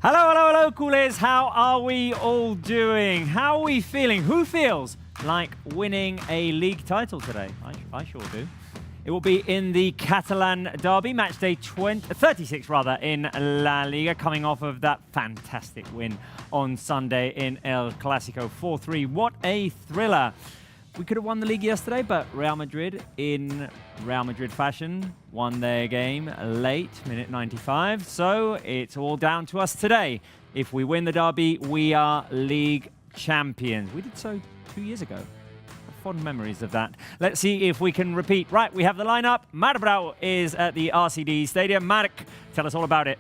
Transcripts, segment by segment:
Hello, hello, hello, coolies. How are we all doing? How are we feeling? Who feels like winning a league title today? I sure do. It will be in the Catalan derby, match day 36 rather, in La Liga, coming off of that fantastic win on Sunday in El Clásico 4-3. What a thriller. We could have won the league yesterday, but Real Madrid, in Real Madrid fashion, won their game late, minute 95. So it's all down to us today. If we win the derby, we are league champions. We did so 2 years ago. Fond memories of that. Let's see if we can repeat. Right, we have the lineup. Marc Brau is at the RCD Stadium. Marc, tell us all about it.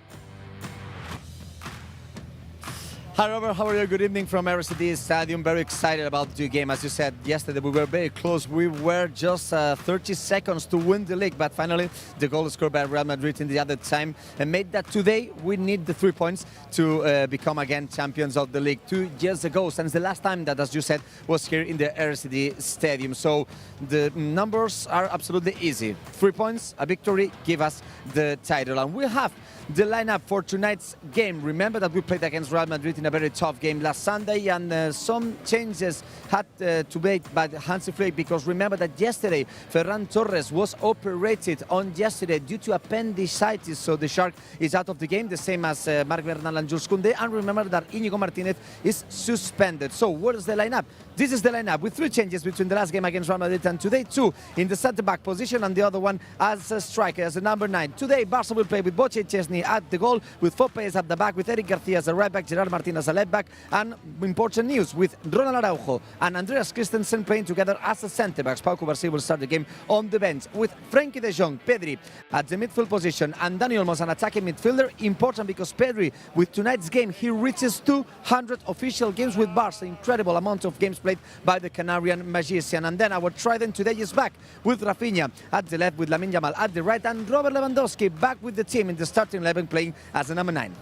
Hi Robert, how are you? Good evening from RCD Stadium. Very excited about the game. As you said yesterday, we were very close. We were just 30 seconds to win the league, but finally the goal scored by Real Madrid in the other time and made that today we need the 3 points to become again champions of the league. 2 years ago, since the last time that, as you said, was here in the RCD Stadium. So the numbers are absolutely easy. 3 points, a victory, give us the title. And we have the lineup for tonight's game. Remember that we played against Real Madrid in a very tough game last Sunday, and some changes had to be made by Hansi Flick, because remember that yesterday Ferran Torres was operated on yesterday due to appendicitis, so the Shark is out of the game, the same as Marc Bernal and Jules Koundé, and remember that Íñigo Martínez is suspended. So what is the lineup? This is the lineup with 3 changes between the last game against Real Madrid and today. 2 in the centre-back position and the other one as a striker, as a number 9. Today Barça will play with Boche Chesney at the goal, with 4 players at the back, with Eric Garcia as a right back, Gerard Martín as a left back, and important news, with Ronald Araujo and Andreas Christensen playing together as a centre backs. Pau Cubarsí will start the game on the bench, with Frenkie de Jong, Pedri at the midfield position, and Dani Olmo an attacking midfielder. Important because Pedri, with tonight's game, he reaches 200 official games with Barça. Incredible amount of games played by the Canarian magician. And then our trident today is back, with Rafinha at the left, with Lamine Yamal at the right, and Robert Lewandowski back with the team in the starting 11, playing as a number 9.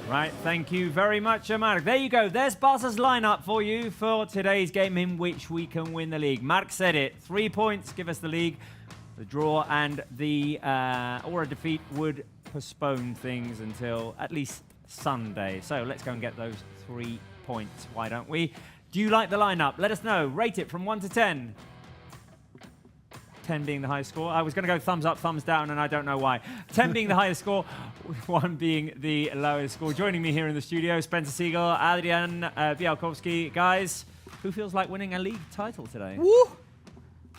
Right, thank you very much, Marc. There you go. There's Barca's lineup for you for today's game in which we can win the league. Marc said it. 3 points give us the league. The draw and the or a defeat would postpone things until at least Sunday. So let's go and get those 3 points. Why don't we? Do you like the lineup? Let us know. Rate it from 1 to 10. 10 being the highest score. I was going to go thumbs up, thumbs down, and I don't know why. 10 being the highest score, 1 being the lowest score. Joining me here in the studio, Spencer Siegel, Adrian Białkowski. Guys, who feels like winning a league title today? Woo!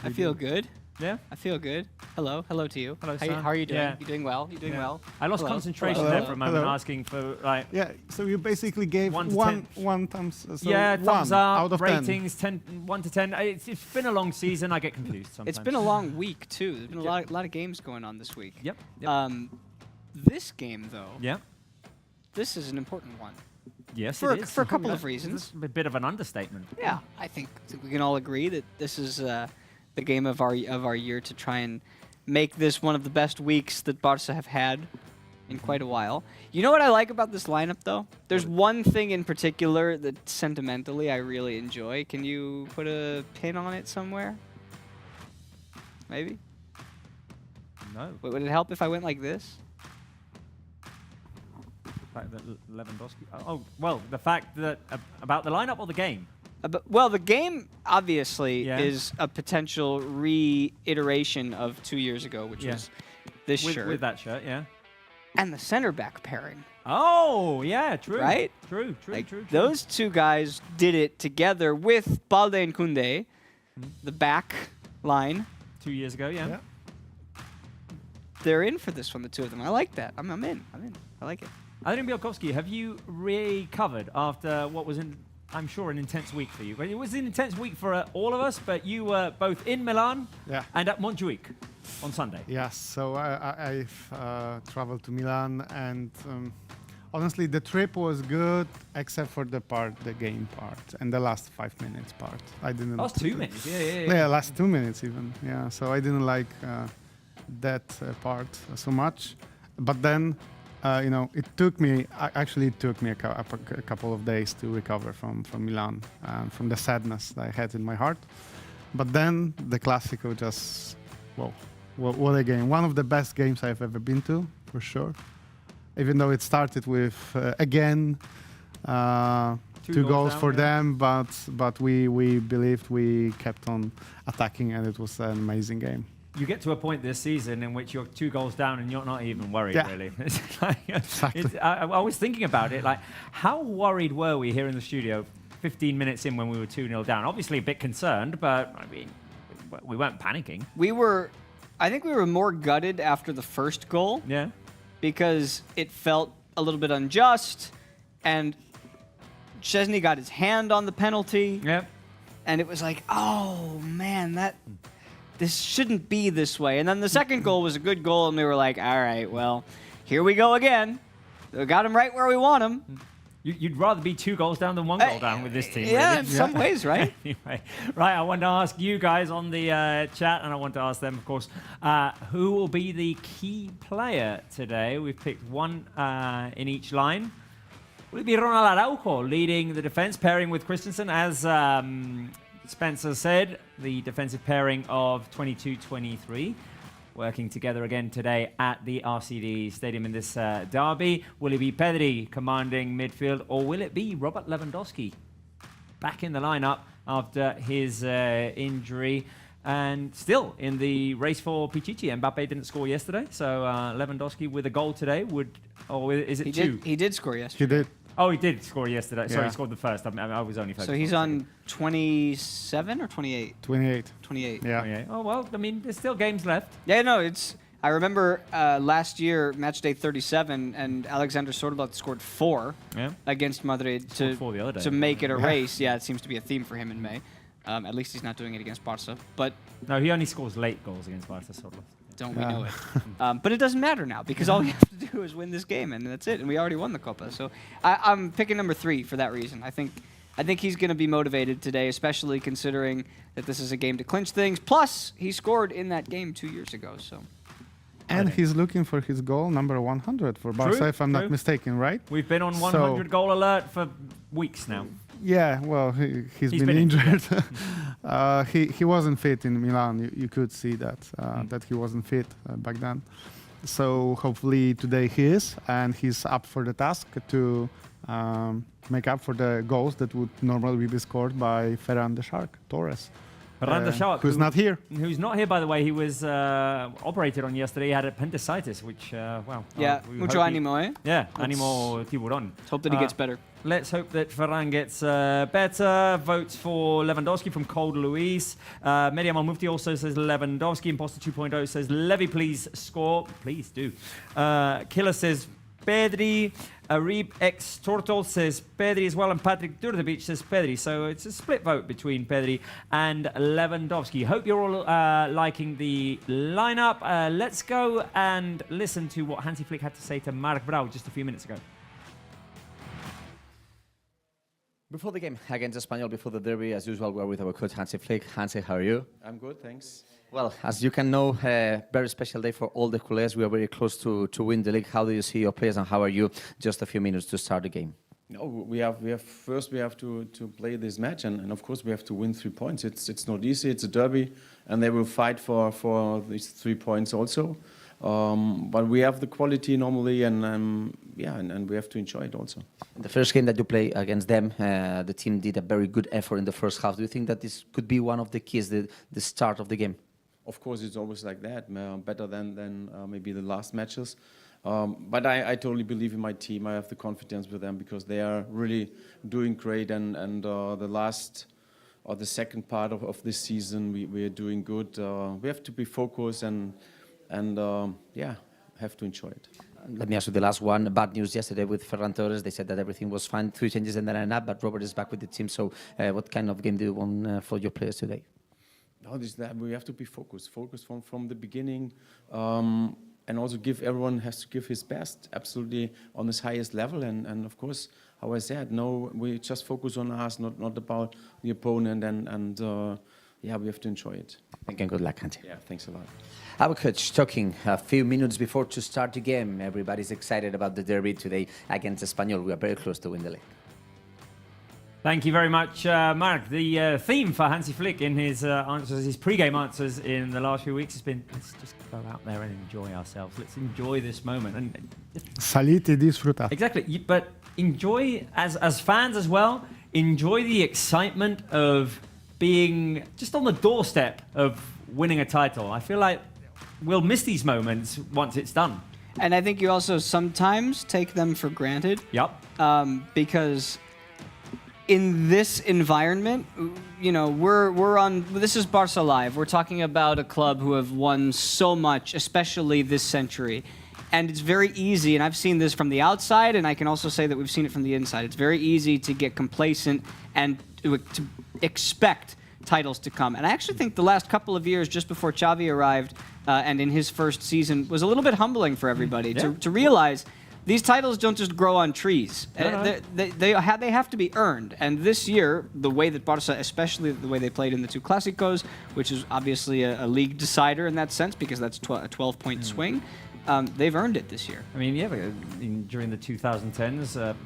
I feel good. Yeah? I feel good. Hello. Hello to you. Hello, how are you doing? Yeah. You doing well? You doing well? I lost concentration there for a moment, asking for, like... Yeah, so you basically gave one thumbs, so yeah, thumbs up, out of ratings, 10, 1 to 10. It's been a long season. I get confused sometimes. It's been a long week, too. There's been a lot of games going on this week. Yep. This game, though, yeah. this is an important one. Yes, for it is. For a couple of reasons. It's a bit of an understatement. Yeah, I think we can all agree that this is the game of our year to try and make this one of the best weeks that Barça have had in quite a while. You know what I like about this lineup, though? There's one thing in particular that sentimentally I really enjoy. Can you put a pin on it somewhere? Maybe? No. Would it help if I went like this? The fact that Lewandowski... Oh, well, the fact that... about the lineup or the game? Well, the game, obviously, is a potential reiteration of 2 years ago, which was this shirt. With that shirt, yeah. And the center-back pairing. Oh, yeah, true. Right? True. Those two guys did it together with Balde and Koundé, the back line. 2 years ago, yeah. They're in for this one, the two of them. I like that. I'm in. I like it. Adrian Białkowski, have you recovered after what was, I'm sure, an intense week for you? It was an intense week for all of us, but you were both in Milan and at Montjuic on Sunday. Yes, so I've traveled to Milan, and honestly, the trip was good, except for the game part and the last 5 minutes part. I didn't. Last 2 minutes, yeah, last 2 minutes even. Yeah, so I didn't like that part so much. But then, you know, it took me a couple of days to recover from Milan, from the sadness that I had in my heart. But then the Clásico just, well, what a game. One of the best games I've ever been to, for sure. even though it started with again two goals down, for yeah. them, but we believed, we kept on attacking, and it was an amazing game. You get to a point this season in which you're 2 goals down and you're not even worried, Yeah. really. It's like, Exactly. I was thinking about it, like, how worried were we here in the studio 15 minutes in when we were 2-0 down? Obviously a bit concerned, but, I mean, we weren't panicking. I think we were more gutted after the first goal Yeah. because it felt a little bit unjust, and Szczesny got his hand on the penalty, Yeah. and it was like, oh man, this shouldn't be this way. And then the second goal was a good goal, and we were like, all right, well, here we go again. We got him right where we want him. You'd rather be 2 goals down than 1 goal down with this team, Yeah, really. in some ways, right? Anyway, right, I want to ask you guys on the chat, and I want to ask them, of course, who will be the key player today? We've picked one in each line. Will it be Ronald Araujo leading the defense, pairing with Christensen, as Spencer said, the defensive pairing of 22-23, working together again today at the RCD Stadium in this derby. Will it be Pedri commanding midfield, or will it be Robert Lewandowski back in the lineup after his injury? And still in the race for Pichichi. Mbappe didn't score yesterday, so Lewandowski with a goal today would, or is it 2? He did score yesterday. He did. Oh, he did score yesterday. Sorry, Yeah. he scored the first. I was only focused So he's on the on 27 or 28? 28. 28. Yeah. second. Oh, well, I mean, there's still games left. Yeah, no, I remember last year, match day 37, and Alexander Sorloth scored 4 Yeah. against Madrid Scored 4 the other day. to make it a race. Yeah, it seems to be a theme for him in May. At least he's not doing it against Barça, but No, he only scores late goals against Barca. don't we know it? But it doesn't matter now, because all we have to do is win this game, and that's it. And we already won the Copa. So I'm picking number 3 for that reason. I think he's going to be motivated today, especially considering that this is a game to clinch things. Plus, he scored in that game 2 years ago. So And he's looking for his goal number 100 for Barça, True, if I'm true. not mistaken, right? We've been on So- 100 goal alert for weeks now. Yeah, well, he's been injured. He wasn't fit in Milan. You could see that that he wasn't fit back then. So hopefully today he is, and he's up for the task to make up for the goals that would normally be scored by Ferran the Shark Torres. Ferran the Shark, who's not here. Who's not here, by the way. He was operated on yesterday. He had appendicitis, which, wow. yeah, we mucho hope he- ánimo, eh? Yeah, Let's animo tiburón. Hope that he gets better. Let's hope that Ferran gets better. Votes for Lewandowski from Cold Luis. Mediam Al-Mufti also says Lewandowski. Imposter 2.0 says Levy, please score. Please do. Killer says Pedri. Arib X Tortol says Pedri as well, and Patrick Durdovic says Pedri. So it's a split vote between Pedri and Lewandowski. Hope you're all liking the lineup. Let's go and listen to what Hansi Flick had to say to Marc Brau just a few minutes ago. Before the game against Espanyol, before the derby, as usual, we're with our coach Hansi Flick. Hansi, how are you? I'm good, thanks. Well, as you can know, very special day for all the Cl&aacute. We are very close to win the league. How do you see your players, and how are you? Just a few minutes to start the game. No, we have first we have to play this match, and of course we have to win 3 points. It's not easy. It's a derby, and they will fight for these 3 points also. But we have the quality normally, and we have to enjoy it also. In the first game that you play against them, the team did a very good effort in the first half. Do you think that this could be one of the keys, the start of the game? Of course, it's always like that, better than maybe the last matches. But I totally believe in my team. I have the confidence with them because they are really doing great. And the last or the second part of this season, we are doing good. We have to be focused and have to enjoy it. Let me ask you the last one. Bad news yesterday with Ferran Torres. They said that everything was fine. 3 changes in the lineup, but Robert is back with the team. So what kind of game do you want for your players today? No, we have to be focused from the beginning, and also everyone has to give his best, absolutely on his highest level. And of course, how I said, no, we just focus on us, not about the opponent, and we have to enjoy it. Thank you and good luck, Hansi. Yeah, thanks a lot. Our coach talking a few minutes before to start the game. Everybody's excited about the derby today against Espanyol. We are very close to win the league. Thank you very much, Mark. The theme for Hansi Flick in his answers, his pre-game answers in the last few weeks has been, let's just go out there and enjoy ourselves. Let's enjoy this moment. And Salite y disfruta. exactly, but enjoy, as fans as well, enjoy the excitement of being just on the doorstep of winning a title. I feel like we'll miss these moments once it's done. And I think you also sometimes take them for granted. Yep. Because in this environment, you know, we're on. This is Barça Live. We're talking about a club who have won so much, especially this century, and it's very easy. And I've seen this from the outside, and I can also say that we've seen it from the inside. It's very easy to get complacent and to expect titles to come. And I actually think the last couple of years, just before Xavi arrived, and in his first season, was a little bit humbling for everybody to realize. These titles don't just grow on trees. No. They have to be earned. And this year, the way that Barça, especially the way they played in the two Clásicos, which is obviously a league decider in that sense because that's a 12-point swing, they've earned it this year. I mean, yeah, during the 2010s,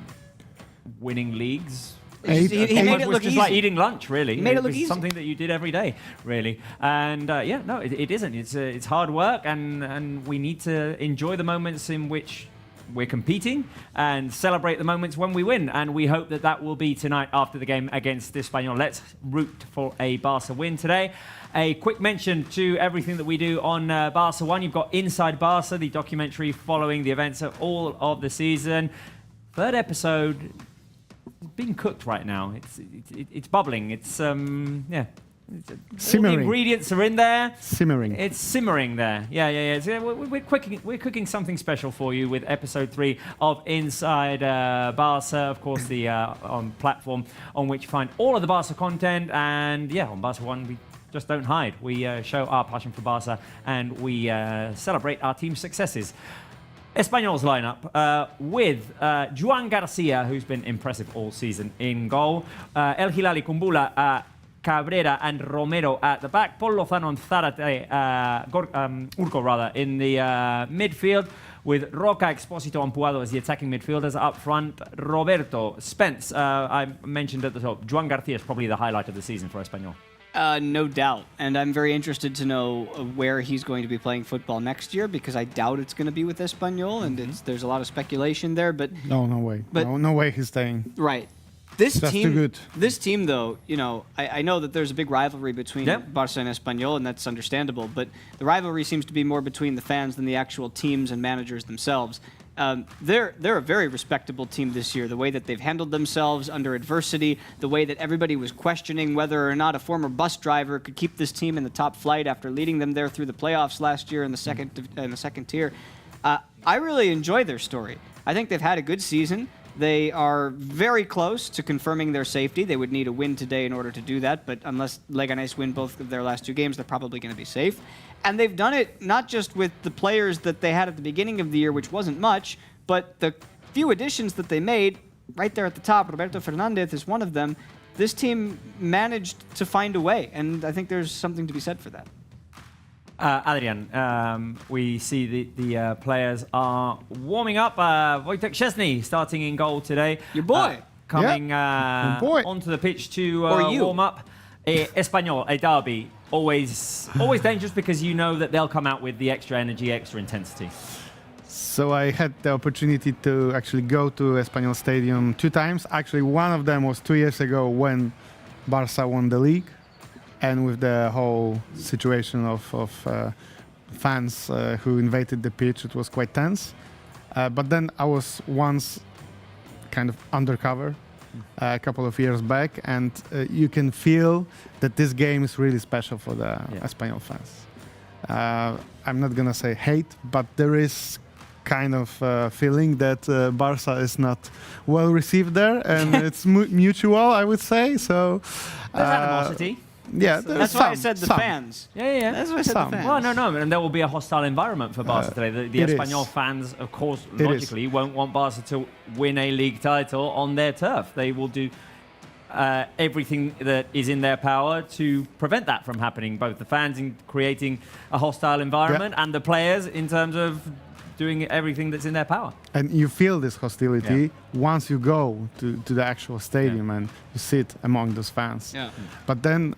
winning leagues. He made it was look just easy. like eating lunch, really. He made it look was easy. something that you did every day, really. And yeah, no, it isn't. It's hard work, and we need to enjoy the moments in which we're competing and celebrate the moments when we win. And we hope that that will be tonight after the game against Espanyol. Let's root for a Barça win today. A quick mention to everything that we do on Barça 1. You've got Inside Barça, the documentary following the events of all of the season. Third episode being cooked right now. It's bubbling. It's yeah. All Simmering. the ingredients are in there. Simmering. It's simmering there. Yeah. So we're cooking something special for you with episode 3 of Inside Barça. Of course, the on platform on which you find all of the Barça content. And yeah, on Barça 1, we just don't hide. We show our passion for Barça and we celebrate our team's successes. Espanyol's lineup with Joan Garcia, who's been impressive all season in goal. El Hilali Kumbula, Cabrera and Romero at the back. Paul Lozano and Zarate, Urco rather, in the midfield, with Roca, Exposito and Puado as the attacking midfielders. Up front, Roberto, Spence. I mentioned at the top, Joan Garcia is probably the highlight of the season for Espanyol. No doubt. And I'm very interested to know where he's going to be playing football next year because I doubt it's going to be with Espanyol, and there's a lot of speculation there. But No way. But- no way he's staying. right. This That's team, too good. This team, though, you know, I know that there's a big rivalry between Yep. Barça and Espanyol, and that's understandable. But the rivalry seems to be more between the fans than the actual teams and managers themselves. They're a very respectable team this year. The way that they've handled themselves under adversity, the way that everybody was questioning whether or not a former bus driver could keep this team in the top flight after leading them there through the playoffs last year in the second tier. I really enjoy their story. I think they've had a good season. They are very close to confirming their safety. They would need a win today in order to do that, but unless Leganés win both of their last 2 games, they're probably going to be safe. And they've done it not just with the players that they had at the beginning of the year, which wasn't much, but the few additions that they made, right there at the top, Roberto Fernandez is one of them. This team managed to find a way, and I think there's something to be said for that. Adrian, we see the players are warming up. Wojtek Szczesny starting in goal today. Your boy. Coming Your boy. onto the pitch to Or you. warm up. Espanyol, a derby, always dangerous because you know that they'll come out with the extra energy, extra intensity. So I had the opportunity to actually go to Espanyol Stadium 2 times. Actually, one of them was 2 years ago when Barça won the league, and with the whole situation of fans who invaded the pitch, it was quite tense. But then I was once kind of undercover a couple of years back, and you can feel that this game is really special for the Espanyol fans. I'm not gonna say hate, but there is kind of feeling that Barça is not well received there, and it's mutual, I would say. So There's animosity. yeah, That's why I said the fans. Yeah. That's why I said Some. the fans. Well, no, and there will be a hostile environment for Barça today. The it Espanyol is. fans, of course, It logically won't want Barça to win a league title on their turf. They will do everything that is in their power to prevent that from happening. Both the fans in creating a hostile environment and the players in terms of doing everything that's in their power. And you feel this hostility once you go to the actual stadium and you sit among those fans. Yeah. But then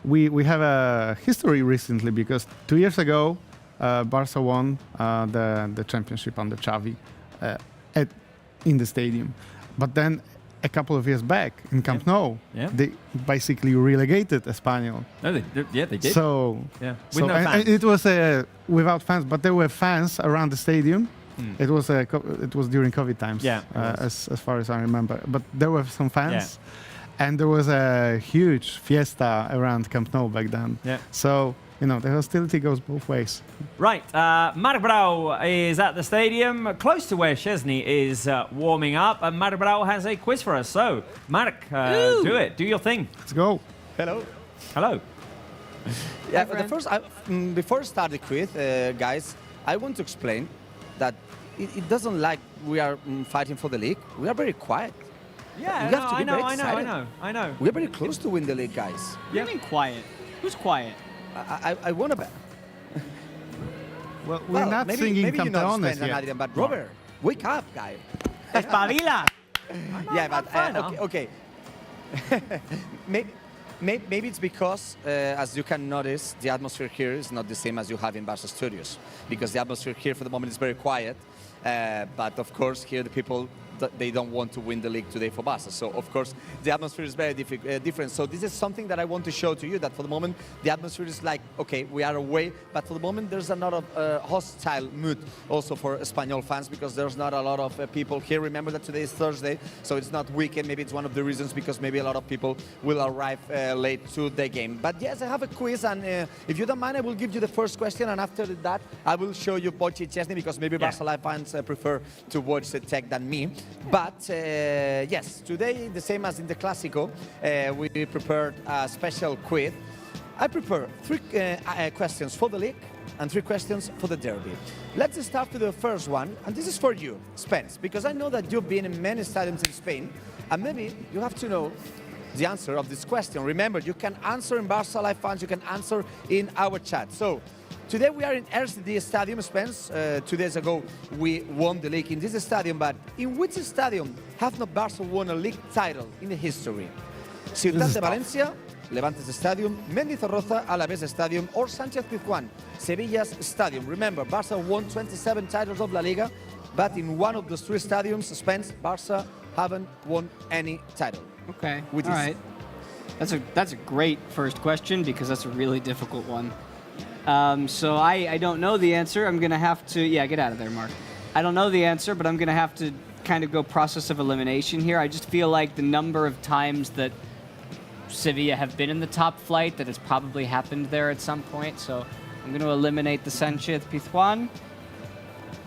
we have a history recently because 2 years ago, Barca won the championship under Xavi in the stadium. But then a couple of years back in Camp Nou, they basically relegated Espanyol. No, they did. So, with no fans. and it was without fans, but there were fans around the stadium. It was during COVID times, as far as I remember. But there were some fans, and there was a huge fiesta around Camp Nou back then. Yeah. So the hostility goes both ways. Right, Marc Brau is at the stadium, close to where Szczesny is warming up, and Marc Brau has a quiz for us. So, Marc, do it. Do your thing. Let's go. Hello. Hello. Yeah, but before I start the quiz, guys, I want to explain that it doesn't like we are fighting for the league. We are very quiet. Yeah, we have to be very I excited. know. We are very close to win the league, guys. What do you mean quiet? Who's quiet? I want to bet. Well, we're not singing Campeones yet. Adrian, but Robert, wake up, guy. Espabila! Yeah, but fine, okay. Maybe it's because, as you can notice, the atmosphere here is not the same as you have in Barça studios, because the atmosphere here for the moment is very quiet. But of course, here the people, they don't want to win the league today for Barça. So of course, the atmosphere is very different. So this is something that I want to show to you, that for the moment, the atmosphere is like, okay, we are away, but for the moment, there's a lot of hostile mood also for Espanyol fans, because there's not a lot of people here. Remember that today is Thursday, so it's not weekend. Maybe it's one of the reasons, because maybe a lot of people will arrive late to the game. But yes, I have a quiz, and if you don't mind, I will give you the first question, and after that, I will show you Bochi Szczesny, because maybe Barça Live fans prefer to watch the tech than me. But yes, today, the same as in the Clásico, we prepared a special quiz. I prepare 3 questions for the league and 3 questions for the derby. Let's start with the first one, and this is for you, Spence, because I know that you've been in many stadiums in Spain, and maybe you have to know the answer of this question. Remember, you can answer in Barça Live fans, you can answer in our chat. So, today we are in RCD Stadium, Spence. 2 days ago we won the league in this stadium, but in which stadium have not Barça won a league title in the history? Ciutat de Valencia, Levantes Stadium, Mendizorroza, Alavés Stadium, or Sánchez-Pizjuán, Sevilla's Stadium. Remember, Barça won 27 titles of La Liga, but in one of those 3 stadiums, Spence, Barça haven't won any title. Okay, all right. That's a great first question, because that's a really difficult one. So I don't know the answer. I'm going to have to... Yeah, get out of there, Mark. I don't know the answer, but I'm going to have to kind of go process of elimination here. I just feel like the number of times that Sevilla have been in the top flight, that it's probably happened there at some point. So I'm going to eliminate the Sánchez-Pizjuán.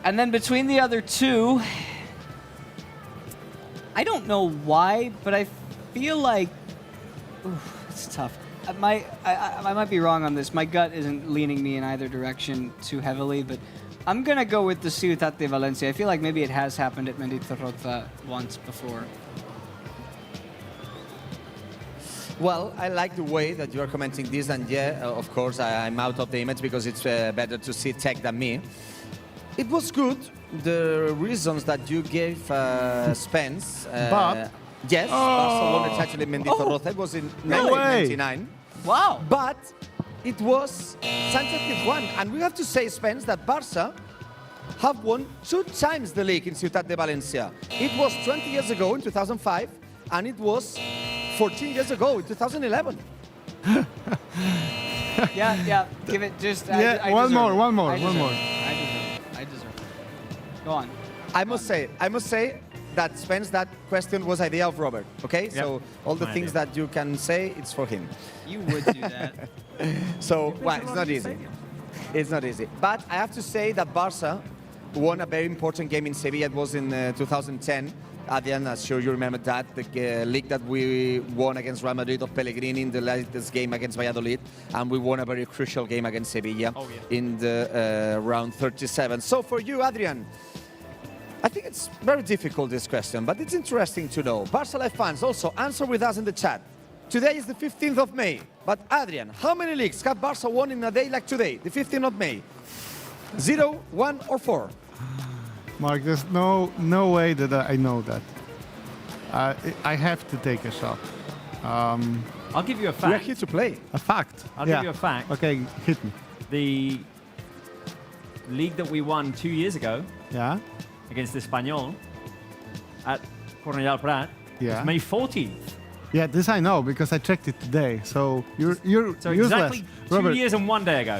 And then between the other 2, I don't know why, but I feel like... Ooh, it's tough. I might be wrong on this. My gut isn't leaning me in either direction too heavily, but I'm going to go with the Ciutat de Valencia. I feel like maybe it has happened at Mendizorroza once before. Well, I like the way that you are commenting this, and yeah, of course, I'm out of the image because it's better to see tech than me. It was good, the reasons that you gave Spence. But... Yes, Barcelona title in Mendizorroza. It was in 1999. Wow. But it was Sánchez-Pizjuán. And we have to say, Spence, that Barça have won 2 times the league in Ciutat de Valencia. It was 20 years ago in 2005, and it was 14 years ago in 2011. Yeah. Give it just... Yeah, I one more. I deserve it. Go on. I must say that, Spence, that question was idea of Robert, okay? Yep. So all the things that you can say, it's for him. You would do that. So, well, it's not easy. It's not easy. But I have to say that Barça won a very important game in Sevilla. It was in 2010. Adrian, I'm sure you remember that, the league that we won against Real Madrid of Pellegrini in the latest game against Valladolid. And we won a very crucial game against Sevilla in the round 37. So for you, Adrian, I think it's very difficult, this question, but it's interesting to know. Barça Live fans, also answer with us in the chat. Today is the 15th of May, but Adrian, how many leagues have Barça won in a day like today, the 15th of May? 0, 1, or 4? Mark, there's no way that I know that. I have to take a shot. I'll give you a We are fact. here to play. A fact. I'll yeah. give you a fact. Okay, hit me. The league that we won 2 years ago Yeah. against Espanyol at Cornellà Prat Yeah. was May 14th. Yeah, this I know because I checked it today. So you're So useless. exactly 2 Robert. years and 1 day ago.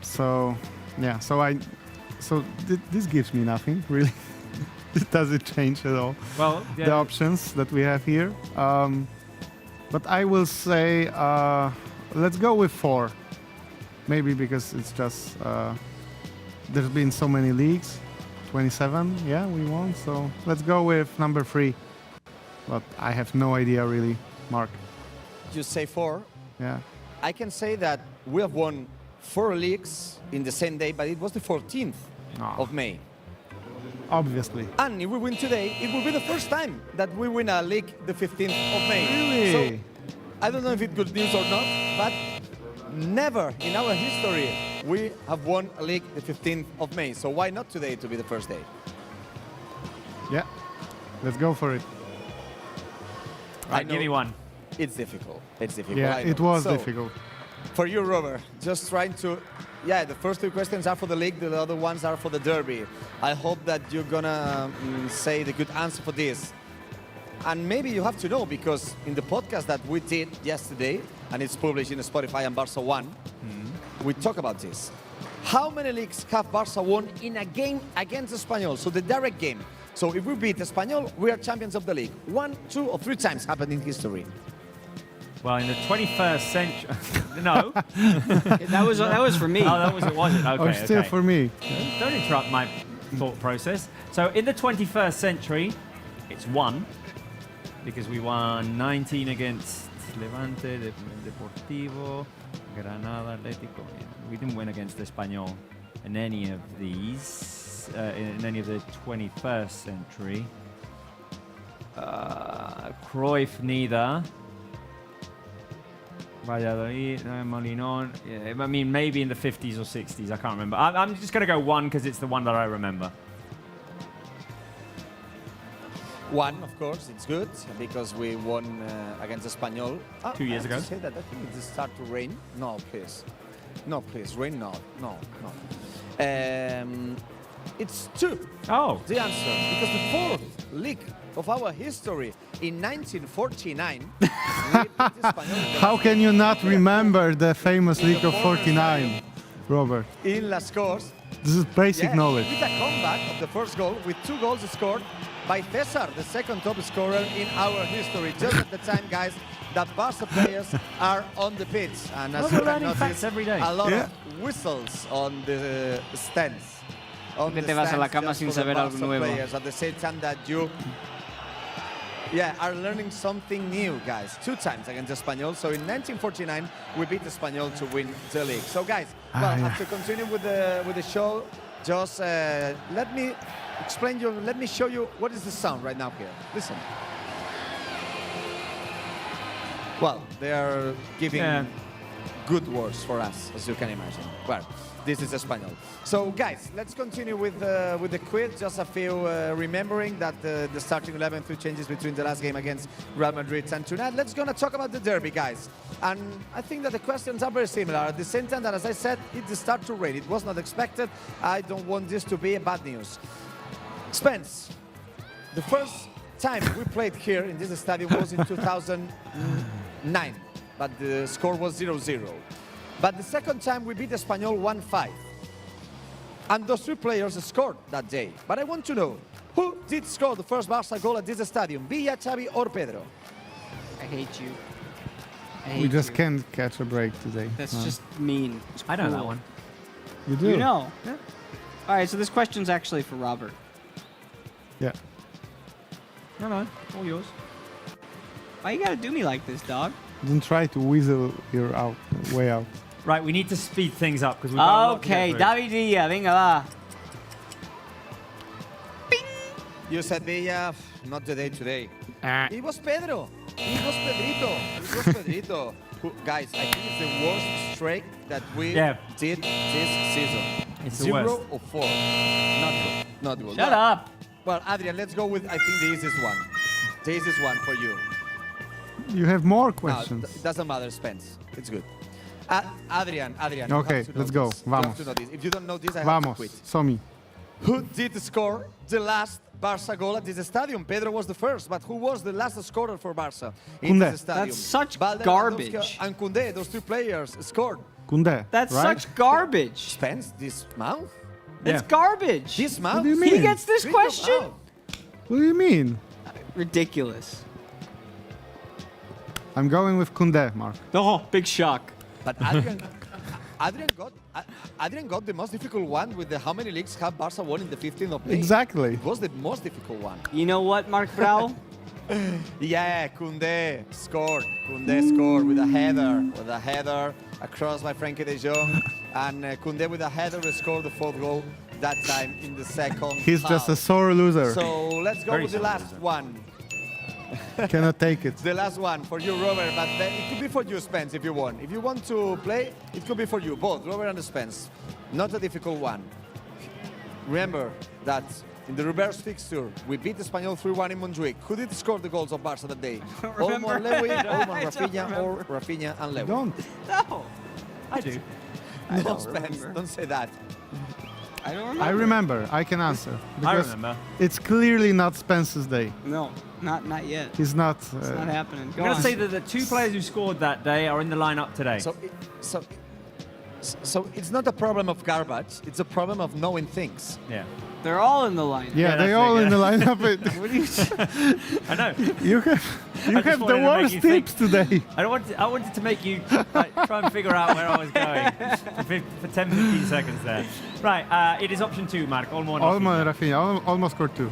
So yeah. So this gives me nothing really. It doesn't change at all. Well, The options that we have here. But I will say let's go with 4. Maybe because it's just there's been so many leagues. 27, yeah, we won. So let's go with number 3. But I have no idea really, Mark. You say 4. Yeah. I can say that we have won 4 leagues in the same day, but it was the 14th of May. Obviously. And if we win today, it will be the first time that we win a league the 15th of May. Really? So I don't know if it's good news or not, but never in our history we have won a league the 15th of May. So why not today to be the first day? Yeah. Let's go for it. Right, give me one. It's difficult. It's difficult. Yeah, I know. it was So, difficult. For you, Robert, just trying to... Yeah, the first 2 questions are for the league, the other ones are for the derby. I hope that you're gonna say the good answer for this. And maybe you have to know, because in the podcast that we did yesterday, and it's published in Spotify and Barça One, we talk about this. How many leagues have Barça won in a game against Espanyol? So the direct game. So if we beat Espanyol, we are champions of the league. 1, 2, or 3 times happened in history. Well, in the 21st century, no. That was for me. Oh, that was it, was it? Okay, Or still okay. for me. Don't interrupt my thought process. So in the 21st century, it's 1, because we won 19 against Levante, Deportivo, Granada, Atlético. We didn't win against Espanyol in any of these, in any of the 21st century. Cruyff neither. Valladolid, Molinón. Yeah, I mean, maybe in the 50s or 60s. I can't remember. I'm just going to go 1 because it's the one that I remember. 1, of course, it's good because we won against Espanyol. 2 years ago. I have to say that I think it started to rain. No, please. No, please. Rain, no. No, no. It's 2. Oh. The answer. Because the 4th league of our history in 1949. we beat Espanyol in the How last can you not game. remember the famous League of 49, Robert? In Las Corts. This is basic Yeah, knowledge. With a comeback of the first goal with 2 goals scored by Cesar, the second top scorer in our history. Just at the time, guys, that Barça players are on the pitch. And as Well, you we're can learning notice, facts every day. a lot Yeah. of whistles on the stands. On Que the te vas a la stands cama just sin for the saber algo Barça nuevo. players at the same time that you are learning something new, guys. 2 times against Espanyol. So in 1949, we beat Espanyol to win the league. So, guys, well, yeah. to continue with the show, just let me explain you. Let me show you what is the sound right now here. Listen. Well, they are giving good words for us, as you can imagine. Well, this is Espanyol. So, guys, let's continue with the quiz. Just a few remembering that the starting 11, few changes between the last game against Real Madrid and tonight. Let's gonna talk about the derby, guys. And I think that the questions are very similar. At the same time that, as I said, it started to rain. It was not expected. I don't want this to be a bad news. Spence, the first time we played here in this stadium was in 2009, but the score was 0-0. But the second time we beat Espanyol 1-5. And those 3 players scored that day. But I want to know, who did score the first Barça goal at this stadium? Villa, Xavi, or Pedro? I hate you. We just can't catch a break today. That's No. just mean. It's I know that cruel. one. You do? You know. Yeah. All right, so this question's actually for Robert. Yeah. No, all yours. Why you gotta do me like this, dog? Don't try to weasel your way out. Right, we need to speed things up because we've got a lot to Okay, get through. Davidilla, venga, va. You said Villa, not today. It was Pedro. It was Pedrito. It was Pedrito. Who, guys, I think it's the worst streak that we Yeah. did this season. It's the 0 worst. or 4. Not good. Not good. Shut Well, up. Well, Adrian, let's go with, I think, the easiest one. The easiest one for you. You have more No, questions. doesn't matter, Spence. It's good. Adrian, you Okay, have to know let's go. this. You have Vamos. to know this. If you don't know this, I have to Vamos, quit. Somi. Who did score the last Barça goal at this stadium? Pedro was the first, but who was the last scorer for Barça in Koundé. this stadium? That's such Valde, garbage. Lewandowski, and Koundé, those two players scored. Koundé, That's right? such garbage. Spence, this mouth? It's Yeah. garbage. This mouth? do you He mean? gets this Read your question? mouth. What do you mean? Ridiculous. I'm going with Koundé, Mark. Oh, big shock. But Adrian got the most difficult one with the how many leagues have Barca won in the 15th of May. Exactly. It was the most difficult one. You know what, Mark Brau? Yeah, Koundé scored. Koundé scored with a header across by Frankie de Jong. And Koundé with a header scored the fourth goal that time in the second He's half. just a sore loser. So let's go Very with the sore last loser. one. Cannot take it. The last one for you, Robert, but then it could be for you, Spence, if you want. If you want to play, it could be for you, both Robert and Spence. Not a difficult one. Remember that in the reverse fixture, we beat Espanyol 3-1 in Montjuic. Who did score the goals of Barca that day? Olmo and Lewy, Olmo and Rafinha, or Rafinha and Lewy? Don't. No. I do. I No, don't Spence, remember. don't say that. I don't remember. I remember. I can answer. I Because remember. it's clearly not Spence's day. No, not yet. He's not. It's not happening. Go I'm going on. to say that the two players who scored that day are in the lineup today. So it's not a problem of garbage, it's a problem of knowing things. yeah. They're all in the line. Yeah, Yeah, they that's all it, in yeah. the lineup. What do you I know. you have just the wanted to make worst you think. tips today. I wanted to make you try and figure out where I was going for 10, 15 seconds there. Right, it is option 2, Mark. Olmo and Olmo Rafinha. and Rafinha almost scored 2.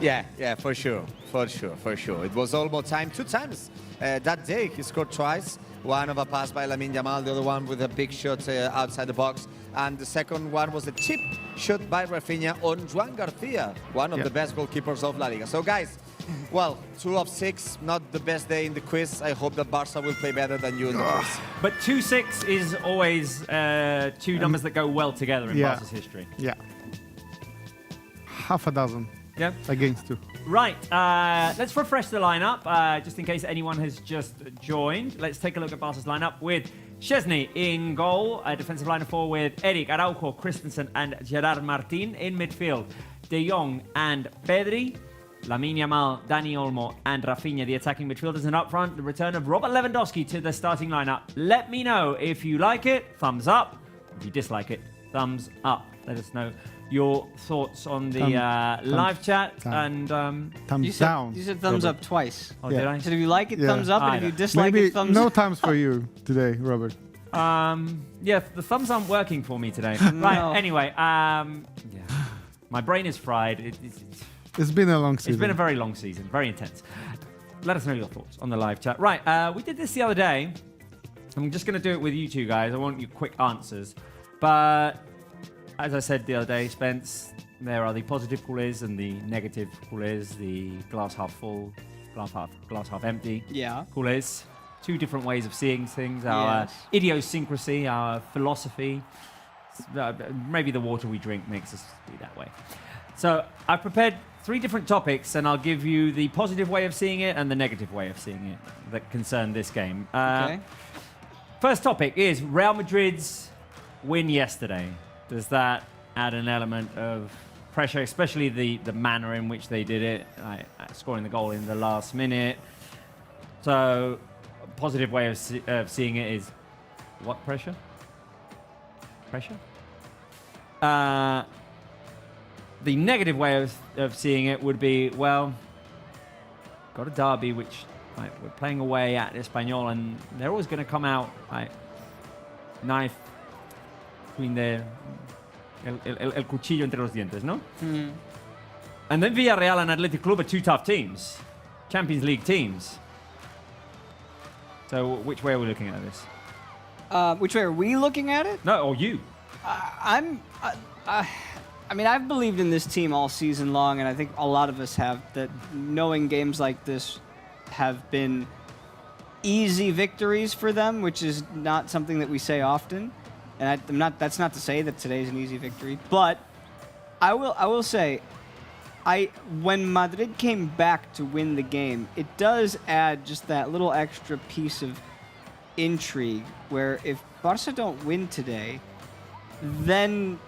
Yeah, for sure. It was almost time, 2 times. That day he scored twice. One of a pass by Lamine Yamal, the other one with a big shot outside the box. And the second one was a chip shot by Rafinha on Juan Garcia, one of Yeah. the best goalkeepers of La Liga. So guys, well, 2 of 6, not the best day in the quiz. I hope that Barca will play better than you in the quiz. But 2-6 is always two numbers that go well together in yeah. Barca's history. Yeah. Half a dozen Yeah. against 2. Right, let's refresh the lineup, just in case anyone has just joined. Let's take a look at Barca's lineup with Szczesny in goal, a defensive line of 4 with Eric, Araujo, Christensen and Gerard Martin in midfield. De Jong and Pedri, Lamine Yamal, Dani Olmo and Rafinha, the attacking midfielders, and up front, the return of Robert Lewandowski to the starting lineup. Let me know if you like it, thumbs up. If you dislike it, thumbs up. Let us know your thoughts on the live chat and Thumbs down. You said thumbs up twice. oh, Yeah. did I? I said if you like it, Yeah. thumbs up, and if you dislike Maybe it, thumbs no thumbs for you today, Robert. Yeah, the thumbs aren't working for me today. No. Right, anyway, yeah. My brain is fried. It's been a long season. It's been a very long season, very intense. Let us know your thoughts on the live chat. Right, we did this the other day. I'm just going to do it with you two guys. I want your quick answers. But as I said the other day, Spence, there are the positive quiz and the negative quiz, the glass half full, glass half empty Yeah. quiz. 2 different ways of seeing things, our Yes. idiosyncrasy, our philosophy. Maybe the water we drink makes us be that way. So I've prepared 3 different topics, and I'll give you the positive way of seeing it and the negative way of seeing it that concern this game. Okay. First topic is Real Madrid's win yesterday. Does that add an element of pressure, especially the manner in which they did it, scoring the goal in the last minute? So, a positive way of seeing it is what pressure? Pressure? The negative way of seeing it would be, well, got a derby which we're playing away at Espanyol, and they're always going to come out knife between el cuchillo entre los dientes, no? Mm. And then Villarreal and Athletic Club are 2 tough teams, Champions League teams. So which way are we looking at this? Which way are we looking at it? No, or you? I mean, I've believed in this team all season long, and I think a lot of us have, that knowing games like this have been easy victories for them, which is not something that we say often. And that's not to say that today's an easy victory, but I will say, when Madrid came back to win the game, it does add just that little extra piece of intrigue where if Barca don't win today, then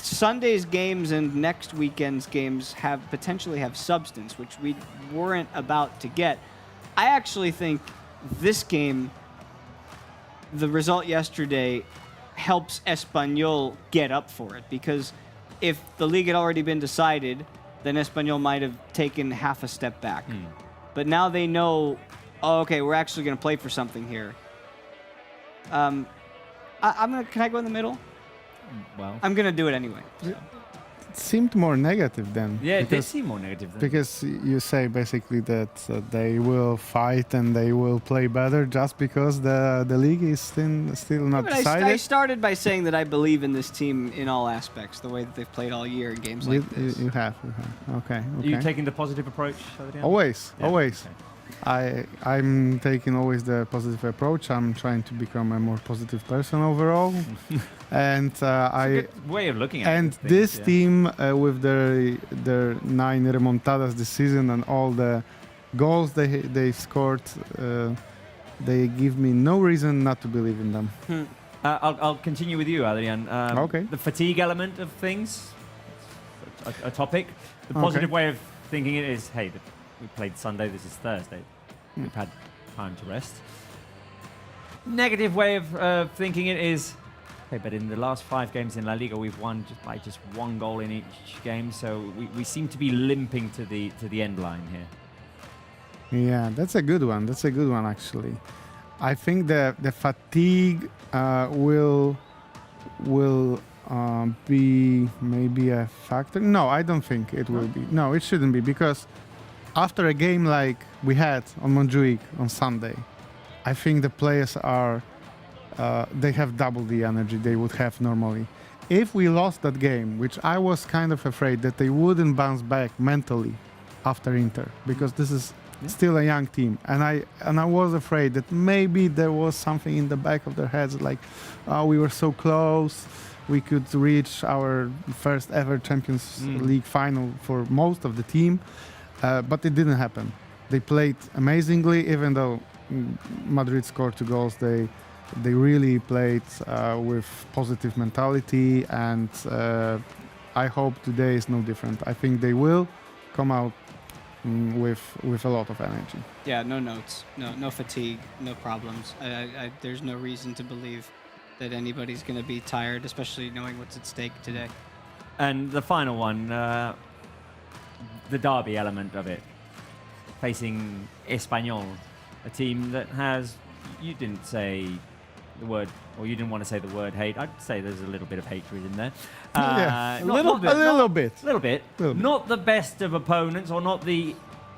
Sunday's games and next weekend's games potentially have substance, which we weren't about to get. I actually think this game, the result yesterday, helps Espanyol get up for it, because if the league had already been decided, then Espanyol might have taken half a step back. But now they know, oh, okay, we're actually going to play for something here. Can I go in the middle? Well, I'm going to do it anyway. So. It seemed more negative then. yeah, it did seem more negative than Because you say basically that they will fight and they will play better just because the league is still not But decided. I started by saying that I believe in this team in all aspects, the way that they've played all year in games like this. You have. Okay. Are you taking the positive approach, Adrian? Always, Yeah, always. okay. I'm taking always the positive approach. I'm trying to become a more positive person overall, and Good way of looking at and things, this yeah. team with their 9 remontadas this season and all the goals they scored, they give me no reason not to believe in them. I'll continue with you, Adrian. Okay. The fatigue element of things, a topic. The positive way of thinking it is, hey, we played Sunday, this is Thursday. We've had time to rest. Negative way of thinking it is, hey, but in the last 5 games in La Liga, we've won by just 1 goal in each game, so we seem to be limping to the end line here. Yeah, that's a good one. That's a good one, actually. I think the fatigue will be maybe a factor. No, I don't think it will be. No, it shouldn't be, because after a game like we had on Montjuic on Sunday, I think the players they have double the energy they would have normally. If we lost that game, which I was kind of afraid that they wouldn't bounce back mentally after Inter, because this is still a young team, and I was afraid that maybe there was something in the back of their heads, like, oh, we were so close, we could reach our first ever Champions League final for most of the team, but it didn't happen. They played amazingly, even though Madrid scored 2 goals. They really played with positive mentality, and I hope today is no different. I think they will come out with a lot of energy. Yeah, no notes, no fatigue, no problems. There's no reason to believe that anybody's going to be tired, especially knowing what's at stake today. And the final one, the derby element of it, facing Espanyol, a team that has, you didn't say the word, or you didn't want to say the word hate. I'd say there's a little bit of hatred in there. Yeah, a little bit. A little bit. Little bit. Little bit. Not the best of opponents, or not the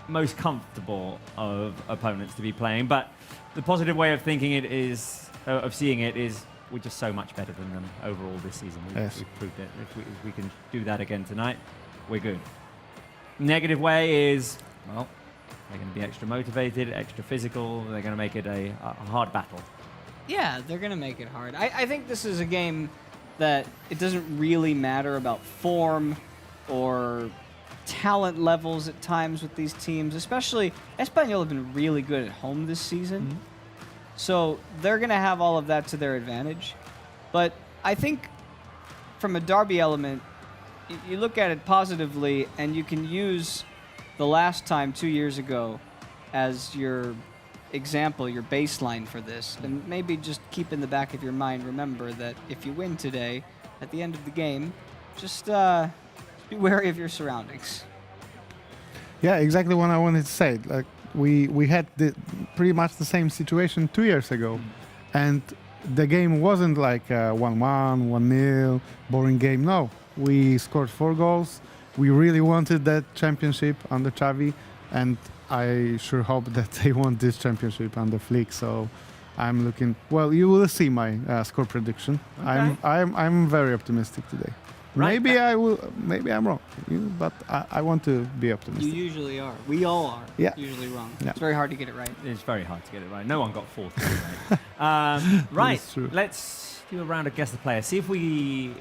most comfortable of opponents to be playing, but the positive way of thinking it is, of seeing it is, we're just so much better than them overall this season. We've proved it. If we can do that again tonight, we're good. Negative way is, well, they're going to be extra motivated, extra physical. They're going to make it a hard battle. Yeah, they're going to make it hard. I think this is a game that it doesn't really matter about form or talent levels at times with these teams, especially Espanyol have been really good at home this season. So they're going to have all of that to their advantage. But I think from a derby element, you look at it positively, and you can use the last time 2 years ago as your example, your baseline for this. And maybe just keep in the back of your mind, remember that if you win today, at the end of the game, just be wary of your surroundings. Yeah, exactly what I wanted to say. Like we had pretty much the same situation 2 years ago, and the game wasn't like 1-1, 1-0, boring game. No, we scored 4 goals. We really wanted that championship under Xavi, and I sure hope that they want this championship under Flick. So I'm looking. Well, you will see my score prediction. Okay. I'm very optimistic today. Right. Maybe I will. Maybe I'm wrong. But I want to be You optimistic. usually are. We all are. Yeah. Usually wrong. Yeah. It's very hard to get it right. It's very hard to get it right. No one got 40 right. Right. is true. Let's do a round of guess the player. See if we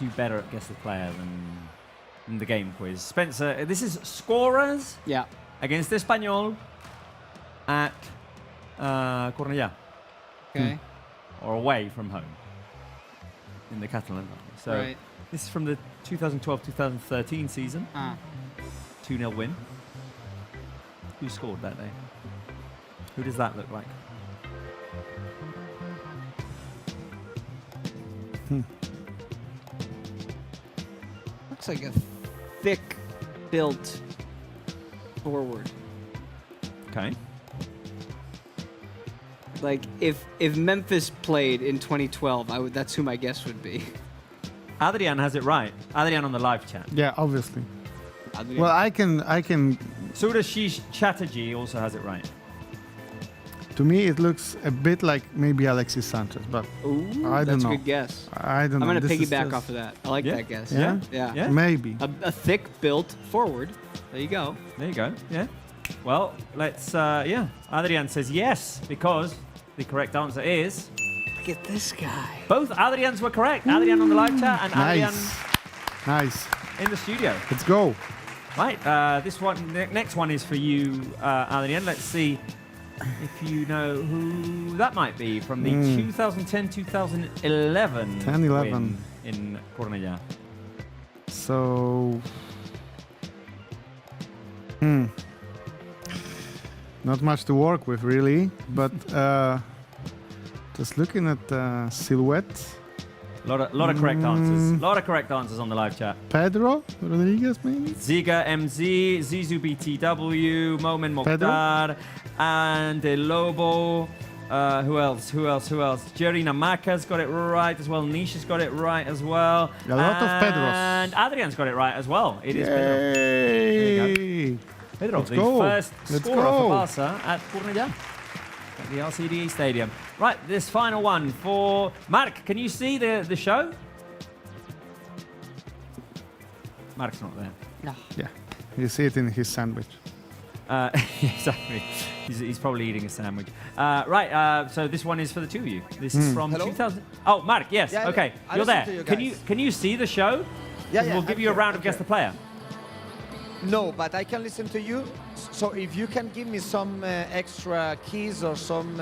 do better at guess the player than the game quiz. Spencer, this is scorers Yeah. against Espanyol at Cornellà, Okay. or away from home in the Catalan. So Right. this is from the 2012-2013 season. 2-0 win. Who scored that day? Who does that look like? Looks like a thick built forward. Okay. Like if Memphis played in 2012, that's who my guess would be. Adrian has it right. Adrian on the live chat. Yeah, obviously. Well, I can. Surashish Chatterjee also has it right. To me, it looks a bit like maybe Alexis Sanchez, but Ooh, I don't that's know. a good guess. I don't I'm know. gonna This is piggyback just- off of that. I like Yeah? that guess. Yeah? Yeah. Yeah? Maybe. A thick built forward. There you go. There you go. Yeah. Well, let's. Yeah. Adrian says yes because the correct answer is Look at this guy. both. Adrians were correct. Adrian on the live chat and Adrian Nice. in the studio. Let's go. Right. This one. Next one is for you, Adrian. Let's see if you know who that might be from the 2010-2011 10-11. win in Cornellà. So. Not much to work with, really. But just looking at silhouette. Lot of correct answers. Lot of correct answers on the live chat. Pedro Rodriguez, maybe? Ziga MZ, Zizu BTW, Momen Pedro? Mokhtar, and Lobo. Who else? Jerina Maka's got it right as well. Nisha's got it right as well. A lot of Pedros. And Adrian's got it right as well. It is Pedro. Yay! Pedro, Let's the go. first Let's scorer go. for Barça at Cornellà, at the RCD Stadium. Right, this final one for Mark. Can you see the show? Mark's not there. No. Yeah, you see it in his sandwich. Exactly. He's probably eating a sandwich. Right. So this one is for the two of you. This is from Hello? 2000. Oh, Mark. Yes. Yeah, okay. I You're listen there. to you Can guys. you see the show? Yeah, yeah. We'll give I'm you a here, round I'm of guess here. the player. No, but I can listen to you. So if you can give me some extra keys or some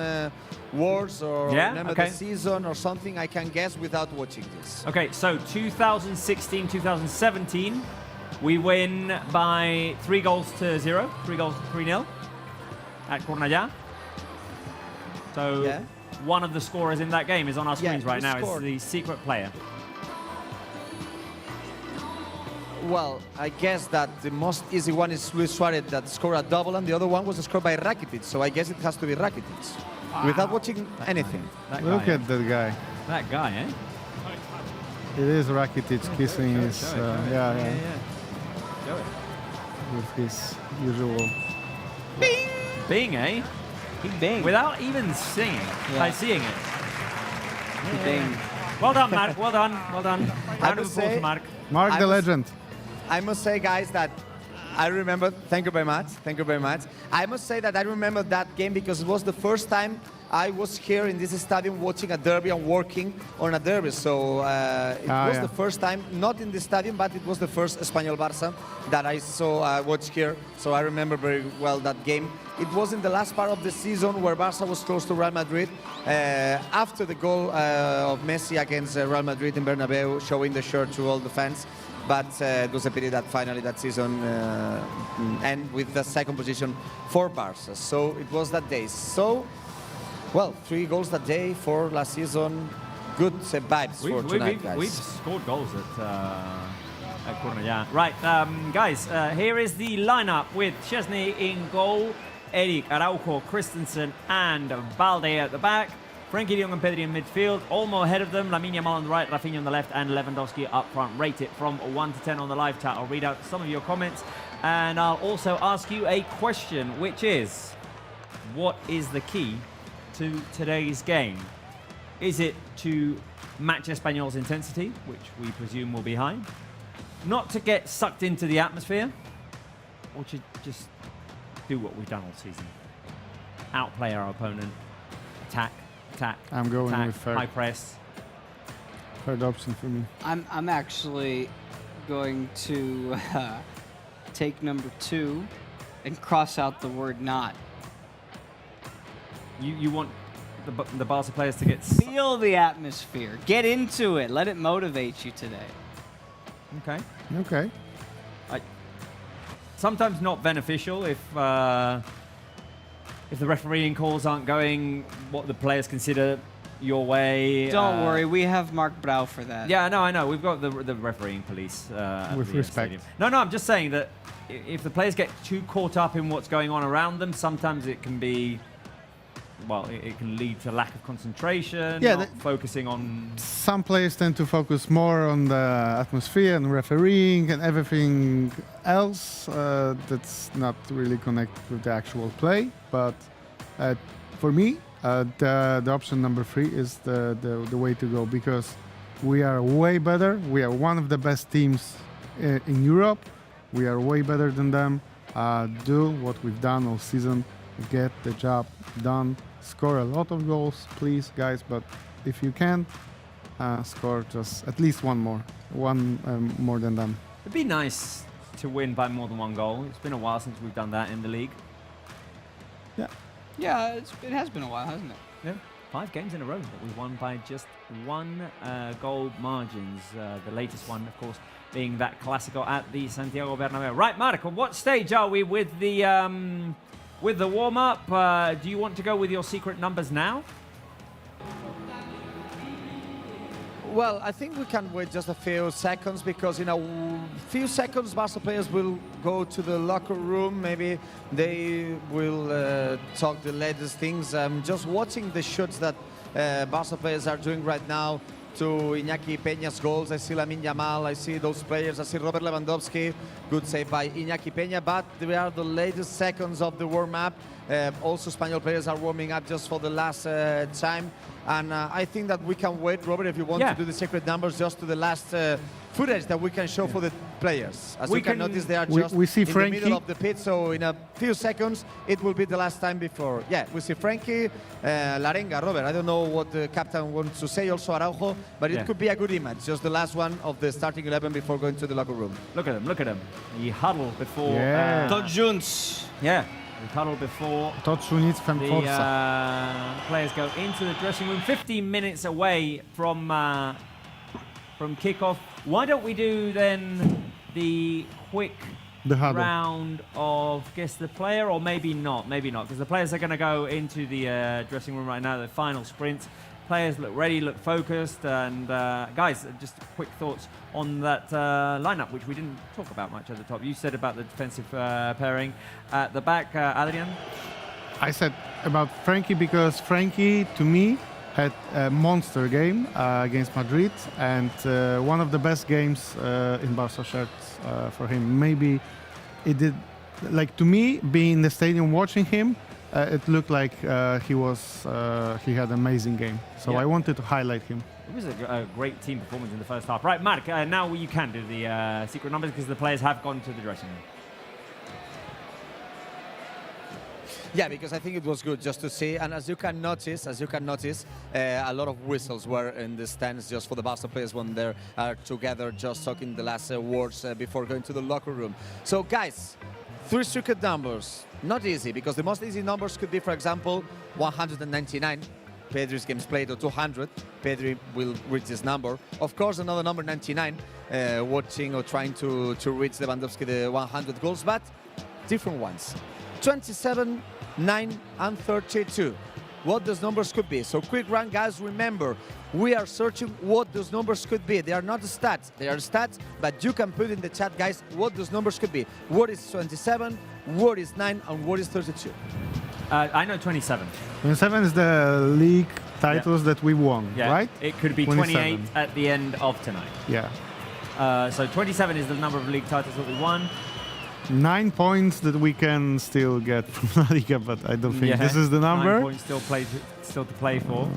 words or Yeah, remember okay. the season or something, I can guess without watching this. Okay. So 2016-2017, we win by 3-0. 3-0 at Cornellà. So Yeah. one of the scorers in that game is on our Yeah, screens right who now. It's scored? the secret player. Well, I guess that the most easy one is Luis Suarez that scored a double, and the other one was scored by Rakitic. So I guess it has to be Rakitic. Without watching anything. That Look guy, at that guy. that guy, eh? It is Rakitic kissing his, Show it. yeah, Show it. with his usual. Bing, eh? Big bang. Without even singing, by seeing it. Big bang. Well done, Mark. Well done. Well done. Round of must applause say- for Mark. Mark I the was- legend. I must say, guys, that I remember. Thank you very much. Thank you very much. I must say that I remember that game because it was the first time I was here in this stadium watching a derby and working on a derby. So it was yeah. the first time, not in the stadium, but it was the first Espanyol Barça that I saw watched here. So I remember very well that game. It was in the last part of the season where Barça was close to Real Madrid. After the goal of Messi against Real Madrid in Bernabeu, showing the shirt to all the fans. But it was a pity that finally that season ended with the second position for Barça. So it was that day. So, well, 3 goals that day for last season. Good vibes for tonight, guys. We've scored goals at Cornellà. Right, guys, here is the lineup with Chesney in goal, Eric, Araujo, Christensen, and Balde at the back. Frankie de Jong and Pedri in midfield, Olmo ahead of them, Lamine Yamal on the right, Rafinha on the left, and Lewandowski up front. Rate it from 1 to 10 on the live chat. I'll read out some of your comments, and I'll also ask you a question, which is, what is the key to today's game? Is it to match Espanyol's intensity, which we presume will be high? Not to get sucked into the atmosphere, or to just do what we've done all season? Outplay our opponent, attack, I'm going attack, with third. high press. Third option for me. I'm actually going to take number 2 and cross out the word not. You want the Barca players to get... Feel the atmosphere. Get into it. Let it motivate you today. Okay. Okay. Sometimes not beneficial if the refereeing calls aren't going what the players consider your way. Don't worry, we have Mark Brau for that. Yeah, no, I know. We've got the refereeing police. At With the respect. stadium. No, I'm just saying that if the players get too caught up in what's going on around them, sometimes it can be, well, it can lead to lack of concentration, Yeah, not focusing on... Some players tend to focus more on the atmosphere and refereeing and everything else that's not really connected with the actual play. But for me, the option number 3 is the way to go, because we are way better. We are one of the best teams in Europe. We are way better than them. Do what we've done all season. Get the job done. Score a lot of goals, please, guys. But if you can, score just at least one more than them. It'd be nice to win by more than 1 goal. It's been a while since we've done that in the league. Yeah, it has been a while, hasn't it? Yeah, 5 games in a row that we've won by just 1 goal margins. The latest one, of course, being that Clásico at the Santiago Bernabéu. Right, Marco, what stage are we with the warm-up? Do you want to go with your secret numbers now? Well, I think we can wait just a few seconds, because in a few seconds Barca players will go to the locker room. Maybe they will talk the latest things. I'm just watching the shots that Barca players are doing right now to Iñaki Peña's goals. I see Lamine Yamal, I see those players, I see Robert Lewandowski. Good save by Iñaki Peña, but they are the latest seconds of the warm-up. Also, Espanyol players are warming up just for the last time. And I think that we can wait, Robert, if you want to do the secret numbers, just to the last footage that we can show for the players. As you can notice, they are just we see in Frankie. the middle of the pit, so in a few seconds, it will be the last time before. Yeah, we see Frankie, Larenga, Robert. I don't know what the captain wants to say, also Araujo, but it could be a good image, just the last one of the starting 11 before going to the locker room. Look at him. He huddled before... Tots junts. Yeah, he huddled before Tots units fan the forza. players go into the dressing room. 15 minutes away from kickoff. Why don't we do then the quick huddle round of guess the player, or maybe not, because the players are going to go into the dressing room right now, the final sprint. Players look ready, look focused, and guys, just quick thoughts on that lineup, which we didn't talk about much at the top. You said about the defensive pairing at the back, Adrian. I said about Frankie because Frankie, to me, had a monster game against Madrid, and one of the best games in Barca shirts for him. Maybe it did, like, to me, being in the stadium watching him, it looked like he had an amazing game. So I wanted to highlight him. It was a great team performance in the first half. Right, Mark, now you can do the secret numbers because the players have gone to the dressing room. Yeah, because I think it was good just to see, and as you can notice, a lot of whistles were in the stands just for the Barca players when they are together, just talking the last words before going to the locker room. So, guys, 3 secret numbers, not easy, because the most easy numbers could be, for example, 199. Pedri's games played, or 200. Pedri will reach this number. Of course, another number 99, watching or trying to reach Lewandowski the 100 goals, but different ones. 27, 9, and 32. What those numbers could be. So quick run, guys. Remember, we are searching what those numbers could be. They are not stats. They are stats, but you can put in the chat, guys, what those numbers could be. What is 27, what is 9, and what is 32? I know 27. 27 is the league titles that we won, right? It could be 27. 28 at the end of tonight. Yeah. So 27 is the number of league titles that we won. 9 points that we can still get from La Liga, but I don't think this is the 9 number. points still to play for.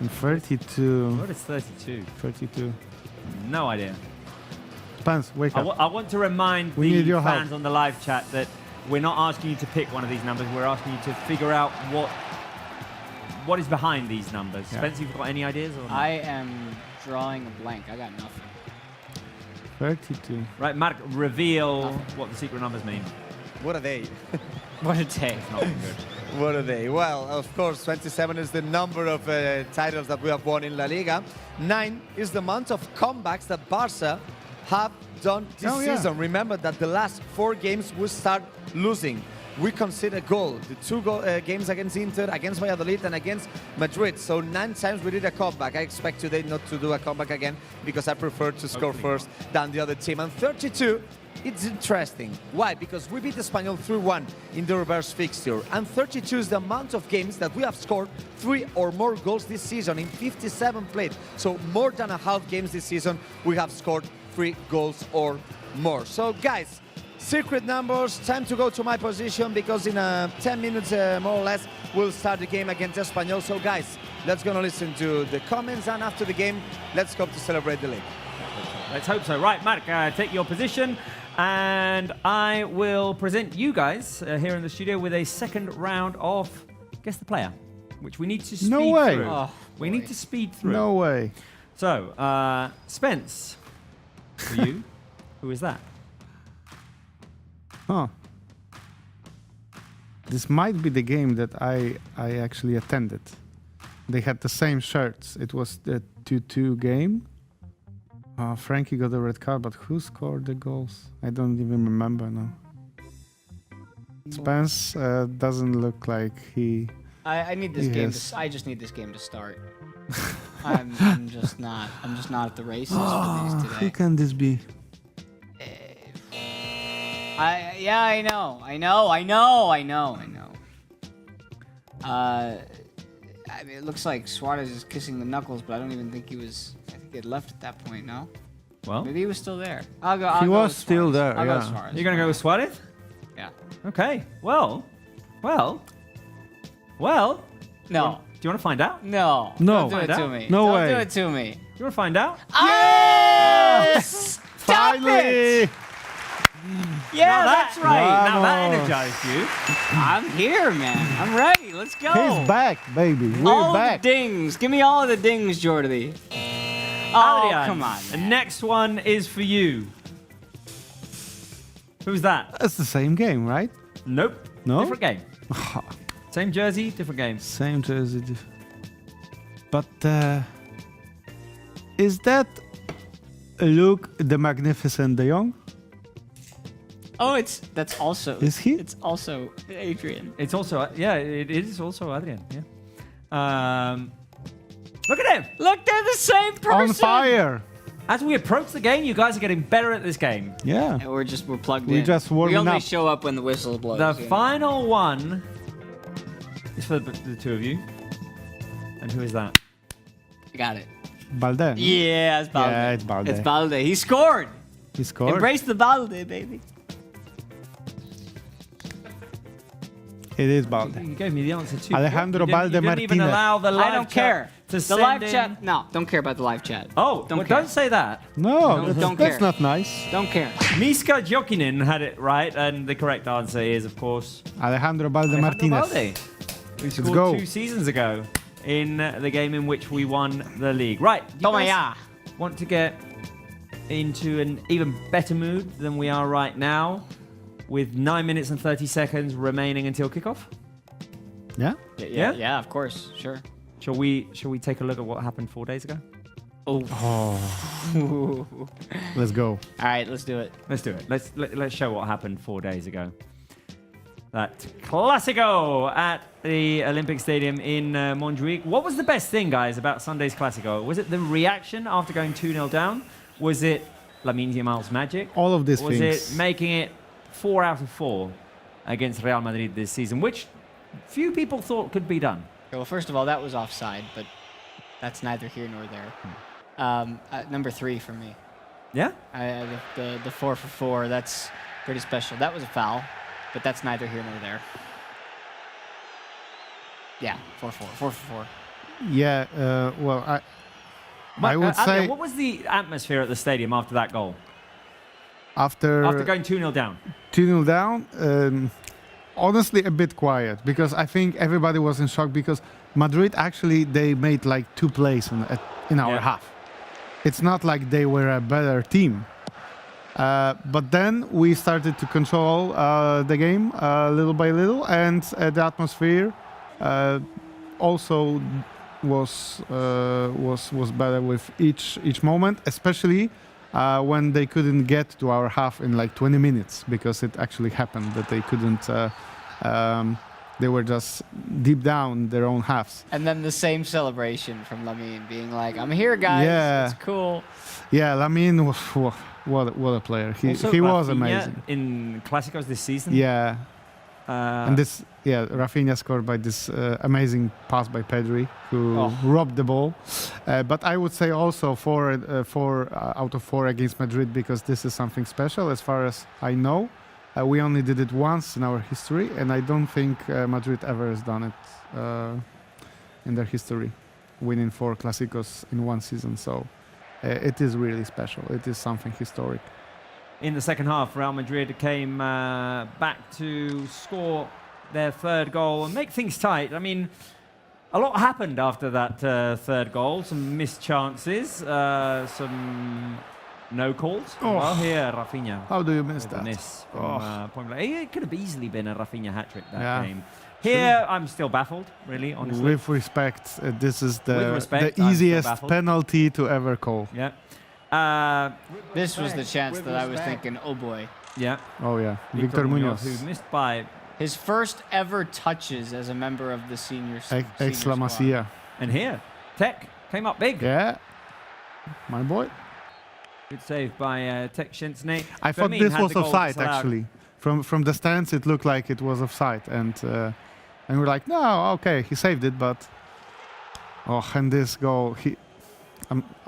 And 32. What is 32? 32. No idea. Spence, wake up. I want to remind We need the your help. fans on the live chat that we're not asking you to pick one of these numbers. We're asking you to figure out what is behind these numbers. Yeah. Spence, you've got any ideas? Or not? I am drawing a blank. I got nothing. 32. Right, Mark, reveal what the secret numbers mean. What are they? What a day. Not good. What are they? Well, of course, 27 is the number of titles that we have won in La Liga. 9 is the amount of comebacks that Barça have done this season. Remember that the last 4 games we start losing. We conceded a goal. The 2 games against Inter, against Valladolid, and against Madrid. So 9 times we did a comeback. I expect today not to do a comeback again because I prefer to score first than the other team. And 32, it's interesting. Why? Because we beat Espanyol 3-1 in the reverse fixture. And 32 is the amount of games that we have scored 3 or more goals this season in 57 played. So more than a half games this season, we have scored 3 goals or more. So guys, secret numbers, time to go to my position because in 10 minutes more or less we'll start the game against Espanyol. So guys, let's go and listen to the comments, and after the game, let's go to celebrate the league. Let's hope so. Right, Mark, take your position, and I will present you guys here in the studio with a second round of Guess the Player, which we need to speed way. through. Oh, we need to speed through. No way. So, Spence, for you, who is that? Huh. This might be the game that I actually attended. They had the same shirts. It was the 2-2 game. Frankie got a red card, but who scored the goals? I don't even remember now. Spence doesn't look like he... I need this He game. has- I just need this game to start. I'm just not at the races for these Who today. can this be? I know. I mean, it looks like Suarez is kissing the knuckles, but I don't even think he was. I think he had left at that point. No, Well, maybe he was still there. I'll go. He go was with still Suarez. there, I'll go yeah. with Suarez. you're going to go with Suarez? Yeah. Okay. Well. No. Do you want to find out? Do No. No. Don't do it Find to out? me. No Don't way. do it to me. you want to find out? Yes! Stop Finally! it! Yeah, Now that's right. Now that Vamos. energized you. I'm here, man. I'm ready. Let's go. He's back, baby. We're all back. the dings. Give me all of the dings, Jordi. Oh, Adrian, come on. The man. next one is for you. Who's that? That's the same game, right? Nope. No? Different game. Same jersey, different game. Same jersey. But is that Luke the Magnificent De Jong? Oh, that's also. Is he? It's also Adrian. It's also, it is also Adrian. Yeah. Look at him. Look, they're the same person. On fire! As we approach the game, you guys are getting better at this game. Yeah. And we're plugged We in. just warming We only up. show up when the whistle blows. The you know? final one is for the two of you. And who is that? I got it. Balde. Yeah, it's Balde. Yeah, it's Balde. It's Balde. He scored. He scored. Embrace the Balde, baby. It is Balde. You gave me the answer too. Alejandro You didn't- Balde you didn't even Martinez. allow the live I don't chat care. to The send live in- chat. No, don't care about the live chat. Oh, Don't well, care. don't say that. No, Don't that's care. not nice. Don't care. Miska Jokinen had it right, and the correct answer is, of course, Alejandro Balde Alejandro Martinez. Balde, who scored go. 2 seasons ago in the game in which we won the league. Right, you Toma guys ya. want to get into an even better mood than we are right now, with 9 minutes and 30 seconds remaining until kickoff? Yeah? Yeah? Yeah, of course. Sure. Shall we take a look at what happened 4 days ago? Oh. Let's go. All right, let's do it. Let's do it. Let's show what happened 4 days ago. That Clásico at the Olympic Stadium in Montjuic. What was the best thing, guys, about Sunday's Clásico? Was it the reaction after going 2-0 down? Was it Lamine Yamal's magic? All of these Was things. it making it 4 out of 4 against Real Madrid this season, which few people thought could be done? Okay, well, first of all, that was offside, but that's neither here nor there. Number 3 for me. Yeah? The 4 for 4. Pretty special. That was a foul, but that's neither here nor there. Yeah, 4-4. 4-4. Yeah, well, I would Adrian, say what was the atmosphere at the stadium after that goal? after Going 2-0 down? 2-0 down, honestly a bit quiet because I think everybody was in shock because Madrid actually, they made like 2 plays in our Yeah. half. It's not like they were a better team. But then we started to control the game little by little, and the atmosphere also was better with each moment, especially when they couldn't get to our half in like 20 minutes, because it actually happened that they couldn't. They were just deep down their own halves. And then the same celebration from Lamine being like, "I'm here, guys. Yeah. It's cool." Yeah, Lamine was what a player. Also, He was Rafinha amazing. in Clásicos this season. Yeah. And this. Rafinha scored by this amazing pass by Pedri, who Oh. robbed the ball. But I would say also 4 out of 4 against Madrid, because this is something special as far as I know. We only did it once in our history, and I don't think Madrid ever has done it in their history, winning 4 Clásicos in one season. So it is really special. It is something historic. In the second half, Real Madrid came back to score their 3rd goal and make things tight. I mean, a lot happened after that 3rd goal. Some missed chances, some no calls. Oh. Well, here, Rafinha. How do you miss with a that? miss from point blank. It could have easily been a Rafinha hat-trick that Yeah. game. Here, I'm still baffled, really, honestly. With respect, this is With the respect, I'm still easiest baffled. penalty to ever call. Yeah. This was the chance that I was thinking, oh boy. Yeah. Oh yeah, Victor Munoz. who missed by His first ever touches as a member of the senior squad. Ex-La and here, Tech came up big. Yeah, my boy. Good save by Tech Shinsney. I thought Fermin this had was the goal offside disallowed. actually. From the stance, it looked like it was offside, and we're like, no, okay, he saved it, but and this goal,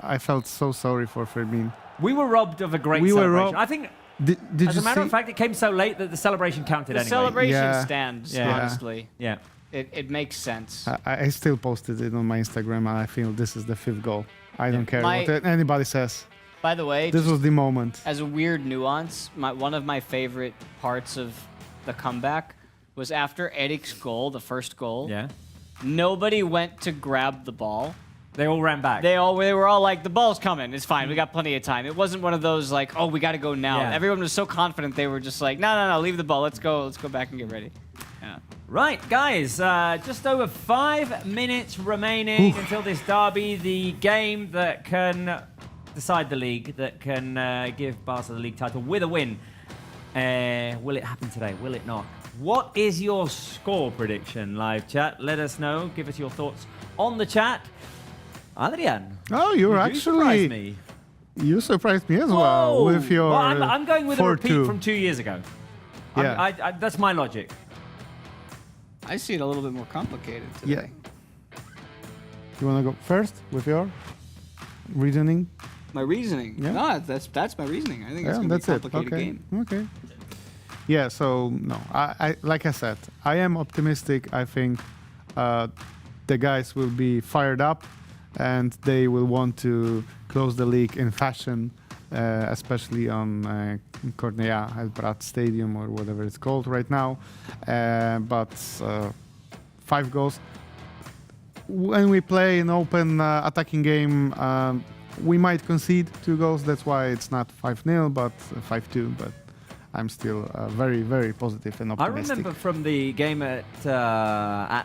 I felt so sorry for Fermin. We were robbed of a great We were celebration. robbed- I think, Did as you a matter see? of fact, it came so late that the celebration counted The anyway. celebration Yeah. stands, Yeah. honestly. Yeah. It makes sense. I still posted it on my Instagram, and I feel this is the 5th goal. I don't care My- what anybody says. By the way, This just was the moment. as a weird nuance, one of my favorite parts of the comeback was after Eric's goal, the first goal. Yeah. Nobody went to grab the ball. They all ran back. They were all like, the ball's coming. It's fine. We got plenty of time. It wasn't one of those like, oh, we got to go now. Yeah. Everyone was so confident. They were just like, no, leave the ball. Let's go back and get ready. Yeah. Right, guys, just over 5 minutes remaining until this derby, the game that can decide the league, that can give Barca the league title with a win. Will it happen today? Will it not? What is your score prediction, live chat? Let us know. Give us your thoughts on the chat. Adrian. Oh, you're you actually surprised me. You surprised me as well Whoa. with your. Well, I'm going with a repeat 4-2. from 2 years ago. Yeah. That's my logic. I see it a little bit more complicated today. You want to go first with your reasoning? My reasoning. Yeah. No, that's my reasoning. I think it's Yeah, going to be a that's it. complicated Okay. game. Okay. Yeah. So no, I like I said, I am optimistic. I think the guys will be fired up, and they will want to close the league in fashion, especially on Cl&aacute Stadium or whatever it's called right now. But 5 goals. When we play an open attacking game, we might concede 2 goals. That's why it's not 5-0, but 5-2. But I'm still very, very positive and I optimistic. remember from the game at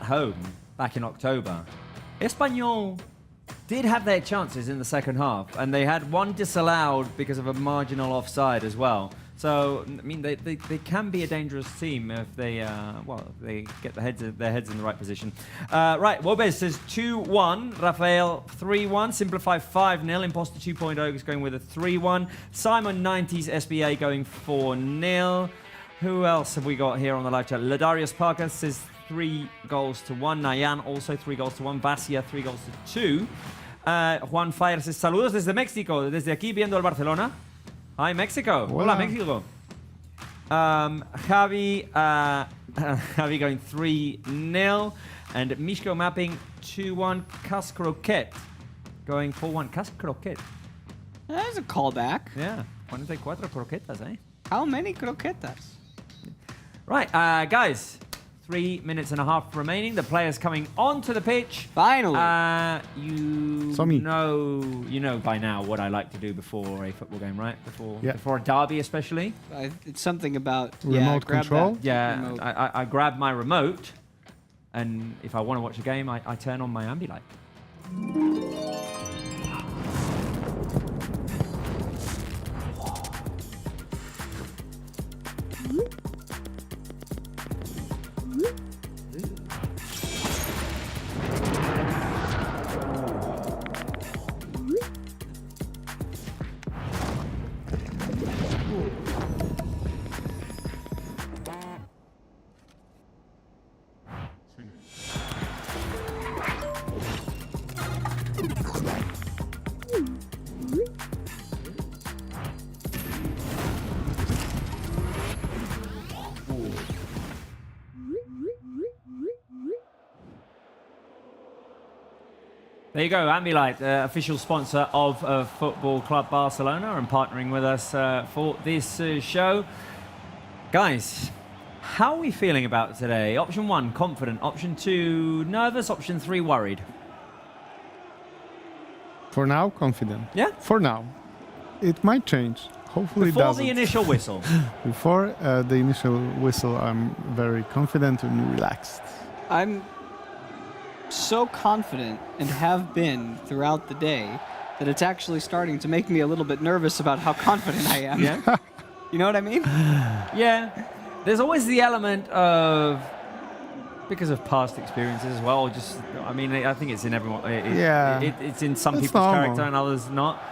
home back in October, Espanyol did have their chances in the second half, and they had one disallowed because of a marginal offside as well. So, I mean, they can be a dangerous team if they, if they get their heads in the right position. Right, Wobes says 2-1, Rafael 3-1, Simplify 5-0, Imposter 2.0 is going with a 3-1, Simon 90s SBA going 4-0. Who else have we got here on the live chat? Ladarius Parker says 3 goals to 1, Nayan also 3 goals to 1, Basia 3 goals to 2. Juan Fire says, saludos desde México, desde aquí viendo el Barcelona. Hi, Mexico. Hola, Hola. Mexico. Javi, Javi going 3-0. And Mishko mapping 2-1. Cas Croquet going 4-1. Cas Croquet. That's a callback. Yeah. 44 croquetas, eh? How many croquetas? Right, guys. 3 minutes and a half remaining. The players coming onto the pitch. Finally. You know by now what I like to do before a football game, right? Before a derby, especially. It's something about Remote grab control? that Yeah, remote. I grab my remote, and if I want to watch a game, I turn on my ambilight. There you go, Ambilight, official sponsor of Football Club Barcelona and partnering with us for this show. Guys, how are we feeling about today? Option 1, confident. Option 2, nervous. Option 3, worried. For now, confident. Yeah? For now. It might change. Hopefully it Before doesn't. the initial whistle. Before the initial whistle, I'm very confident and relaxed. I'm so confident and have been throughout the day that it's actually starting to make me a little bit nervous about how confident I am. Yeah? You know what I mean? Yeah. There's always the element of, because of past experiences as well, just, I mean, I think it's in everyone. It's in some It's people's normal. character and others not.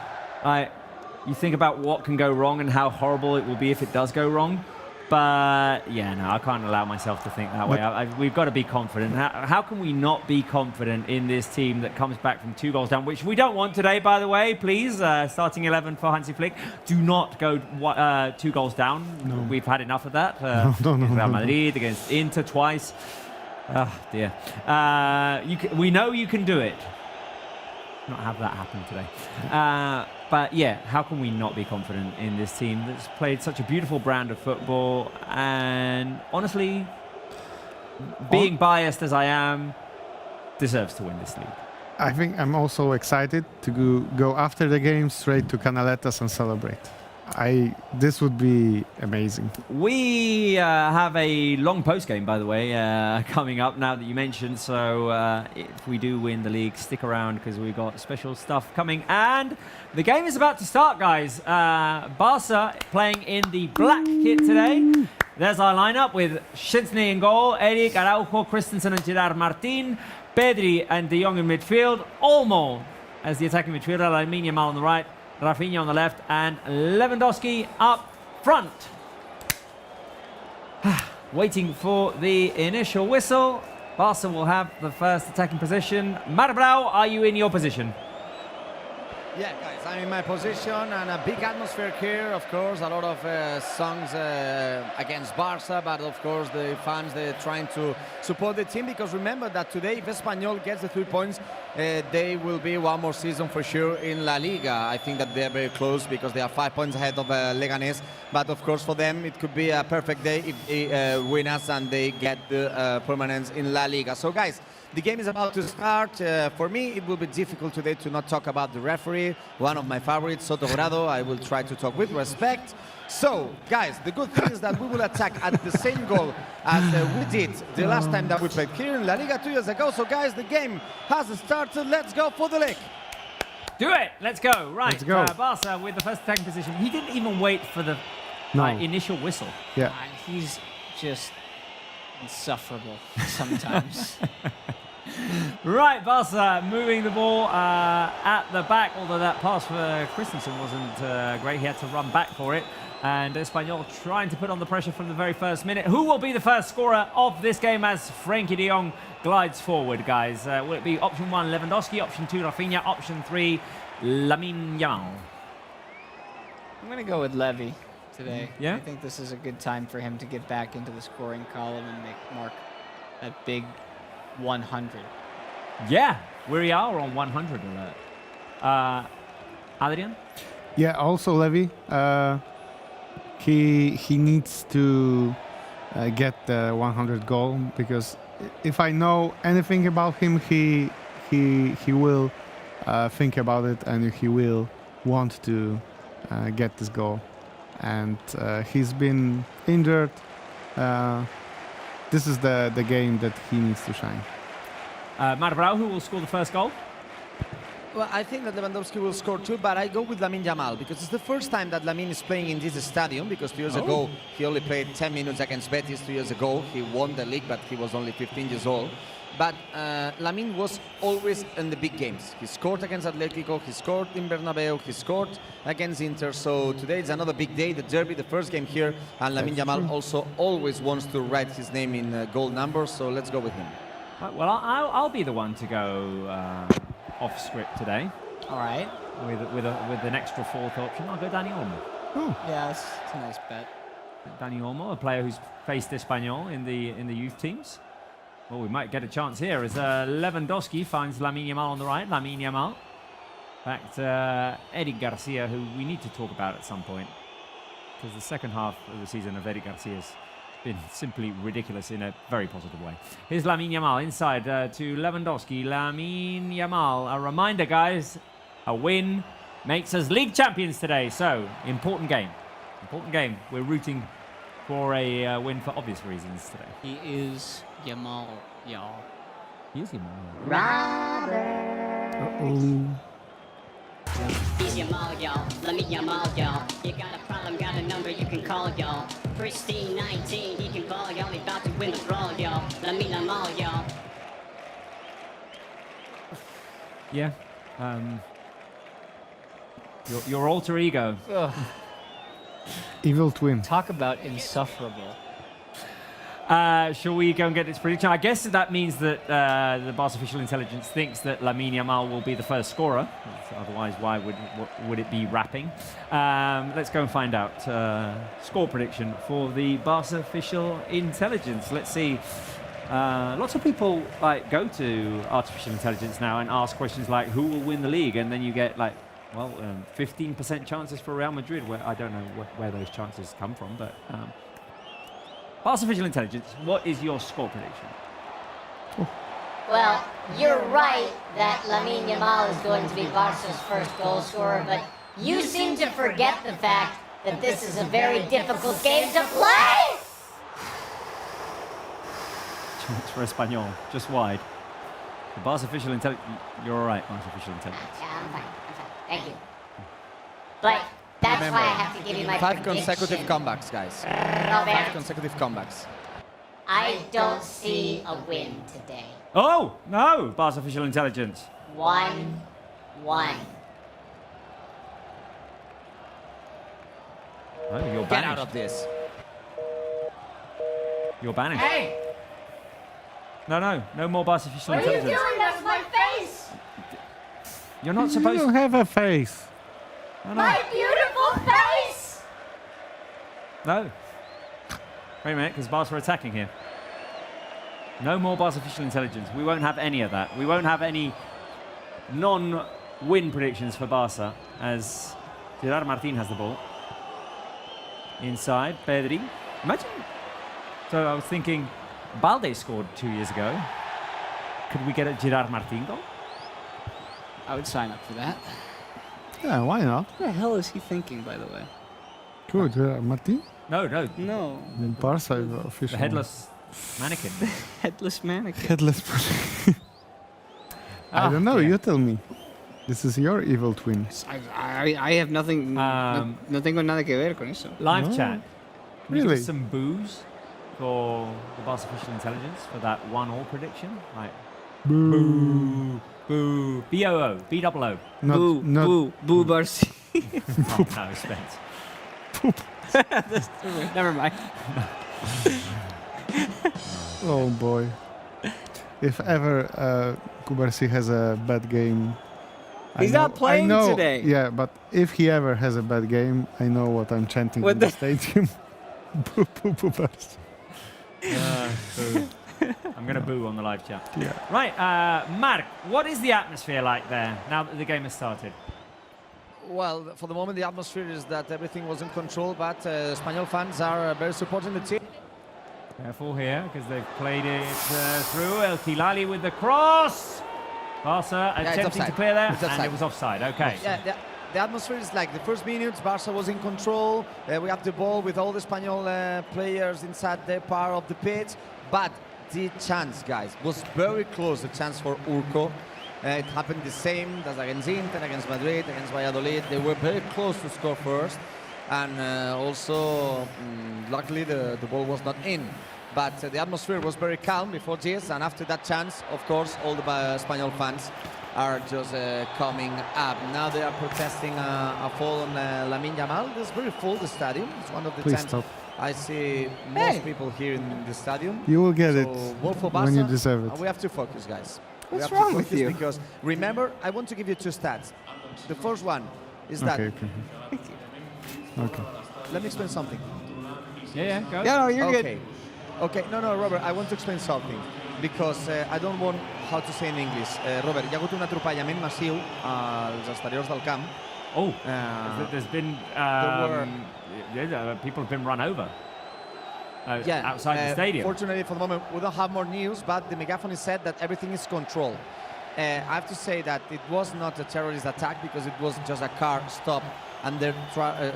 You think about what can go wrong and how horrible it will be if it does go wrong. But, yeah, no, I can't allow myself to think that way. We've got to be confident. How can we not be confident in this team that comes back from 2 goals down, which we don't want today, by the way, please. Starting 11 for Hansi Flick. Do not go 2 goals down. No. We've had enough of that. No, Real Madrid, against Inter twice. Oh, dear. We know you can do it. Not have that happen today. But yeah, how can we not be confident in this team that's played such a beautiful brand of football? And honestly, being biased as I am, deserves to win this league. I think I'm also excited to go after the game straight to Canaletas and celebrate. This would be amazing. We have a long post game, by the way, coming up now that you mentioned. So if we do win the league, stick around because we've got special stuff coming. And the game is about to start, guys. Barça playing in the black kit today. There's our lineup with Szczęsny in goal, Eric, Araujo, Christensen and Gerard Martin, Pedri and De Jong in midfield, Olmo as the attacking midfielder, Lamine Yamal on the right, Rafinha on the left, and Lewandowski up front. Waiting for the initial whistle. Barca will have the first attacking position. Marblau, are you in your position? Yeah, guys, I'm in my position and a big atmosphere here, of course. A lot of songs against Barça, but of course the fans, they're trying to support the team because remember that today, if Espanyol gets the 3 points, they will be one more season for sure in La Liga. I think that they're very close because they are 5 points ahead of Leganés. But of course for them, it could be a perfect day if they win us and they get the permanence in La Liga. So guys, the game is about to start. For me, it will be difficult today to not talk about the referee, one of my favorites, Soto Grado. I will try to talk with respect. So, guys, the good thing is that we will attack at the same goal as we did the last time that we played here in La Liga 2 years ago. So, guys, the game has started. Let's go for the leg. Do it. Let's go. Right. Let's go. Barca with the first attacking position. He didn't even wait for the initial whistle. Yeah. He's just insufferable sometimes. Right, Barca moving the ball at the back, although that pass for Christensen wasn't great. He had to run back for it. And Espanyol trying to put on the pressure from the very first minute. Who will be the first scorer of this game as Frenkie de Jong glides forward, guys? Will it be option 1, Lewandowski, option 2, Rafinha, option 3, Lamine Yamal? I'm going to go with Levy. today. Yeah? I think this is a good time for him to get back into the scoring column and mark that big 100. Yeah, we are on 100 alert. Adrian? Yeah, also Levy. He needs to get the 100 goal, because if I know anything about him, he will think about it, and he will want to get this goal. And he's been injured. This is the game that he needs to shine. Marbrau, who will score the first goal? Well, I think that Lewandowski will score too, but I go with Lamine Yamal because it's the first time that Lamine is playing in this stadium, because 2 years ago he only played 10 minutes against Betis. 2 years ago he won the league, but he was only 15 years old. But Lamine was always in the big games. He scored against Atletico, he scored in Bernabeu, he scored against Inter. So today is another big day, the derby, the first game here, and Lamine Yamal also always wants to write his name in goal numbers. So let's go with him. Right, well, I'll be the one to go off script today All right. with an extra fourth option. I'll go Dani Olmo. Oh, Yeah, it's a nice bet. Dani Olmo, a player who's faced Espanyol in the youth teams. Well, we might get a chance here as Lewandowski finds Lamine Yamal on the right. Lamine Yamal back to Eric Garcia, who we need to talk about at some point, because the second half of the season of Eric Garcia's been simply ridiculous in a very positive way. Here's Lamine Yamal inside to Lewandowski. Lamine Yamal, a reminder, guys, a win makes us league champions today. So, important game. Important game. We're rooting for a win for obvious reasons today. He is Yamal, y'all. He is Yamal. He's Yamal, y'all. Let me Yamal, y'all. You got a problem, got a number you can call, y'all. Pristine 19, he can ball, y'all. He about to win the brawl, y'all. Let me Yamal, y'all. Yeah. Your alter ego. Ugh. evil twin. Talk about insufferable. Shall we go and get its prediction? I guess that means that the Barça official intelligence thinks that Lamine Yamal will be the first scorer. Otherwise, why would it be rapping? Let's go and find out. Score prediction for the Barça official intelligence. Let's see. Lots of people go to artificial intelligence now and ask questions like, who will win the league? And then you get 15% chances for Real Madrid. Where I don't know where those chances come from, but Barça official intelligence, what is your score prediction? Well, you're right that Lamine Yamal is going to be Barca's first goal scorer, but you seem to forget the fact that this is a very difficult game to play! Chance for Espanyol, just wide. The Barça official intelligence, you're all right, Barça official intelligence. Yeah, I'm fine. Thank you. But that's Remember, why I have to give you my 5 prediction. consecutive comebacks, guys. 5 Robert, consecutive comebacks. I don't see a win today. Oh, no, Barça official intelligence. 1-1. Oh, you're Get banished. out of this. You're banished. Hey! No more Barça official What are you intelligence. doing? That's my face! You're not You supposed don't have a face. No, My beautiful face! no. Wait a minute, because Barça are attacking here. No more Barça official intelligence. We won't have any of that. We won't have any non-win predictions for Barça as Gerard Martin has the ball. Inside, Pedri. Imagine. So I was thinking, Balde scored 2 years ago. Could we get a Gerard Martin goal? I would sign up for that. Yeah, why not? What the hell is he thinking, by the way? Good, Martin. No. No. Barça official. The headless mannequin. Headless mannequin. Headless. I don't know. dear. You tell me. This is your evil twin. I have nothing. No tengo nada que ver con eso. Live No. chat. Can you give Really? us some boos for the Barça official intelligence for that 1-1 prediction? Like, Boo. boo. B-O-O. B-double-O. Not, Boo, not boo, boo, Barcy. Oh, no, Spence. Never mind. Oh boy. If ever Kubarsi has a bad game, He's not playing I know, today. Yeah, but if he ever has a bad game, I know what I'm chanting What in the stadium. Boo, boo, boo, Barca. Boo. I'm going to boo on the live chat. Yeah. Right, Mark, what is the atmosphere like there now that the game has started? Well, for the moment, the atmosphere is that everything was in control, but Espanyol fans are very supporting the team. Careful here, because they've played it through. El Hilali with the cross. Barça it's attempting to offside. clear there, It's and offside. it was offside. Okay. Yeah, the atmosphere is like the first minutes, Barca was in control. We have the ball with all the Espanyol players inside their part of the pitch. But the chance, guys, was very close, the chance for Urco. It happened the same as against Inter, against Madrid, against Valladolid. They were very close to score first. And also, luckily, the ball was not in. But the atmosphere was very calm before this. And after that chance, of course, all the Espanyol fans are just coming up. Now they are protesting a fall on Lamine Yamal. It's very full, the stadium. It's one of the Please times stop. I see most people here in the stadium. You will get So, it vote for when you Barca, deserve and it. we have to focus, guys. What's we have wrong to with focus you? Because remember, I want to give you two stats. The first one is that. Okay, okay. Okay. Let me explain something. Yeah, go. Yeah, no, you're Okay. Okay, no, Robert, I want to explain something. Because I don't want how to say in English. Robert, hi ha hagut un atropellament massiu als exteriors del camp. Oh, there's been people have been run over outside the stadium. Fortunately, for the moment, we don't have more news, but the megaphone said that everything is controlled. I have to say that it was not a terrorist attack because it was just a car stop and they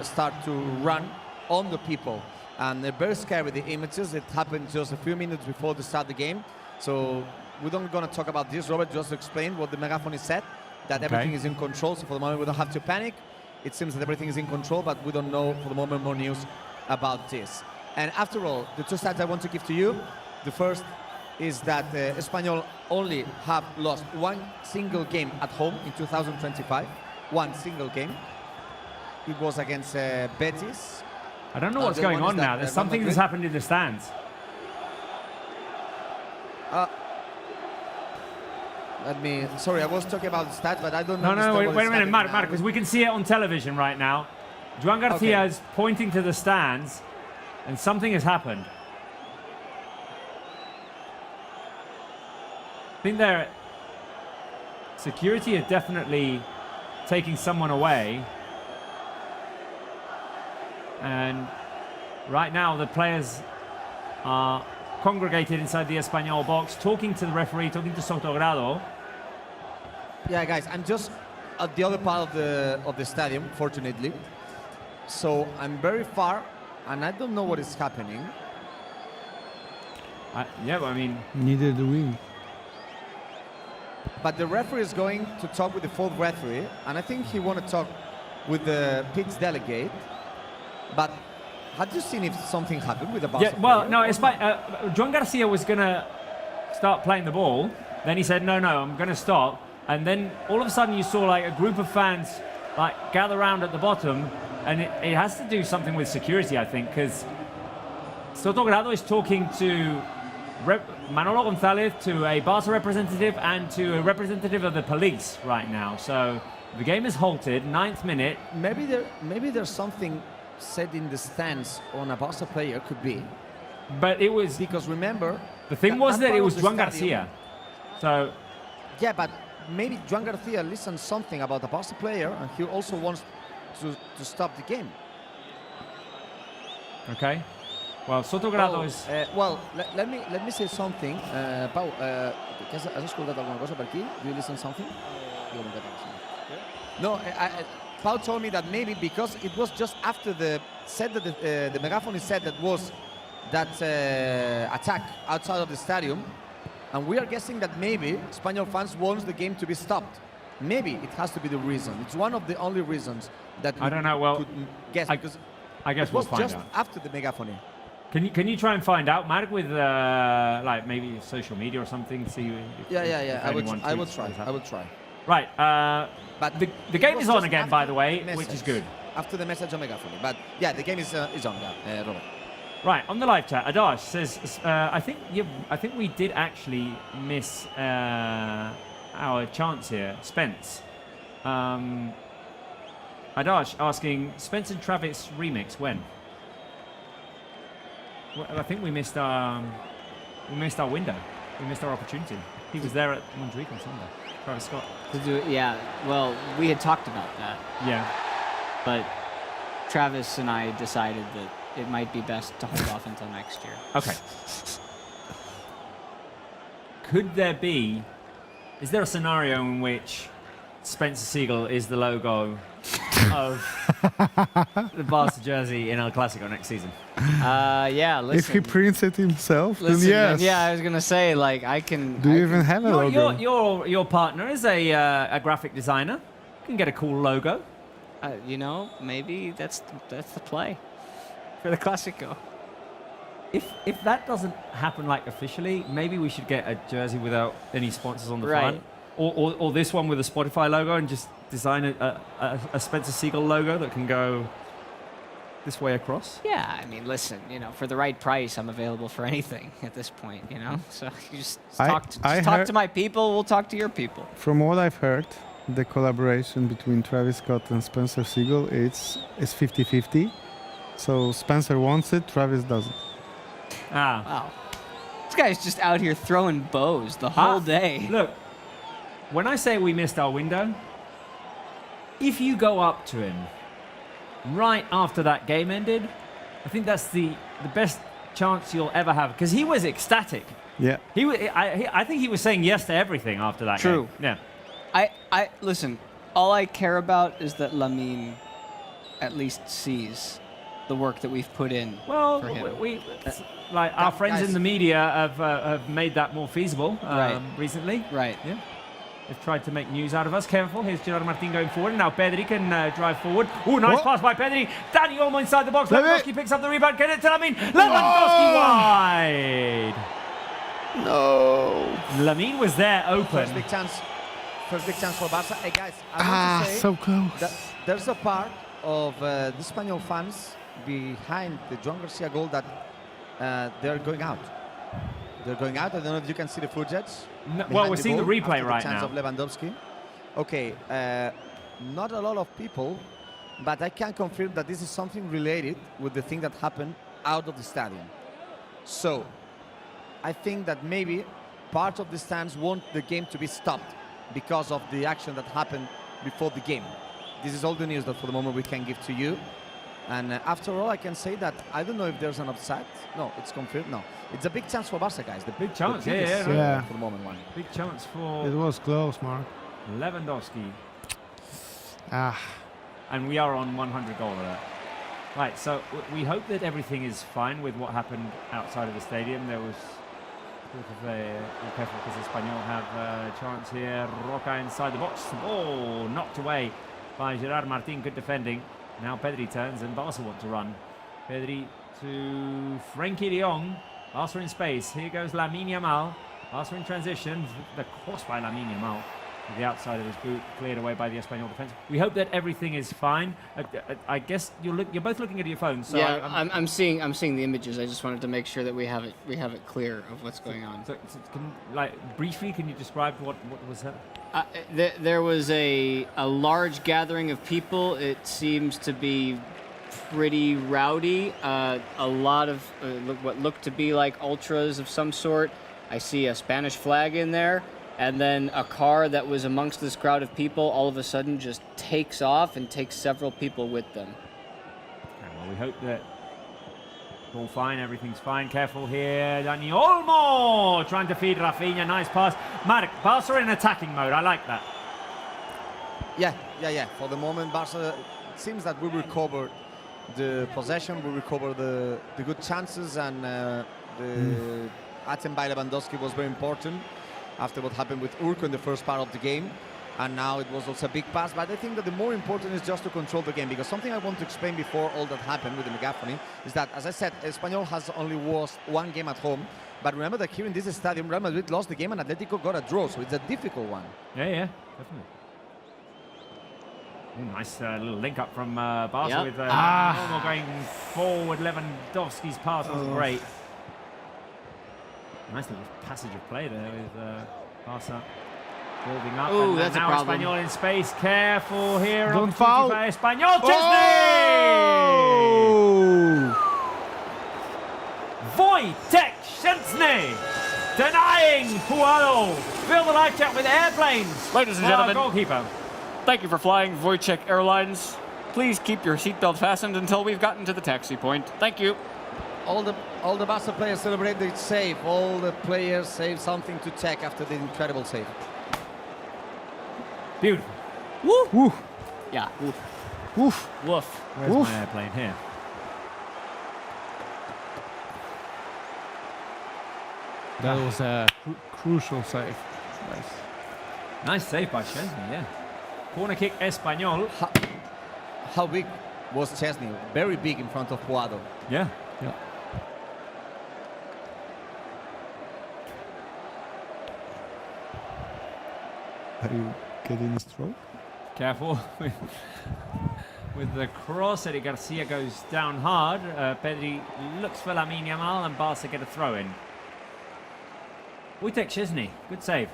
start to run on the people. And they're very scared with the images. It happened just a few minutes before the start of the game. So we're not going to talk about this. Robert just explained what the megaphone said, that everything is in control. So for the moment, we don't have to panic. It seems that everything is in control, but we don't know for the moment more news about this. And after all, the two stats I want to give to you. The first is that Espanyol only have lost one single game at home in 2025. One single game. It was against Betis. I don't know what's the going one is on that, now. There's Real something that's Madrid. happened in the stands. Sorry, I was talking about the stats, but I don't know. No, wait a minute, Mark, because we can see it on television right now. Joan Garcia is pointing to the stands, and something has happened. I think their security is definitely taking someone away. And right now, the players are congregated inside the Espanyol box, talking to the referee, talking to Sotogrado. Yeah, guys, I'm just at the other part of the stadium, fortunately. So I'm very far, and I don't know what is happening. Yeah, but I mean, Neither do we. But the referee is going to talk with the fourth referee, and I think he want to talk with the pitch delegate. But had you seen if something happened with the Barca? yeah, well, player? no, it's Joan Garcia was going to start playing the ball. Then he said, no, I'm going to stop. And then all of a sudden you saw like a group of fans like gather around at the bottom. And it has to do something with security, I think, because Sotogrado is talking to Manolo Gonzalez, to a Barca representative, and to a representative of the police right now. So the game is halted, 9th minute. Maybe there's something said in the stands on a Barca player, could be. But it was, Because remember, the thing was that part it of was the Joan stadium- Garcia. So Yeah, but maybe Joan Garcia listened something about the Barca player, and he also wants to stop the game. okay. Well, Sotogrado is. Well, let me say something. Pau, has escoltat alguna cosa per aquí? Do you listen something? No, Pau told me that maybe because it was just after the megaphone said that was that attack outside of the stadium, and we are guessing that maybe Espanyol fans want the game to be stopped. Maybe it has to be the reason. It's one of the only reasons that I don't know. Well, could guess because I guess it we'll was find just out. after the megaphone. Can you try and find out, Mark, with like maybe social media or something? See. If, Yeah. if I anyone will tweets try. what's I will try. Right. But the it game was is on just again, by after the way, the which is message. good. After the message on megaphone. But yeah, the game is on, Robert. Right, on the live chat, Adash says, I think we did actually miss our chance here. Spence. Adash asking, Spencer Travis remix, when? Well, I think we missed our window. We missed our opportunity. He was there at Montjuic on Sunday. Travis Scott. To do it, yeah. Well, we had talked about that, Yeah. but Travis and I decided that it might be best to hold off until next year. Okay. Could there be... Is there a scenario in which Spencer Siegel is the logo of the Barca jersey in El Clásico next season? Yeah, listen. If he prints it himself, Listen, then yes. man, yeah, I was gonna say, like, I can. Do you even have a logo? Your partner is a graphic designer. You can get a cool logo. You know, maybe that's the play for the Clásico. If that doesn't happen like officially, maybe we should get a jersey without any sponsors on the front, or this one with a Spotify logo, and just design a Spencer Siegel logo that can go this way across. Yeah, I mean, listen, you know, for the right price, I'm available for anything at this point, you know. So you just talk to my people. We'll talk to your people. From what I've heard, the collaboration between Travis Scott and Spencer Siegel is 50-50. So Spencer wants it, Travis doesn't. Ah. Wow. This guy's just out here throwing bows the whole day. Look, when I say we missed our window, if you go up to him right after that game ended, I think that's the best chance you'll ever have, because he was ecstatic. Yeah. I think he was saying yes to everything after that game. True. Yeah. I listen, all I care about is that Lamine at least sees the work that we've put in Well, for him. we like our friends in the media have made that more feasible recently. Right. Yeah. They've tried to make news out of us. Careful. Here's Gerard Martin going forward. And now Pedri can drive forward. Oh, nice pass by Pedri. Dani Olmo inside the box. Lewandowski picks up the rebound. Get it to Lamine. Lewandowski wide. No. Lamine was there open. First big chance for Barça. Hey guys, I want to say so close. that there's a part of the Espanyol fans behind the Joan Garcia goal that they're going out. They're going out. I don't know if you can see the footage. No, well, we're seeing the replay right chance now. of Lewandowski. Okay, not a lot of people, but I can confirm that this is something related with the thing that happened out of the stadium. So, I think that maybe part of the stands want the game to be stopped because of the action that happened before the game. This is all the news that for the moment we can give to you. And after all, I can say that I don't know if there's an offside. No, it's confirmed. No, it's a big chance for Barca, guys. The Big chance, the biggest, yeah. for the moment one. Big chance for It was close, Mark. Lewandowski. And we are on 100 goal alert. Right, so we hope that everything is fine with what happened outside of the stadium. There was sort of be careful because Espanyol have a chance here. Roca inside the box. Oh, knocked away by Gerard Martin. Good defending. Now Pedri turns and Barca want to run. Pedri to Frenkie de Jong. Barca in space. Here goes Lamine Yamal. Barca in transition. The cross by Lamine Yamal. The outside of his boot cleared away by the Espanyol defense. We hope that everything is fine. I guess you're both looking at your phones. So yeah, I'm seeing the images. I just wanted to make sure that we have it clear of what's going on. So briefly, can you describe what was that? There was a large gathering of people. It seems to be pretty rowdy. A lot of what looked to be like ultras of some sort. I see a Spanish flag in there. And then a car that was amongst this crowd of people all of a sudden just takes off and takes several people with them. Okay, well, we hope that it's all fine, everything's fine. Careful here, Dani Olmo trying to feed Rafinha. Nice pass. Mark, Barca in attacking mode. I like that. Yeah. For the moment, Barca, it seems that we recovered the possession, we recovered the good chances, and the attempt by Lewandowski was very important after what happened with Urco in the first part of the game. And now it was also a big pass. But I think that the more important is just to control the game, because something I want to explain before all that happened with the megaphony is that, as I said, Espanyol has only lost one game at home. But remember that here in this stadium, Real Madrid lost the game and Atletico got a draw. So it's a difficult one. Yeah, definitely. Ooh, nice little link up from Barca with Olmo going forward. Lewandowski's pass was great. Nice little passage of play there with Barca. Building up. Ooh, and that's a now problem. Espanyol in space. Careful here. Don't Opportunity foul. for Espanyol. Chesney! Wojtek Szczęsny denying Puado. Fill the live chat with airplanes. Ladies and for our gentlemen. goalkeeper. Thank you for flying Wojciech Airlines. Please keep your seatbelt fastened until we've gotten to the taxi point. Thank you. All the Barca players celebrate the save. All the players save something to take after the incredible save. Beautiful. Woo. Yeah. Woof. Woof. Where's Woof. my airplane? Here. That was a crucial save. Nice. Nice save by Szczęsny, yeah. Corner kick Espanyol. How big was Chesney? Very big in front of Puado. Yeah. Yeah. Are you getting a stroke? Careful with the cross. Eddie Garcia goes down hard. Pedri looks for Lamine Yamal and Barca get a throw in. Wojtek Szczęsny, good save.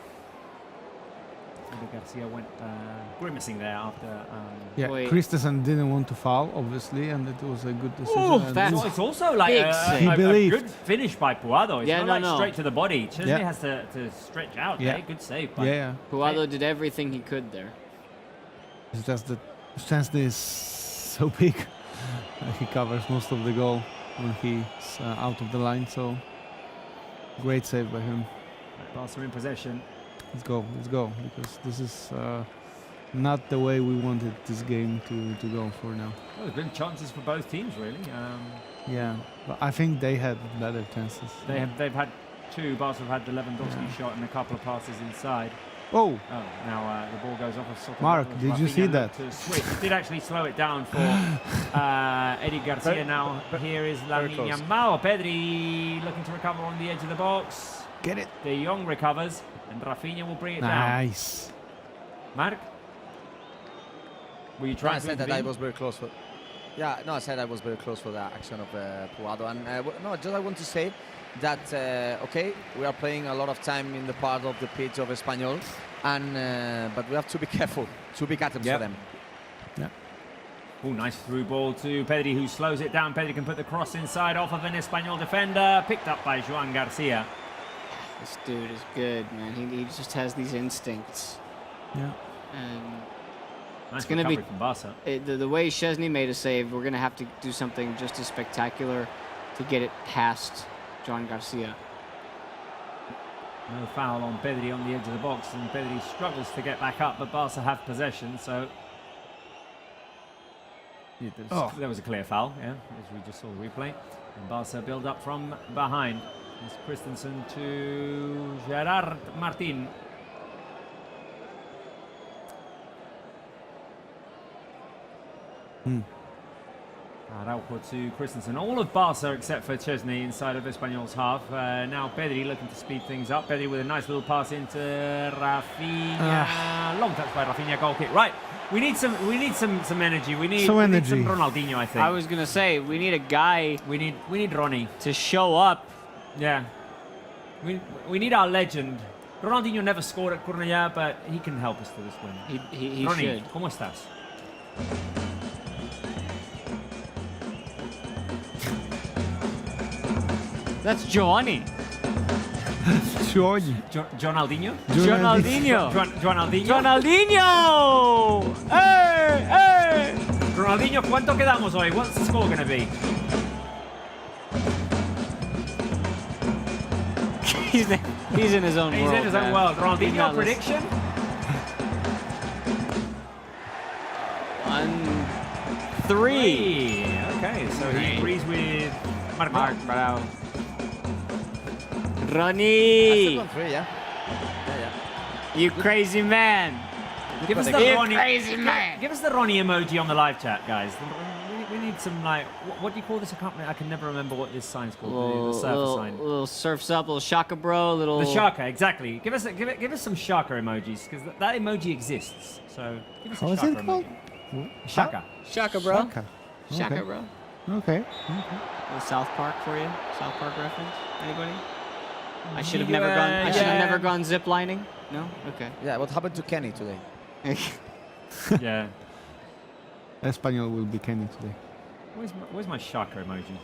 Eddie Garcia went grimacing there after. Yeah, Wait. Christensen didn't want to foul, obviously, and it was a good decision. Ooh, and that's- Well, it's also like Big a save. He believed. good finish by Puado. It's Yeah, not no, like no. straight to the body. Szczęsny Yeah. has to stretch out. Yeah. Good save. By yeah, Puado did everything he could there. it's just that Szczęsny is so big. He covers most of the goal when he's out of the line, so great save by him. Barca in possession. Let's go, because this is not the way we wanted this game to go for now. Well, there's been chances for both teams really. Yeah, but I think they had better chances. They've had two. Barca have had the Lewandowski shot and a couple of passes inside. Oh, Oh, now the ball goes off of Soto. Mark, did you see that? To switch. Did actually slow it down for Eddie Garcia. Now here is Lamine close. Yamal. Pedri looking to recover on the edge of the box. get it. De Jong recovers and Rafinha will bring it down. Nice. Mark, were you No, trying I to said that I intervene? was very close for. Yeah, no, I said I was very close for the action of Puado. And no, just I want to say that okay, we are playing a lot of time in the part of the pitch of Espanyol, and but we have to be careful, to be atoms Yep. for them. Oh, nice through ball to Pedri, who slows it down. Pedri can put the cross inside off of an Espanyol defender, picked up by Joan Garcia. This dude is good, man. He just has these instincts. Yeah. And Nice gonna be- recovery from Barca. the way Szczęsny made a save, we're going to have to do something just as spectacular to get it past John Garcia. No foul on Pedri on the edge of the box, and Pedri struggles to get back up, but Barca have possession, so yeah, there was a clear foul, yeah, as we just saw the replay. And Barca build up from behind. It's Christensen to Gerard Martin. Araujo to Christensen. All of Barca except for Szczęsny inside of Espanyol's half. Now Pedri looking to speed things up. Pedri with a nice little pass into Rafinha. Long touch by Rafinha, goal kick. Right, we need some energy. We need Some we need energy. some Ronaldinho, I think. I was going to say, we need a guy we need Ronnie. to show up. Yeah. We need our legend. Ronaldinho never scored at Cl&aacute, but he can help us to this win. He Ronnie, should. ¿cómo estás? That's Giovanni. George. Ronaldinho? Ronaldinho. Ronaldinho. Ronaldinho! Hey, hey! Ronaldinho, ¿cuánto quedamos hoy? What's the score going to be? He's in his own He's world. in his own man. world. He's Ronaldinho not listening. prediction? 1-3. Okay, so he agrees with Marco. Mark, bravo. I Ronnie! said 1-3, yeah. You crazy man! Give us the You Ronnie. crazy man! Give us the Ronnie emoji on the live chat, guys. We need some like what do you call this? I can never remember what this sign's called. The surfer sign. Little surfs up, little shaka bro, little. The Shaka, exactly. Give us some Shaka emojis because that emoji exists. So give us How a is Shaka it called? emoji. Shaka. Shaka bro. Shaka. Shaka Okay. bro. Okay. Little South Park for you. South Park reference. Anybody? I should have Yeah, never gone. I should have yeah. never gone zip lining. No? Okay. Yeah, what happened to Kenny today? Yeah. Espanyol will be Kenny today. Where's my shaka emoji?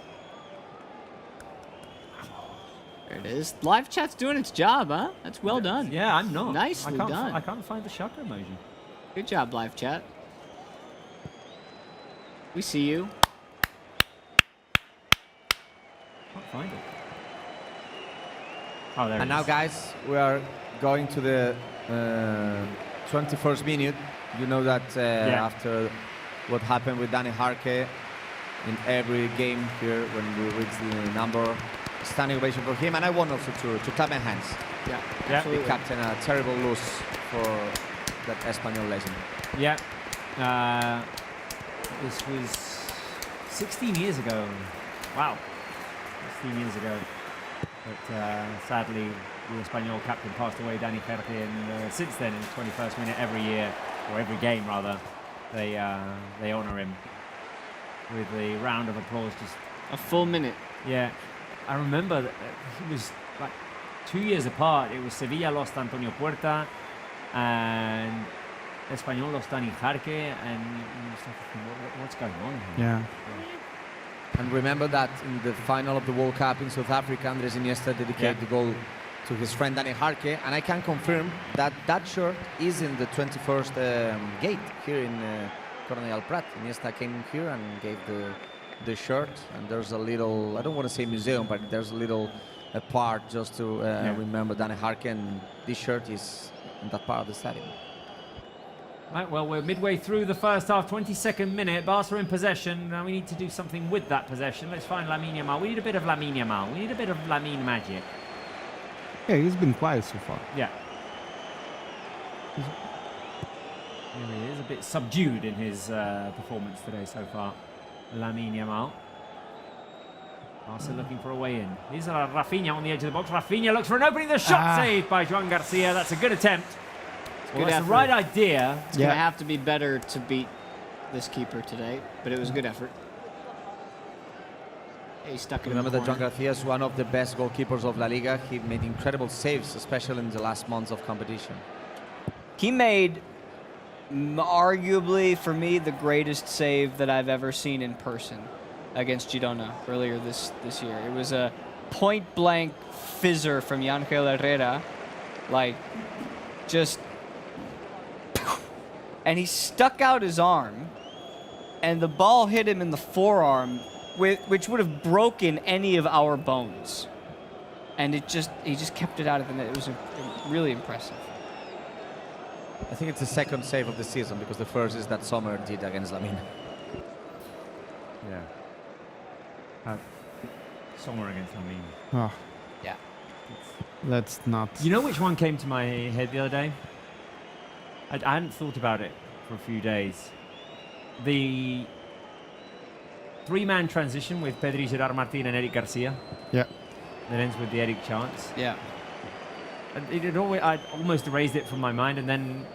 There it is. Live chat's doing its job, huh? That's well done. Yeah, I'm not. Nicely done. I can't find the shaka emoji. Good job, live chat. We see you. Can't find it. Oh, there And it now, is. guys, we are going to the 21st minute. You know that after what happened with Danny Harke in every game here when we reach the number, standing ovation for him. And I want also to clap my hands. Yeah. Yeah. Absolutely. The captain, a terrible loss for that Espanyol legend. Yeah. This was 16 years ago. Wow. 16 years ago. But sadly, the Espanyol captain passed away, Danny Harke, and since then, in the 21st minute, every year, or every game rather, they honour him with a round of applause. Just A full minute. yeah. I remember that it was like 2 years apart. It was Sevilla lost Antonio Puerta, and Espanyol lost Danny Harke, and you just have to think, what's going on here? Yeah. And remember that in the final of the World Cup in South Africa, Andres Iniesta dedicated the goal to his friend Danny Harke, and I can confirm that that shirt is in the 21st gate here in Coronel Prat. Iniesta came here and gave the shirt, and there's a little, I don't want to say museum, but there's a little part just to remember Danny Harke, and this shirt is in that part of the stadium. Right, well, we're midway through the first half, 22nd minute. Barca in possession. Now we need to do something with that possession. Let's find Lamine Yamal. We need a bit of Lamine Yamal. We need a bit of Lamine magic. Yeah, he's been quiet so far. Yeah. Here he is, a bit subdued in his performance today so far. Lamine Yamal. Barca looking for a way in. Here's Rafinha on the edge of the box. Rafinha looks for an opening. The shot saved by Joan Garcia. That's a good attempt. Well, Good that's the effort. right idea. It's going to have to be better to beat this keeper today, but it was a good effort. Yeah, he stuck it Remember in the that Joan corner. Garcia is one of the best goalkeepers of La Liga. He made incredible saves, especially in the last months of competition. He made arguably, for me, the greatest save that I've ever seen in person against Girona earlier this year. It was a point-blank fizzer from Yangel Herrera, like, just... and he stuck out his arm, and the ball hit him in the forearm, which would have broken any of our bones. And he just kept it out of the net. It was really impressive. I think it's the second save of the season, because the first is that Sommer did against Lamine. Yeah. Somewhere against Lamine. Oh, Yeah. let's not. You know which one came to my head the other day? I hadn't thought about it for a few days. The three-man transition with Pedri, Gerard Martin and Eric Garcia. Yeah. That ends with the Eric chance. Yeah. And I'd almost erased it from my mind, and then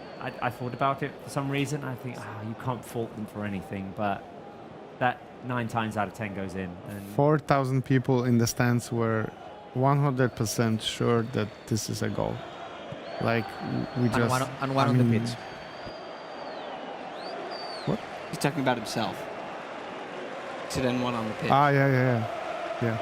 I thought about it for some reason. I think, you can't fault them for anything, but that 9 times out of 10 goes in. And 4,000 people in the stands were 100% sure that this is a goal. Like, we just... And one on the pitch. What? He's talking about himself. He said N1 on the pitch. Yeah.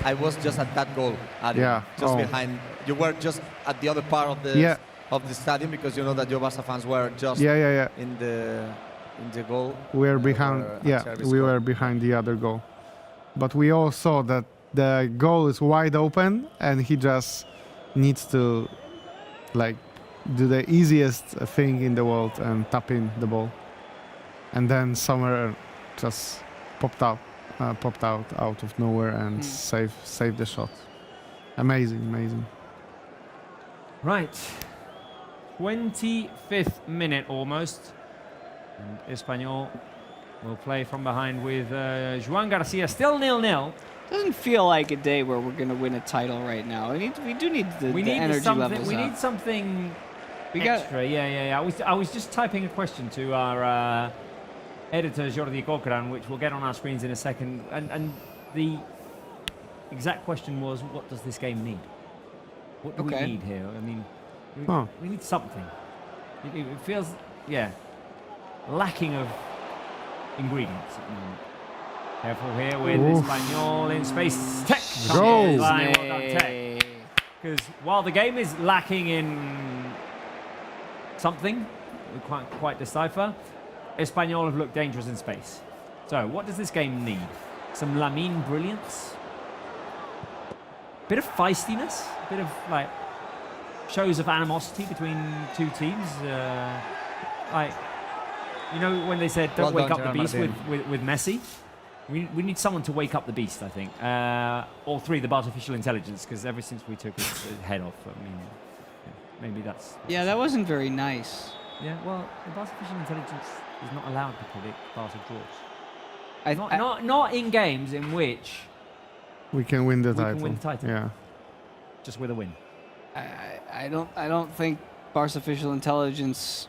I was just at that goal, Adi, Yeah. just Oh. behind. You were just at the other part of the stadium, because you know that your Barca fans were just Yeah. in the goal. We were behind. where Yeah, Acerbi we scored. were behind the other goal, but we all saw that the goal is wide open, and he just needs to, like, do the easiest thing in the world and tap in the ball, and then Sommer just popped out of nowhere and saved the shot. Amazing. right. 25th minute almost. And Espanyol will play from behind with Joan Garcia. Still 0-0. Doesn't feel like a day where we're going to win a title right now. We do need the energy levels We up. need something We got- extra. Yeah. I was just typing a question to our editor Jordi Cochran, which we'll get on our screens in a second. And the exact question was, what does this game need? What do we Okay. need here? I mean, Huh. We need something. It feels, yeah, lacking of ingredients at the moment. Careful here with Oof. Espanyol in space. Tech Go. comes in line. Well done, Tech. Because while the game is lacking in something, we can't quite decipher, Espanyol have looked dangerous in space. So, what does this game need? Some Lamine brilliance? Bit of feistiness? A bit of, like, shows of animosity between two teams? Like, you know when they said, don't Well wake done, up the beast Gerard with Messi? We need someone to wake up the beast, I think. All three, the artificial intelligence, because ever since we took his head off, I mean, yeah, maybe that's... Yeah, that wasn't very nice. Yeah, well, the artificial intelligence is not allowed to predict Barca draws. I- Not in games in which We can win the we title. can win the title. Yeah. Just with a win. I don't think artificial intelligence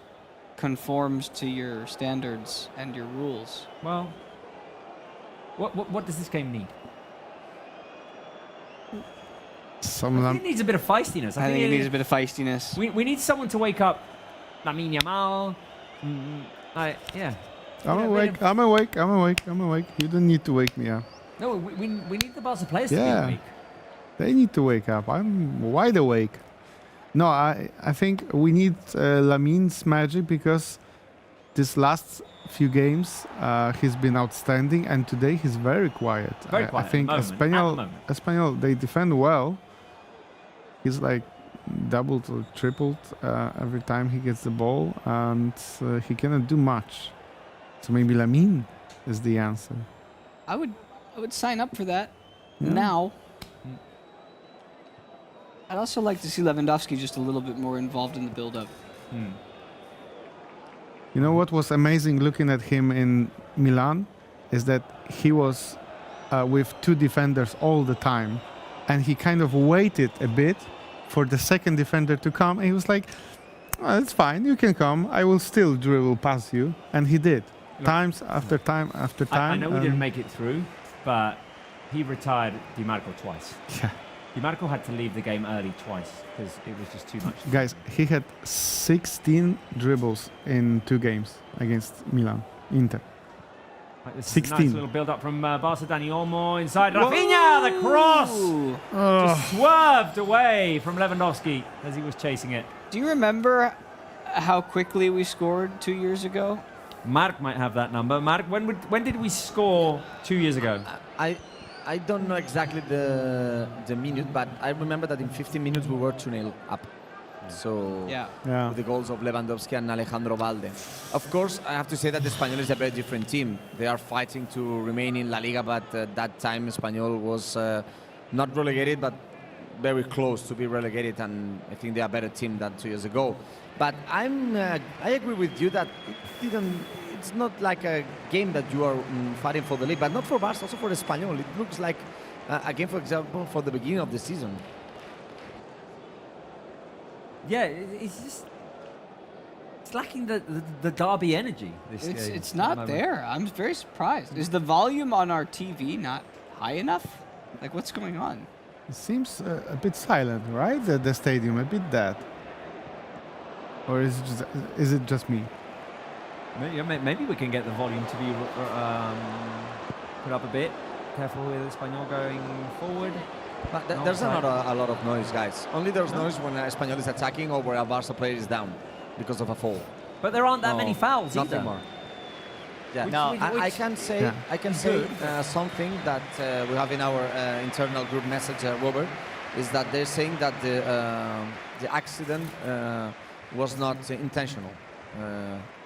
conforms to your standards and your rules. Well, what does this game need? Some I think it needs a bit of feistiness. I think it needs a bit of feistiness. We need someone to wake up Lamine Yamal. Yeah. I'm Yeah, awake. bit I'm awake. I'm awake. I'm awake. You don't need to wake me up. No, we need the Barca players to Yeah. be awake. They need to wake up. I'm wide awake. No, I think we need Lamine's magic because this last few games he's been outstanding, and today he's very quiet. Very I quiet at think the moment, Espanyol they defend well. He's like doubled or tripled every time he gets the ball, and he cannot do much. So maybe Lamine is the answer. I would sign up for that Yeah. now. I'd also like to see Lewandowski just a little bit more involved in the build-up. You know what was amazing looking at him in Milan is that he was with two defenders all the time, and he kind of waited a bit for the second defender to come. And he was like, oh, "It's fine, you can come. I will still dribble past you," and he did, times after time after time. I know we didn't make it through, but he retired Di Marco twice. Yeah. Di Marco had to leave the game early twice because it was just too much. Guys, he had 16 dribbles in 2 games against Milan, Inter. Right, this is a 16. nice little build-up from Barca. Dani Olmo inside. Rafinha, the cross! Ooh. Just swerved away from Lewandowski as he was chasing it. Do you remember how quickly we scored 2 years ago? Mark might have that number. Mark, when did we score 2 years ago? I don't know exactly the minute, but I remember that in 15 minutes we were 2-0 up. So Yeah. Yeah. with the goals of Lewandowski and Alejandro Balde. Of course, I have to say that Espanyol is a very different team. They are fighting to remain in La Liga, but that time Espanyol was not relegated, but very close to be relegated, and I think they are a better team than 2 years ago. But I agree with you that it's not like a game that you are fighting for the league, but not for Barça, also for Espanyol. It looks like a game, for example, for the beginning of the season. Yeah, it's lacking the derby energy. This game It's at the not moment. there. I'm very surprised. Is the volume on our TV not high enough? Like, what's going on? It seems a bit silent, right? The stadium, a bit dead. Or is it just me? Maybe we can get the volume to be put up a bit. Careful with Espanyol going forward. But No, there's right. not a lot of noise, guys. Only there's noise when Espanyol is attacking or where a Barca player is down because of a foul. But there aren't that No, many fouls Nothing either. more. Yeah. Which- No, which- I which- can say Yeah. I can say something that we have in our internal group message, Robert, is that they're saying that the accident was not intentional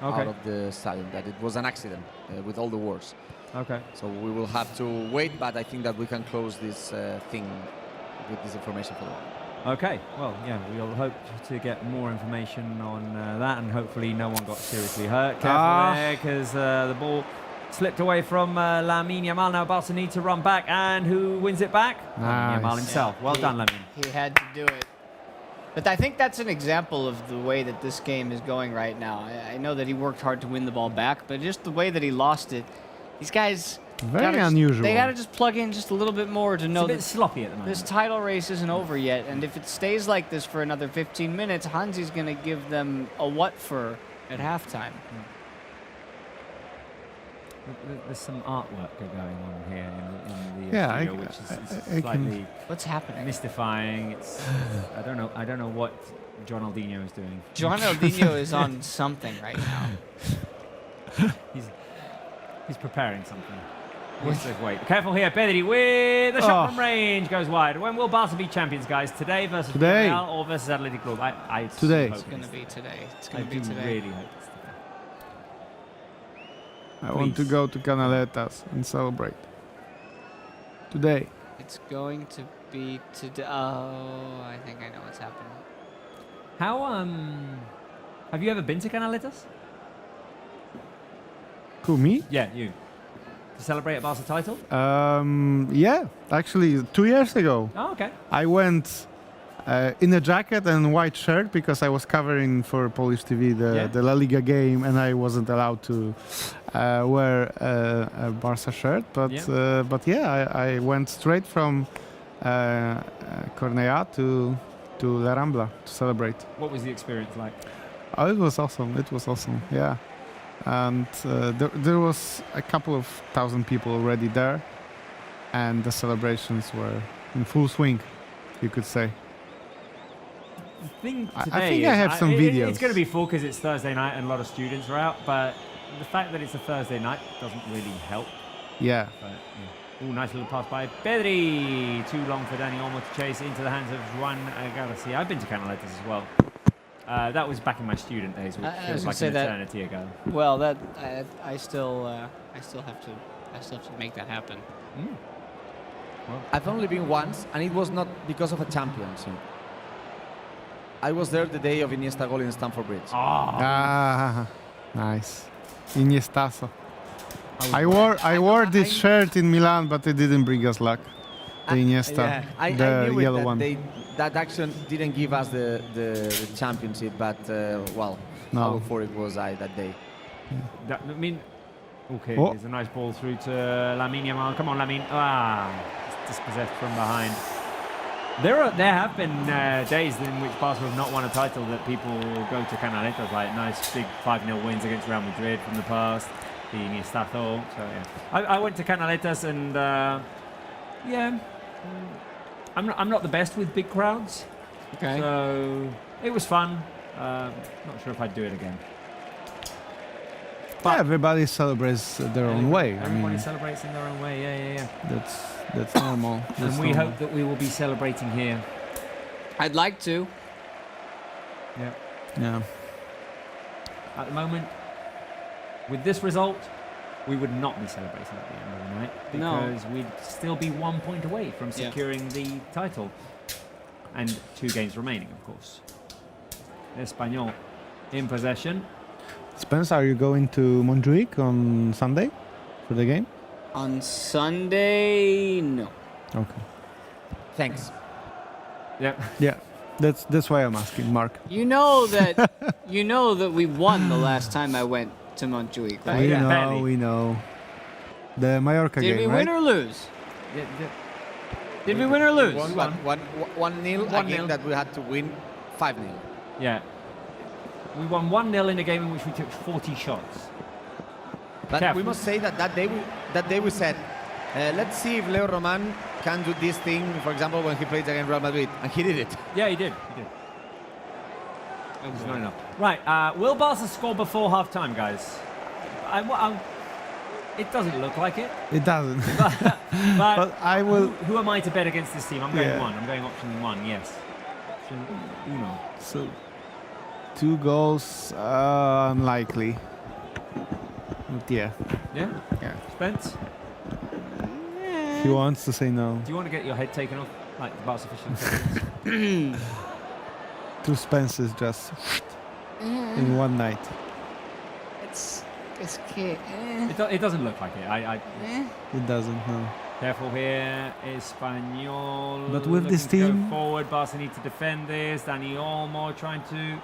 Okay. out of the stadium. That it was an accident with all the words. Okay. So we will have to wait, but I think that we can close this thing with this information for the moment. Okay. Well, yeah, we'll hope to get more information on that, and hopefully no one got seriously hurt. Careful there, because the ball slipped away from Lamine Yamal. Now Barca need to run back, and who wins it back? Lamine Yamal Nice. himself. Well done, Lamine. He had to do it. But I think that's an example of the way that this game is going right now. I know that he worked hard to win the ball back, but just the way that he lost it, these guys, Very unusual. They got to just plug in just a little bit more to It's know a bit that sloppy at the moment. this title race isn't over yet. And if it stays like this for another 15 minutes, Hansi's going to give them a what for at halftime. There's some artwork going on here in the Yeah, studio, which is slightly What's happening? mystifying. It's I don't know what John Aldinho is doing. John Aldinho is on something right now. He's preparing something. Wait. Careful here, Pedri with a shot from range, goes wide. When will Barca be champions, guys? Today versus Today. Real or versus Athletic Club? I Today. hope It's going to be today. It's I going to be do today. really hope it's today. I want to Please. go to Canaletas and celebrate. Today. It's going to be today. Oh, I think I know what's happening. How have you ever been to Canaletas? Who, me? Yeah, you. To celebrate a Barca title? Yeah, actually 2 years ago. Oh, okay. I went in a jacket and white shirt because I was covering for Polish TV the La Liga game and I wasn't allowed to wear a Barca shirt. But I went straight from Cl&aacute to La Rambla to celebrate. What was the experience like? Oh, it was awesome. It was awesome. Yeah. And there was a couple of thousand people already there, and the celebrations were in full swing, you could say. The thing I today think is, I have some videos. It's going to be full because it's Thursday night and a lot of students are out, but the fact that it's a Thursday night doesn't really help. Yeah. But, yeah. Ooh, nice little pass by Pedri. Too long for Dani Olmo to chase into the hands of Juan Garcia. I've been to Canaletas as well. That was back in my student days, which I was feels gonna like say an that- eternity ago. Well, that I still have to make that happen. I've only been once, and it was not because of a championship. I was there the day of Iniesta goal in Stamford Bridge. Ah, nice. Iniestazo. I wore this shirt in Milan, but it didn't bring us luck. The Iniesta, I the knew yellow that one. that action didn't give us the championship, but well, No. how euphoric was I that day? I mean, okay, Oh. there's a nice ball through to Lamine Yamal. Come on, Lamine. It's dispossessed from behind. There have been days in which Barca have not won a title that people go to Canaletas, like nice big 5-0 wins against Real Madrid from the past, the Iniestazo. So yeah, I went to Canaletas and I'm not the best with big crowds. Okay. So it was fun. Not sure if I'd do it again. Yeah, everybody celebrates their own way. I Everybody mean, celebrates in their own way. Yeah. that's normal. And That's we normal. hope that we will be celebrating here. I'd like to. Yeah. Yeah. At the moment, with this result, we would not be celebrating at the end of the night No. because we'd still be 1 point away from Yeah. securing the title. And 2 games remaining, of course. Espanyol in possession. Spence, are you going to Montjuic on Sunday for the game? On Sunday, no. Okay. Thanks. Yeah. Yeah, that's why I'm asking, Mark. You know that we won the last time I went to Montjuic, right? We yeah, know, barely. we know. The Mallorca Did game, we right? win or lose? Yeah. Did we win or lose? One 1-0, a game that we had to win 5-0. Yeah. We won 1-0 in a game in which we took 40 shots. But Careful. we must say that that day we said, let's see if Leo Roman can do this thing, for example, when he played against Real Madrid, and he did it. Yeah, he did. It was not enough. Right, will Barca score before half-time, guys? It doesn't look like it. It doesn't. But But I will. who am I to bet against this team? I'm going Yeah. 1. I'm going option 1, yes. Option uno. So, 2 goals, unlikely. But yeah, Yeah? yeah. Spence? He wants to say no. Do you want to get your head taken off like the Barca officials? 2 Spences just in one night. It's okay. It doesn't look like it. It doesn't, no. Careful here, Espanyol. But with this looking to team- go forward, Barca need to defend this. Dani Olmo trying to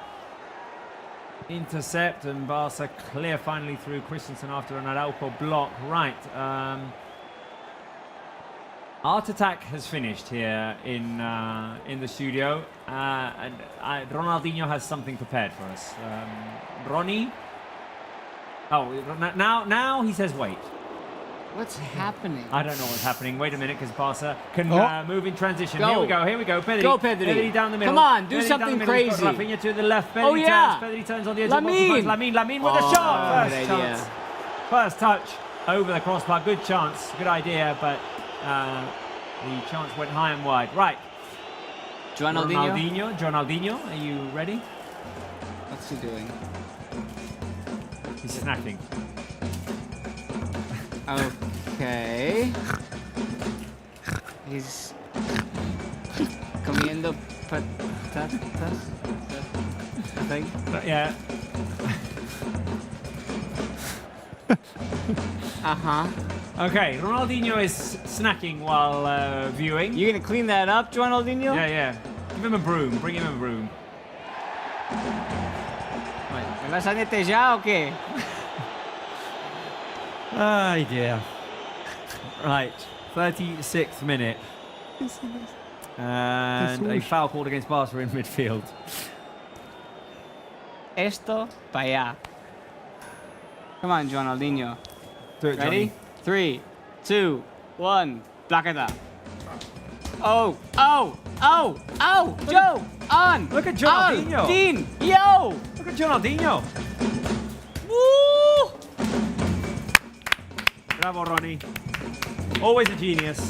Intercept, and Barça clear finally through Christensen after an Araujo block. Right. Art Attack has finished here in the studio, and Ronaldinho has something prepared for us. Ronnie. Oh, now he says wait. What's happening? I don't know what's happening. Wait a minute, because Barça can move in transition. Go. Here we go. Pedri. Go, Pedri. Pedri down the middle. Come on, do Pedri something down the middle. He's got crazy. Rafinha to the left. Pedri Oh, yeah. turns. Pedri turns on the edge of the Lamine. box. Lamine with a shot. Good First idea. chance. First touch over the crossbar. Good chance. Good idea, but the chance went high and wide. Right. Ronaldinho, are you ready? What's he doing? He's snacking. Okay. He's comiendo patatas. I think. Yeah. Okay, Ronaldinho is snacking while viewing. You gonna clean that up, Ronaldinho? Yeah. Give him a broom. Bring him a broom. ¿Me vas a nete ya o qué? Ay, dear. Right, 36th minute. And a foul called against Barca in midfield. Esto pa' allá. Come on, Ronaldinho. Do it, Ready? Johnny. 3, 2, 1. Plaqueta. Oh, Joe, on. Look at Ronaldinho. Dean, yo. Look at Ronaldinho. Woo. Bravo, Ronnie. Always a genius.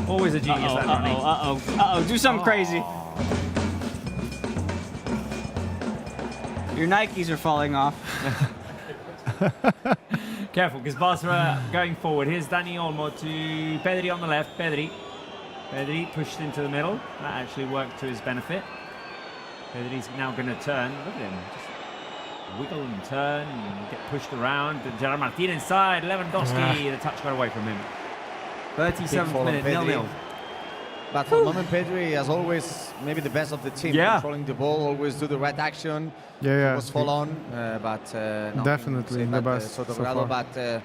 Always a genius, that Ronnie. Do something crazy. Your Nikes are falling off. Careful, because Barca are going forward. Here's Dani Olmo to Pedri on the left. Pedri pushed into the middle. That actually worked to his benefit. Pedri's now going to turn. Look at him. Just wiggle and turn and get pushed around. Gerard Martin inside. Lewandowski. The touch got away from him. 37th minute, 0-0. But for the moment, Pedri, as always, maybe the best of the team. Yeah. Controlling the ball, always do the right action. Yeah. Was fall on, but nothing Definitely to say the about, best sort of so Rado. far. But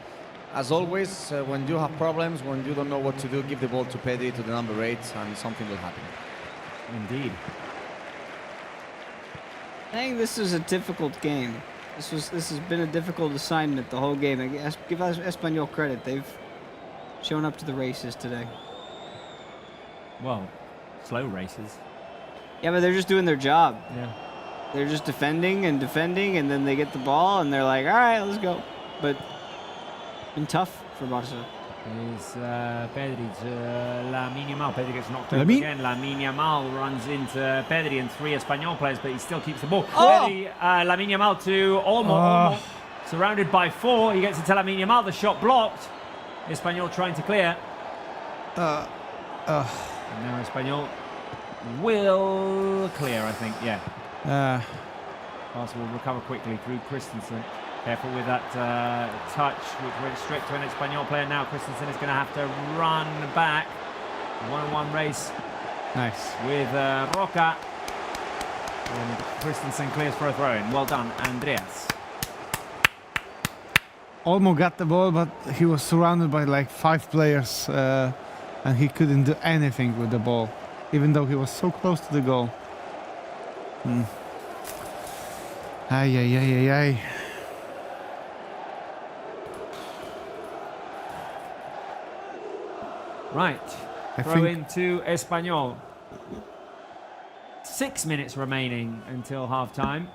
as always, when you have problems, when you don't know what to do, give the ball to Pedri, to the number 8, and something will happen. Indeed. I think this is a difficult game. This has been a difficult assignment the whole game. I guess give Espanyol credit. They've shown up to the races today. Well, slow races. Yeah, but they're just doing their job. Yeah. They're just defending, and then they get the ball, and they're like, all right, let's go. But been tough for Barca. Is Pedri to Lamine Yamal. Pedri gets knocked over again. Lamine Yamal runs into Pedri and 3 Espanyol players, but he still keeps the ball. Pedri, Lamine Yamal to Olmo. Olmo surrounded by 4. He gets into Lamine Yamal. The shot blocked. Espanyol trying to clear. And now Espanyol will clear, I think. Yeah. Barca will recover quickly through Christensen. Careful with that touch, which went straight to an Espanyol player. Now Christensen is going to have to run back. One-on-one race. Nice. With Roca. And Christensen clears for a throw-in. Well done, Andreas. Olmo got the ball, but he was surrounded by like 5 players, and he couldn't do anything with the ball, even though he was so close to the goal. Ay. Right. I Throw think- into Espanyol. 6 minutes remaining until half-time.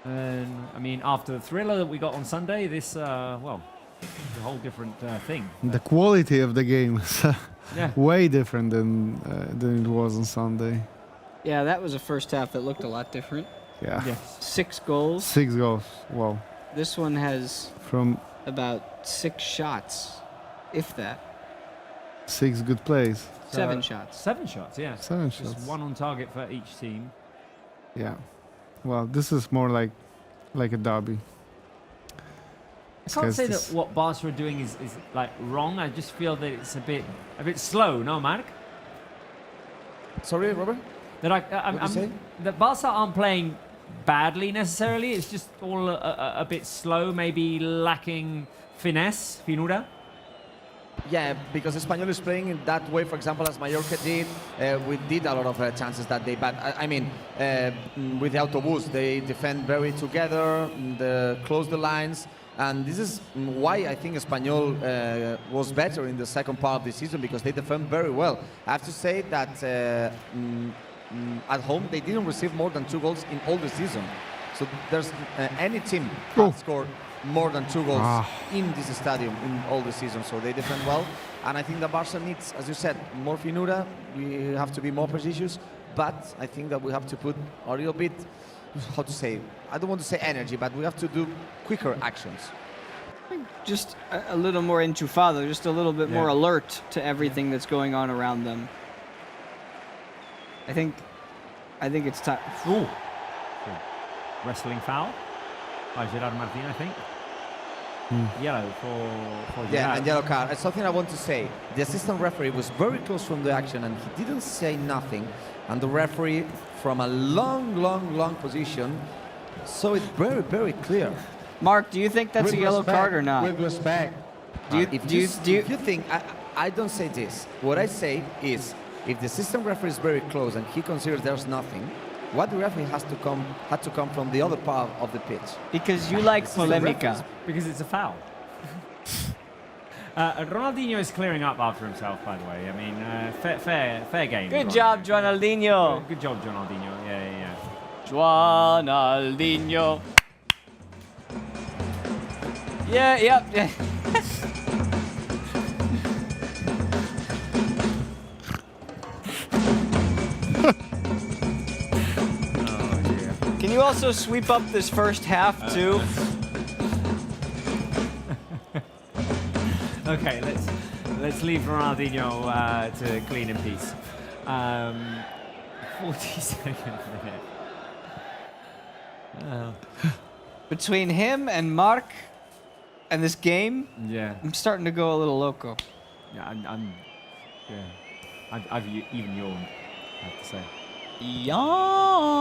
And, I mean, after the thriller that we got on Sunday, this, well, it's a whole different thing. The quality of the game is Yeah. way different than it was on Sunday. Yeah, that was a first half that looked a lot different. Yeah. Yes. 6 goals. 6 goals. Wow. This one has From about 6 shots, if that. 6 good plays. 7 shots. 7 shots, yeah. 7 Just shots. 1 on target for each team. Yeah. Well, this is more like a derby. I can't say that This- what Barca are doing is like wrong. I just feel that it's a bit slow, no, Mark? Sorry, Robert? That that Barca aren't playing badly necessarily. It's just all a bit slow, maybe lacking finesse, finura. Yeah, because Espanyol is playing in that way, for example, as Mallorca did. We did a lot of chances that day, but I mean, with the autobus, they defend very together, close the lines, and this is why I think Espanyol was better in the second part of the season, because they defend very well. I have to say that at home, they didn't receive more than 2 goals in all the season. So there's any team that scored more than 2 goals in this stadium in all the season. So they defend well. And I think that Barca needs, as you said, more finura. We have to be more precise. But I think that we have to put a little bit, how to say, I don't want to say energy, but we have to do quicker actions. Just a little more enchufado, just a little bit more alert to everything that's going on around them. I think it's time. Ooh. Wrestling foul by Gerard Martin, I think. Yellow for Gerard. Yeah, and yellow card. Something I want to say. The assistant referee was very close from the action and he didn't say nothing. And the referee, from a long position, saw it very, very clear. Mark, do you think that's a yellow card or not? With respect. If you think, I don't say this. What I say is, if the assistant referee is very close and he considers there's nothing, what the referee had to come from the other part of the pitch. Because you like polemica. Because it's a foul. Ronaldinho is clearing up after himself, by the way. I mean, fair game. Good job, Ronaldinho. Good job, Ronaldinho. Yeah. Ronaldinho. Yeah. Can you also sweep up this first half too? Okay, let's leave Ronaldinho to clean in peace. 42nd minute. Between him and Mark and this game, I'm starting to go a little loco. Yeah, I've even yawned, I have to say. Yawn.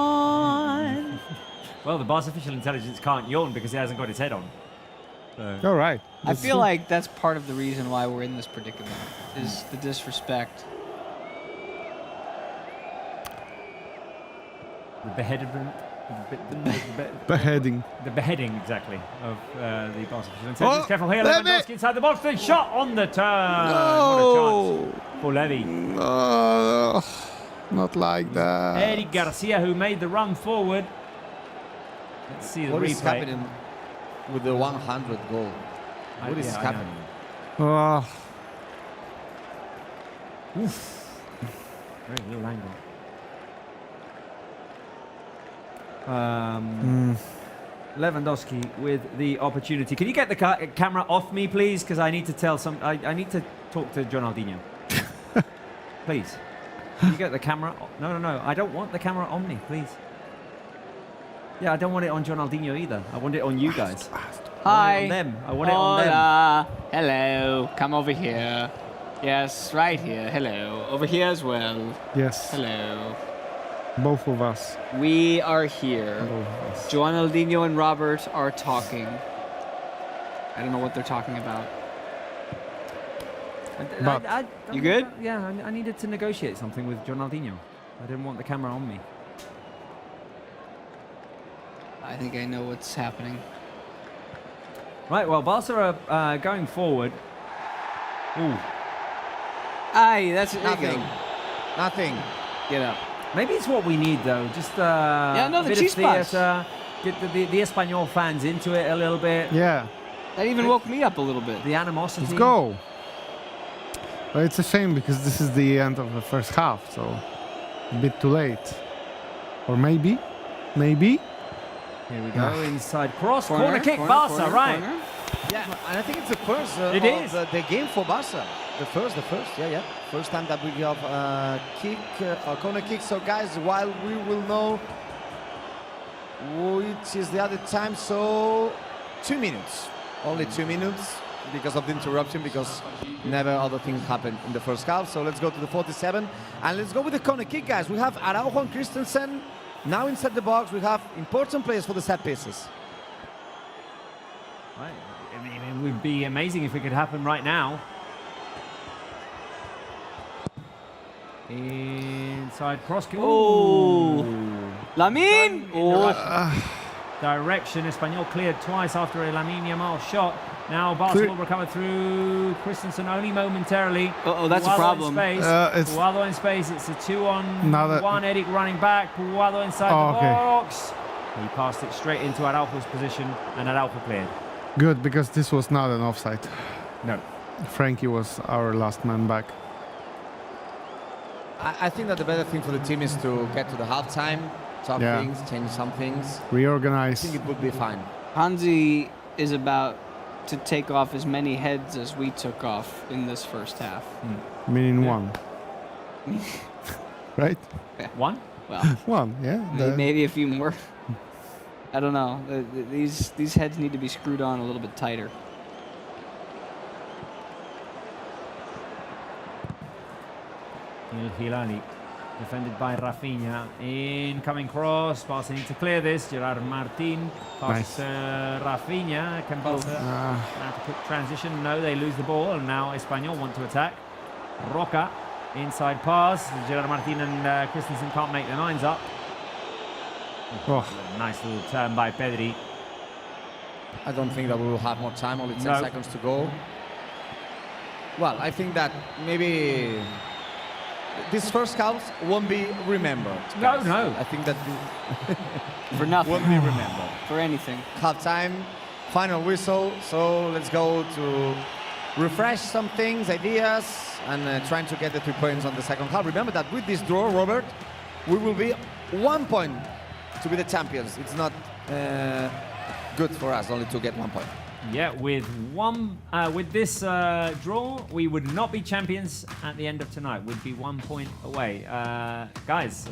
Well, the Barca official intelligence can't yawn because he hasn't got his head on. So. All right. I feel like that's part of the reason why we're in this predicament, is the disrespect. The beheading. The beheading, exactly, of the Barca official intelligence. Careful here, Lewandowski inside the box, the shot on the turn. What a chance for Levy. Not like that. Eric Garcia, who made the run forward. Let's see the What replay. is happening with the 100 goal? What is happening? Oof. Very little angle. Lewandowski with the opportunity. Can you get the camera off me, please? Because I need to tell I need to talk to Ronaldinho. Please. Can you get the camera? No. I don't want the camera on me, please. Yeah, I don't want it on Ronaldinho either. I want it on you guys. Hi. I want it on them. I want it on them. Hello. Come over here. Yes, right here. Hello. Over here as well. Yes. Hello. Both of us. We are here. Both of us. Ronaldinho and Robert are talking. I don't know what they're talking about. But you good? Yeah, I needed to negotiate something with Ronaldinho. I didn't want the camera on me. I think I know what's happening. Right, well, Barca are going forward. Ooh. Aye, that's it. Nothing. Get up. Maybe it's what we need, though. Just no, a the bit of chispas. theatre. Get the Espanyol fans into it a little bit. Yeah. That even woke me up a little bit. The animosity. Let's go. But it's a shame because this is the end of the first half, so a bit too late. Or maybe. Here we go, inside cross, corner kick, Barca, right? Corner. Yeah, and I think it's the first It is. the game for Barca. The first, yeah. First time that we have a corner kick. So guys, while we will know which is the other time, so 2 minutes. Only 2 minutes. because of the interruption, because never other things happened in the first half. So let's go to the 47, and let's go with the corner kick, guys. We have Araujo and Christensen now inside the box. We have important players for the set pieces. Right. I mean, it would be amazing if it could happen right now. Inside cross kick. Oh, Lamine! Oh, Direction. Espanyol cleared twice after a Lamine Yamal shot. Now Barca will recover through Christensen only momentarily. that's a problem. Puado in space. It's a 2-on-1. Edic running back. Puado inside the box. He passed it straight into Araujo's position, and Araujo cleared. Good, because this was not an offside. No. Frankie was our last man back. I think that the better thing for the team is to get to the halftime, talk things, change some things. Reorganize. I think it would be fine. Hansi is about to take off as many heads as we took off in this first half. Meaning one. Right? One? Well, One, yeah. maybe a few more. I don't know. These heads need to be screwed on a little bit tighter. Il Hilali, defended by Rafinha. Incoming cross. Barca need to clear this. Gerard Martin passes Rafinha. Can Barca have to quick transition? No, they lose the ball, and now Espanyol want to attack. Roca, inside pass. Gerard Martin and Christensen can't make their minds up. Nice little turn by Pedri. I don't think that we will have more time, only 10 seconds to go. Well, I think that maybe this first half won't be remembered. No. I think that For nothing. won't be remembered. For anything. Half time, final whistle. So let's go to refresh some things, ideas, and trying to get the 3 points on the second half. Remember that with this draw, Robert, we will be 1 point to be the champions. It's not good for us only to get 1 point. Yeah, with this draw, we would not be champions at the end of tonight. We'd be 1 point away. Guys,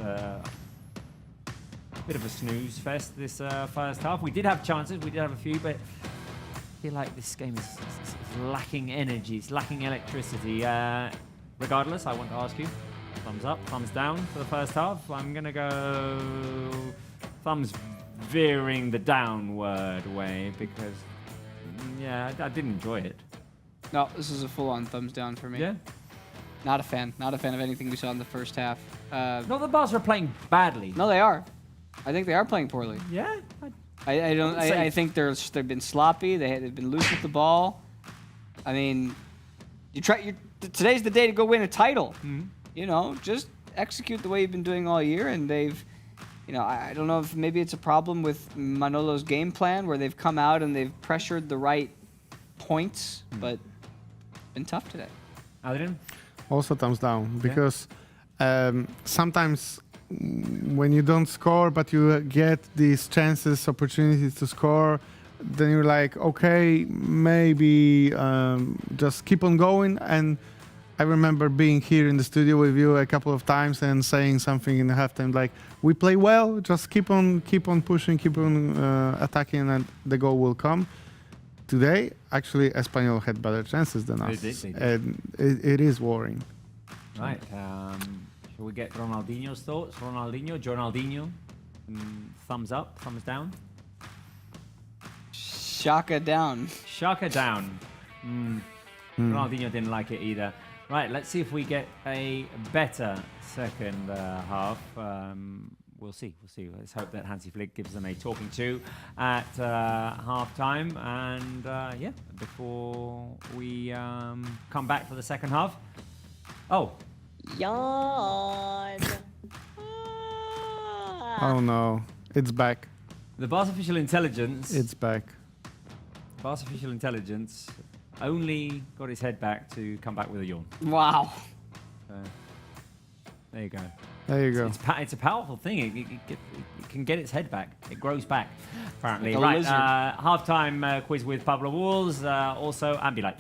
bit of a snooze fest this first half. We did have chances, we did have a few, but I feel like this game is lacking energy, it's lacking electricity. Regardless, I want to ask you, thumbs up, thumbs down for the first half. I'm going to go thumbs veering the downward way because, yeah, I didn't enjoy it. No, this is a full-on thumbs down for me. Yeah? Not a fan. Not a fan of anything we saw in the first half. Not that Barca are playing badly. No, they are. I think they are playing poorly. Yeah? I don't. I think they've been sloppy. They've been loose with the ball. I mean, today's the day to go win a title. Mm-hmm. You know, just execute the way you've been doing all year. And they've, you know, I don't know if maybe it's a problem with Manolo's game plan where they've come out and they've pressured the right points, but it's been tough today. Adrian? Also thumbs down because sometimes when you don't score but you get these chances, opportunities to score, then you're like, okay, maybe just keep on going. And I remember being here in the studio with you a couple of times and saying something in the halftime like, we play well, just keep on pushing, keep on attacking, and the goal will come. Today, actually, Espanyol had better chances than us. They did. And it is worrying. Right. Shall we get Ronaldinho's thoughts? Jonaldinho. Thumbs up, thumbs down? Shaka down. Shaka down. Ronaldinho didn't like it either. Right, let's see if we get a better second half. We'll see. Let's hope that Hansi Flick gives them a talking to at half-time. And yeah, before we come back for the second half. Oh. Yawn. Oh no, it's back. The Barca official intelligence. It's back. Barca official intelligence only got his head back to come back with a yawn. Wow. There you go. There you go. It's a powerful thing. It can get its head back. It grows back, apparently. Like a right, lizard. half-time quiz with Pablo Walls. Also, Ambilight.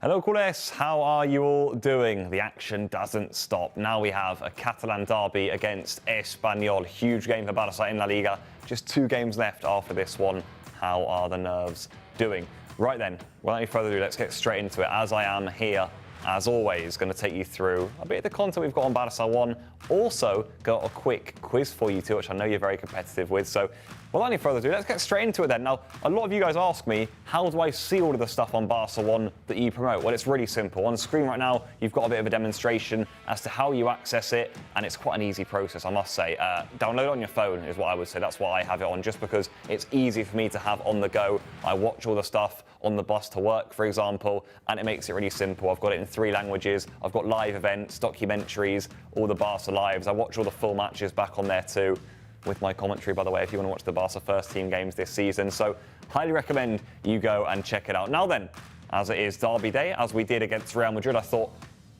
Hello, Cl&aacute. How are you all doing? The action doesn't stop. Now we have a Catalan derby against Espanyol. Huge game for Barça in La Liga. Just 2 games left after this one. How are the nerves doing? Right then, without any further ado, let's get straight into it. As I am here, as always, going to take you through a bit of the content we've got on Barça 1. Also, got a quick quiz for you too, which I know you're very competitive with. So, without any further ado, let's get straight into it then. Now, a lot of you guys ask me, how do I see all of the stuff on Barça 1 that you promote? Well, it's really simple. On the screen right now, you've got a bit of a demonstration as to how you access it, and it's quite an easy process, I must say. Download it on your phone is what I would say. That's why I have it on, just because it's easy for me to have on the go. I watch all the stuff on the bus to work, for example, and it makes it really simple. I've got it in 3 languages. I've got live events, documentaries, all the Barça lives. I watch all the full matches back on there too, with my commentary, by the way, if you want to watch the Barça first team games this season. So highly recommend you go and check it out. Now then, as it is derby day, as we did against Real Madrid, I thought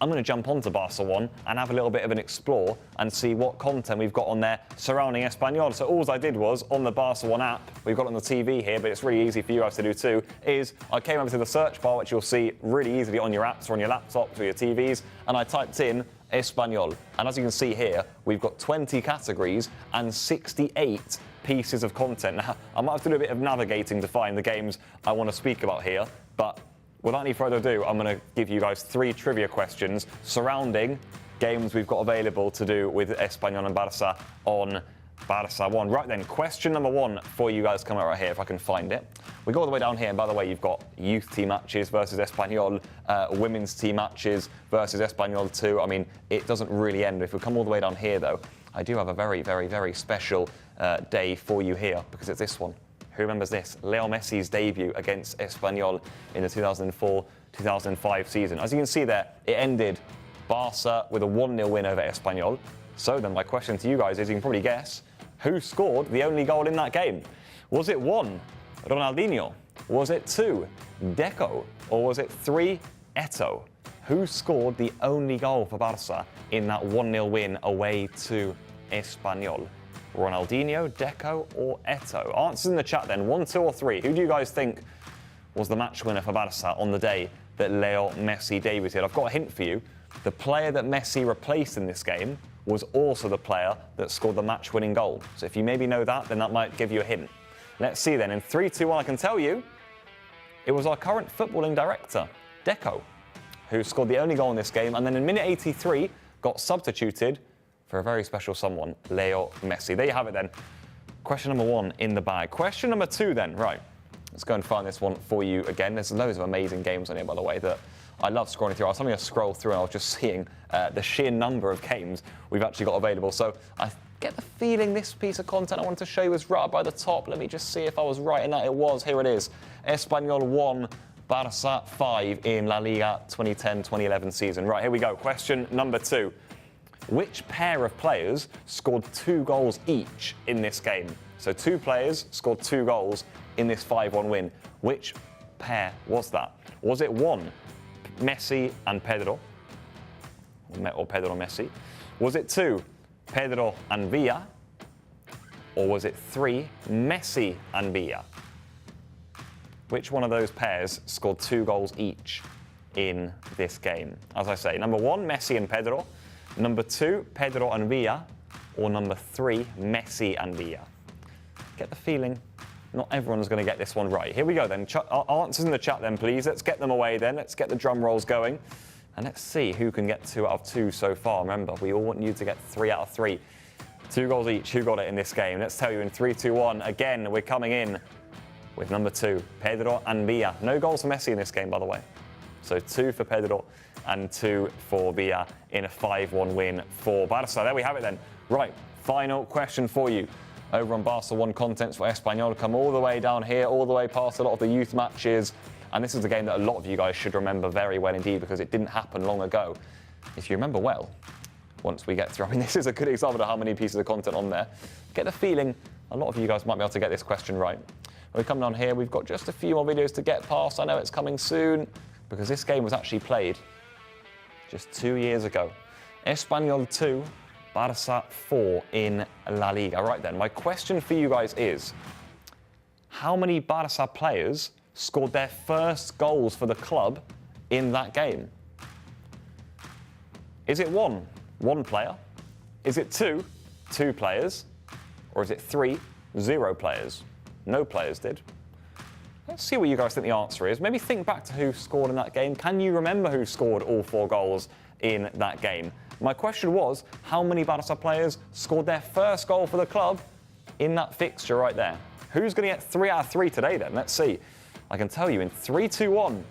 I'm going to jump onto Barça 1 and have a little bit of an explore and see what content we've got on there surrounding Espanyol. So all I did was, on the Barça 1 app, we've got it on the TV here, but it's really easy for you guys to do too, is I came over to the search bar, which you'll see really easily on your apps or on your laptops or your TVs, and I typed in Espanyol. And as you can see here, we've got 20 categories and 68 pieces of content. Now, I might have to do a bit of navigating to find the games I want to speak about here, but without any further ado, I'm going to give you guys 3 trivia questions surrounding games we've got available to do with Espanyol and Barça on Barça 1. Right then, question number 1 for you guys coming right here, if I can find it. We go all the way down here, and by the way, you've got youth team matches versus Espanyol, women's team matches versus Espanyol too. I mean, it doesn't really end. If we come all the way down here, though, I do have a very, very, very special day for you here, because it's this one. Who remembers this? Leo Messi's debut against Espanyol in the 2004-2005 season. As you can see there, it ended Barça with a 1-0 win over Espanyol. So then my question to you guys is, you can probably guess, who scored the only goal in that game? Was it 1, Ronaldinho? Was it 2, Deco? Or was it 3, Eto'o? Who scored the only goal for Barça in that 1-0 win away to Espanyol? Ronaldinho, Deco, or Eto'o? Answers in the chat then, 1, 2, or 3. Who do you guys think was the match winner for Barça on the day that Leo Messi debuted? I've got a hint for you. The player that Messi replaced in this game was also the player that scored the match-winning goal. So if you maybe know that, then that might give you a hint. Let's see then. In 3, 2, 1, I can tell you, it was our current footballing director, Deco, who scored the only goal in this game, and then in minute 83 got substituted for a very special someone, Leo Messi. There you have it then. Question number 1 in the bag. Question number 2 then. Right, let's go and find this one for you again. There's loads of amazing games on here, by the way, that I love scrolling through. I was having a scroll through and I was just seeing the sheer number of games we've actually got available. So I get the feeling this piece of content I wanted to show you was right by the top. Let me just see if I was right in that. It was. Here it is. Espanyol 1, Barça 5 in La Liga 2010-2011 season. Right, here we go. Question number 2. Which pair of players scored 2 goals each in this game? So 2 players scored 2 goals in this 5-1 win. Which pair was that? Was it 1, Messi and Pedro? Or Pedro Messi? Was it 2, Pedro and Villa? Or was it 3, Messi and Villa? Which one of those pairs scored 2 goals each in this game? As I say, number 1, Messi and Pedro. Number 2, Pedro and Villa, or number 3, Messi and Villa? Get the feeling not everyone's going to get this one right. Here we go then. Answers in the chat then, please. Let's get them away then. Let's get the drum rolls going. And let's see who can get 2 out of 2 so far. Remember, we all want you to get 3 out of 3. 2 goals each. Who got it in this game? Let's tell you in 3, 2, 1. Again, we're coming in with number 2, Pedro and Villa. No goals for Messi in this game, by the way. So 2 for Pedro and 2 for Villa in a 5-1 win for Barça. There we have it then. Right, final question for you. Over on Barça 1 contents for Espanyol, come all the way down here, all the way past a lot of the youth matches. And this is the game that a lot of you guys should remember very well indeed, because it didn't happen long ago. If you remember well, once we get through, I mean, this is a good example of how many pieces of content on there. Get the feeling a lot of you guys might be able to get this question right. When we come down here, we've got just a few more videos to get past. I know it's coming soon, because this game was actually played just 2 years ago. Espanyol 2, Barça 4 in La Liga. Right then, my question for you guys is, how many Barça players scored their first goals for the club in that game? Is it one player? Is it two players? Or is it 3, 0 players? No players did. Let's see what you guys think the answer is. Maybe think back to who scored in that game. Can you remember who scored all 4 goals in that game? My question was, how many Barça players scored their first goal for the club in that fixture right there? Who's going to get 3 out of 3 today then? Let's see. I can tell you in 3, 2, 1.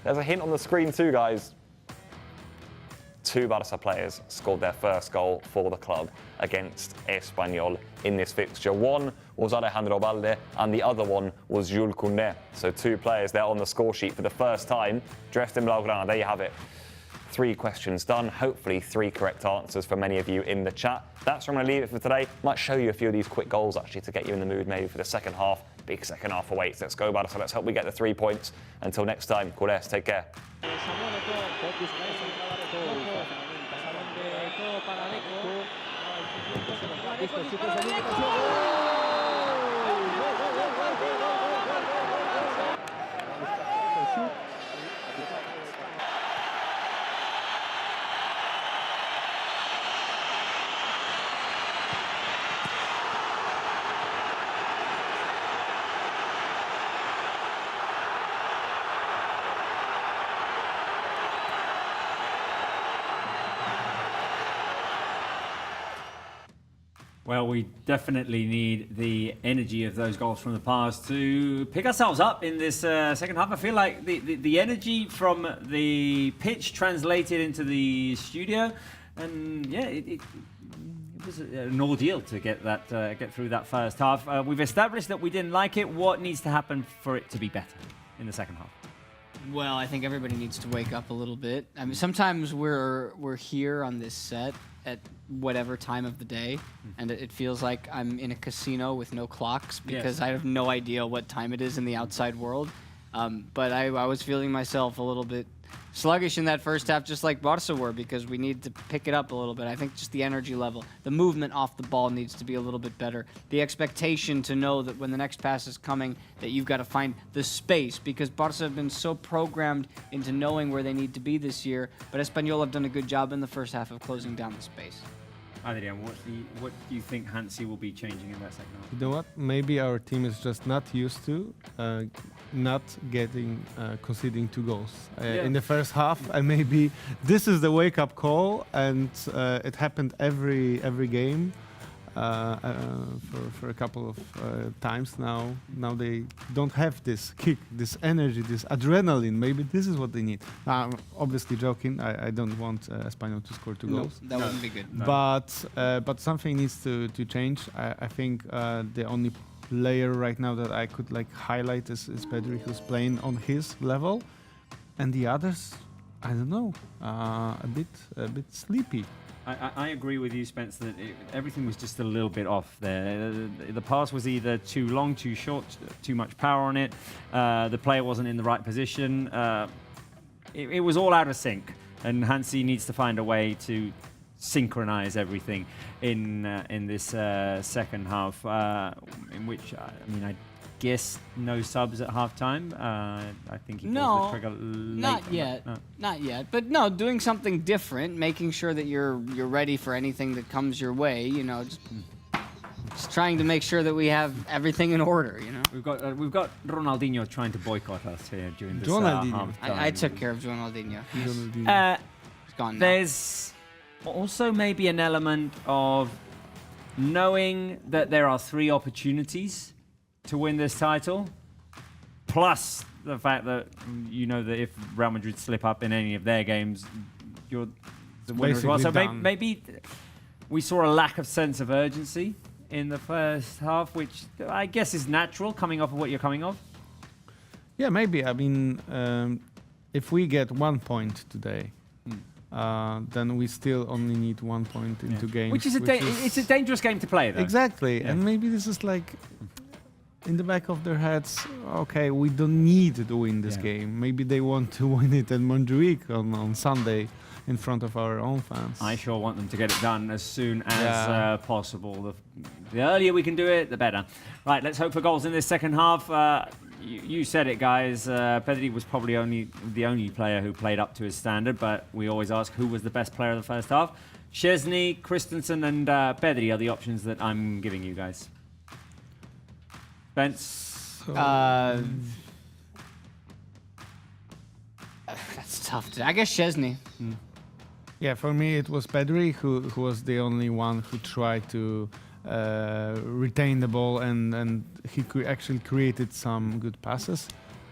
There's a hint on the screen too, guys. 2 Barça players scored their first goal for the club against Espanyol in this fixture. One was Alejandro Balde and the other one was Jules Koundé. So 2 players there on the score sheet for the first time, dressed in Blaugrana. There you have it. 3 questions done, hopefully 3 correct answers for many of you in the chat. That's where I'm going to leave it for today. Might show you a few of these quick goals actually to get you in the mood maybe for the second half. Big second half awaits. Let's go, Barça. Let's hope we get the 3 points. Until next time, Cl&aacute, take care. Well, we definitely need the energy of those goals from the past to pick ourselves up in this second half. I feel like the energy from the pitch translated into the studio, and yeah, it was an ordeal to get through that first half. We've established that we didn't like it. What needs to happen for it to be better in the second half? Well, I think everybody needs to wake up a little bit. I mean, sometimes we're here on this set at whatever time of the day, and it feels like I'm in a casino with no clocks because I have no idea what time it is in the outside world. But I was feeling myself a little bit sluggish in that first half, just like Barça were, because we need to pick it up a little bit. I think just the energy level, the movement off the ball needs to be a little bit better. The expectation to know that when the next pass is coming, that you've got to find the space, because Barça have been so programmed into knowing where they need to be this year, but Espanyol have done a good job in the first half of closing down the space. Adrian, what do you think Hansi will be changing in that second half? You know what? Maybe our team is just not used to not conceding 2 goals in the first half, and maybe this is the wake-up call, and it happened every game for a couple of times now. Now they don't have this kick, this energy, this adrenaline. Maybe this is what they need. I'm obviously joking. I don't want Espanyol to score 2 goals. That wouldn't be good. No. But something needs to change. I think the only player right now that I could highlight is Pedri, who's playing on his level, and the others, I don't know, a bit sleepy. I agree with you, Spence, that everything was just a little bit off there. The pass was either too long, too short, too much power on it. The player wasn't in the right position. It was all out of sync, and Hansi needs to find a way to synchronize everything in this second half, in which I guess no subs at halftime. I think he pulled the trigger late. Not yet. But no, doing something different, making sure that you're ready for anything that comes your way. You know, just trying to make sure that we have everything in order. You know, we've got Ronaldinho trying to boycott us here during this halftime. I took care of Ronaldinho. He's gone now. There's also maybe an element of knowing that there are 3 opportunities to win this title, plus the fact that you know that if Real Madrid slip up in any of their games, you're the winner as well. So maybe we saw a lack of sense of urgency in the first half, which I guess is natural coming off of what you're coming off. Yeah, maybe. I mean, if we get 1 point today, then we still only need 1 point in 2 games. Which is it's a dangerous game to play, though. Exactly, and maybe this is like in the back of their heads, okay, we don't need to win this game. Maybe they want to win it in Montjuic on Sunday in front of our own fans. I sure want them to get it done as soon as possible. The earlier we can do it, the better. Right, let's hope for goals in this second half. You said it, guys. Pedri was probably the only player who played up to his standard, but we always ask who was the best player of the first half. Szczesny, Christensen, and Pedri are the options that I'm giving you guys. Spence? That's tough. I guess Szczesny. Yeah, for me it was Pedri who was the only one who tried to retain the ball, and he actually created some good passes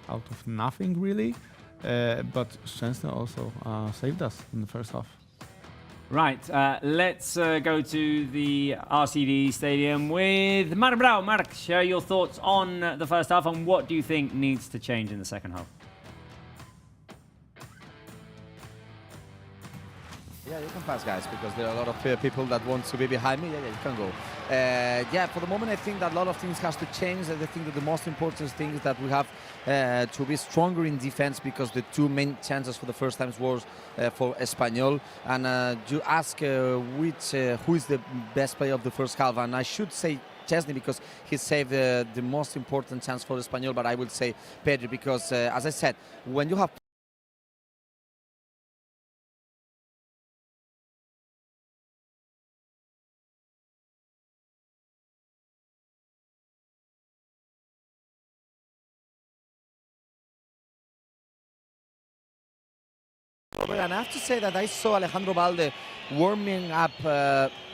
out of nothing really. But Szczesny also saved us in the first half. Right, let's go to the RCD Stadium with Mark Brau. Mark, share your thoughts on the first half and what do you think needs to change in the second half? Yeah, you can pass, guys, because there are a lot of people that want to be behind me. Yeah, you can go. Yeah, for the moment, I think that a lot of things has to change. I think that the most important thing is that we have to be stronger in defense, because the two main chances for the first times was for Espanyol. And you ask who is the best player of the first half, and I should say Szczesny, because he saved the most important chance for Espanyol, but I would say Pedri, because as I said, when you have and I have to say that I saw Alejandro Balde warming up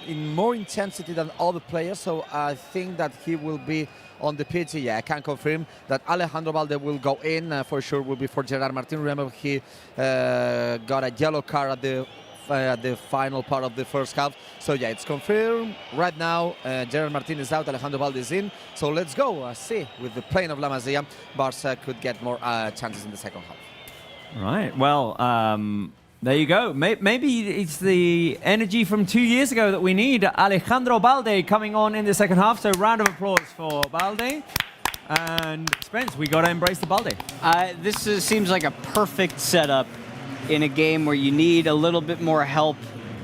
in more intensity than other players, so I think that he will be on the pitch. Yeah, I can confirm that Alejandro Balde will go in, for sure will be for Gerard Martin. Remember, he got a yellow card at the final part of the first half. So yeah, it's confirmed right now. Gerard Martin is out, Alejandro Balde is in. So let's go see, with the playing of La Masia, Barça could get more chances in the second half. Right, well, there you go. Maybe it's the energy from 2 years ago that we need. Alejandro Balde coming on in the second half, so round of applause for Balde. And Spence, we got to embrace the Balde. Seems like a perfect setup in a game where you need a little bit more help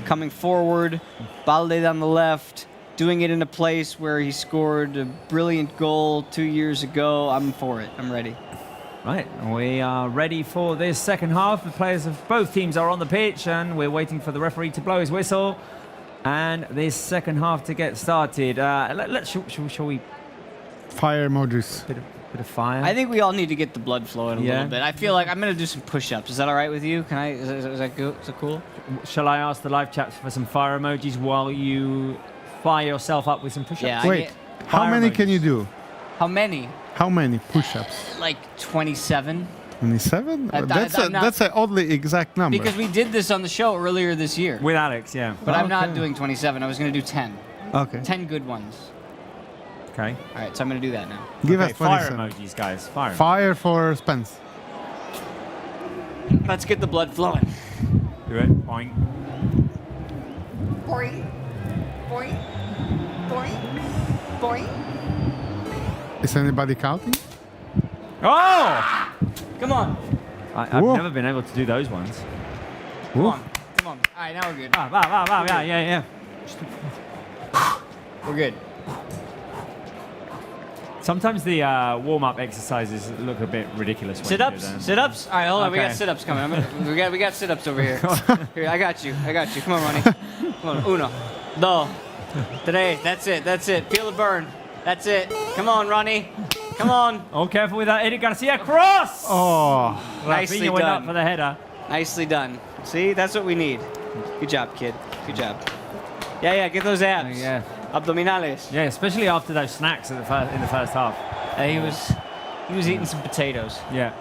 coming forward. Balde on the left, doing it in a place where he scored a brilliant goal 2 years ago. I'm for it. I'm ready. Right, we are ready for this second half. The players of both teams are on the pitch and we're waiting for the referee to blow his whistle and this second half to get started. Shall we... Fire emojis. Bit of fire. I think we all need to get the blood flowing a little bit. I feel like I'm going to do some push-ups. Is that all right with you? Can I? Is that cool? Shall I ask the live chat for some fire emojis while you fire yourself up with some push-ups? Yeah. Wait, how many can you do? How many? How many push-ups? Like 27. 27? That's an oddly exact number. Because we did this on the show earlier this year. With Alex, yeah. But I'm not doing 27. I was going to do 10. Okay. 10 good ones. Okay. All right, so I'm going to do that now. Give us fire emojis, guys. Fire. Fire for Spence. Let's get the blood flowing. Do it. Boing. Boing. Boing. Boing. Boing. Is anybody counting? Oh! Come on. I've never been able to do those ones. Come on. Come on. All right, now we're good. Yeah. We're good. Sometimes the warm-up exercises look a bit ridiculous. Sit-ups? Sit-ups? All right, hold on. We got sit-ups coming. We got sit-ups over here. Here, I got you. Come on, Ronnie. Come on. Uno. Dos. Tres. That's it. Feel the burn. That's it. Come on, Ronnie. Come on. Oh, careful with that. Eric Garcia cross. Oh. Nicely Rafinha went done. up for the header. Nicely done. See, that's what we need. Good job, kid. Good job. Yeah, get those abs. Yeah. Abdominales. Yeah, especially after those snacks in the first half. He was eating some potatoes. Yeah.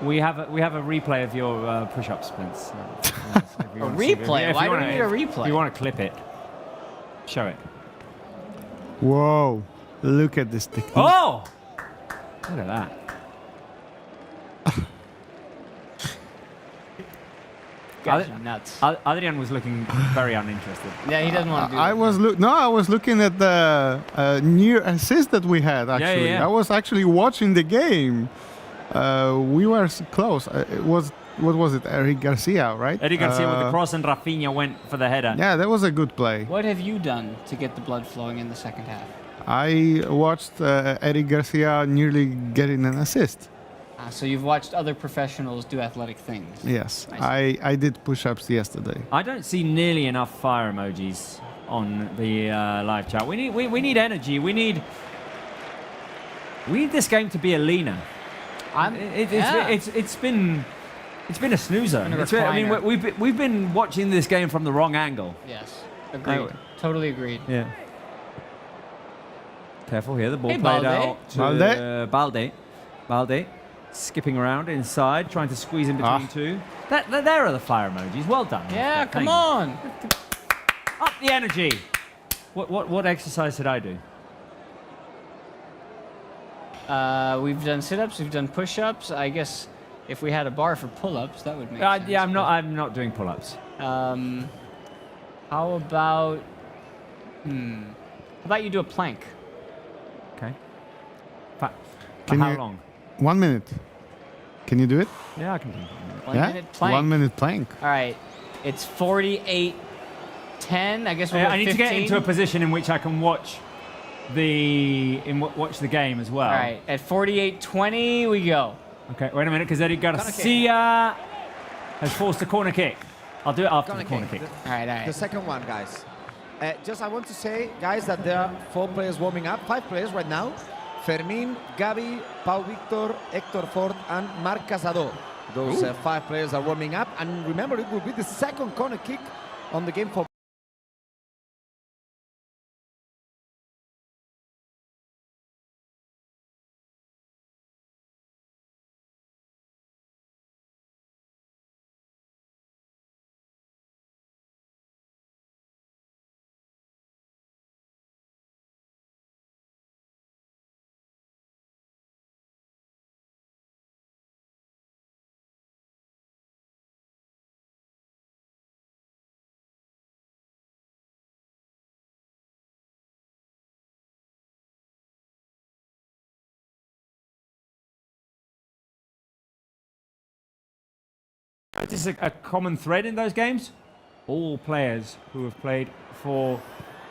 We have a replay of your push-ups, Spence. A replay? Why do we need a replay? If you want to clip it, show it. Whoa! Look at this technique. Oh! Look at that. Guys are nuts. Adrian was looking very uninterested. Yeah, he doesn't want to do I was looking at the near assist that we had. Actually, Yeah. I was actually watching the game. We were close. What was it? Eric Garcia, right? Eric Garcia with the cross and Rafinha went for the header. Yeah, that was a good play. What have you done to get the blood flowing in the second half? I watched Eric Garcia nearly getting an assist. So you've watched other professionals do athletic things. Yes, I I did push-ups yesterday. I don't see nearly enough fire emojis on the live chat. We need energy. We need this game to be a leaner. It's been a snoozer. I mean, we've been watching this game from the wrong angle. Yes, agreed. Totally agreed. Yeah. Careful here. The ball Hey, played Balde. out to Balde. Skipping around inside, trying to squeeze in between two. There are the fire emojis. Well done. Yeah, come Thank you. on. Up the energy. What exercise did I do? We've done sit-ups. We've done push-ups. I guess if we had a bar for pull-ups, that would make sense. Yeah, I'm not doing pull-ups. How about? How about you do a plank? Okay. For Can how you- long? 1 minute. Can you do it? Yeah, I can do it. 1 yeah? minute plank. 1 minute plank. All right. It's 48-10. I guess we'll go I need 15. to get into a position in which I can watch watch the game as well. All right. At 48-20, we go. Okay, wait a minute, because Eric Garcia has forced a corner kick. I'll do it after the corner kick. All right. The second one, guys. Just I want to say, guys, that there are 4 players warming up, 5 players right now. Fermín, Gavi, Pau Victor, Héctor Ford, and Marc Casado. Those 5 players are warming up. And remember, it will be the second corner kick on the game for This is a common thread in those games. All players who have played for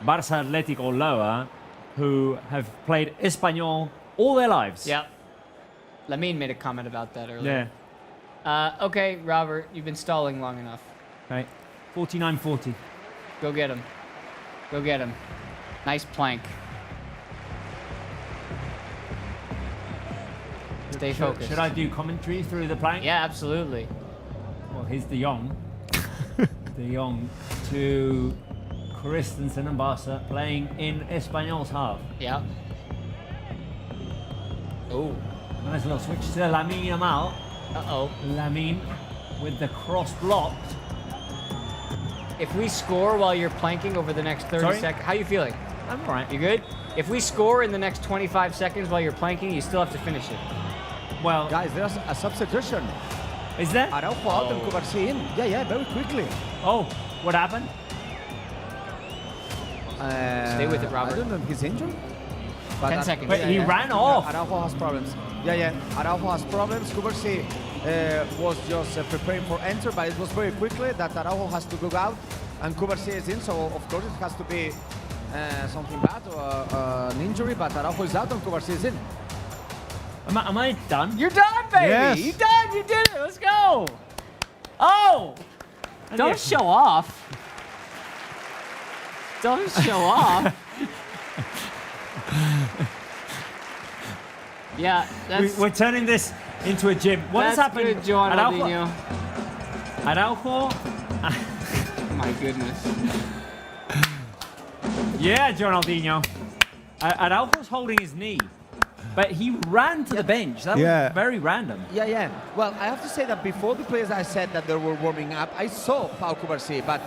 Barça Athletic or lower, who have played Espanyol all their lives. Yep. Lamine made a comment about that earlier. Yeah. Okay, Robert, you've been stalling long enough. Okay. 49-40. Go get him. Go get him. Nice plank. Stay focused. Should I do commentary through the plank? Yeah, absolutely. Well, here's De Jong. De Jong to Christensen and Barça playing in Espanyol's half. Yeah. Oh. Nice little switch to Lamine Yamal. Uh-oh. Lamine with the cross blocked. If we score while you're planking over the next 30 seconds, how you feeling? I'm all right. You good? If we score in the next 25 seconds while you're planking, you still have to finish it. Well, guys, there's a substitution. Is there? Araujo out and Cubarsí in. Yeah, very quickly. Oh, what happened? Stay with it, Robert. I don't know if he's injured. But 10 seconds. Wait, he ran off. Araujo has problems. Yeah. Araujo has problems. Cubarsí was just preparing for enter, but it was very quickly that Araujo has to go out and Cubarsí is in. So of course it has to be something bad or an injury. But Araujo is out and Cubarsí is in. Am I done? You're done, baby. Yes. You're done. You did it. Let's go. Oh, don't show off. Don't show off. Yeah, that's We're turning this into a gym. What has that's happened? good, Joan Aldinho. Araujo. My goodness. Yeah, Joan Aldinho. Araujo's holding his knee, but he ran to the bench. That was very random. Yeah. Well, I have to say that before the players I said that they were warming up, I saw Pau Cubarsí, but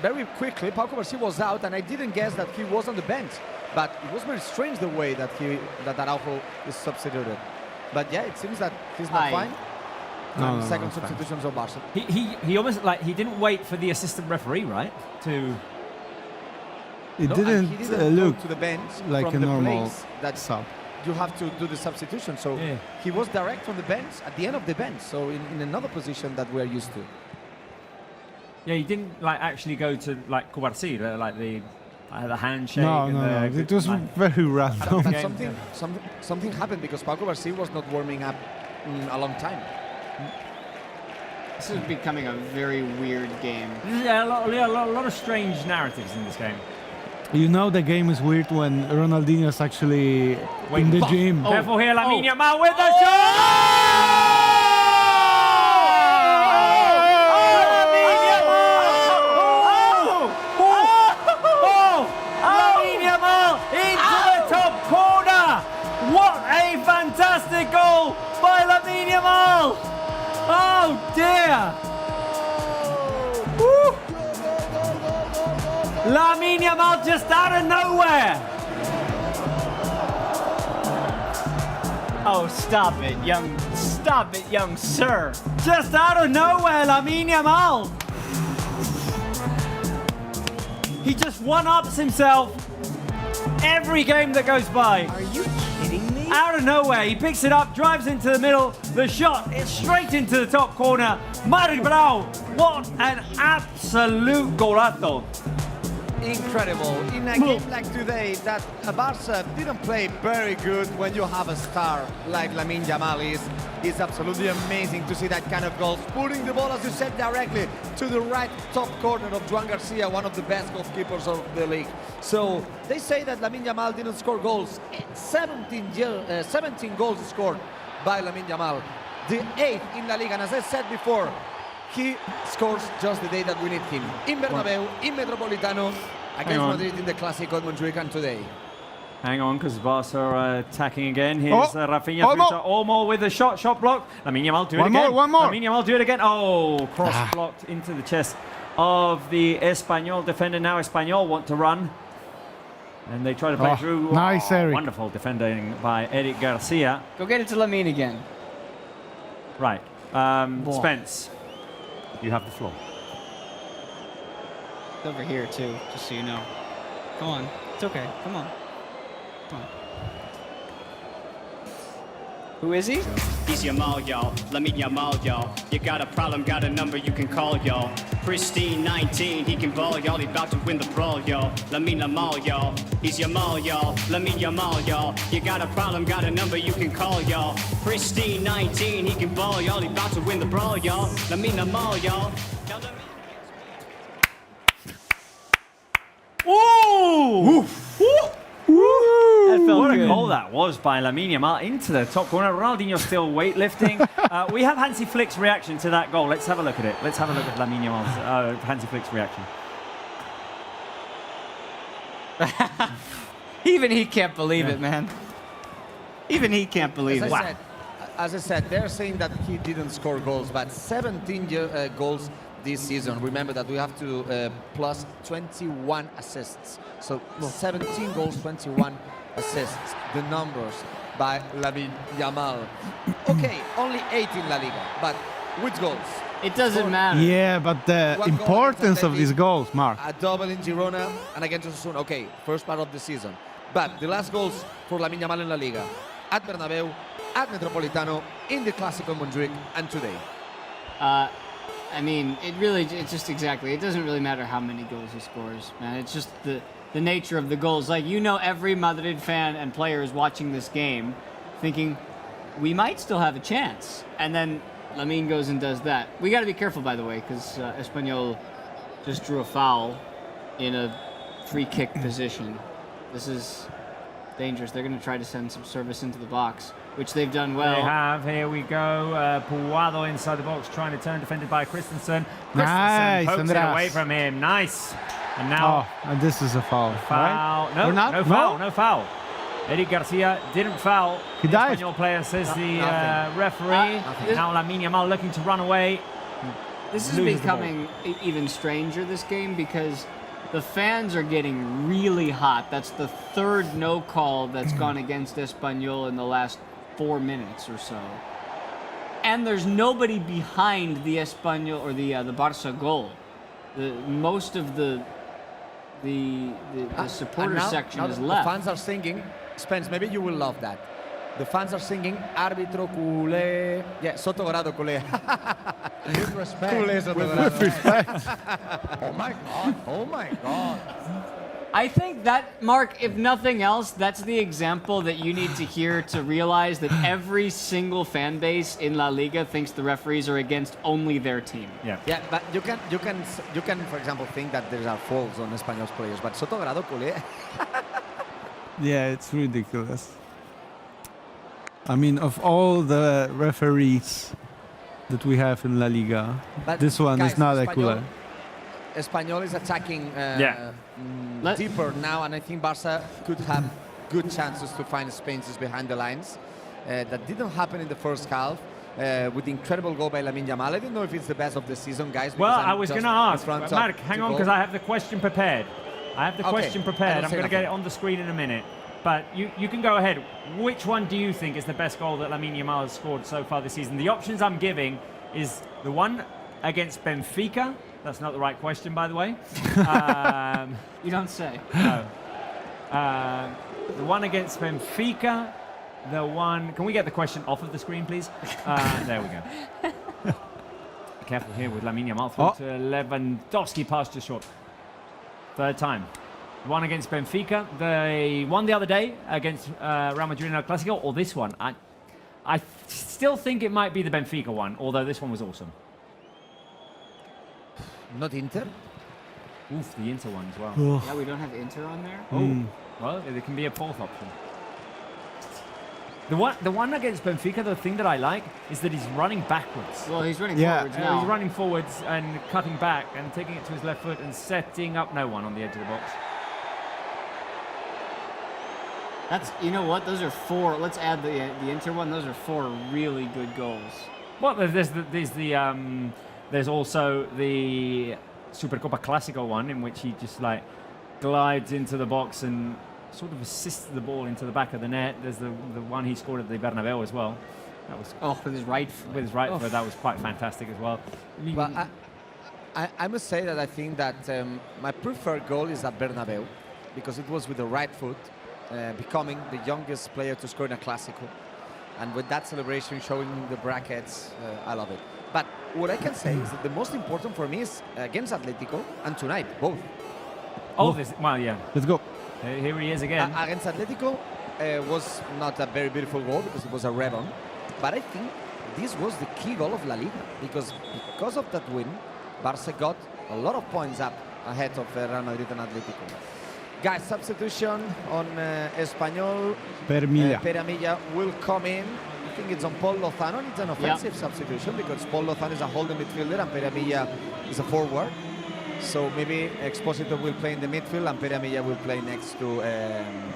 very quickly Pau Cubarsí was out, and I didn't guess that he was on the bench. But it was very strange the way that Araujo is substituted. But yeah, it seems that he's not fine. No, second substitutions of Barca. He almost he didn't wait for the assistant referee, right? It No, didn't, he didn't look go to the bench like from a the normal place that sub. you have to do the substitution. So he was direct from the bench at the end of the bench. So in another position that we're used to. Yeah, he didn't actually go to Cubarsí, like the The handshake. No, and no, the, no. It was very random. But game. something happened because Paco Barça was not warming up a long time. This is becoming a very weird game. Yeah, a lot of strange narratives in this game. You know the game is weird when Ronaldinho's actually in the gym. Careful here, Lamine Yamal with the shot! Into the top corner! What a fantastic goal by Lamine Yamal! Oh dear! Woo. Lamine Yamal just out of nowhere! Oh, stop it, young sir. Just out of nowhere, Lamine Yamal! He just one-ups himself every game that goes by. Are you kidding me? Out of nowhere, he picks it up, drives into the middle, the shot is straight into the top corner. Maribral, what an absolute golazo. Incredible. In a game like today, that Barça didn't play very good when you have a star like Lamine Yamal is. It's absolutely amazing to see that kind of goals. Putting the ball, as you said, directly to the right top corner of Joan Garcia, one of the best goalkeepers of the league. So they say that Lamine Yamal didn't score goals. 17 goals scored by Lamine Yamal. The 8th in La Liga, and as I said before, he scores just the day that we need him. In Bernabeu, in Metropolitano, against Madrid in the Clásico in Montjuic and today. Hang on, because Barca are attacking again. Here's Rafinha through to Olmo with a shot block. Lamine Yamal do it again. One more. Lamine Yamal do it again. Oh, cross blocked into the chest of the Espanyol defender. Now Espanyol want to run. And they try to play through. Nice, Eric. Wonderful defending by Eric Garcia. Go get it to Lamine again. Right. Spence, you have the floor. It's over here, too, just so you know. Come on. It's okay. Come on. Who is he? He's Yamal, y'all. Lamine Yamal, y'all. You got a problem, got a number you can call, y'all. Pristine 19, he can ball, y'all. He about to win the brawl, y'all. Lamine Yamal, y'all. He's Yamal, y'all. Lamine Yamal, y'all. You got a problem, got a number you can call, y'all. Pristine 19, he can ball, y'all. He about to win the brawl, y'all. Lamine Yamal, y'all. Ooh! That felt What good. a goal that was by Lamine Yamal into the top corner. Ronaldinho still weightlifting. We have Hansi Flick's reaction to that goal. Let's have a look at it. Let's have a look at Lamine Yamal's Hansi Flick's reaction. Even he can't believe it, man. Even he can't believe it. As I said, they're saying that he didn't score goals, but 17 goals this season. Remember that we have to plus 21 assists. So 17 goals, 21 assists. The numbers by Lamine Yamal. Okay, only 8 in La Liga, but which goals? It doesn't matter. Yeah, but the One goal importance against of these Atleti, goals, Mark. A double in Girona and against Osasuna. Okay, first part of the season. But the last goals for Lamine Yamal in La Liga. At Bernabeu, at Metropolitano, in the Clásico in Montjuic, and today. I mean, it's just exactly. It doesn't really matter how many goals he scores, man. It's just the nature of the goals. Like, you know, every Madrid fan and player is watching this game thinking, we might still have a chance. And then Lamine goes and does that. We got to be careful, by the way, because Espanyol just drew a foul in a free kick position. This is dangerous. They're going to try to send some service into the box, which they've done well. They have. Here we go. Puado inside the box, trying to turn, defended by Christensen. Nice, pokes it Andreas. away from him. Nice. And now And this is a foul. foul. Right? No, Or not? no foul. No foul. Eric Garcia didn't foul. He The dived. Espanyol player says the referee. Nothing. Now Lamine Yamal looking to run away. This is loses the becoming even stranger, this game, because the fans are getting really hot. That's the third no call that's gone against Espanyol in the last 4 minutes or so. And there's nobody behind the Espanyol or the Barça goal. Most of the supporter section is left. The fans are singing. Spence, maybe you will love that. The fans are singing Árbitro culé. Yeah, Sotogrado culé. With respect. Culé Sotogrado. With respect. Oh my God. Oh my God. I think that, Mark, if nothing else, that's the example that you need to hear to realize that every single fan base in La Liga thinks the referees are against only their team. Yeah. Yeah, but you can, for example, think that there are faults on Espanyol's players, but sotto grado culé. Yeah, it's ridiculous. I mean, of all the referees that we have in La Liga, But this one guys, is not a Espanyol- cooler. Espanyol is attacking Let- deeper now, and I think Barça could have good chances to find spaces behind the lines. That didn't happen in the first half. With the incredible goal by Lamine Yamal. I don't know if it's the best of the season, guys. Well, because I I'm was just going to in ask, front of Mark, hang the on, goal. because I have the question prepared. I have the Okay, question I prepared. don't I'm say going to get it nothing. on the screen in a minute. But you can go ahead. Which one do you think is the best goal that Lamine Yamal has scored so far this season? The options I'm giving is the one against Benfica. That's not the right question, by the way. You don't say. No. The one against Benfica. The one... Can we get the question off of the screen, please? There we go. Be careful here with Lamine Yamal. Through to Lewandowski, pass just short. Third time. One against Benfica. They won the other day against Real Madrid in El Clásico. Or this one. I still think it might be the Benfica one, although this one was awesome. Not Inter? Oof, the Inter one as well. Yeah, we don't have Inter on there. Oh, well, there can be a fourth option. The one against Benfica, the thing that I like is that he's running backwards. Well, he's running Yeah. forwards now. He's running forwards and cutting back and taking it to his left foot and setting up no one on the edge of the box. That's, you know what? Those are four. Let's add the Inter one. Those are four really good goals. Well, there's also the Supercopa Clásico one in which he just like glides into the box and sort of assists the ball into the back of the net. There's the one he scored at the Bernabeu as well. That was with his right foot. with his right foot. That was quite fantastic as well. Well, I must say that I think that my preferred goal is at Bernabeu because it was with the right foot, becoming the youngest player to score in a Clásico. And with that celebration showing the brackets, I love it. But what I can say is that the most important for me is against Atletico and tonight, both. Well, yeah. Let's go. Here he is again. Against Atletico was not a very beautiful goal because it was a rebound. But I think this was the key goal of La Liga because of that win, Barça got a lot of points up ahead of Real Madrid and Atletico. Guys, substitution on Espanyol. Peramilla will come in. I think it's on Paul Lozano, and it's an offensive substitution because Paul Lozano is a holding midfielder and Peramilla is a forward. So maybe Exposito will play in the midfield and Peramilla will play next to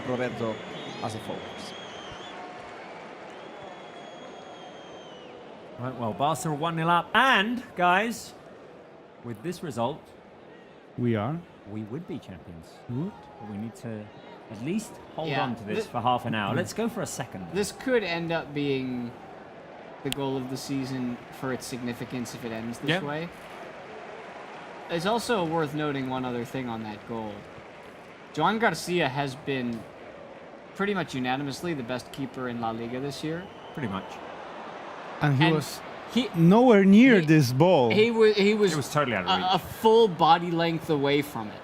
Roberto as a forward. Right, well, Barca are 1-0 up. And, guys, with this result, We would be champions. But we need to at least hold Yeah. on to this for half an hour. Let's go for a second. This could end up being the goal of the season for its significance if it ends this way. It's also worth noting one other thing on that goal. Joan Garcia has been pretty much unanimously the best keeper in La Liga this year. Pretty much. And he And was he- nowhere near he- this ball. He was It was totally out of reach. a full body length away from it.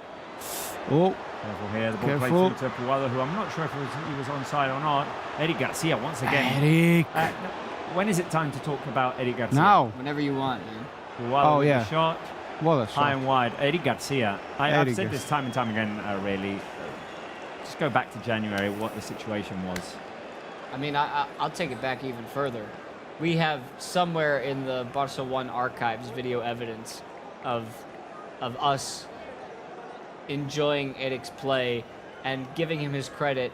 Oh, Careful here. The ball Careful. played through to Puado, who I'm not sure if he was onside or not. Eric Garcia once again. Eric. When is it time to talk about Eric Garcia? Now. Whenever you want, man. Puado Oh, with yeah. the shot. What a High shot. and wide. Eric Garcia. I've Eric said this Garcia. time and time again, really. Just go back to January, what the situation was. I mean, I'll take it back even further. We have somewhere in the Barca 1 archives video evidence of us enjoying Eric's play and giving him his credit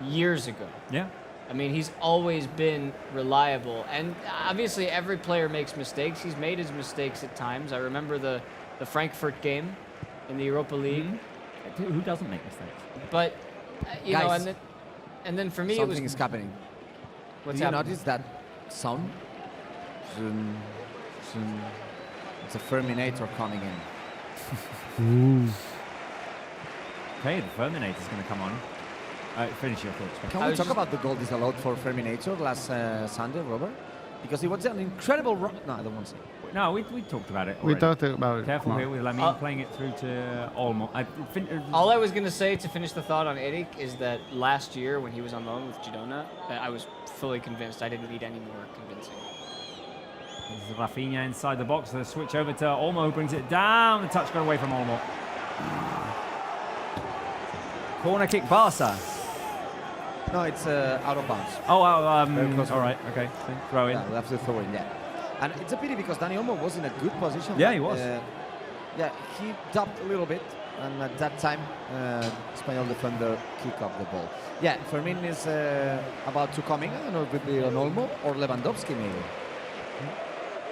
years ago. Yeah. I mean, he's always been reliable. And obviously, every player makes mistakes. He's made his mistakes at times. I remember the Frankfurt game in the Europa League. Who doesn't make mistakes? But, you know, Guys, and then for me, Something it was... is happening. What's Do you happening? notice that sound? Zoom, zoom. It's a Ferminator coming in. Okay, the Ferminator's going to come on. Finish your thoughts. Ben. Can we talk about the goal disallowed for Ferminator last Sunday, Robert? Because it was an incredible... No, I don't want to say. No, we talked about it. We already. talked about it. Careful Come here on. with Lamine playing it through to Olmo. All I was going to say to finish the thought on Eric is that last year when he was on loan with Girona, I was fully convinced. I didn't need any more convincing. There's Rafinha inside the box. The switch over to Olmo, who brings it down. The touch got away from Olmo. Corner kick, Barça. No, it's out of bounds. Oh, close. all right, okay. Throw in. Yeah, we'll have to throw in, yeah. And it's a pity because Dani Olmo was in a good position. Yeah, he was. Yeah, he ducked a little bit, and at that time, Espanyol defender kicked off the ball. Yeah, Fermin is about to come in. I don't know if it will be on Olmo or Lewandowski maybe.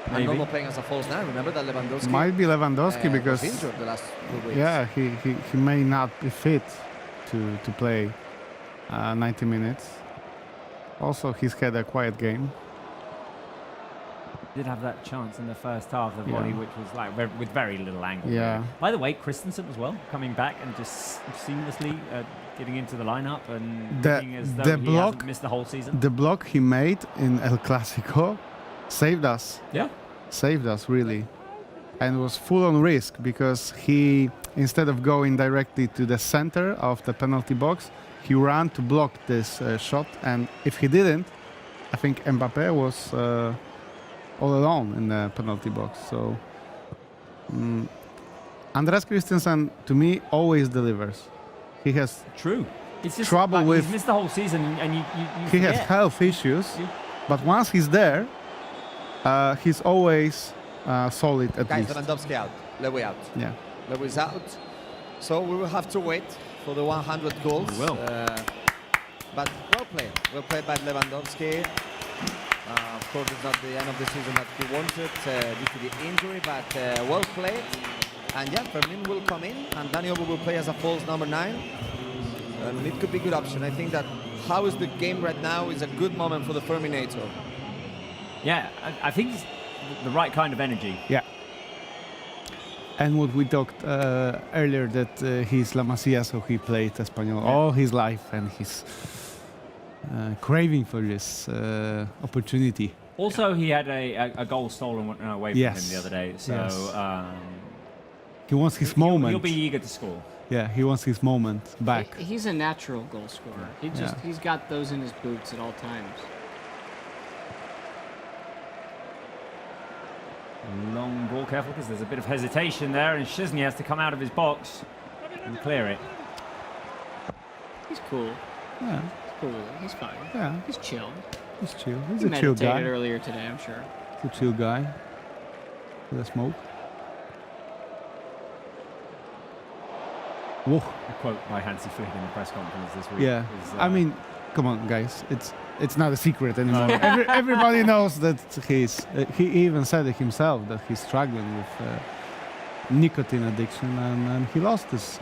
And Olmo playing as a false nine. Remember that Lewandowski Might be Lewandowski because was injured the last 2 weeks. yeah, he may not be fit to play 90 minutes. Also, he's had a quiet game. Did have that chance in the first half of the body, which was like with very little angle. Yeah. By the way, Christensen as well, coming back and just seamlessly getting into the lineup and looking as though he hasn't missed the whole season. The block he made in El Clásico saved us. Yeah. Saved us, really. And was full on risk because he, instead of going directly to the center of the penalty box, he ran to block this shot. And if he didn't, I think Mbappé was all alone in the penalty box. So Andreas Christensen, to me, always delivers. He has It's just trouble like, with. he's missed the whole season, and you He has forget. health issues, but once he's there, he's always solid at Guys, least. Lewandowski out. Lewy out. Yeah. Lewy's out. So we will have to wait for the 100 goals. We will. But well played by Lewandowski. Of course, it's not the end of the season that he wanted due to the injury, but well played. And yeah, Fermin will come in, and Dani Olmo will play as a false number 9. And it could be a good option. I think that how is the game right now is a good moment for the Ferminator. Yeah, I think it's the right kind of energy. Yeah. And what we talked earlier, that he's La Masia, so he played Espanyol all his life, and he's craving for this opportunity. Also, he had a goal stolen away from him the other day, so he wants his moment. He'll be eager to score. Yeah, he wants his moment back. He's a natural goal scorer. He's got those in his boots at all times. Long ball, careful, because there's a bit of hesitation there, and Szczesny has to come out of his box and clear it. He's cool. Yeah, He's cool. He's fine. yeah, He's chill. he's chill. He's He a chill meditated guy. earlier today, I'm sure. He's a chill guy. With a smoke. Whoa. A quote by Hansi Flick in the press conference this week. Yeah, is, I mean, come on, guys. It's not a secret anymore. Everybody knows that he even said it himself that he's struggling with nicotine addiction, and he lost his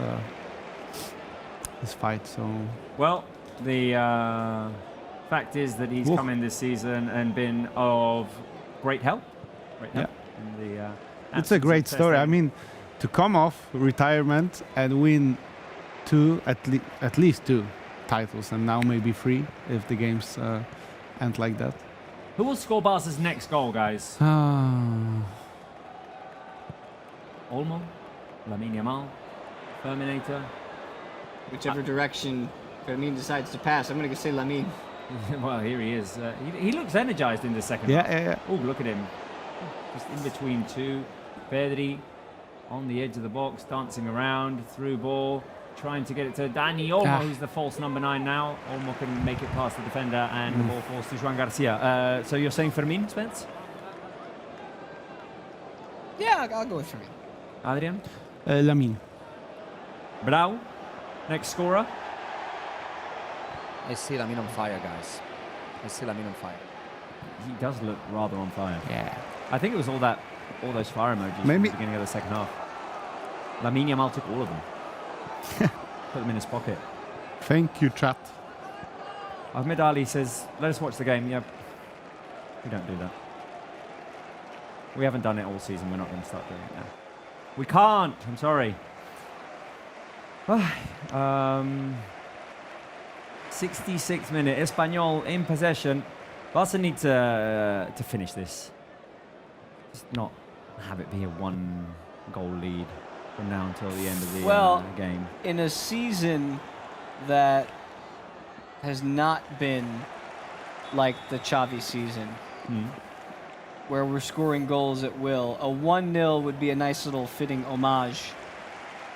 fight. So well, the fact is that he's come in this season and been of great help. In the, it's a great story. I mean, to come off retirement and win at least 2 titles, and now maybe 3 if the games end like that. Who will score Barca's next goal, guys? Olmo, Lamine Yamal, Ferminator. Whichever direction Fermin decides to pass, I'm going to say Lamine. Well, here he is. He looks energized in the second half. Yeah. Oh, look at him. Just in between 2. Pedri on the edge of the box, dancing around, through ball, trying to get it to Dani Olmo, who's the false number 9 now. Olmo can make it past the defender, and the ball falls to Joan Garcia. So you're saying Fermin, Spence? Yeah, I'll go with Fermin. Adrian? Lamine. Brau, next scorer? I see Lamine on fire, guys. I see Lamine on fire. He does look rather on fire. Yeah. I think it was all those fire emojis Maybe. at the beginning of the second half. Lamine Yamal took all of them. Put them in his pocket. Thank you, chat. Ahmed Ali says, let us watch the game. Yeah, we don't do that. We haven't done it all season. We're not going to start doing it now. We can't. I'm sorry. 66th minute. Espanyol in possession. Barca need to finish this. Just have it be a 1-goal lead from now until the end of the game. In a season that has not been like the Xavi season, where we're scoring goals at will, a 1-0 would be a nice little fitting homage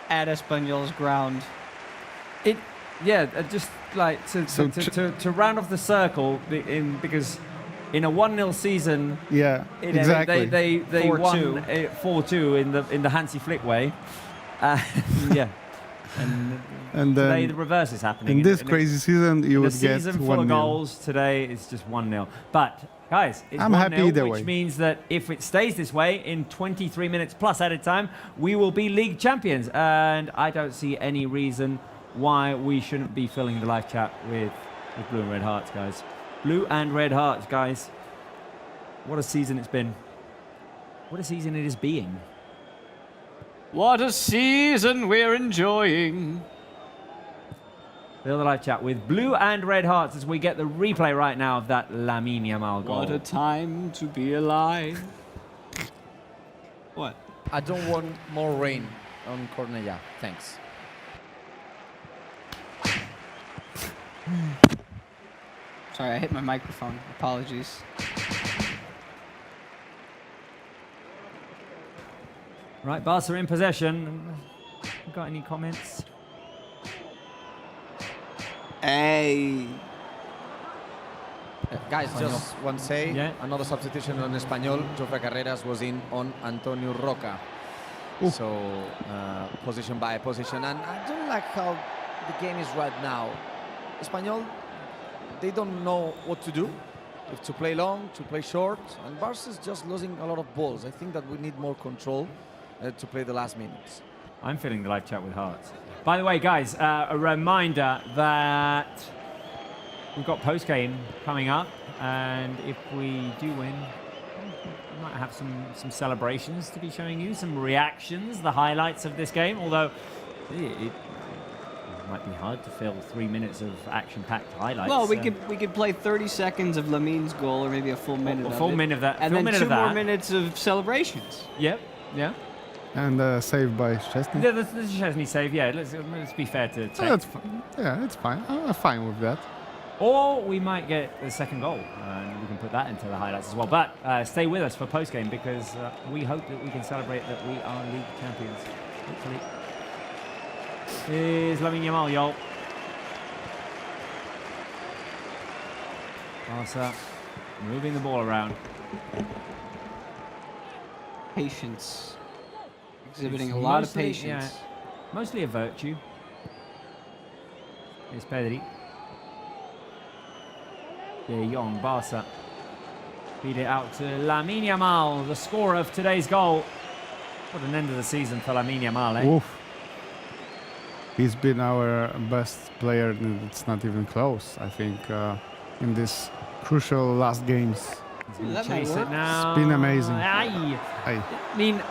at Espanyol's ground. Just like to round off the circle, because in a 1-0 season, exactly. they 4-2. won 4-2 in the Hansi Flick way. And today the reverse is happening. In this crazy season, you would get 1-0. A season full of goals. Today it's just 1-0. But guys, it's I'm 1-0, happy either way. which means that if it stays this way in 23 minutes plus added time, we will be league champions. And I don't see any reason why we shouldn't be filling the live chat with blue and red hearts, guys. Blue and red hearts, guys. What a season it's been. What a season it is being. What a season we're enjoying. Fill the live chat with blue and red hearts as we get the replay right now of that Lamine Yamal goal. What a time to be alive. What? I don't want more rain on Cl&aacute. Thanks. Sorry, I hit my microphone. Apologies. Right, Barca in possession. Got any comments? Hey. Guys, just one say. Yeah. Another substitution on Espanyol. Jofre Carreras was in on Antonio Roca. Ooh. So, position by position. And I don't like how the game is right now. Espanyol, they don't know what to do. If to play long, to play short. And Barca is just losing a lot of balls. I think that we need more control to play the last minutes. I'm filling the live chat with hearts. By the way, guys, a reminder that we've got post-game coming up, and if we do win, we might have some celebrations to be showing you, some reactions, the highlights of this game, although it might be hard to fill 3 minutes of action-packed highlights. Well, we could play 30 seconds of Lamine's goal, or maybe a full minute of it. A full minute of that. And then 2 more minutes of celebrations. Yep, yeah. And save by Szczesny. The Szczesny save, yeah. Let's be fair to So that's fine. Yeah, it's fine. I'm fine with that. Or we might get the second goal, and we can put that into the highlights as well. But stay with us for post-game, because we hope that we can celebrate that we are league champions. Hopefully. Here's Lamine Yamal, y'all. Barca moving the ball around. Patience. Exhibiting It's a lot of mostly- patience. yeah, mostly a virtue. Here's Pedri. De Jong, Barca. Feed it out to Lamine Yamal, the scorer of today's goal. What an end of the season for Lamine Yamal, eh? Oof. He's been our best player, and it's not even close, I think, in this crucial last games. He's going to That might chase work. it now. It's been amazing. Aye. Aye. I mean,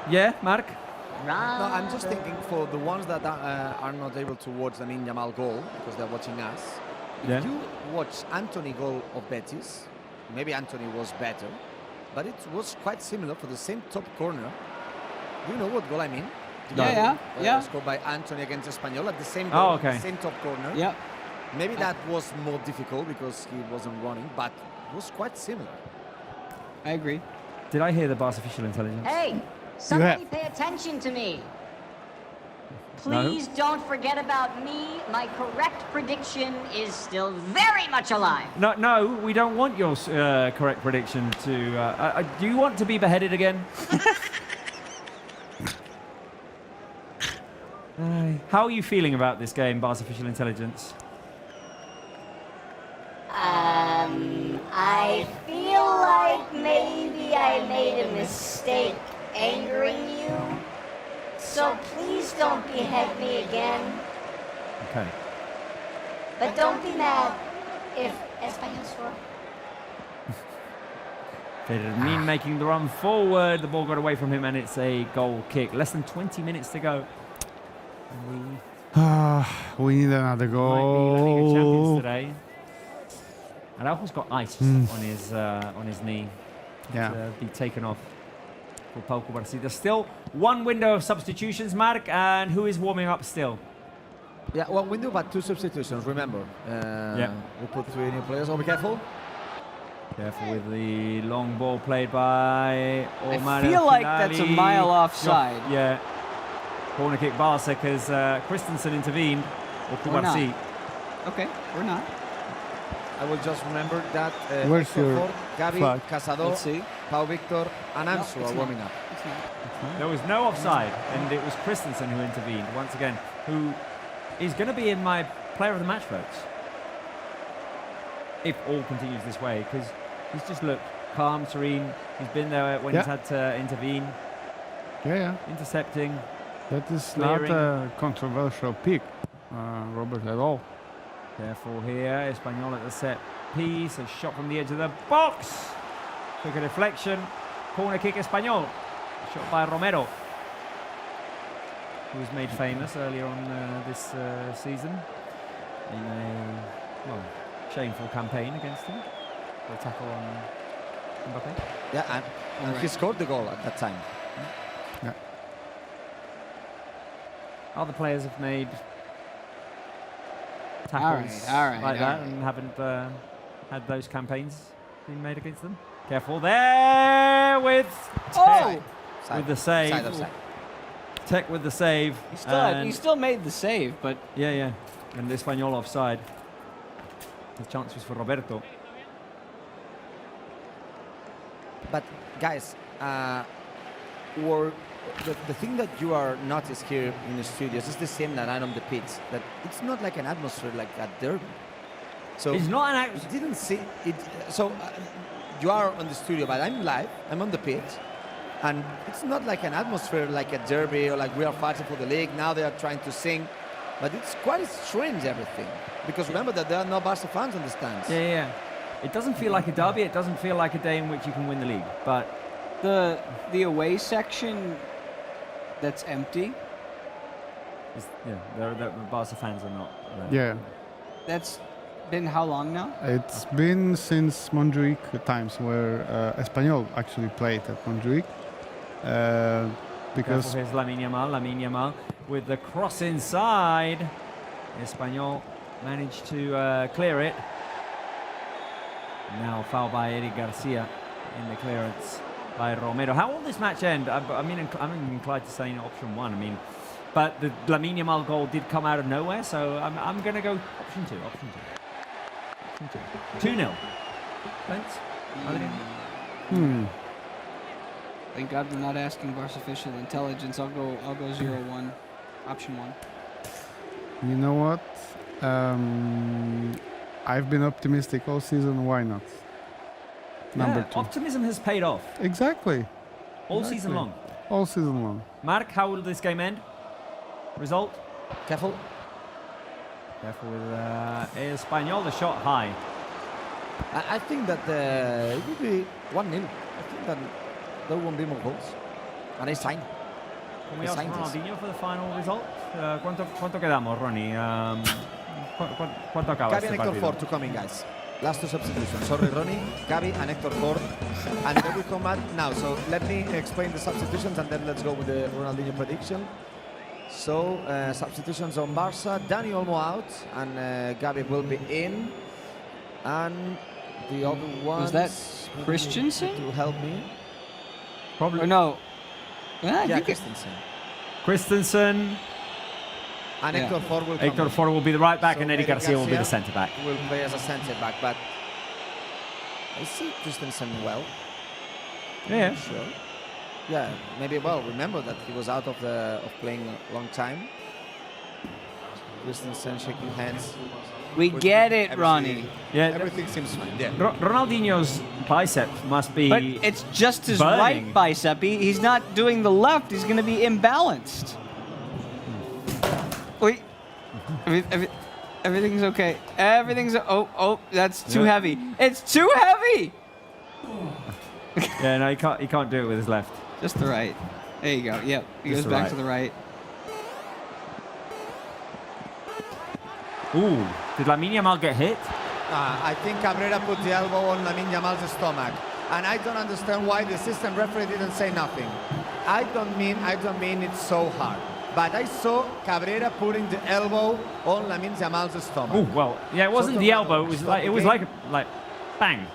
yeah, Mark? No, I'm just thinking for the ones that are not able to watch the Lamine Yamal goal because they're watching us. Yeah. If you watch Anthony goal of Betis, maybe Anthony was better, but it was quite similar for the same top corner. Do you know what goal I mean? Yeah. Scored by Anthony against Espanyol at the same Oh, goal, okay. same top corner. Yep. Maybe that was more difficult because he wasn't running, but it was quite similar. I agree. Did I hear the Barca official intelligence? Hey, somebody pay attention to me. Please don't forget about me. My correct prediction is still very much alive. No, we don't want your correct prediction to... do you want to be beheaded again? How are you feeling about this game, Barca official intelligence? I feel like maybe I made a mistake angering you. So please don't behead me again. Okay. But don't be mad if Espanyol score. Fermin making the run forward. The ball got away from him, and it's a goal kick. Less than 20 minutes to go. We need another Might be La Liga champions goal. today. Araujo's got ice on his knee. Yeah. to be taken off for Pau Cubarsí. There's still one window of substitutions, Mark, and who is warming up still? Yeah, one window, but 2 substitutions, remember. Yeah. We put 3 new players. Oh, be careful. Careful with the long ball played by Omar. I feel like El that's a Hilali. mile offside. Yeah. Corner kick Barça because Christensen intervened, or Or not. Cubarsí. Okay, we're not. I will just remember that Where's Héctor your Ford, Gabi, flag? Casado, Let's see. Pau Victor, and No, Ansu it's are not. warming up. It's not. There was no offside, and it was Christensen who intervened once again, who is going to be in my player of the match votes. If all continues this way, because he's just looked calm, serene. He's been there when he's had to intervene, Yeah. intercepting. That is Clearing. not a controversial pick, Robert, at all. Careful here, Espanyol at the set piece, a shot from the edge of the box. Quick a deflection, corner kick Espanyol. Shot by Romero, who was made famous earlier on this season in a shameful campaign against him for a tackle on Mbappe. Yeah, and he scored the goal at that time. Yeah. Other players have made tackles all right, like all that right. and haven't had those campaigns being made against them. Careful there with Tech Side. with the save. Side of side. Tech with the save. He and still made the save, but yeah. And Espanyol offside. The chance was for Roberto. But guys, the thing that you are noticed here in the studios is the same that I'm on the pitch. That it's not like an atmosphere like a derby. So It's not an you didn't see it. So you are on the studio, but I'm live. I'm on the pitch, and it's not like an atmosphere like a derby or like we are fighting for the league. Now they are trying to sing, but it's quite strange everything. Because remember that there are no Barca fans on the stands. Yeah. It doesn't feel like a derby. It doesn't feel like a day in which you can win the league. But the away section that's empty, the Barca fans are not. Yeah. that's been how long now? It's been since Montjuic times where Espanyol actually played at Montjuic. Because Here's Lamine Yamal with the cross inside. Espanyol managed to clear it. Now foul by Eric Garcia in the clearance by Romero. How will this match end? I mean, I'm inclined to say option 1. I mean, but the Lamine Yamal goal did come out of nowhere, so I'm going to go option 2. Option 2. 2-0. Vince? Thank God we're not asking artificial intelligence. I'll go 0-1. Option 1. you know what? I've been optimistic all season. Why not? Number 2. Optimism has paid off Exactly. all season long. All season long. Mark, how will this game end? Result? Careful. Careful with Espanyol, the shot high. I think that it will be 1-0. I think that there won't be more goals. And it's fine. Can we The ask scientists. Ronaldinho for the final result? ¿Cuánto quedamos, Ronnie? ¿Cuánto acaba Gabi este and Hector partido? Ford to come in, guys. Last 2 substitutions. Sorry, Ronnie, Gabi and Hector Ford. And they will come out now. So let me explain the substitutions and then let's go with the Ronaldinho prediction. So substitutions on Barça. Dani Olmo out and Gabi will be in. And the other one Was that Christensen? to help me. Probably. Or no? Yeah, Yeah, you could- Christensen. Christensen. And Yeah. Hector Ford will come Hector in. Ford will be the right back, So and Eddie Eric Garcia will be the Garcia centre back. will play as a centre back, but I see Christensen well. Yeah. Sure. Yeah, maybe well. Remember that he was out of playing a long time. Christensen shaking hands. We get it, Everything- Ronnie. Yeah. Everything seems fine. Yeah. Ronaldinho's bicep must be. But it's just his burning. right bicep. He's not doing the left. He's going to be imbalanced. Wait. Everything's okay. Everything's... Oh, that's too Yeah. heavy. It's too heavy! Yeah, no, he can't do it with his left. Just the right. There you go. Yep. He Just goes the back right. to the right. Ooh, did Lamine Yamal get hit? I think Cabrera put the elbow on Lamine Yamal's stomach. and I don't understand why the assistant referee didn't say nothing. I don't mean it's so hard. But I saw Cabrera putting the elbow on Lamine Yamal's stomach. Oh well, yeah, it wasn't the elbow. It was like bang.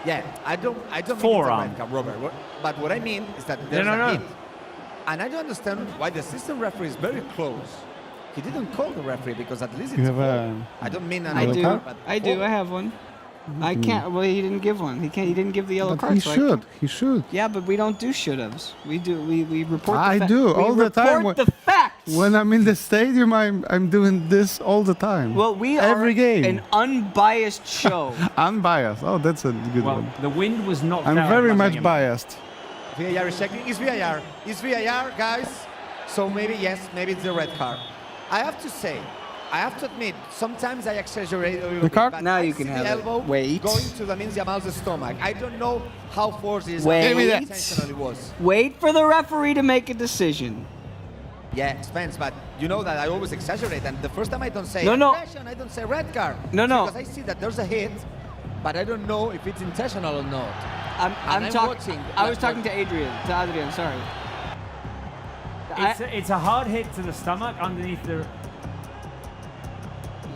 Yeah, I don't Forearm. mean it's a red card, Robert. But what I mean is that there's a hit. And I don't understand why the assistant referee is very close. He didn't call the referee because at least it's I don't mean I do. I do. I have one. I can't. Well, he didn't give one. He can't. He didn't give the yellow But card. he so should. He should. Yeah, but we don't do should-haves. We do. We report. I the do all the time. We report the facts. When I'm in the stadium, I'm doing this all the time. Well, we every are game. an unbiased show. Unbiased. Oh, that's a good Well, one. the wind was not. I'm very much biased. VAR is checking. It's VAR. It's VAR, guys. So maybe yes, maybe it's the red card. I have to say, I have to admit, sometimes I exaggerate a little bit. card? But Now I you can see have the it. elbow Wait. going to Lamine Yamal's stomach. I don't know how forced it is. Wait. Give me that. Intentional it was. Wait for the referee to make a decision. Yeah, Spence, but you know that I always exaggerate, and the first time I don't say No. intention, I don't say red card. No. Because I see that there's a hit, but I don't know if it's intentional or not. I'm talking. watching. I was talking to Adrian. Sorry. It's a hard hit to the stomach underneath the.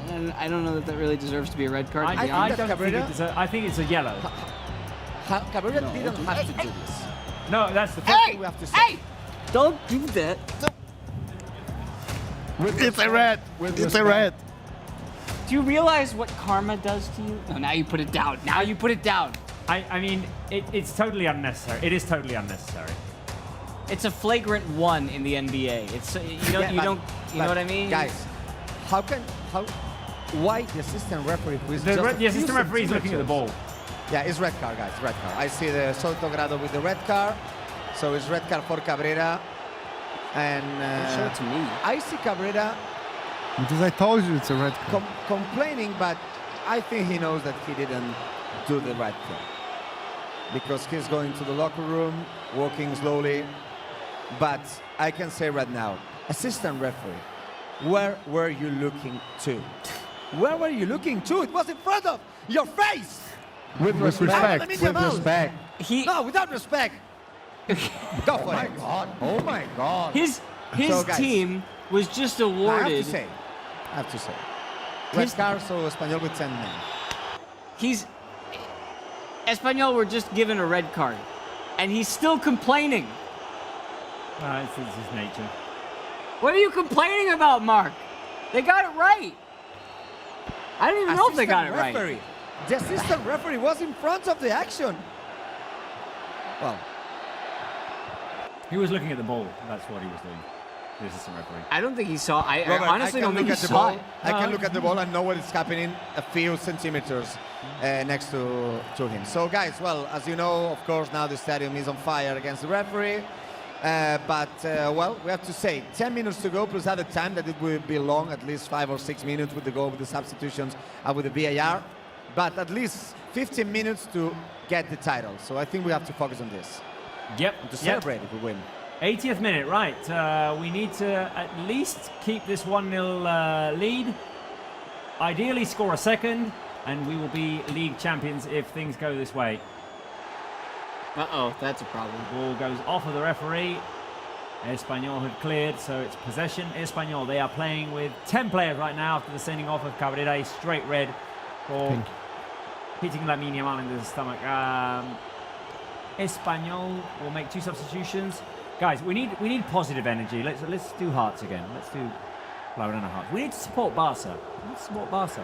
And I don't know that really deserves to be a red card. to be I honest. don't think Cabrera- it deserves. I think it's a yellow. Cabrera didn't have to do this. No, that's the. That's what we have to say. Hey! Don't do that. It's a red. It's a red. Do you realize what karma does to you? No, now you put it down. Now you put it down. I mean, it's totally unnecessary. It is totally unnecessary. It's a flagrant one in the NBA. It's you don't Yeah, you but- don't you know but what I mean? Guys, why the assistant referee who is The just a few assistant referee is looking at the ball. Yeah, it's red card, guys, red card. I see the Soto Grado with the red card, so it's red card for Cabrera. And Show it to me. I see Cabrera Because I told you it's a red card. complaining, but I think he knows that he didn't do the right thing. Because he's going to the locker room, walking slowly. But I can say right now, assistant referee, where were you looking to? Where were you looking to? It was in front of your face! With respect. With respect. He No, without respect. Go for it. Oh my God. his So, guys, team was just I awarded. have to say. Red card, so Espanyol with 10 men. Espanyol were just given a red card, and he's still complaining. It's his nature. What are you complaining about, Mark? They got it right. I don't even know if they got it right. Referee. The assistant referee was in front of the action. Well, He was looking at the ball. That's what he was doing. The assistant referee. I don't think he saw. I Robert, honestly I don't can think look he at the saw ball. it. I can look at the ball and know what is happening a few centimeters next to him. So, guys, well, as you know, of course, now the stadium is on fire against the referee. Well, we have to say 10 minutes to go plus other time that it will be long, at least 5 or 6 minutes with the goal, with the substitutions and with the VAR. But at least 15 minutes to get the title. So I think we have to focus on this. Yep. To celebrate if we win. 80th minute, right. We need to at least keep this 1-0 lead. Ideally score a second, and we will be league champions if things go this way. Uh-oh, that's a problem. Ball goes off of the referee. Espanyol had cleared, so it's possession. Espanyol, they are playing with 10 players right now after the sending off of Cabrera. Straight red for hitting Lamine Yamal into the stomach. Espanyol will make 2 substitutions. Guys, we need positive energy. Let's do hearts again. Let's do Barcelona hearts. We need to support Barça. Let's support Barça.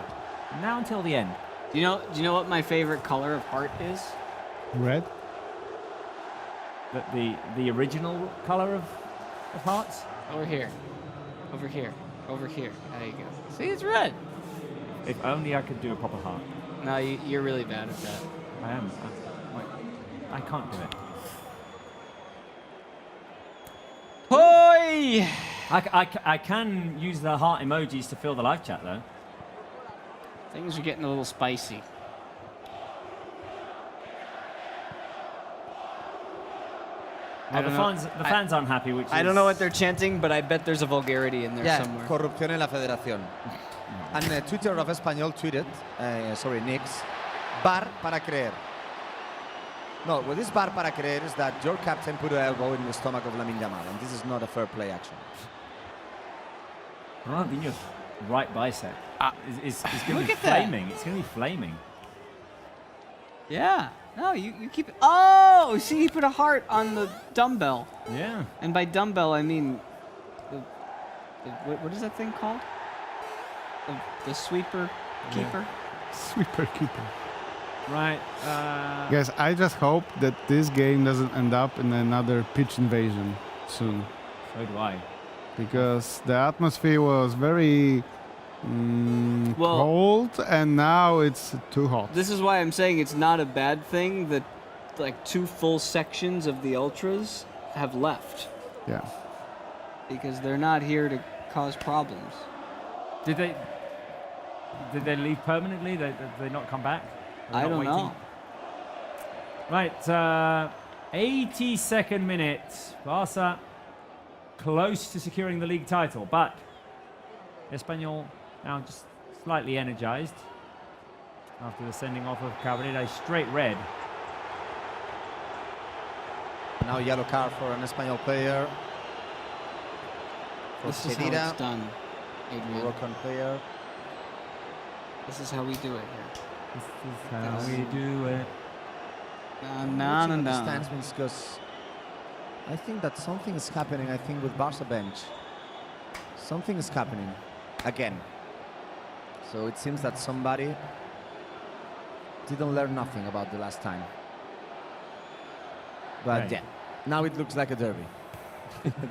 Now until the end. Do you know what my favorite color of heart is? Red? The original color of hearts? Over here. Over here. Over here. There you go. See, it's red. If only I could do a proper heart. No, you're really bad at that. I am. I can't do it. Hoi! I can use the heart emojis to fill the live chat though. Things are getting a little spicy. Well, the fans aren't happy, which I don't know what they're chanting, but I bet there's a vulgarity in there somewhere. Corrupción en la federación. And Twitter of Espanyol tweeted, Nix, bar para creer. No, what is bad para creer is that your captain put an elbow in the stomach of Lamine Yamal, and this is not a fair play action. Ronaldinho's right bicep is going to Look be at that. flaming. It's going to be flaming. Yeah. No, you keep it. Oh, see, he put a heart on the dumbbell. Yeah. And by dumbbell, I mean, what is that thing called? The sweeper keeper? Sweeper keeper. Right. Guys, I just hope that this game doesn't end up in another pitch invasion soon. So do I. Because the atmosphere was very cold, and now it's too hot. This is why I'm saying it's not a bad thing that like 2 full sections of the Ultras have left. Yeah. Because they're not here to cause problems. Did they leave permanently? Did they not come back? They're I not don't waiting? know. Right. 82nd minute. Barça close to securing the league title, but Espanyol now just slightly energized after the sending off of Cabrera. Straight red. Now yellow card for an Espanyol player. For This is how Chedira, it's done, Adrian. Moroccan player. This is how we do it here. This is how we do it. Watching the stands means because I think that something is happening. I think with Barça bench, something is happening again. So it seems that somebody didn't learn nothing about the last time. But Right. yeah, now it looks like a derby.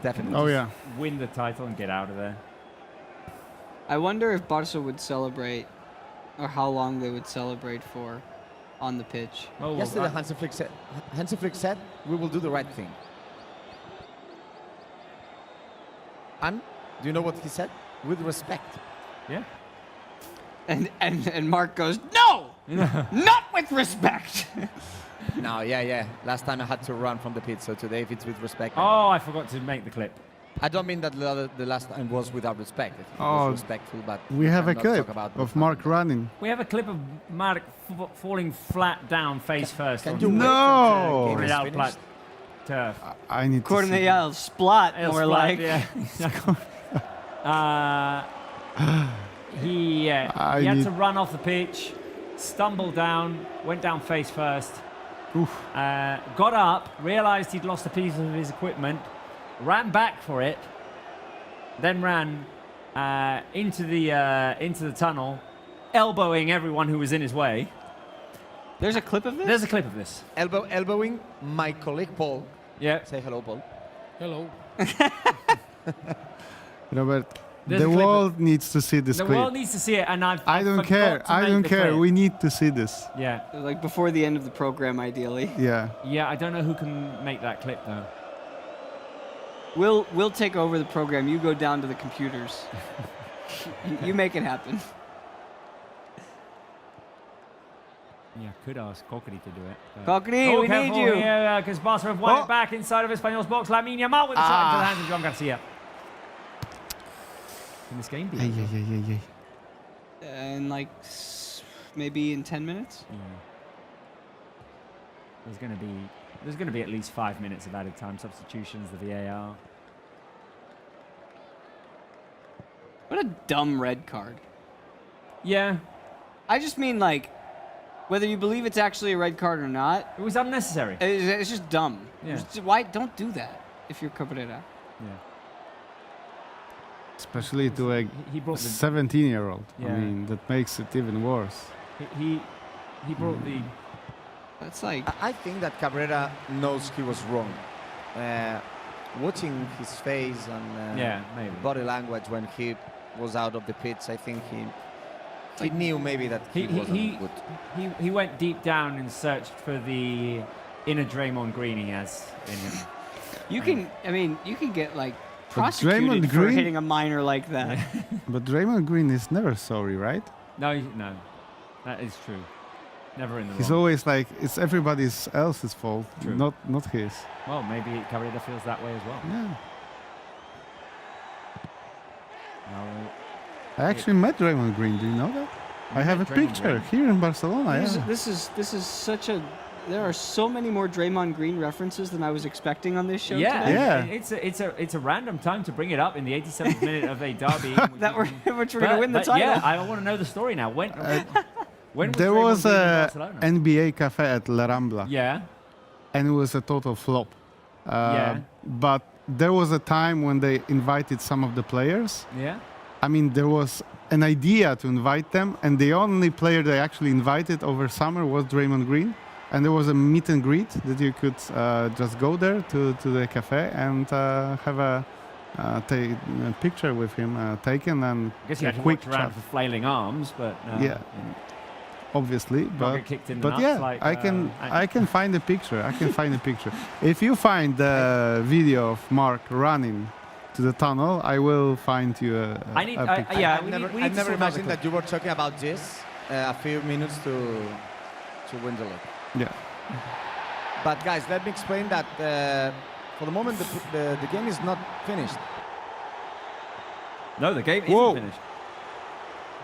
Definitely. Oh yeah. Win the title and get out of there. I wonder if Barca would celebrate, or how long they would celebrate for on the pitch. Oh, well, Yesterday, Hansi Flick said, we will do the right thing. And do you know what he said? With respect. yeah. And Mark goes, no, not with respect. No, yeah. Last time I had to run from the pit, so today if it's with respect. Oh, I forgot to make the clip. I don't mean that the last time was without respect. I think it Oh, was respectful, but We have a I'm not talking clip about of Mark running. We have a clip of Mark falling flat down face first. Can on you wait No! until the game is Real finished? Plat turf. I need to see. Cornelius splat, El more Splat, like. yeah. He I had need- to run off the pitch, stumbled down, went down face first, got up, realized he'd lost a piece of his equipment, ran back for it, then ran into the tunnel, elbowing everyone who was in his way. There's a clip of this? There's a clip of this. Elbowing my colleague Paul. Yeah. Say hello, Paul. Hello. Robert, There's the a clip of- world needs to see this The clip. world needs to see it, and I don't forgot care. to I make don't the care. clip. We need to see this. Yeah. Like before the end of the program, ideally. Yeah. Yeah, I don't know who can make that clip though. We'll take over the program. You go down to the computers. you make it happen. Yeah, could ask Cockney to do it. but- Cockney, Oh, we careful need you. here, because Barca have won Oh. it back inside of Espanyol's box. Lamine Yamal with the shot into the hands of John Garcia. Can this game be? Ay. In like maybe in 10 minutes. Yeah. There's gonna be at least 5 minutes of added time substitutions. The VAR. What a dumb red card. Yeah, I just mean like, whether you believe it's actually a red card or not, it was unnecessary. it's just dumb. Yeah. Why don't do that if you're Cabrera? Yeah. Especially to a He brought the 17-year-old. Yeah. I mean, that makes it even worse. he brought the That's like I think that Cabrera knows he was wrong. Watching his face and yeah, maybe. body language when he was out of the pitch, I think he knew maybe that he wasn't good. He went deep down and searched for the inner Draymond Green he has in him. you can get like But prosecuted Draymond for Green- hitting a minor like that. But Draymond Green is never sorry, right? No, that is true. Never in the He's wrong. always like, it's everybody else's fault, True. not his. Well, maybe Cabrera feels that way as well. Yeah. No, I actually met Draymond Green. Do you know that? I have a Draymond picture Green? here in Barcelona. Yeah. This is such a There are so many more Draymond Green references than I was expecting on this show Yeah, today. it's a random time to bring it up in the 87th minute of a derby. Which we're going to win the title. Yeah, I want to know the story now. When There was Draymond Green in a Barcelona? NBA cafe at La Rambla, Yeah. and it was a total flop. Yeah. But there was a time when they invited some of the players. Yeah. I mean, there was an idea to invite them, and the only player they actually invited over summer was Draymond Green. And there was a meet and greet that you could just go there to the cafe and have a picture with him taken, and I guess you a had to quick watch around chat. for flailing arms, but Yeah. Obviously, Not but get kicked in the nuts yeah, like, I can find a picture. I can find a picture. If you find the video of Mark running to the tunnel, I will find you a picture. yeah, I've we never, need I've to never sort out the imagined clip. that you were talking about this a few minutes to win the league. Yeah. But guys, let me explain that for the moment the game is not finished. No, the game Whoa. isn't finished.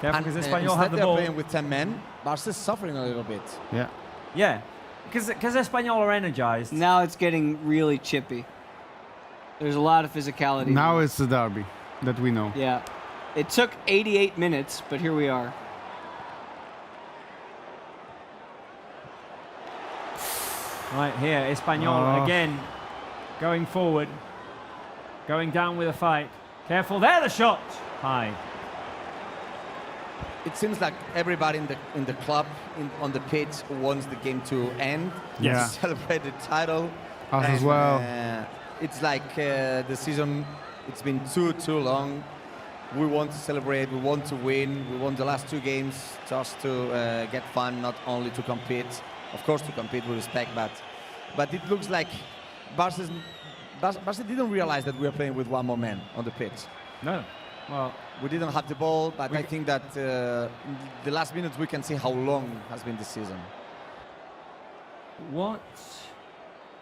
Careful, And because Espanyol instead have the they're ball. playing with 10 men. Barca is suffering a little bit. Yeah. Yeah, because Espanyol are energized. Now it's getting really chippy. There's a lot of physicality. Now it's the derby that we know. Yeah. It took 88 minutes, but here we are. Right here, Espanyol Oh. again going forward, going down with a fight. Careful there, the shot. High. It seems like everybody in the club on the pitch wants the game to end. Yeah. To celebrate the title. Us as And, well. it's like the season. It's been too long. We want to celebrate. We want to win. We won the last 2 games just to get fun, not only to compete. Of course, to compete with respect, but it looks like Barca didn't realize that we were playing with 1 more man on the pitch. No. Well, We didn't have the ball, but I think that in the last minutes we can see how long has been the season. what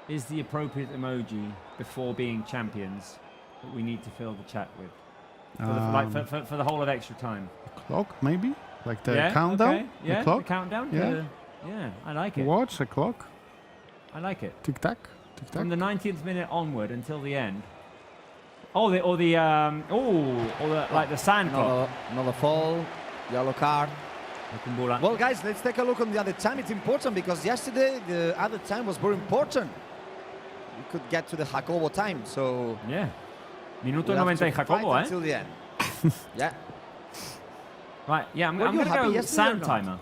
is the appropriate emoji before being champions that we need to fill the chat with? For the whole of extra time. Clock, maybe? Like the Yeah, countdown? okay. Yeah, The clock? countdown. Yeah. Yeah, I like it. Watch a clock. I like it. Tick tack. Tick tack. From the 19th minute onward until the end. Oh, the sand clock. Another fall, yellow card. Well, Well, guys, let's take a look on the other time. It's important because yesterday the other time was very important. We could get to the Jacobo time, so yeah. Minuto we have 90 to Jacobo, fight eh? until the end. Yeah. Right, yeah, I'm Were going you to happy go yesterday or sand not? timer.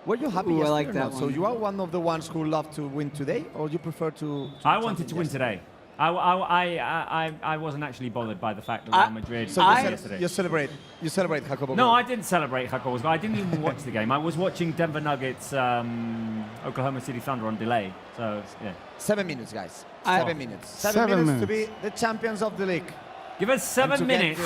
Were you happy Ooh, I yesterday like or that not? So one. you are one of the ones who love to win today, or you prefer to I wanted to win yesterday? today. I wasn't actually bothered by the fact that Real Madrid So won you, yesterday. you celebrate Jacobo. No, goal. I didn't celebrate Jacobo's goal. I didn't even watch the game. I was watching Denver Nuggets, Oklahoma City Thunder on delay. So, yeah. 7 minutes, guys. I- 7 minutes. 7 minutes to be minutes. the champions of the league. Give us And 7 to get minutes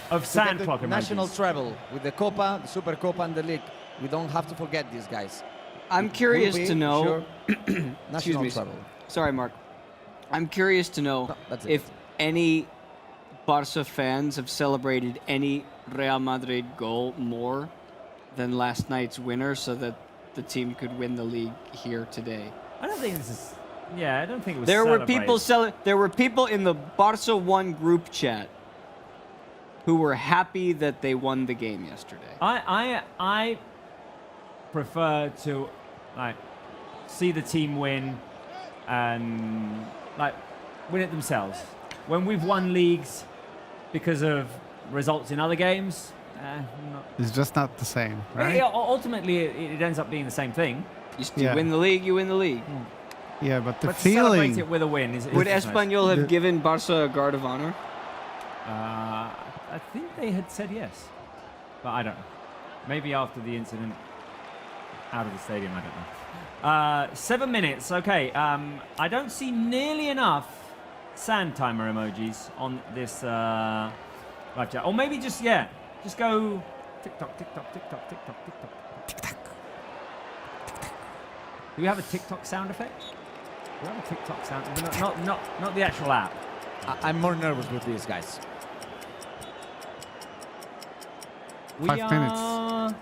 of to sand get clock the national emojis. treble with the Copa, the Super Copa, and the league. We don't have to forget these guys. I'm curious Will be, to know. sure, Excuse national me. treble. Sorry, Mark. I'm curious to know No, that's it. if any Barca fans have celebrated any Real Madrid goal more than last night's winner so that the team could win the league here today. I don't think this is... Yeah, I don't think it was There were people celebrated. there were people in the Barca 1 group chat who were happy that they won the game yesterday. I prefer to see the team win and win it themselves. When we've won leagues because of results in other games, not, It's just not the same, right? yeah, ultimately it ends up being the same thing. You Yeah. win the league, you win the league. Yeah, but the But to celebrate feeling. it with a win is Would nice. Espanyol have The- given Barca a guard of honor? I think they had said yes, but I don't know. Maybe after the incident out of the stadium, I don't know. 7 minutes, okay. I don't see nearly enough sand timer emojis on this live chat. Or maybe just go tick-tock, tick-tock, tick-tock, tick-tock, tick-tock, tick-tock. Do we have a TikTok sound effect? Do we have a TikTok sound? Not the actual app. I'm more nervous with these guys. We 5 minutes. are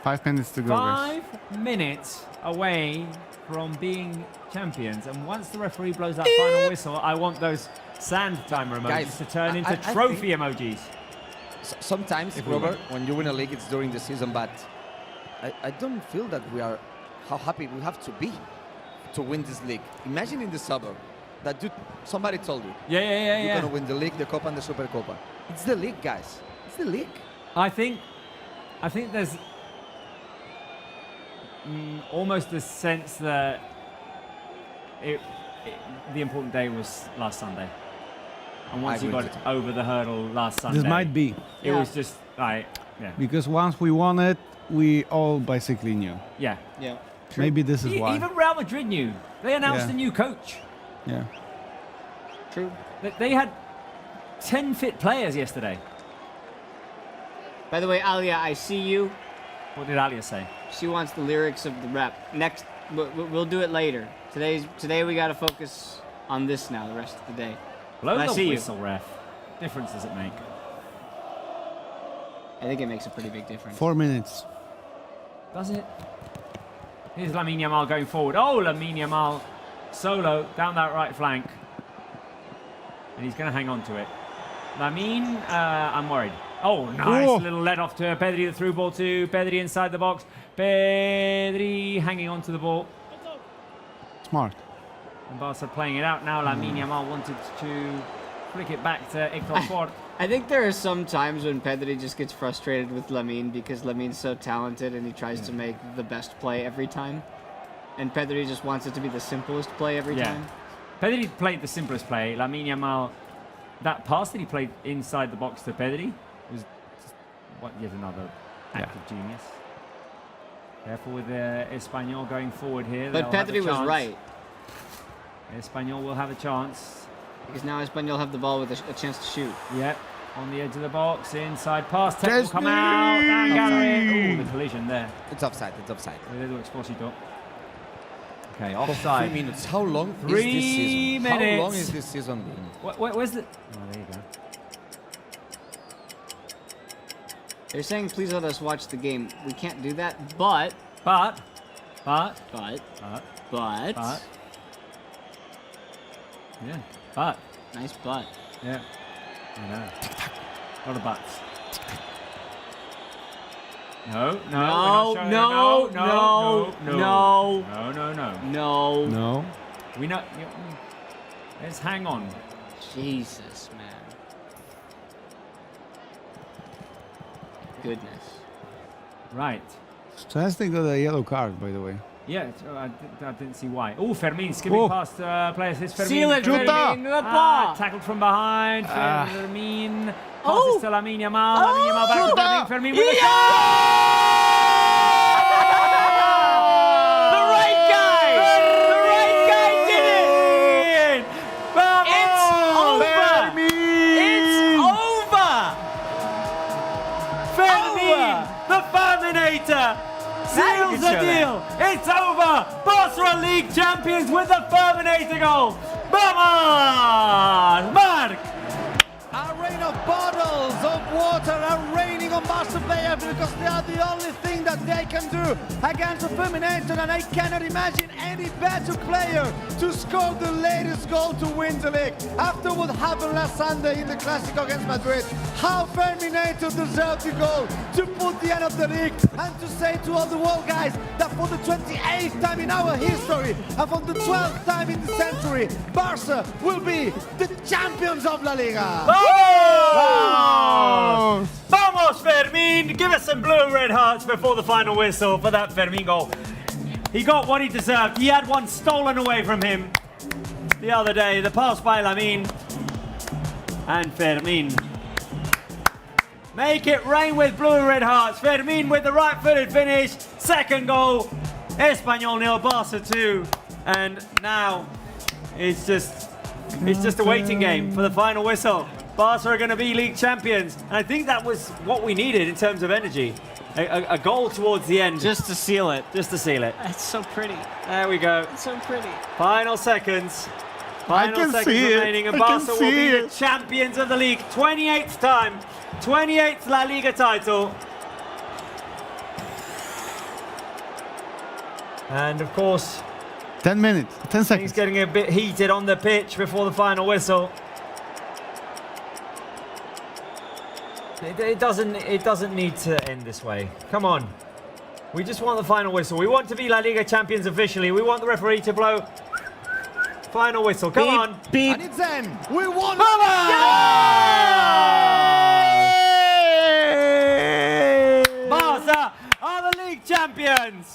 5 minutes to go, guys. 5 minutes away from being champions. And once the referee blows that final whistle, I want those sand timer emojis Guys, to turn into I trophy think emojis. Sometimes, Robert, when you win a league, it's during the season, but I don't feel that we are how happy we have to be to win this league. Imagine in the summer that somebody told you, you're going to win the league, the Copa and the Supercopa. It's the league, guys. It's the league. I think there's almost a sense that the important day was last Sunday. And once you got over the hurdle last Sunday, This might be. It was just like, Because once we won it, we all basically knew. Yeah. Yeah. Maybe this is why. Even Real Madrid knew. They announced a new coach. Yeah. True. They had 10 fit players yesterday. By the way, Alia, I see you. What did Alia say? She wants the lyrics of the rep. Next, we'll do it later. Today we got to focus on this now, the rest of the day. Blow I the see whistle, ref. Difference does it make? I think it makes a pretty big difference. 4 minutes. Does it? Here's Lamine Yamal going forward. Oh, Lamine Yamal solo down that right flank. And he's going to hang on to it. Lamine, I'm worried. Oh, nice little let off to Pedri, the through ball to Pedri inside the box. Pedri hanging on to the ball. Smart. And Barca playing it out now. Lamine Yamal wanted to flick it back to Héctor Fort. I think there are some times when Pedri just gets frustrated with Lamine because Lamine's so talented and he tries to make the best play every time. And Pedri just wants it to be the simplest play every time. Pedri played the simplest play. Lamine Yamal, that pass that he played inside the box to Pedri was just, yet another act of genius. Careful with Espanyol going forward here. But Pedri was right. Espanyol will have a chance. Because now Espanyol have the ball with a chance to shoot. Yep, on the edge of the box, inside pass, Tech will come out, down Gary. Ooh, the collision there. It's offside, it's offside. Edu Exposito. Okay, offside. 3 minutes. How long is this 3 season? minutes. How long is this season been? Where's the... Oh, there you go. They're saying, please let us watch the game. We can't do that, but... Yeah, but. Nice butt. Yeah. I know. A lot of butts. No. We know. Let's hang on. Jesus, man. Goodness. Right. Chesney got a yellow card, by the way. Yeah, I didn't see why. Oh, Fermin skipping past players. It's Fermin. Seal it, Fermin. Tackled from behind. Fermin. Passes to Lamine Yamal. Lamine Yamal back to Fermin. Fermin with a shot. The right guy! The right guy did it! It's over! It's over! Fermin, the Ferminator, seals the deal. It's over. Barca are league champions with the Ferminator goal. Vamos, Marc. A rain of bottles of water are raining on Barca players because they are the only thing that they can do against a Fulminator, and I cannot imagine any better player to score the latest goal to win the league. After what happened last Sunday in the Clásico against Madrid, how Fulminator deserved the goal to put the end of the league and to say to all the world guys that for the 28th time in our history and for the 12th time in the century, Barca will be the champions of La Liga. Vamos! Vamos, Fermin! Give us some blue and red hearts before the final whistle for that Fermin goal. He got what he deserved. He had one stolen away from him the other day. The pass by Lamine and Fermin. Make it rain with blue and red hearts. Fermin with the right-footed finish. Second goal. Espanyol 0, Barca 2. And now it's just a waiting game for the final whistle. Barca are going to be league champions. And I think that was what we needed in terms of energy. A goal towards the end. Just to seal it. Just to seal it. That's so pretty. There we go. It's so pretty. Final seconds. Final seconds remaining. And Barca will be the champions of the league. 28th time. 28th La Liga title. And of course, 10 minutes, 10 he's seconds. getting a bit heated on the pitch before the final whistle. It doesn't need to end this way. Come on. We just want the final whistle. We want to be La Liga champions officially. We want the referee to blow final whistle. Come on. Beep. And it's them. We won. Barça are the league champions.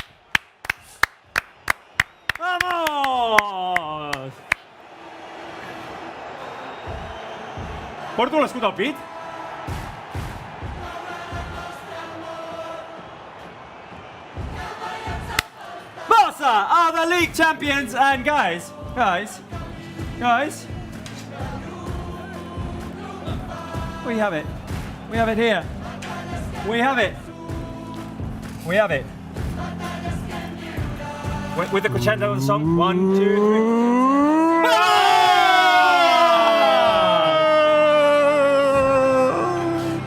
Vamos! Porto l'escut al pit? Barça are the league champions, and guys, we have it. We have it here. We have it. We have it. With the crescendo of the song. 1, 2, 3.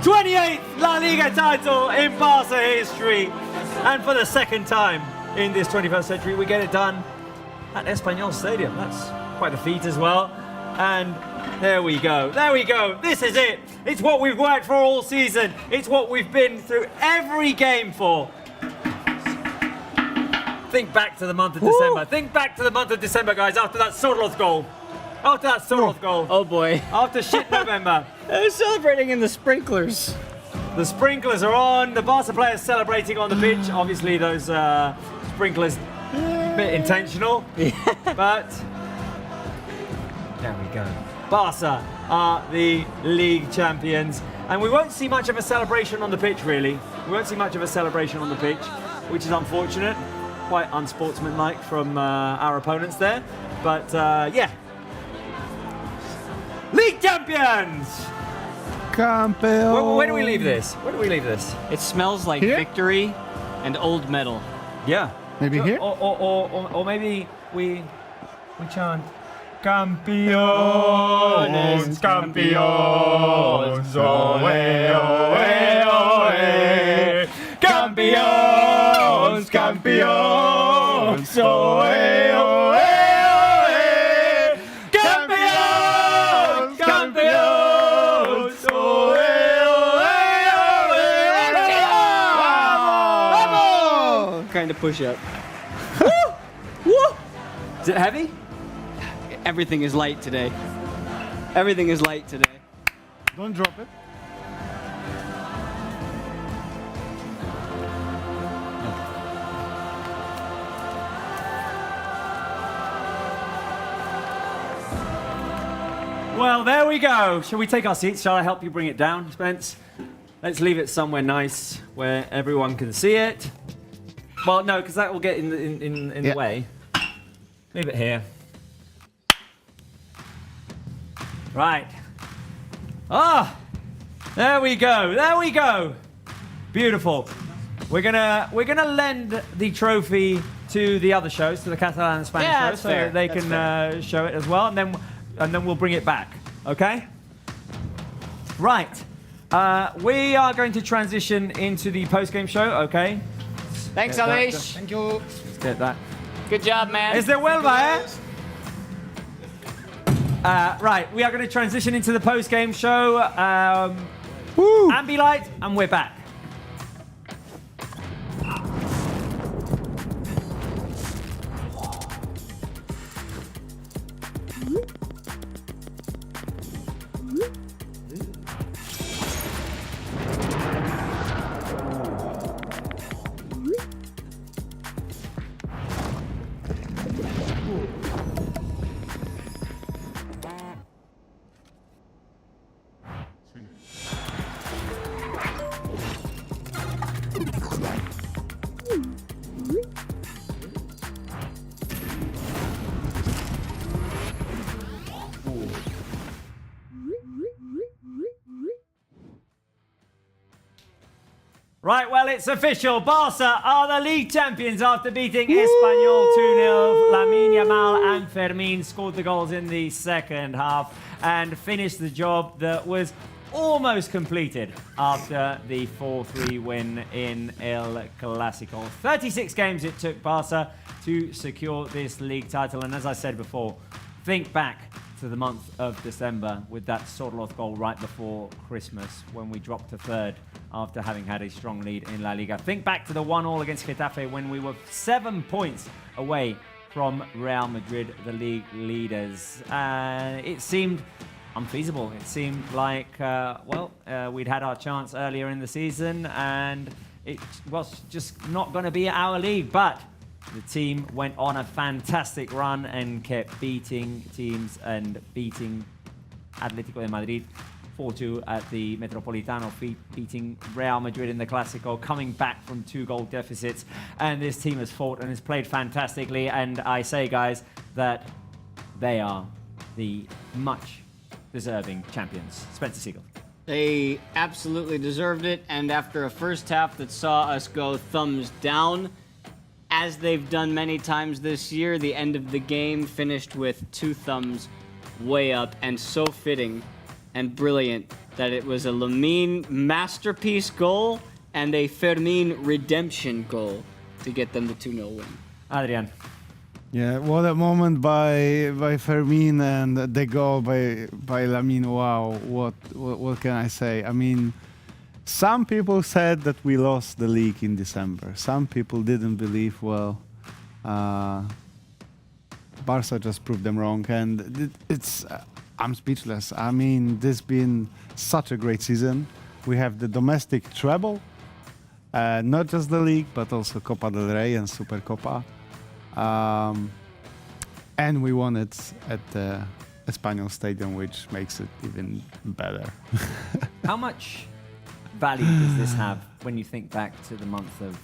28th La Liga title in Barça history. And for the second time in this 21st century, we get it done at Espanyol Stadium. That's quite a feat as well. And there we go. There we go. This is it. It's what we've worked for all season. It's what we've been through every game for. Think back to the month of December. Think back to the month of December, guys, after that Soros goal. After that Soros goal. Oh boy. After shit November. They're celebrating in the sprinklers. The sprinklers are on. The Barca players celebrating on the pitch. Obviously, those sprinklers a bit intentional. But there we go. Barca are the league champions. And we won't see much of a celebration on the pitch, really. We won't see much of a celebration on the pitch, which is unfortunate. Quite unsportsmanlike from our opponents there. But yeah. League champions! Campeón. Where do we leave this? Where do we leave this? It smells like Here? victory and old metal. Yeah. Maybe here? Or maybe we chant Campeones, campeones, oe, oe, oe. Campeones, campeones, oe, oe, oe. Campeones, campeones, oe, oe, oe. Kind of push up. Is it heavy? Everything is light today. Everything is light today. Don't drop it. Well, there we go. Shall we take our seats? Shall I help you bring it down, Spence? Let's leave it somewhere nice where everyone can see it. Well, no, because that will get in the way. Leave it here. Right. Ah, there we go. There we go. Beautiful. We're gonna lend the trophy to the other shows, to the Catalan and Spanish shows, so that they can show it as well, and then we'll bring it back. Okay. Right. We are going to transition into the post-game show. Okay. Thanks, Alish. Thank you. Let's get that. Good job, man. Is there Huelva, eh? Right, we are going to transition into the post-game show. Ambilight, and we're back. Right, well, it's official. Barça are the league champions after beating Espanyol 2-0. Lamine Yamal and Fermin scored the goals in the second half and finished the job that was almost completed after the 4-3 win in El Clásico. 36 games it took Barça to secure this league title, and as I said before, think back to the month of December with that Sorloth goal right before Christmas when we dropped to third after having had a strong lead in La Liga. Think back to the 1-1 against Getafe when we were 7 points away from Real Madrid, the league leaders. It seemed unfeasible. It seemed like, we'd had our chance earlier in the season and it was just not going to be our league, but the team went on a fantastic run and kept beating teams and beating Atlético de Madrid 4-2 at the Metropolitano, beating Real Madrid in the Clásico, coming back from 2-goal deficits. And this team has fought and has played fantastically. And I say, guys, that they are the much deserving champions. Spencer Siegel. They absolutely deserved it. And after a first half that saw us go thumbs down, as they've done many times this year, the end of the game finished with 2 thumbs way up, and so fitting and brilliant that it was a Lamine masterpiece goal and a Fermin redemption goal to get them the 2-0 win. Adrian. Yeah, what a moment by Fermin, and the goal by Lamine. Wow, what can I say? I mean, some people said that we lost the league in December. Some people didn't believe. Well, Barça just proved them wrong, and it's. I'm speechless. I mean, this has been such a great season. We have the domestic treble, not just the league, but also Copa del Rey and Supercopa. And we won it at the Espanyol Stadium, which makes it even better. How much value does this have when you think back to the month of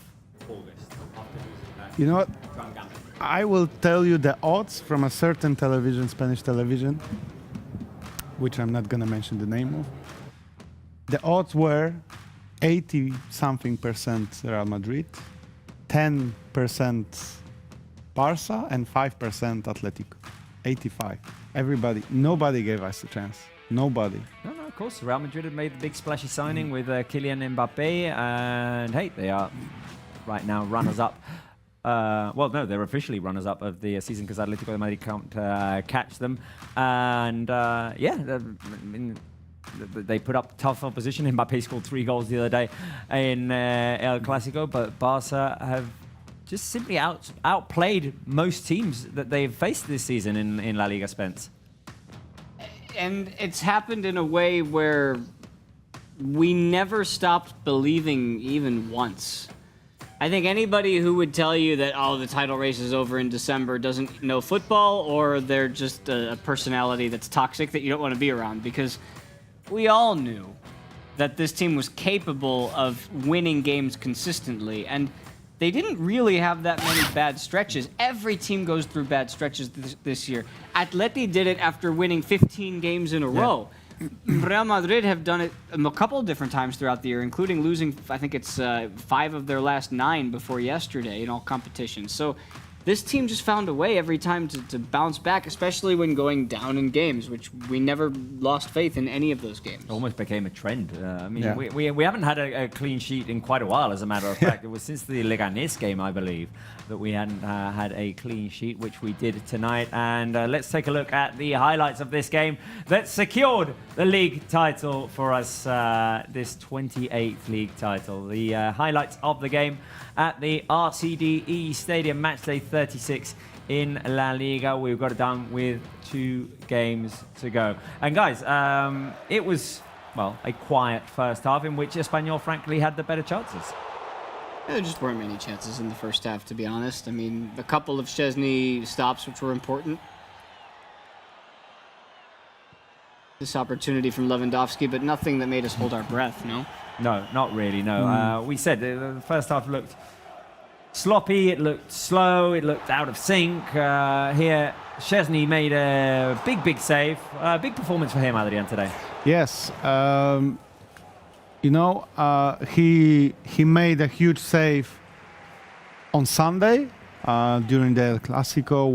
August? You know what? I will tell you the odds from a certain television, Spanish television, which I'm not going to mention the name of. The odds were 80-something% Real Madrid, 10% Barça, and 5% Atletico. 85. Nobody gave us a chance. Nobody. No, of course. Real Madrid had made the big splashy signing with Kylian Mbappe, and hey, they are right now runners-up. They're officially runners-up of the season because Atlético de Madrid can't catch them. And they put up tough opposition. Mbappe scored 3 goals the other day in El Clásico, but Barça have just simply outplayed most teams that they've faced this season in La Liga, Spence. And it's happened in a way where we never stopped believing even once. I think anybody who would tell you that, the title race is over in December doesn't know football, or they're just a personality that's toxic that you don't want to be around, because we all knew that this team was capable of winning games consistently, and they didn't really have that many bad stretches. Every team goes through bad stretches this year. Atleti did it after winning 15 games in a row. Real Madrid have done it a couple of different times throughout the year, including losing, I think it's 5 of their last 9 before yesterday in all competitions. So this team just found a way every time to bounce back, especially when going down in games, which we never lost faith in any of those games. It almost became a trend. We haven't had a clean sheet in quite a while, as a matter of fact. It was since the Leganés game, I believe, that we hadn't had a clean sheet, which we did tonight. And let's take a look at the highlights of this game that secured the league title for us, this 28th league title. The highlights of the game at the RCD Stadium, matchday 36 in La Liga. We've got it done with 2 games to go. And guys, it was, a quiet first half in which Espanyol frankly had the better chances. There just weren't many chances in the first half, to be honest. I mean, a couple of Szczesny stops, which were important. This opportunity from Lewandowski, but nothing that made us hold our breath, no? No, not really, no. We said the first half looked sloppy, it looked slow, it looked out of sync. Here, Szczesny made a big save. Big performance for him, Adrian, today. Yes. He made a huge save on Sunday during the El Clásico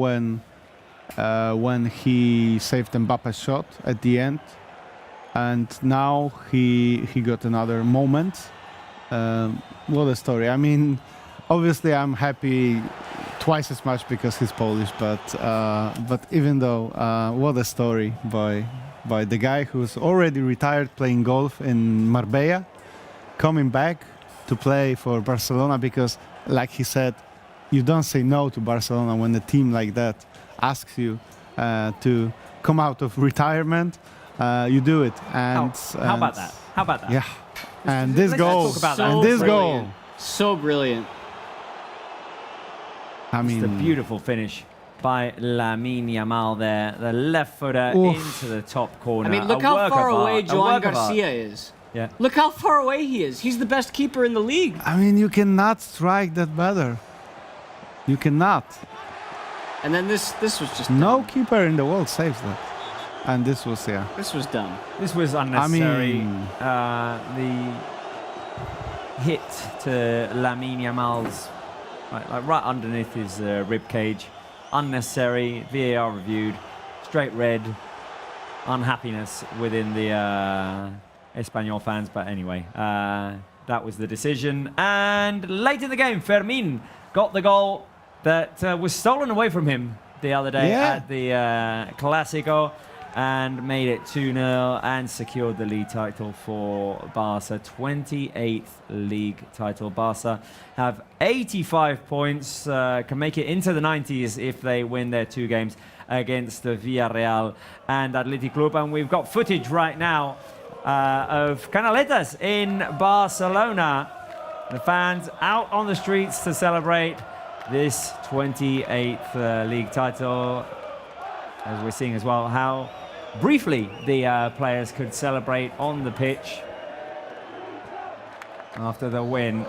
when he saved Mbappe's shot at the end. and now he got another moment. What a story! I mean, obviously I'm happy twice as much because he's Polish, but even though what a story by the guy who's already retired playing golf in Marbella, coming back to play for Barcelona because, like he said, you don't say no to Barcelona when a team like that asks you to come out of retirement. You do it. And how about that? How about that? Yeah. And this Let's goal. talk about So that. And this brilliant. goal. So brilliant. I mean, Just a beautiful finish by Lamine Yamal there. The left footer Oof. into the top corner. I mean, look A how work far of away art. A Joan work of art. Garcia is. Yeah. Look how far away he is. He's the best keeper in the league. I mean, you cannot strike that better. You cannot. And then this was just No dumb. keeper in the world saves that. And this was, yeah. This was dumb. This was unnecessary. mean- The hit to Lamine Yamal's right underneath his rib cage. Unnecessary. VAR reviewed. Straight red. Unhappiness within the Espanyol fans. But anyway, that was the decision. And late in the game, Fermin got the goal that was stolen away from him the other day Yeah. at the Clásico, and made it 2-0 and secured the league title for Barça. 28th league title. Barça have 85 points, can make it into the 90s if they win their 2 games against the Villarreal and Athletic Club. And we've got footage right now of Canaletas in Barcelona. The fans out on the streets to celebrate this 28th league title. As we're seeing as well how briefly the players could celebrate on the pitch after the win.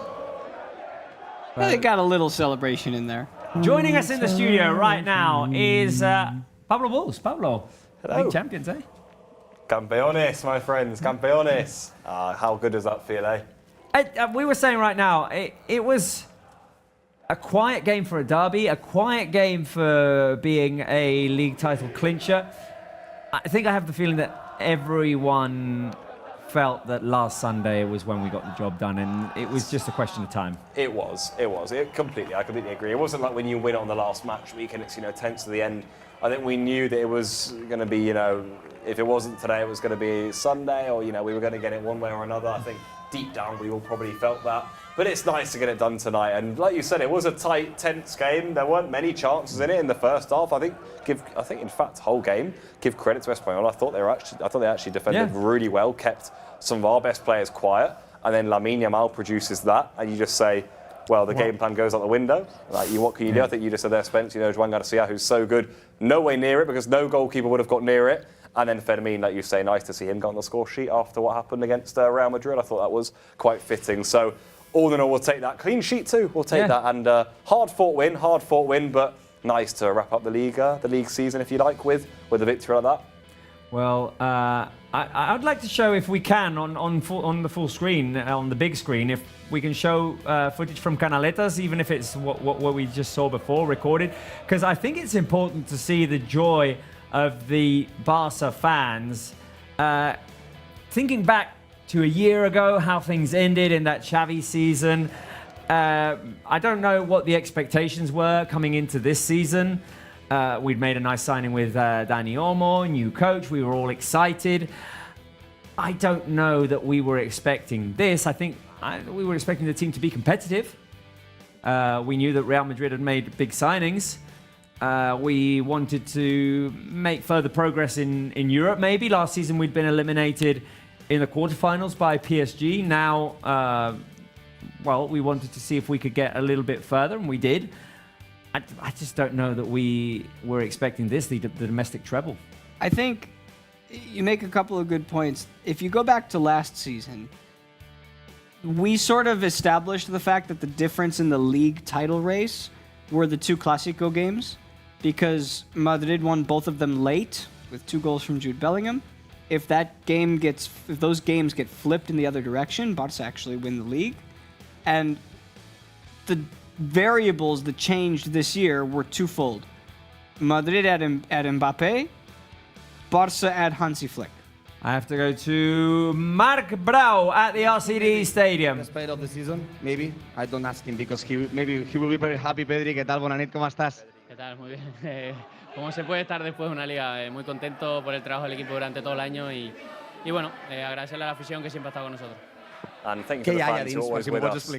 Yeah, they got a little celebration in there. Joining us in the studio right now is Pablo Bulls. Pablo, Hello. league champions, eh? Campeones, my friends, campeones. How good does that feel, eh? We were saying right now, it was a quiet game for a derby, a quiet game for being a league title clincher. I think I have the feeling that everyone felt that last Sunday was when we got the job done, and it was just a question of time. It was. I completely agree. It wasn't like when you win on the last match week and it's, tense to the end. I think we knew that it was going to be, if it wasn't today, it was going to be Sunday, or, we were going to get it one way or another. I think deep down we all probably felt that. But it's nice to get it done tonight. And like you said, it was a tight, tense game. There weren't many chances in it in the first half. I think in fact, the whole game, give credit to Espanyol. I thought they actually defended really well, kept some of our best players quiet. And then Lamine Yamal produces that. And you just say, well, the game plan goes out the window. What can you do? I think you just said there, Spence, Joan Garcia, who's so good, no way near it because no goalkeeper would have got near it. And then Fermin, like you say, nice to see him go on the score sheet after what happened against Real Madrid. I thought that was quite fitting. So all in all, we'll take that. Clean sheet too, we'll take that. And hard-fought win, but nice to wrap up the league season, if you like, with a victory like that. Well, I'd like to show, if we can, on the full screen, on the big screen, if we can show footage from Canaletas, even if it's what we just saw before, recorded, because I think it's important to see the joy of the Barca fans. Thinking back to a year ago, how things ended in that Xavi season, I don't know what the expectations were coming into this season. We'd made a nice signing with Dani Olmo, new coach. We were all excited. I don't know that we were expecting this. I think we were expecting the team to be competitive. We knew that Real Madrid had made big signings. We wanted to make further progress in Europe, maybe. Last season we'd been eliminated in the quarterfinals by PSG. Now, we wanted to see if we could get a little bit further, and we did. I just don't know that we were expecting this, the domestic treble. I think you make a couple of good points. If you go back to last season, we sort of established the fact that the difference in the league title race were the 2 Clásico games, because Madrid won both of them late with 2 goals from Jude Bellingham. If those games get flipped in the other direction, Barça actually win the league. And the variables that changed this year were twofold. Madrid at Mbappe, Barça at Hansi Flick. I have to go to Marc Brau at the RCD Stadium. Best player of the season, maybe. I don't ask him because maybe he will be very happy. Pedri, ¿qué tal? Bona nit, ¿cómo estás? ¿Qué tal? Muy bien. ¿Cómo se puede estar después de una liga? Muy contento por el trabajo del equipo durante todo el año y bueno, agradecerle a la afición que siempre ha estado con nosotros. And thank you to the fans who are always with us.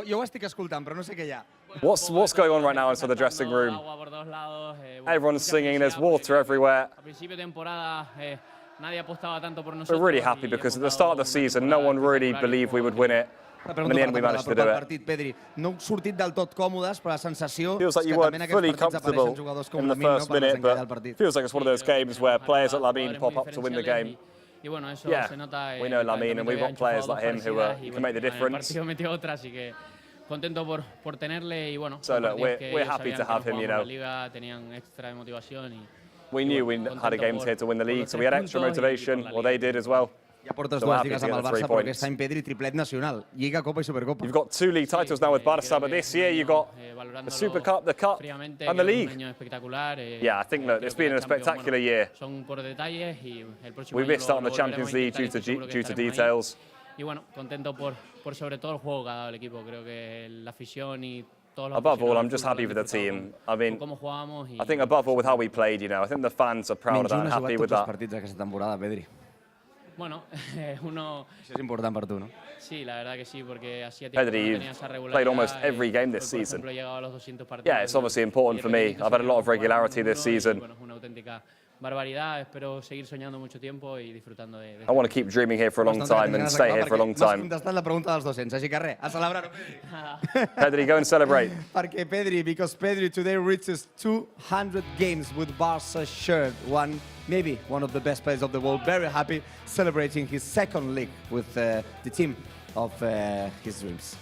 Jo ho estic escoltant, però no sé què hi ha. What's going on right now inside the dressing room? Everyone's singing, there's water everywhere. Al principio de temporada nadie apostaba tanto por We're nosotros. really happy because at the start of the season, no one really believed we would win it. And in the end, we managed to do it. Partit, Pedri, no heu sortit del tot còmodes, però la sensació Feels like és you que weren't també en fully aquests partits comfortable apareixen jugadors com in the Lamine, no, first per minute, desencallar el but partit. feels like it's one of those games where players like Lamine pop up to win the game. Y bueno, eso Yeah, se nota. we know Lamine, and we've got players like him who can make the difference. El partido metió otra, así que contento por tenerle y bueno. So look, we're happy to have him, you know. La liga tenían extra de motivación y We knew we had a game here to win the league, so we had extra motivation, or they did as well. Ja portes So dues happy lligues to amb get el the 3 Barça, però points. aquest any, Pedri, triplet nacional. Lliga, Copa i Supercopa. You've got 2 league titles now with Barça, but this year you got the Super Cup, the Cup, and the league. Yeah, I think look, it's been a spectacular year. We missed out on the Champions League due to details. Y bueno, contento por sobre todo el juego que ha dado el equipo. Creo que la afición y todos los Above all, aficionados I'm just happy with the team. I mean, cómo jugamos y I think above all with how we played, you know, I think the fans are proud of that and happy with tots els that. partits d'aquesta temporada, Pedri. bueno, uno Això és important per tu, no? sí, la verdad que sí, porque hacía tiempo que Pedri, no you've tenía esa regularidad. played almost every game this Hoy, por season. ejemplo, he llegado a los 200 partidos. Yeah, it's obviously important for me. I've had a lot of regularity this season. Bueno, es una auténtica barbaridad. Espero seguir soñando mucho tiempo y disfrutando de I want to keep dreaming here for a long time and stay here for a long M'has time. contestat la pregunta dels 200, així que res, a celebrar-ho, Pedri. Pedri, go and celebrate. Perquè Pedri, because Pedri today reaches 200 games with Barça shirt. Maybe one of the best players of the world. Very happy celebrating his second league with the team of his dreams.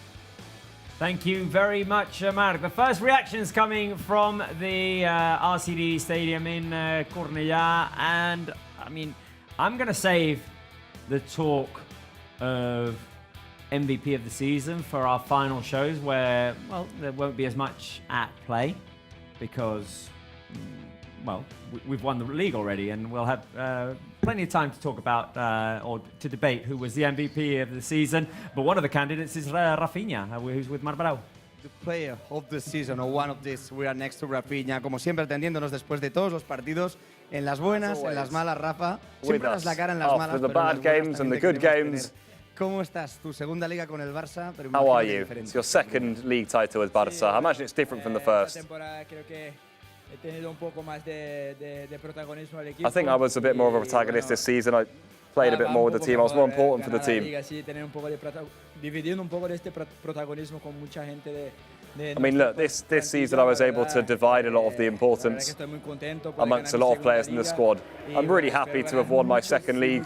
Thank you very much, Marc. The first reactions coming from the RCD Stadium in Cl&aacute, and I mean, I'm going to save the talk of MVP of the season for our final shows where, well, there won't be as much at play because, well, we've won the league already and we'll have plenty of time to talk about or to debate who was the MVP of the season. But one of the candidates is Rafinha, who's with Marc Brau. The player of the season, or one of these, we are next to Rafinha. Como siempre, atendiéndonos después de todos los partidos, en las buenas, en las malas, Rafa. Siempre das la cara en las malas, After the pero en las bad buenas games and the también te good queremos games. tener. ¿Cómo estás? Tu segunda liga con el Barça, pero How are imagino que you? diferente. It's your second league title with Barça. I imagine it's different from the first. Esta temporada creo que he tenido un poco más de protagonismo al equipo. I think I was a bit more of a protagonist this season. I played a bit more with the team. I was more important for the team. Dividiendo un poco de este protagonismo con mucha gente de I mean, look, this season I was able to divide a lot of the importance amongst a lot of players in the squad. I'm really happy to have won my second league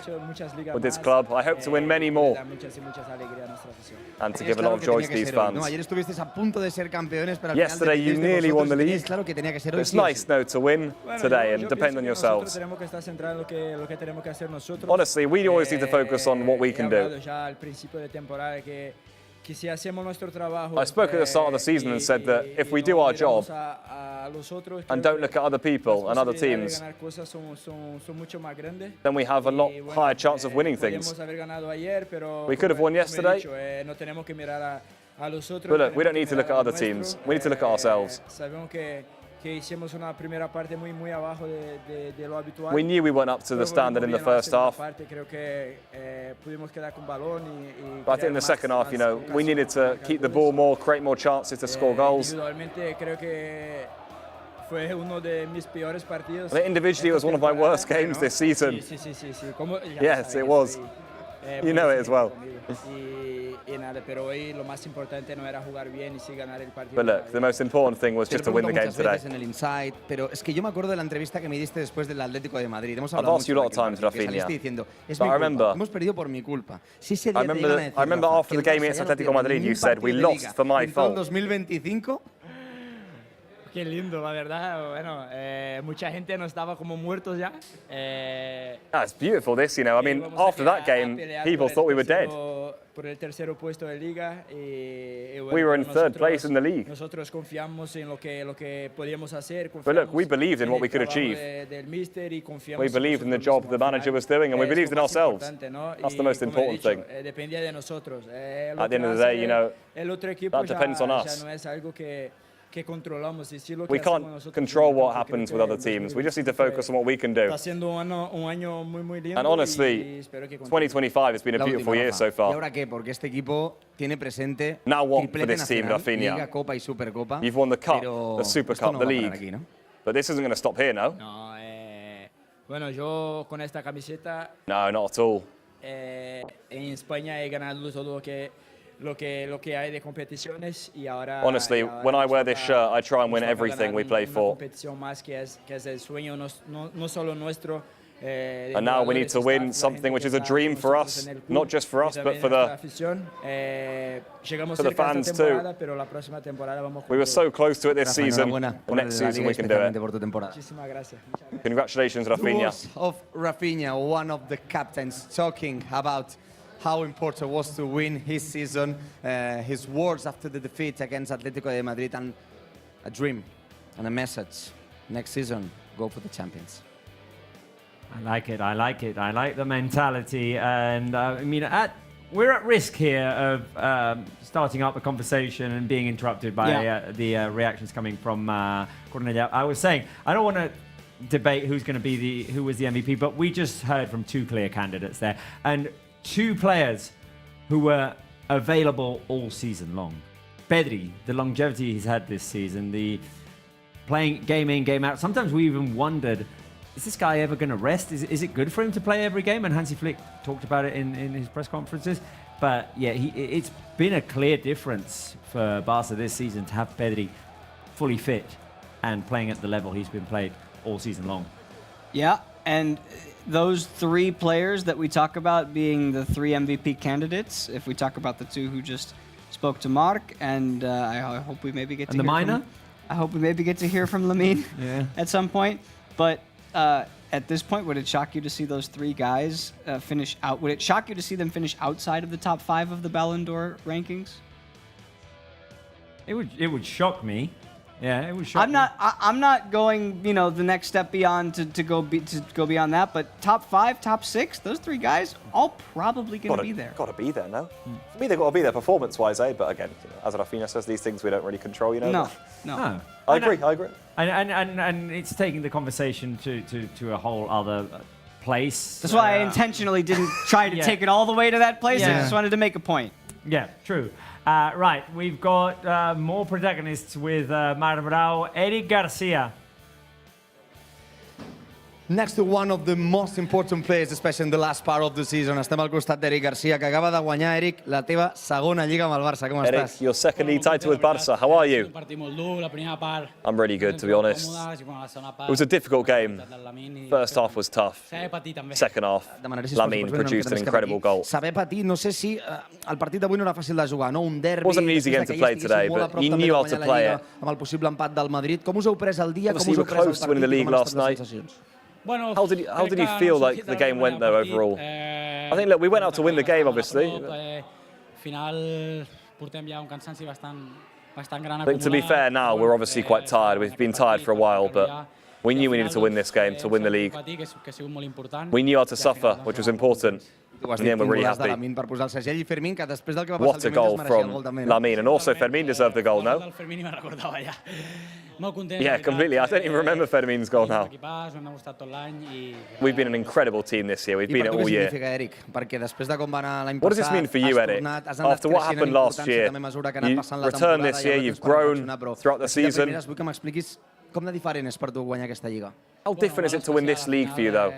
with this club. I hope to win many more and to give a lot of joy to these fans. Ayer estuvisteis a punto de ser campeones, pero al Yesterday you final nearly won the league. Claro que tenía que ser But hoy. it's nice, though, to win today and depend on yourselves. Tenemos que estar centrados en lo que tenemos que hacer nosotros. Honestly, we always need to focus on what we can do. Ya al principio de temporada que si hacemos nuestro trabajo, I spoke at the start of the season and said that if we do our job and don't look at other people and other teams, then we have a lot higher chance of winning things. We could have won yesterday, but look, we don't need to look at other teams. We need to look at ourselves. We knew we weren't up to the standard in the first half. But I think in the second half, you know, we needed to keep the ball more, create more chances to score goals. I think individually it was one of my worst games this season. Yes, it was. You know it as well. But look, the most important thing was just to win the game today. Pero es que yo me acuerdo de la entrevista que me diste después del Atlético de Madrid. I've asked you a lot of times, Rafinha. But I remember, hemos perdido por mi culpa. I remember after the game against Atletico Madrid, you said we lost for my fault. 2025. Qué lindo, la verdad. Bueno, mucha gente no estaba como muertos ya. That's beautiful, this, you know. I mean, after that game, people thought we were dead. Por el tercero puesto de Liga. We were in third place in the league. Nosotros confiamos en lo que podíamos hacer. But look, we believed in what we could achieve. We believed in the job the manager was doing, and we believed in ourselves. That's the most important thing. Dependía de nosotros. At the end of the day, you know, that depends on us. We can't control what happens with other teams. We just need to focus on what we can do. And honestly, 2025 has been a beautiful year so ¿Y far. ahora qué? Porque este equipo tiene presente Now what for triplete this team, nacional, Rafinha? Liga, Copa y Supercopa. You've won the Cup, pero the Super esto Cup, no the va a parar League. aquí, ¿no? But this isn't going to stop here, no? No, bueno, yo con esta camiseta No, not at all. en España he ganado todo lo que hay de competiciones y ahora. Honestly, when I wear this shirt, I try and win everything we play for. Competición más que es el sueño no solo nuestro. And now we need to win something which is a dream for us, not just for us, but for the fans too. We were so close to it this season. Next season we can do it. Congratulations, Rafinha. Words of Rafinha, one of the captains, talking about how important it was to win his season, his words after the defeat against Atletico de Madrid, and a dream and a message. Next season, go for the champions. I like it. I like it. I like the mentality. And I mean, we're at risk here of starting up the conversation and being interrupted by the reactions coming from Cornelia. I was saying, I don't want to debate who was the MVP, but we just heard from two clear candidates there. And two players who were available all season long. Pedri, the longevity he's had this season, the playing game in, game out. Sometimes we even wondered, is this guy ever going to rest? Is it good for him to play every game? And Hansi Flick talked about it in his press conferences. But yeah, it's been a clear difference for Barca this season to have Pedri fully fit and playing at the level he's been played all season long. Yeah, and those three players that we talk about being the three MVP candidates, if we talk about the two who just spoke to Mark, and I hope we maybe get to I hope we maybe get to hear from Lamine at some point. But at this point, would it shock you to see those three guys finish out? Would it shock you to see them finish outside of the top 5 of the Ballon d'Or rankings? It would shock me. Yeah, it would shock me. I'm not going, the next step beyond to go beyond that. But top 5, top 6, those three guys all probably going to be there. Got to be there, no? For me, they've got to be there performance-wise, But again, as Rafinha says, these things we don't really control, No. I agree. And it's taking the conversation to a whole other place. That's why I intentionally didn't try to take it all the way to that place. I just wanted to make a point. Yeah, true. Right, we've got more protagonists with Marbrao, Eric Garcia. Next to one of the most important players, especially in the last part of the season. Estem al costat d'Eric Garcia, que acaba de guanyar, Eric, la teva segona Lliga amb el Barça. Com Eric, estàs? your second league title with Barça. How are you? I'm really good, to be honest. It was a difficult game. First half was tough. Second half, Lamine produced an incredible goal. Saber patir, no sé si el partit d'avui no era fàcil de jugar, no? Un derbi. It wasn't an easy game to play today, but you knew how to play it. Amb el possible empat del Madrid. Com us heu pres el dia? Obviously, you were close to winning the league last night. How did you feel like the game went, though, overall? I think, look, we went out to win the game, obviously. I think, to be fair, now we're obviously quite tired. We've been tired for a while, but we knew we needed to win this game to win the league. We knew how to suffer, which was important. In the end, we're really happy. What a goal from Lamine, and also Fermín deserved the goal, no? Yeah, completely. I don't even remember Fermín's goal now. We've been an incredible team this year. We've been it all year. What does this mean for you, Eric? After what happened last year, you returned this year, you've grown throughout the season. How different is it to win this league for you, though?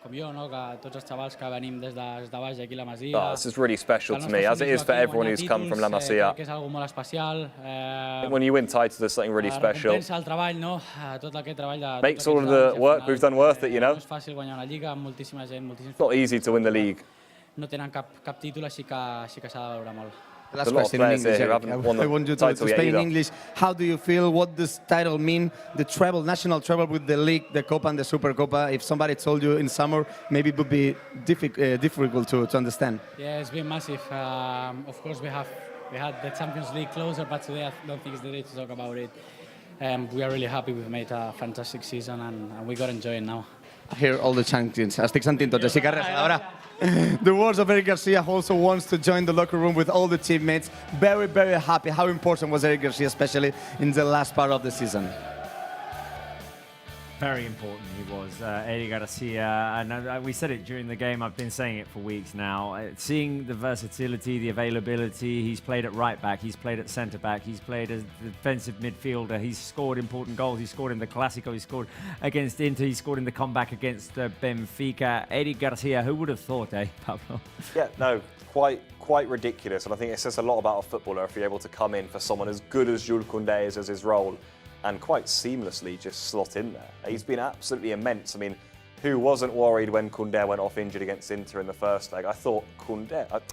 This is really special to me, as it is for everyone who's come from La Masia. When you win titles, there's something really special. Makes all of the work we've done worth it, It's not easy to win the league. Last There's a lot of question in players here English, who Eric. haven't won I want the you to title yet explain in either. English. How do you feel? What does title mean? The treble, national treble with the league, the Copa and the Super Copa. If somebody told you in summer, maybe it would be difficult to understand. Yeah, it's been massive. Of course, we had the Champions League closer, but today I don't think it's the day to talk about it. We are really happy. We've made a fantastic season, and we got to enjoy it now. Here all the champions. Estic sentint tots, així que res, ara. The words of Eric Garcia also wants to join the locker room with all the teammates. Very, very happy. How important was Eric Garcia, especially in the last part of the season? Very important he was, Eric Garcia, and we said it during the game. I've been saying it for weeks now. Seeing the versatility, the availability, he's played at right back, he's played at centre back, he's played as defensive midfielder, he's scored important goals, he scored in the Clásico, he scored against Inter, he scored in the comeback against Benfica. Eric Garcia, who would have thought, Pablo? Yeah, no, quite ridiculous, and I think it says a lot about a footballer if you're able to come in for someone as good as Jules Koundé is as his role, and quite seamlessly just slot in there. He's been absolutely immense. I mean, who wasn't worried when Koundé went off injured against Inter in the first leg? I thought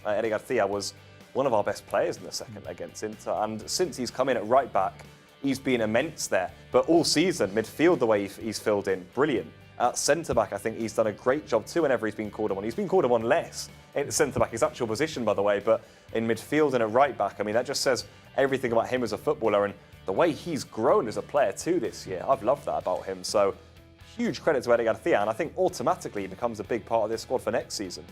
Eric Garcia was one of our best players in the second against Inter, and since he's come in at right back, he's been immense there. But all season, midfield, the way he's filled in, brilliant. At centre-back, I think he's done a great job too whenever he's been called on. He's been called on less in centre-back, his actual position, by the way, but in midfield and at right-back, I mean, that just says everything about him as a footballer, and the way he's grown as a player too this year. I've loved that about him. So huge credit to Eric Garcia, and I think automatically he becomes a big part of this squad for next season.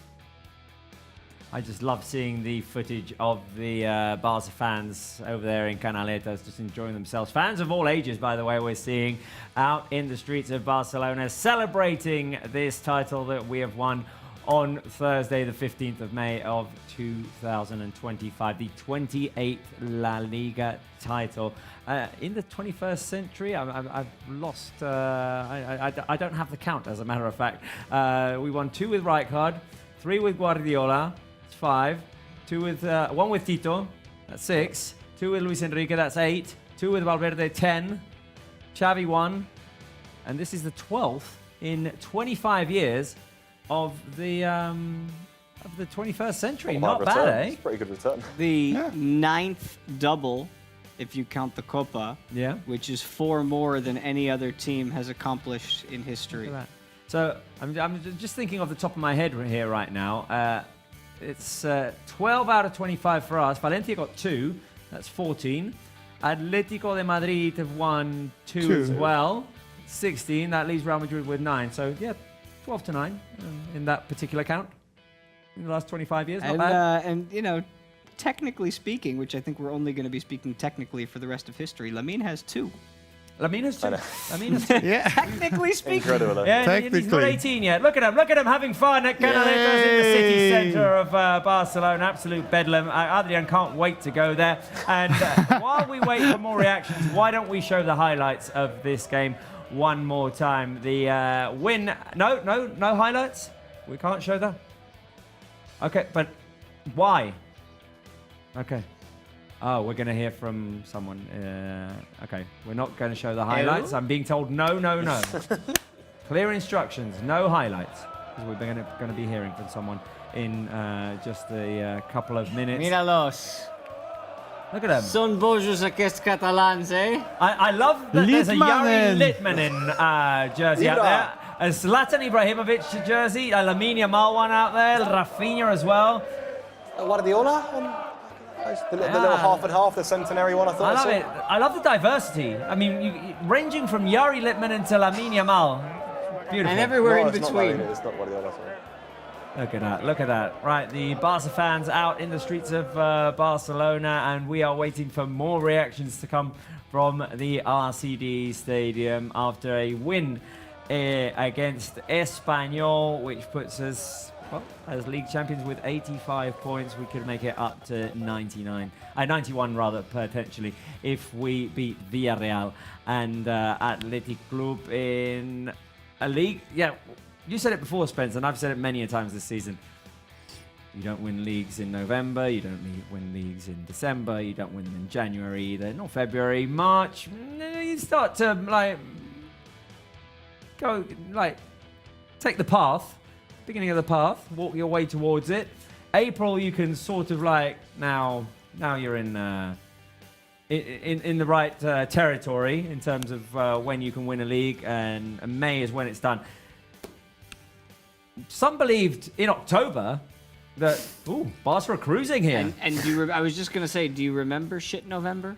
I just love seeing the footage of the Barça fans over there in Canaletas just enjoying themselves. Fans of all ages, by the way, we're seeing out in the streets of Barcelona celebrating this title that we have won on Thursday, the 15th of May of 2025, the 28th La Liga title. In the 21st century, I've lost, I don't have the count, as a matter of fact. We won 2 with Rijkaard, 3 with Guardiola, that's 5, 1 with Tito, that's 6, 2 with Luis Enrique, that's 8, 2 with Valverde, 10, Xavi 1, and this is the 12th in 25 years of the 21st century. Not bad, eh? It's a pretty good return. The 9th double, if you count the Copa, which is 4 more than any other team has accomplished in history. Look at that. So I'm just thinking off the top of my head here right now. It's 12 out of 25 for us. Valencia got 2. That's 14. Atletico de Madrid have won 2 as well. 16. That leaves Real Madrid with 9. So yeah, 12 to 9 in that particular count in the last 25 years. Not bad. And you know, technically speaking, which I think we're only going to be speaking technically for the rest of history, Lamine has 2. Lamine has 2. Lamine has 2. Yeah. Technically speaking. Incredible. Yeah, and he's not 18 yet. Look at him having fun at Canaletas in the city centre of Barcelona. Absolute bedlam. Adrian can't wait to go there. And while we wait for more reactions, why don't we show the highlights of this game one more time? The win. No highlights. We can't show that. Okay, but why? Okay. Oh, we're going to hear from someone. Okay, we're not going to show the highlights. I'm being told no. Clear instructions, no highlights. We're going to be hearing from someone in just a couple of minutes. Míralos. Look at them. Son bojos aquests catalans, eh? I love that there's a Yari Litmanen jersey out there. A Zlatan Ibrahimovic jersey. A Lamine Yamal one out there. Rafinha as well. Guardiola? The little half and half, the centenary one, I thought. I love it. I love the diversity. I mean, ranging from Yari Litmanen to Lamine Yamal. Beautiful. And everywhere in between. It's not Guardiola. Look at that. Right, the Barca fans out in the streets of Barcelona, and we are waiting for more reactions to come from the RCD Stadium after a win against Espanyol, which puts us, well, as league champions with 85 points. We could make it up to 91 rather, potentially, if we beat Villarreal and Athletic Club in a league. Yeah, you said it before, Spence, and I've said it many a times this season. You don't win leagues in November, you don't win leagues in December, you don't win them in January either, not February, March. You start to, take the path. Beginning of the path, walk your way towards it. April, you can sort of now now you're in the right territory in terms of when you can win a league, and May is when it's done. Some believed in October that Barca are cruising here. And I was just gonna say, do you remember shit November?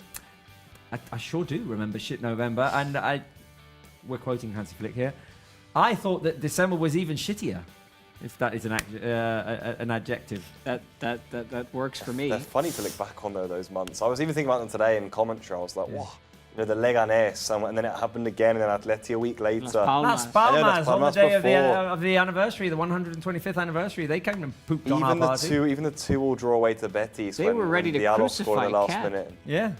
I sure do remember shit November, and we're quoting Hansi Flick here. I thought that December was even shittier, if that is an adjective. That works for me. They're funny to look back on those months. I was even thinking about them today in commentary. I was like, wow. You know, the Leganés, and then it happened again, and then Atleti a week later. Las Palmas on the day of the anniversary, the 125th anniversary. They came and pooped on our party. Even the 2-2 draw away to Betis. They were ready to crucify in the last Cat. minute. Yeah.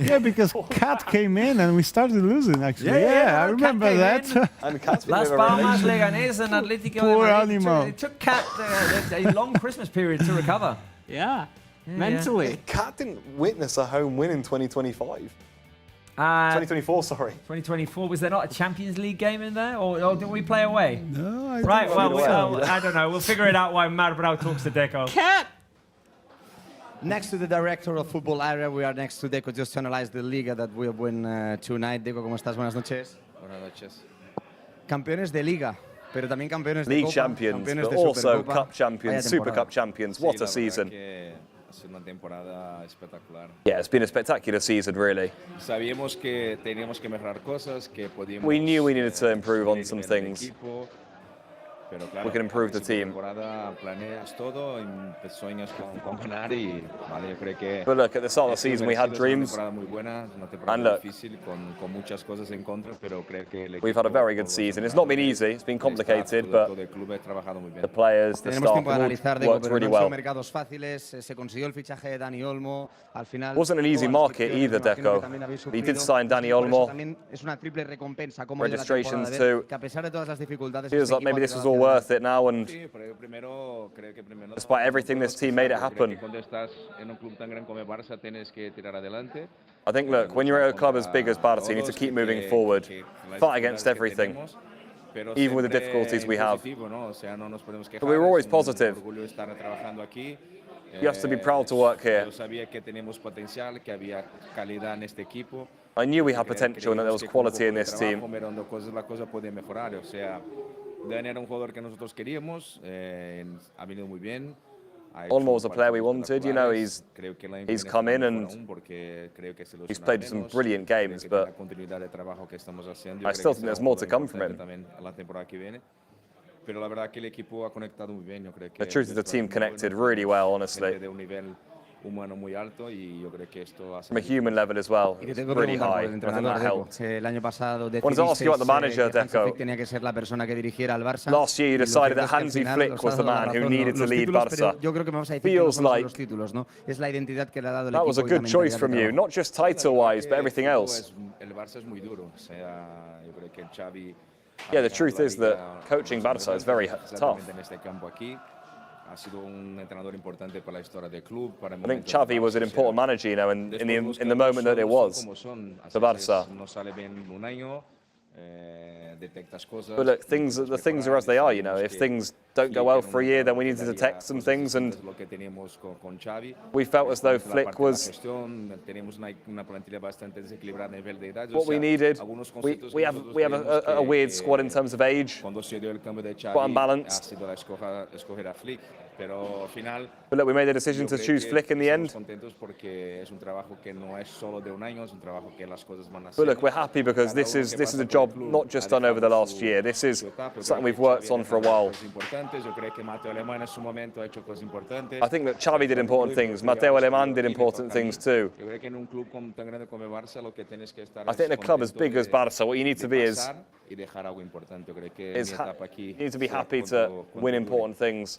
Yeah, because Cat came in and we started losing, actually. Yeah, I remember that. And Cat's been Las Palmas, Leganés, and Atlético. Poor animal. It took Cat a long Christmas period to recover. Yeah. Mentally. Cat didn't witness a home win in 2025. 2024, sorry. 2024. Was there not a Champions League game in there, or did we play away? No, I right. don't Well, I don't know. We'll figure it out while Marbrau talks to Deco. Cat. Next to the director of football area, we are next to Deco just to analyze the Liga that we have won tonight. Deco, ¿cómo estás? Buenas noches. Buenas noches. Campeones de Liga, pero también campeones de League Copa, champions, campeones but de also Supercopa. Cup champions, Super Cup champions. What a season. Ha sido una temporada espectacular. Yeah, it's been a spectacular season, really. Sabíamos que teníamos que mejorar cosas, que podíamos. We knew we needed to improve on some things. Equipo, pero claro, we can improve the team. Temporada planeas todo, sueñas con ganar y vale, yo creo que. But look, at the start of the season, we had dreams. Una temporada muy buena, una temporada difícil con muchas cosas en contra, pero creo que we've had a very good season. It's not been easy. It's been complicated, but the players, the staff, worked really well. Mercados fáciles, se consiguió el fichaje de Dani Olmo. Al final. Wasn't an easy market either, Deco. He did sign Dani Olmo. Es una triple recompensa como registrations too. Que a pesar de todas las dificultades. Feels like maybe this was all worth it now, and despite everything, this team made it happen. I think, look, when you're at a club as big as Barça, you need to keep moving forward, fight against everything, even with the difficulties we have. But we were always positive. You have to be proud to work here. I knew we had potential and that there was quality in this team. Dani era un jugador que nosotros queríamos, ha venido muy bien. Olmo was a player we wanted, you know, he's come in and he's played some brilliant games, but I still think there's more to come from him. The truth is the team connected really well, honestly. From a human level as well, it's really high. I think that helped. I wanted to ask you about the manager, Deco. Last year you decided that Hansi Flick was the man who needed to lead Barça. Feels like that was a good choice from you, not just title-wise, but everything else. Yeah, the truth is that coaching Barça is very tough. I think Xavi was an important manager, you know, in the moment that it was for Barça. But look, the things are as they are, you know. If things don't go well for a year, then we need to detect some things, and we felt as though Flick was what we needed. We have a weird squad in terms of age, quite unbalanced. But look, we made the decision to choose Flick in the end. But look, we're happy because this is a job not just done over the last year. This is something we've worked on for a while. I think that Xavi did important things. Matteo Alemán did important things too. I think the club as big as Barça, what you need to be is you need to be happy to win important things.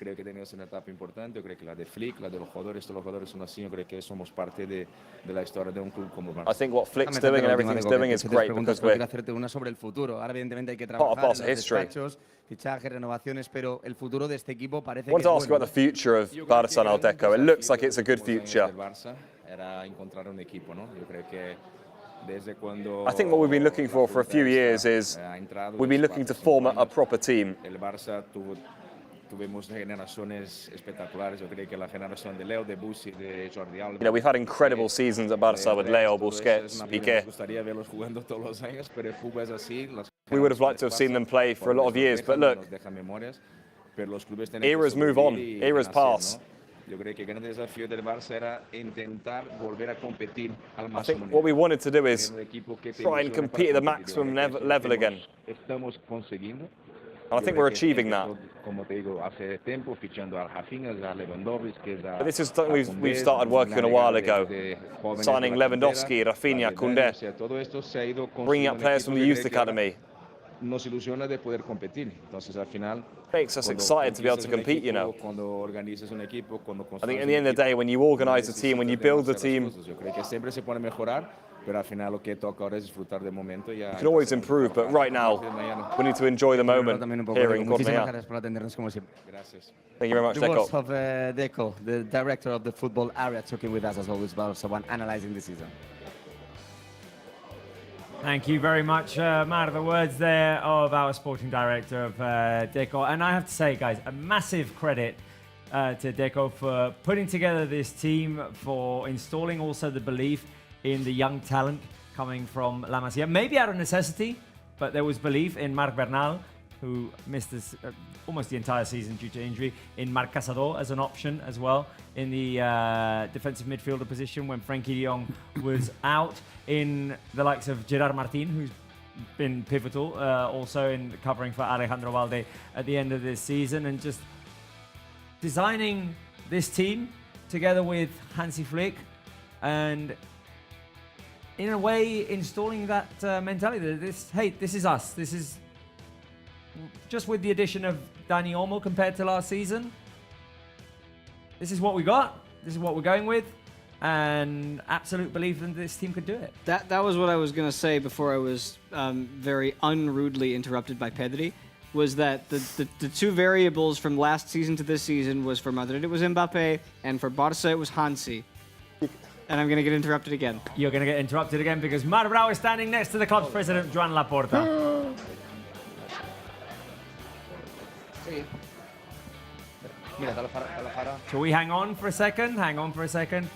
I think what Flick's doing and everything he's doing is great because we're part of Barça history. I want to ask about the future of Barça now, Deco. It looks like it's a good future. I think what we've been looking for a few years is we've been looking to form a proper team. tuvimos generaciones espectaculares. Yo creo que la generación de Leo, de Bussi, de Jordi Alba. You know, we've had incredible seasons at Barça with Leo, Busquets, Piqué. We would have liked to have seen them play for a lot of years, but look, eras move on, eras pass. Yo creo que el gran desafío del Barça era intentar volver a competir al I máximo think what we wanted to do is nivel. try and compete at the maximum level again. Estamos consiguiendo. And I think we're achieving that. Como te digo, hace tiempo fichando a Rafinha, a Lewandowski, But this is something we've started working on a while ago, signing Lewandowski, Rafinha, Koundé, bringing up players from the youth academy. Nos ilusiona de poder competir. Entonces, al final, makes us excited to be able to compete, you know. Cuando organizas un equipo, cuando I think at the end of the day, when you organise a team, when you build the team, yo creo que siempre se puede mejorar, pero al final lo que toca ahora es disfrutar del momento. you can always improve, but right now, we need to enjoy the moment here in Cl&aacute. Thank you very much, The Deco. words of Deco, the director of the football area, talking with us as always, Barça One, analyzing the season. Thank you very much, Mar. The words there of our sporting director of Deco. And I have to say, guys, a massive credit to Deco for putting together this team, for installing also the belief in the young talent coming from La Masia. Maybe out of necessity, but there was belief in Marc Bernal, who missed this, almost the entire season due to injury, in Marc Caçador as an option as well, in the defensive midfielder position when Frenkie de Jong was out, in the likes of Gerard Martin, who's been pivotal also in covering for Alejandro Valde at the end of this season, and just designing this team together with Hansi Flick and in a way installing that mentality that this is us. This is just with the addition of Dani Olmo compared to last season. This is what we got. This is what we're going with. And absolute belief that this team could do it. That was what I was going to say before I was very unrudely interrupted by Pedri, was that the two variables from last season to this season was for Madrid it was Mbappe, and for Barça it was Hansi. And I'm going to get interrupted again. You're going to get interrupted again because Mar Brau is standing next to the club's president, Joan Laporta. Shall we hang on for a second? Hang on for a second.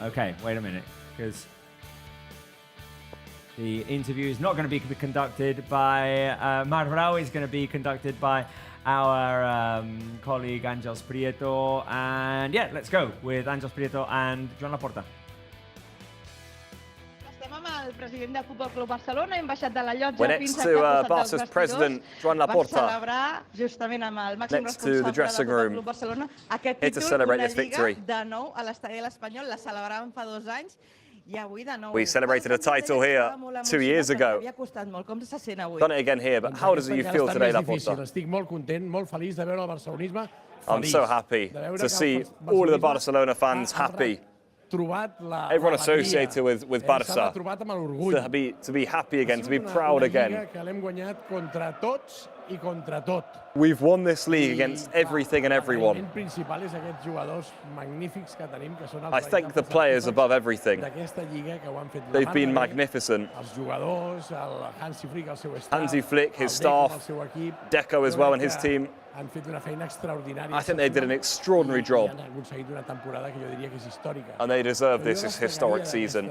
Okay, wait a minute, because the interview is not going to be conducted by Mar Brau. It's going to be conducted by our colleague Ángels Prieto. And yeah, let's go with Ángels Prieto and Joan Laporta. El president del Futbol Club Barcelona, hem baixat de la llotja We're next to Barca's president, Joan Laporta. Celebrar justament amb el màxim responsable del Futbol Club Barcelona aquest títol, una Lliga de nou a l'estadi de l'Espanyol. La celebràvem fa 2 anys i avui de nou. We celebrated a title here 2 years ago. Havia costat molt. Com se sent avui? Done it again here, but how does you feel today, Laporta? Estic molt content, molt feliç de veure el barcelonisme. I'm so happy to see all of the Barcelona fans happy. Everyone associated with Barça to be happy again, to be proud again. We've won this league against everything and everyone. I thank the players above everything. They've been magnificent. Hansi Flick, his staff, Deco as well and his team. I think they did an extraordinary job. And they deserve this historic season.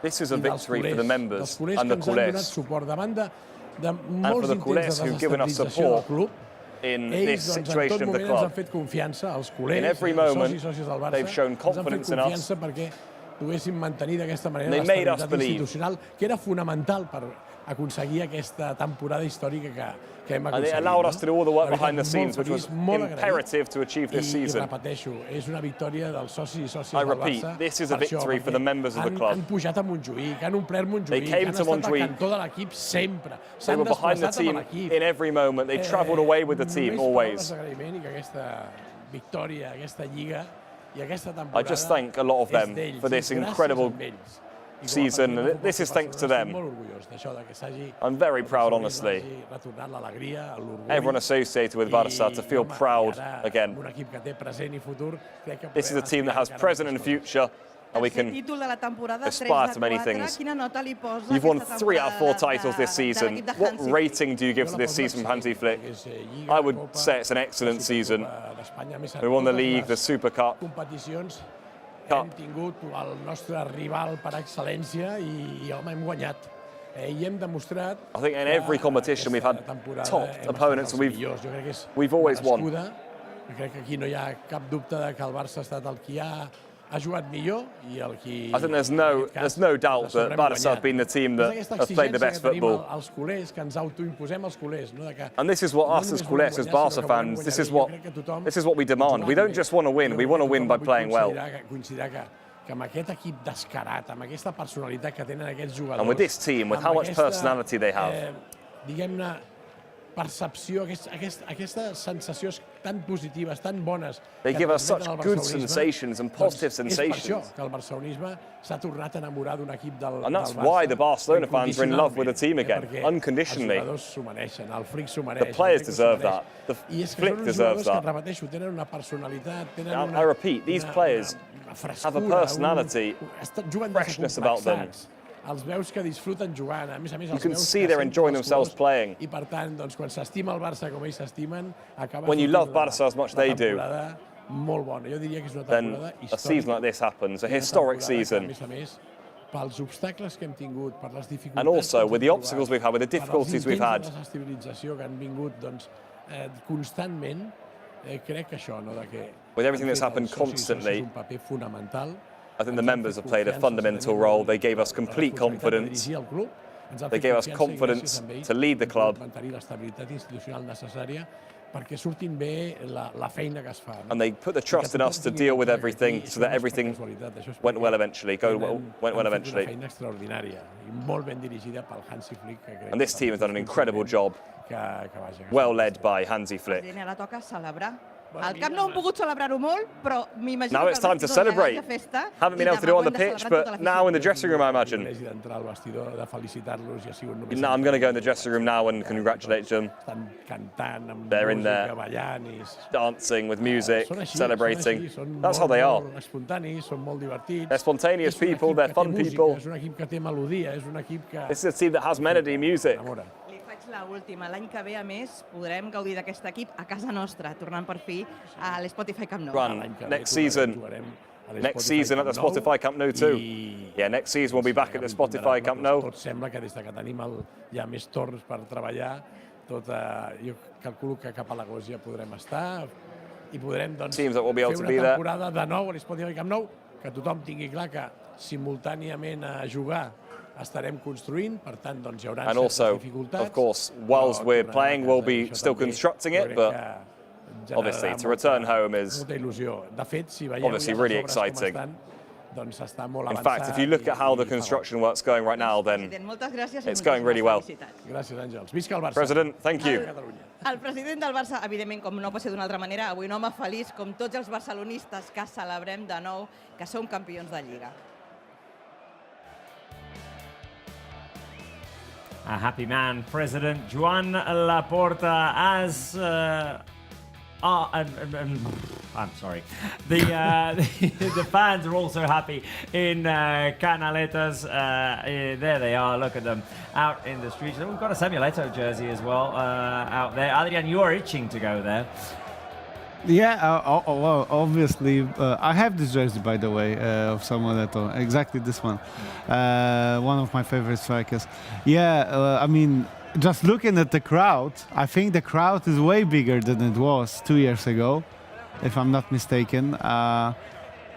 This is a victory for the members and the culés. And for the culés who've given us support in this situation of the club. In every moment, they've shown confidence in us. They made us believe. Que era fonamental per aconseguir aquesta temporada històrica que hem aconseguit. And they allowed us to do all the work behind the scenes, which was imperative to achieve this season. I repeteixo, és una victòria dels socis i sòcies I del repeat, Barça. this is a victory for the members of the club. Han pujat a Montjuïc, han omplert Montjuïc, They came to han estat Montjuïc. al cantó de l'equip sempre. They were behind the team in every moment. They travelled away with the team, always. I que aquesta victòria, aquesta lliga I aquesta temporada I just thank a lot of them for this incredible season, and this is thanks to them. I'm very proud, honestly. Everyone associated with Barça to feel proud again. This is a team that has present and future, and we tercer can títol de la temporada, 3 aspire de to many 4. things. Quina nota li posa You've won aquesta 3 out of 4 temporada titles this season. l'equip de What Hansi Flick? rating do you give to this season from Hansi Flick? I would say it's an excellent season. We won the League, the Super Cup. Competicions hem tingut el nostre rival per excel·lència i home, hem guanyat. I hem demostrat... I think in every competition we've had top opponents and we've always won. Jo crec que aquí no hi ha cap dubte de que el Barça ha estat el qui ha jugat millor i el qui... I think there's no doubt that Barça have been the team that has played the best football. Els culers, que ens autoimposem els culers, no? And this is what us as culers, as Barça fans, this is what we demand. We don't just want to win, we want to win by playing well. Coincidirà que amb aquest equip descarat, amb aquesta personalitat que tenen aquests jugadors... And with this team, with how much personality they have... Diguem-ne, percepció, aquestes sensacions tan positives, tan bones... They give us such good sensations and positive sensations. És per això que el barcelonisme s'ha tornat a enamorar d'un equip del Barça. And that's why the Barcelona fans are in love with the team again, unconditionally. Els jugadors s'ho mereixen, el Flick s'ho mereix. The players deserve that. The Flick deserves that. I és que són uns jugadors que, repeteixo, tenen una personalitat, tenen una... I repeat, these players have a personality, freshness about them. Els veus que disfruten jugant, a més, you can see they're enjoying themselves playing. I per tant, doncs, quan s'estima el Barça com ells s'estimen, acaba when you love Barça as much as they do, molt bona. Jo diria que és una then a season like this happens, a historic season. A més, pels obstacles que hem tingut, per les dificultats... And also, with the obstacles we've had, with the difficulties we've had... Per desestabilització que han vingut, doncs, constantment, crec que això, no, de que... With everything that's happened constantly, un paper fonamental. I think the members have played a fundamental role. They gave us complete confidence. They gave us confidence to lead the club. Perquè surtin bé la feina que es fa. And they put the trust in us to deal with everything so that everything went well eventually, went well eventually. Una feina extraordinària i molt ben dirigida pel Hansi Flick. And this team has done an incredible job, well led by Hansi Flick. Ara toca celebrar. Al Camp Nou hem pogut celebrar-ho molt, però m'imagino now it's time to celebrate. Haven't been able to do it on the pitch, but now in the dressing room, I imagine. Now I'm going to go in the dressing room now and congratulate them. They're in there, dancing with music, celebrating. That's how they are. They're spontaneous people, they're fun people. This is a team that has melody, music. L'última. L'any que ve, a més, podrem gaudir d'aquest equip a casa nostra, tornant per fi a l'Spotify Camp Nou. Next season at the Spotify Camp Nou too. Yeah, next season we'll be back at the Spotify Camp Nou. Tot sembla que des que tenim ja més torns per treballar, jo calculo que cap a l'agost ja podrem estar i podrem fer una temporada de nou a l'Spotify Camp Nou, que tothom tingui clar que simultàniament a jugar estarem construint, per tant, doncs hi haurà certes dificultats. Of course, whilst we're playing, we'll be still constructing it, but obviously to return home is obviously really exciting. In fact, if you look at how the construction work's going right now, then it's going really well. President, thank you. El president del Barça, evidentment, com no pot ser d'una altra manera, avui un home feliç, com tots els barcelonistes que celebrem de nou que som campions de Lliga. A happy man, President Joan Laporta, as I'm sorry. The fans are also happy in Canaletas. There they are. Look at them out in the streets. We've got a Samueleto jersey as well out there. Adrian, you are itching to go there. Yeah, well, obviously. I have this jersey, by the way, of Samueleto. Exactly this one. One of my favorite strikers. Yeah, I mean, just looking at the crowd, I think the crowd is way bigger than it was 2 years ago, if I'm not mistaken.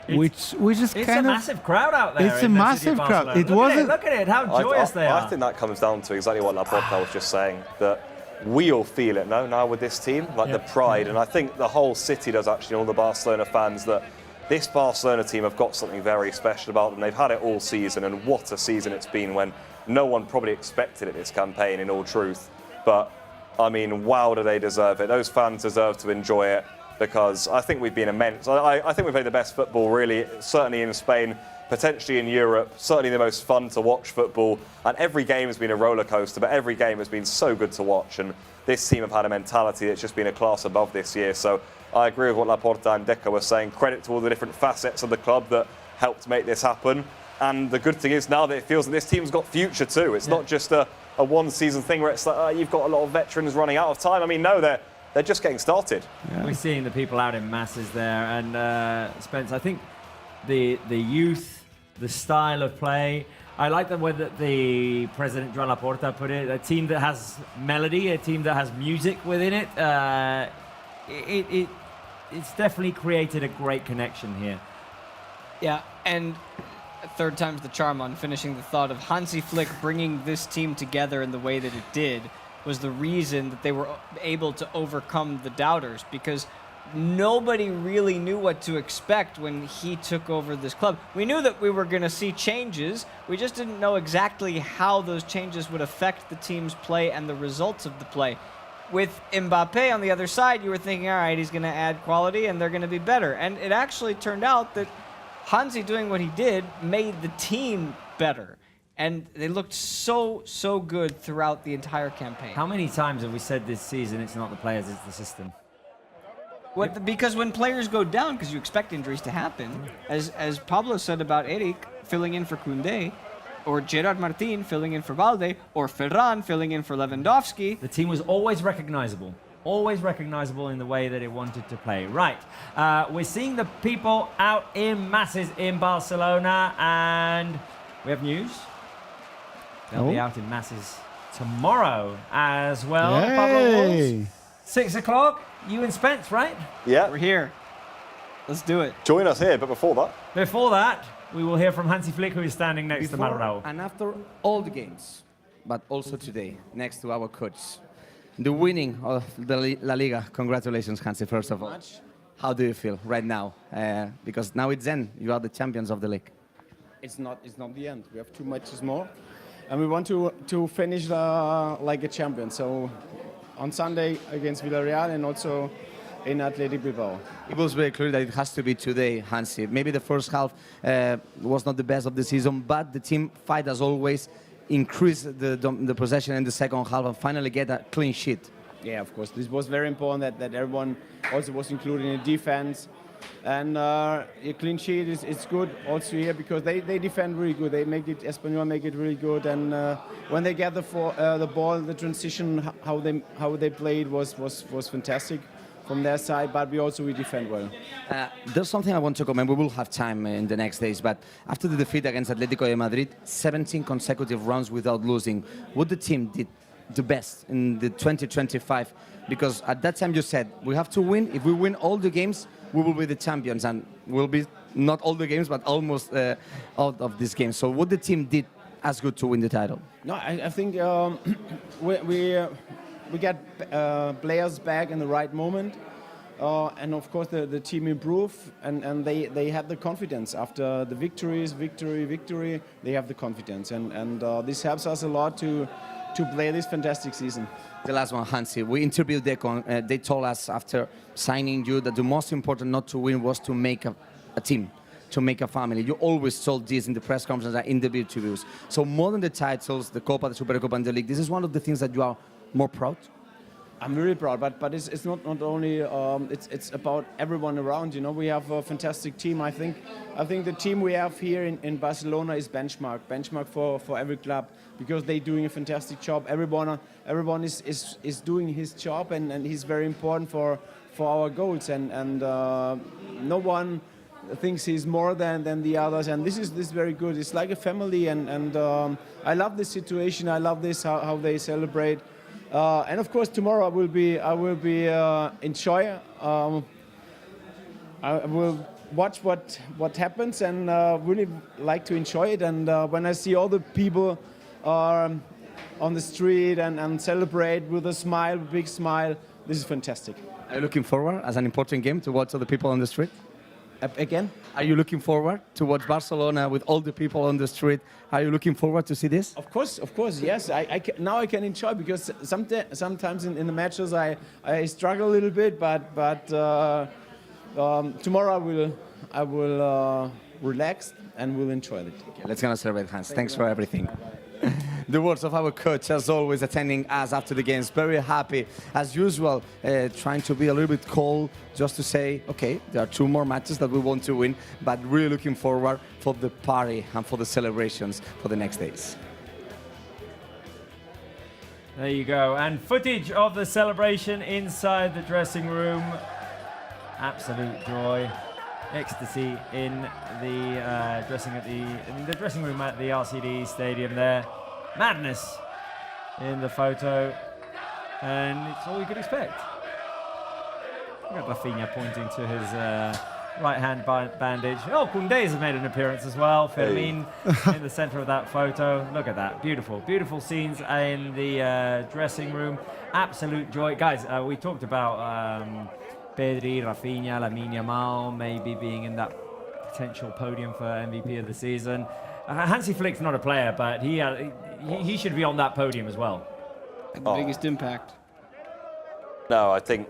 Which is it's kind a of massive crowd out there. It's a massive crowd. It wasn't. Look at it! How joyous they are. I think that comes down to exactly what Laporta was just saying. That we all feel it now with this team, like the pride, and I think the whole city does actually, all the Barcelona fans, that this Barcelona team have got something very special about them. They've had it all season, and what a season it's been when no one probably expected it this campaign, in all truth. But, I mean, wow, do they deserve it. Those fans deserve to enjoy it, because I think we've been immense. I think we've played the best football, really, certainly in Spain, potentially in Europe, certainly the most fun to watch football. And every game has been a roller coaster, but every game has been so good to watch. And this team have had a mentality that's just been a class above this year. So I agree with what Laporta and Deco were saying. Credit to all the different facets of the club that helped make this happen. And the good thing is now that it feels that this team's got future too. It's not just a one-season thing where it's like, you've got a lot of veterans running out of time. I mean, no, they're just getting started. We're seeing the people out in masses there. And Spence, I think the youth, the style of play, I like the way that the president, Joan Laporta, put it, a team that has melody, a team that has music within it. It's definitely created a great connection here. Yeah, and third time's the charm on finishing the thought of Hansi Flick bringing this team together in the way that it did was the reason that they were able to overcome the doubters, because nobody really knew what to expect when he took over this club. We knew that we were going to see changes. We just didn't know exactly how those changes would affect the team's play and the results of the play. With Mbappe on the other side, you were thinking, all right, he's going to add quality and they're going to be better. And it actually turned out that Hansi doing what he did made the team better. And they looked so good throughout the entire campaign. How many times have we said this season it's not the players, it's the system? Because when players go down, because you expect injuries to happen, as Pablo said about Eric filling in for Koundé, or Gerard Martin filling in for Valde, or Ferran filling in for Lewandowski. The team was always recognizable in the way that it wanted to play. Right, we're seeing the people out in masses in Barcelona, and we have news. They'll be out in masses tomorrow as well. Yay. Pablo Walls, 6 o'clock. You and Spence, right? Yeah. We're here. Let's do it. Join us here, but before that, we will hear from Hansi Flick, who is standing next to Manuel. And after all the games, but also today, next to our coach, the winning of the La Liga. Congratulations, Hansi, first of all. How do you feel right now? Because now it's end. You are the champions of the league. It's not the end. We have 2 matches more, and we want to finish like a champion. So on Sunday against Villarreal and also in Athletic Bilbao. It was very clear that it has to be today, Hansi. Maybe the first half was not the best of the season, but the team fight as always, increase the possession in the second half and finally get a clean sheet. Yeah, of course. This was very important that everyone also was included in the defense. And a clean sheet is good also here because they defend really good. They make it, Espanyol make it really good. And when they get the ball, the transition, how they played was fantastic from their side, but we defend well. There's something I want to comment. We will have time in the next days, but after the defeat against Atletico de Madrid, 17 consecutive runs without losing. What the team did the best in the 2025? Because at that time you said, we have to win. If we win all the games, we will be the champions, and we'll be not all the games, but almost out of this game. So what the team did as good to win the title? No, I think we get players back in the right moment, and of course the team improved, and they had the confidence after the victory. They have the confidence, and this helps us a lot to play this fantastic season. The last one, Hansi. We interviewed Decon. They told us after signing you that the most important not to win was to make a team, to make a family. You always told this in the press conference and in the interviews. So more than the titles, the Copa, the Supercopa, and the League, this is one of the things that you are more proud? I'm really proud, but it's not only it's about everyone around. You know, we have a fantastic team. I think the team we have here in Barcelona is benchmark for every club, because they're doing a fantastic job. Everyone is doing his job, and he's very important for our goals. And no one thinks he's more than the others. And this is very good. It's like a family, and I love this situation. I love this how they celebrate. And of course tomorrow I will be enjoy. I will watch what happens, and really like to enjoy it. And when I see all the people on the street and celebrate with a smile, big smile, this is fantastic. Are you looking forward as an important game to watch all the people on the street? Again? Are you looking forward to watch Barcelona with all the people on the street? Are you looking forward to see this? Of course, yes. Now I can enjoy, because sometimes in the matches I struggle a little bit, but tomorrow I will relax and will enjoy it. Okay, let's gonna celebrate, Hans. Thanks for everything. the words of our coach, as always, attending us after the games. Very happy, as usual, trying to be a little bit cold, just to say, okay, there are 2 more matches that we want to win, but really looking forward for the party and for the celebrations for the next days. There you go. And footage of the celebration inside the dressing room. Absolute joy. Ecstasy in the dressing room at the RCD stadium there. Madness in the photo. And it's all you could expect. Look at Rafinha pointing to his right-hand bandage. Oh, Koundé has made an appearance as well. Fermin in the center of that photo. Look at that. Beautiful, beautiful scenes in the dressing room. Absolute joy. Guys, we talked about Pedri, Rafinha, Lamine Yamal maybe being in that potential podium for MVP of the season. Hansi Flick's not a player, but he should be on that podium as well. The biggest impact. No, I think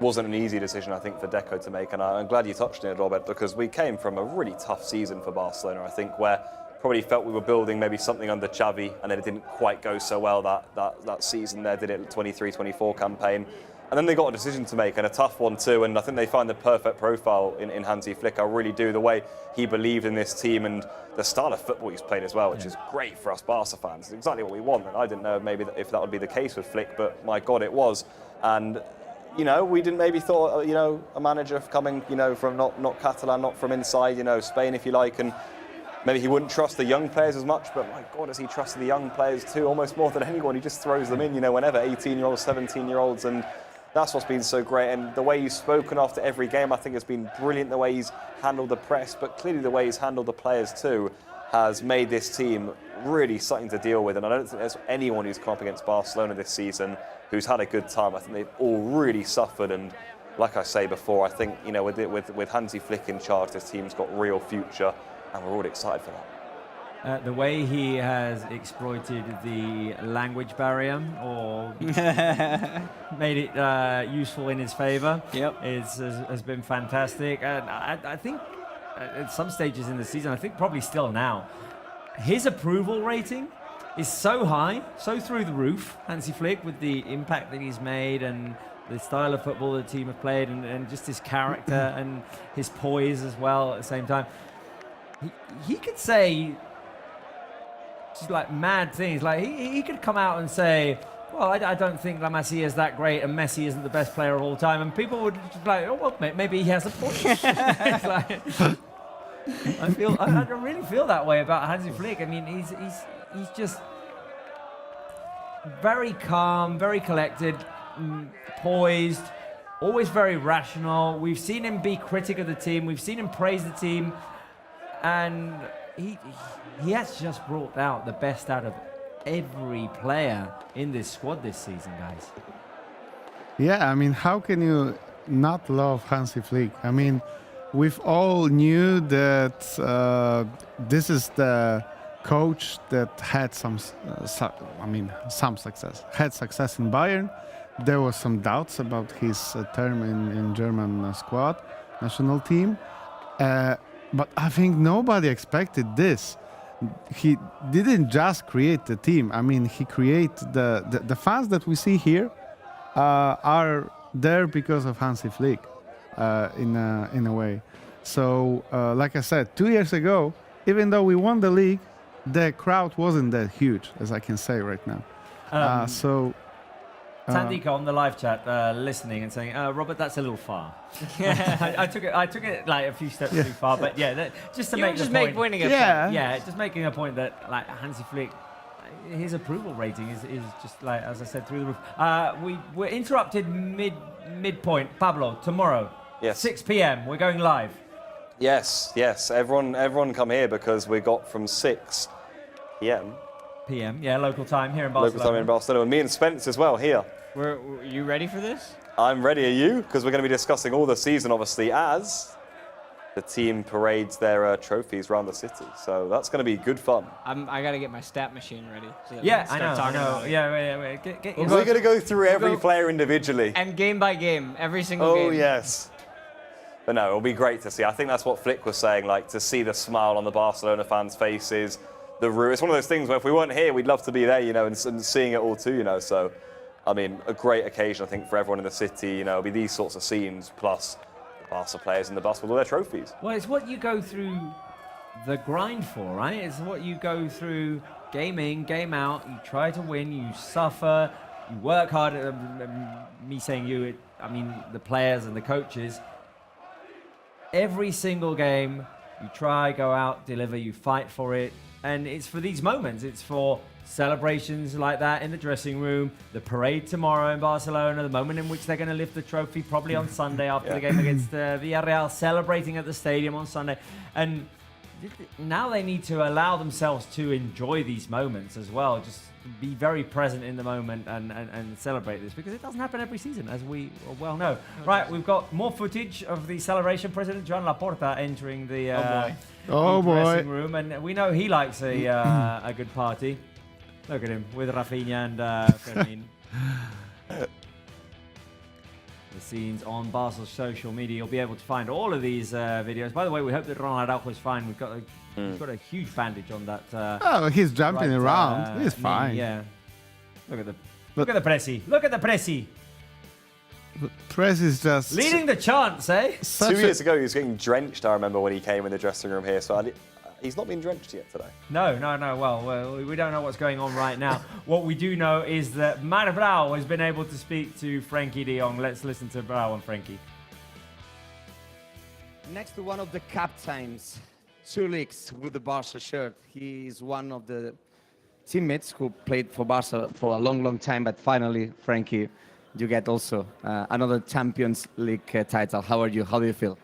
wasn't an easy decision, I think, for Deco to make, and I'm glad you touched on it, Robert, because we came from a really tough season for Barcelona, I think, where probably felt we were building maybe something under Xavi, and then it didn't quite go so well that season there, did it, 23-24 campaign. And then they got a decision to make, and a tough one too, and I think they find the perfect profile in Hansi Flick. I really do, the way he believed in this team and the style of football he's played as well, which is great for us Barca fans. It's exactly what we want, and I didn't know maybe if that would be the case with Flick, but my God, it was. And you know, we didn't maybe thought, you know, a manager coming, you know, from not Catalan, not from inside, you know, Spain, if you like, and maybe he wouldn't trust the young players as much, but my God, has he trusted the young players too, almost more than anyone. He just throws them in, you know, whenever, 18-year-olds, 17-year-olds, and that's what's been so great. And the way he's spoken after every game, I think has been brilliant, the way he's handled the press, but clearly the way he's handled the players too has made this team really something to deal with. And I don't think there's anyone who's come up against Barcelona this season who's had a good time. I think they've all really suffered, and like I say before, I think, you know, with Hansi Flick in charge, this team's got real future, and we're all excited for that. The way he has exploited the language barrier, or made it useful in his favour, has been fantastic. And I think at some stages in the season, I think probably still now, his approval rating is so high, so through the roof, Hansi Flick, with the impact that he's made and the style of football the team have played, and just his character and his poise as well at the same time. He could say just like mad things. Like he could come out and say, well, I don't think La Masia is that great and Messi isn't the best player of all time, and people would just be like, oh, well, maybe he has a point. It's like, I really feel that way about Hansi Flick. I mean, he's just very calm, very collected, poised, always very rational. We've seen him be critic of the team. We've seen him praise the team, and he has just brought out the best out of every player in this squad this season, guys. Yeah, I mean, how can you not love Hansi Flick? I mean, we've all knew that this is the coach that had some success. Had success in Bayern. There was some doubts about his term in German squad, national team. But I think nobody expected this. He didn't just create the team. I mean, he created the fans that we see here are there because of Hansi Flick, in a way. So, like I said, 2 years ago, even though we won the league, the crowd wasn't that huge, as I can say right now. Tandika on the live chat, listening and saying, "Robert, that's a little far." I took it like a few steps too far, but yeah, just to make the point. Just making a point that like Hansi Flick, his approval rating is just like, as I said, through the roof. We're interrupted midpoint. Pablo, tomorrow, 6 p.m. We're going live. Yes. Everyone come here, because we got from 6 p.m. Local time here in Barcelona. Local time in Barcelona. And me and Spence as well here. Are you ready for this? I'm ready. Are you? Because we're going to be discussing all the season, obviously, as the team parades their trophies around the city. So that's going to be good fun. I got to get my stat machine ready. So I know. We're going to go through every player individually. And game by game, every single game. Oh, yes. But no, it'll be great to see. I think that's what Flick was saying, like to see the smile on the Barcelona fans' faces, the room. It's one of those things where if we weren't here, we'd love to be there, and seeing it all too, So, I mean, a great occasion, I think, for everyone in the city. It'll be these sorts of scenes, plus the Barca players in the bus with all their trophies. Well, it's what you go through the grind for, right? It's what you go through game in, game out. You try to win, you suffer, you work hard. Me saying you, I mean the players and the coaches. Every single game, you try, go out, deliver, you fight for it. And it's for these moments. It's for celebrations like that in the dressing room, the parade tomorrow in Barcelona, the moment in which they're going to lift the trophy probably on Sunday after the game against Villarreal, celebrating at the stadium on Sunday. And now they need to allow themselves to enjoy these moments as well. Just be very present in the moment and celebrate this, because it doesn't happen every season, as we well know. Right, we've got more footage of the celebration. President Joan Laporta entering the dressing room, and we know he likes a good party. Look at him with Rafinha and Fermin. The scenes on Barca's social media. You'll be able to find all of these videos. By the way, we hope that Ronald Araujo is fine. We've got a huge bandage on that. He's jumping around. He's fine. Yeah. Look at the Presi. Look at the Presi. Press is just leading the chance, eh? 2 years ago, he was getting drenched. I remember when he came in the dressing room here. So he's not been drenched yet today. No. Well, we don't know what's going on right now. What we do know is that Marc Brau has been able to speak to Frenkie de Jong. Let's listen to Brau and Frenkie. Next to one of the captains, 2 leagues with the Barca shirt. He is one of the teammates who played for Barca for a long, long time. But finally, Frenkie, you get also another Champions League title. How are you? How do you feel?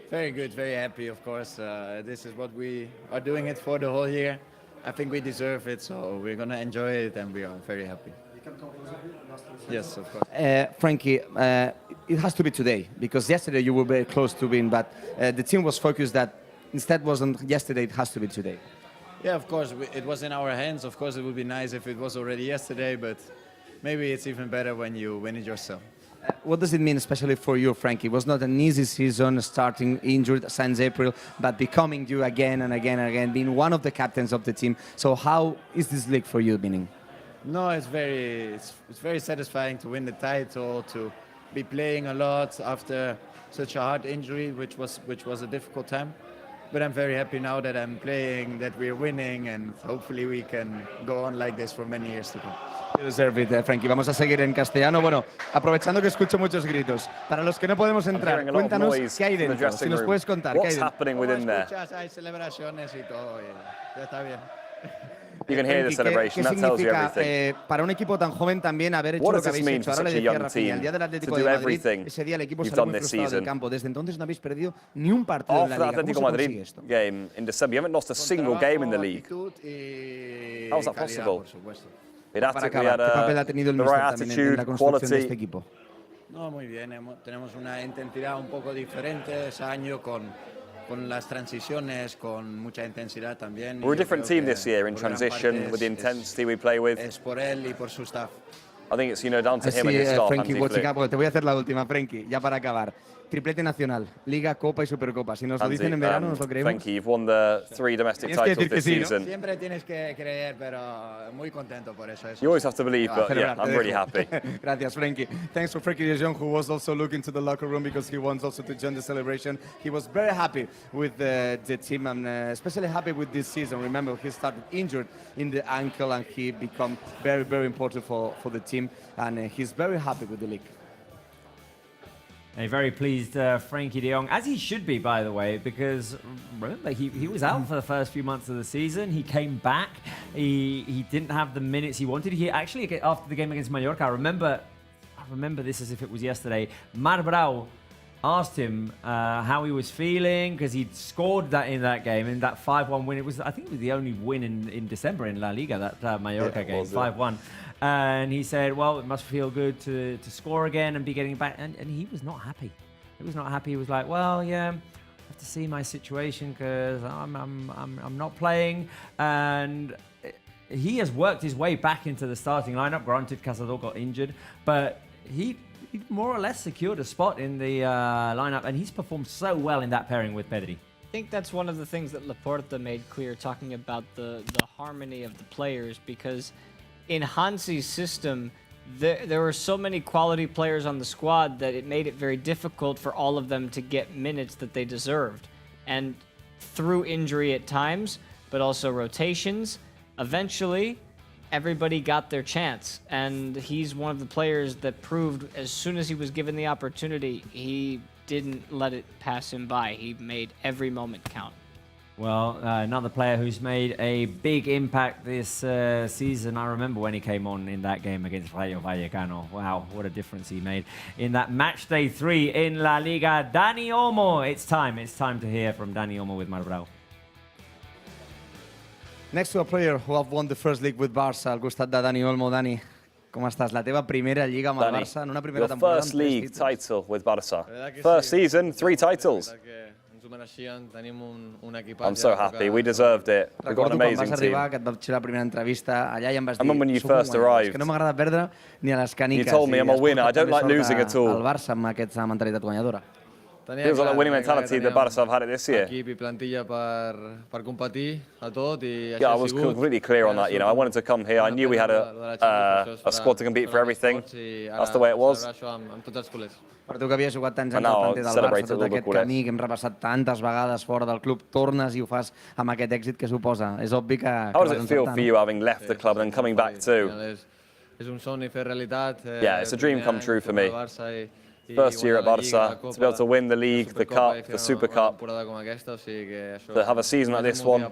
Very good, very happy, of course. This is what we are doing it for the whole year. I think we deserve it, so we're going to enjoy it, and we are very happy. Yes, of course. Frenkie, it has to be today, because yesterday you were very close to win, but the team was focused that instead wasn't yesterday, it has to be today. Yeah, of course, it was in our hands. Of course, it would be nice if it was already yesterday, but maybe it's even better when you win it yourself. What does it mean, especially for you, Frenkie? It was not an easy season, starting injured since April, but becoming you again and again and again, being one of the captains of the team. So how is this league for you, meaning? No, it's very satisfying to win the title, to be playing a lot after such a hard injury, which was a difficult time. But I'm very happy now that I'm playing, that we're winning, and hopefully we can go on like this for many years to come. You deserve it, Frenkie. Vamos a seguir en castellano. Bueno, aprovechando que escucho muchos gritos. Para los que no podemos entrar, cuéntanos qué hay dentro. Si nos puedes contar, ¿qué hay dentro? What's happening within there? Hay celebraciones y todo, ya está bien. You can hear the celebration. That tells you everything. Para un equipo tan joven también haber hecho lo que habéis hecho. Ahora le decía a Rafinha, el día del Atlético de Madrid, ese día el equipo salió muy frustrado del campo. Desde entonces no habéis perdido ni un partido en la Liga. After the Atlético Madrid game in December, you haven't lost a single game in the league. How's that possible? Para acabar, ¿qué papel ha tenido el míster también en la construcción de este equipo? No, muy bien. Tenemos una intensidad un poco diferente ese año con las transiciones, con mucha intensidad también. We're a different team this year in transition with the intensity we play with. Es por él y por su staff. I think it's down to him and his staff. Frenkie, te voy a hacer la última, Frenkie, ya para acabar. Triplete nacional, Liga, Copa y Supercopa. Si nos lo dicen en verano, nos lo creemos. Frenkie, you've won the 3 domestic titles this season. Siempre tienes que creer, pero muy contento por eso. You always have to believe, but yeah, I'm really happy. Gracias, Frenkie. Thanks for Frenkie de Jong, who was also looking to the locker room because he wants also to join the celebration. He was very happy with the team, and especially happy with this season. Remember, he started injured in the ankle, and he became very, very important for the team, and he's very happy with the league. A very pleased Frenkie de Jong, as he should be, by the way, because remember, he was out for the first few months of the season. He came back. He didn't have the minutes he wanted. He actually, after the game against Mallorca, I remember this as if it was yesterday. Marc Brau asked him how he was feeling, because he'd scored that in that game, in that 5-1 win. I think it was the only win in December in La Liga, that Mallorca game, 5-1. And he said, well, it must feel good to score again and be getting back. And he was not happy. He was not happy. He was like, well, yeah, I have to see my situation because I'm not playing. And he has worked his way back into the starting lineup. Granted, Cazador got injured, but he more or less secured a spot in the lineup, and he's performed so well in that pairing with Pedri. think that's one of the things that Laporta made clear, talking about the harmony of the players, because in Hansi's system, there were so many quality players on the squad that it made it very difficult for all of them to get minutes that they deserved. And through injury at times, but also rotations, eventually everybody got their chance. And he's one of the players that proved as soon as he was given the opportunity, he didn't let it pass him by. He made every moment count. Well, another player who's made a big impact this season. I remember when he came on in that game against Rayo Vallecano. Wow, what a difference he made in that match day 3 in La Liga. Dani Olmo, it's time to hear from Dani Olmo with Marbrau. Next to a player who have won the first league with Barça, al costat de Dani Olmo. Dani, com estàs? La teva primera lliga amb el Dani, Barça en una primera your temporada. first league title with Barça. First season, 3 titles. I'm so happy. We deserved it. We've got an amazing team. Arribar, que et vaig fer la primera entrevista allà i em vas dir, I remember when you first arrived. que no m'agrada perdre ni a les caniques. You told me I'm a winner. I don't like losing at all. El Barça amb aquesta mentalitat guanyadora. Feels like the winning mentality that Barça have had it this year. Equip I plantilla per competir a tot I Yeah, I was completely clear on that. You know, I wanted to come here. I knew we had a squad to compete for everything. That's the way it was. Per tu que havies jugat tants anys now al planter del Barça, tot aquest Bucurest. camí que hem repassat tantes vegades fora del club, tornes I ho fas amb aquest èxit que suposa. És obvi que How does it feel for you having left the club and coming back too? És un somni fer realitat. Yeah, it's a dream come true for me. First year at Barça, to be able to win the league, the cup, the Super Cup, to have a season like this one.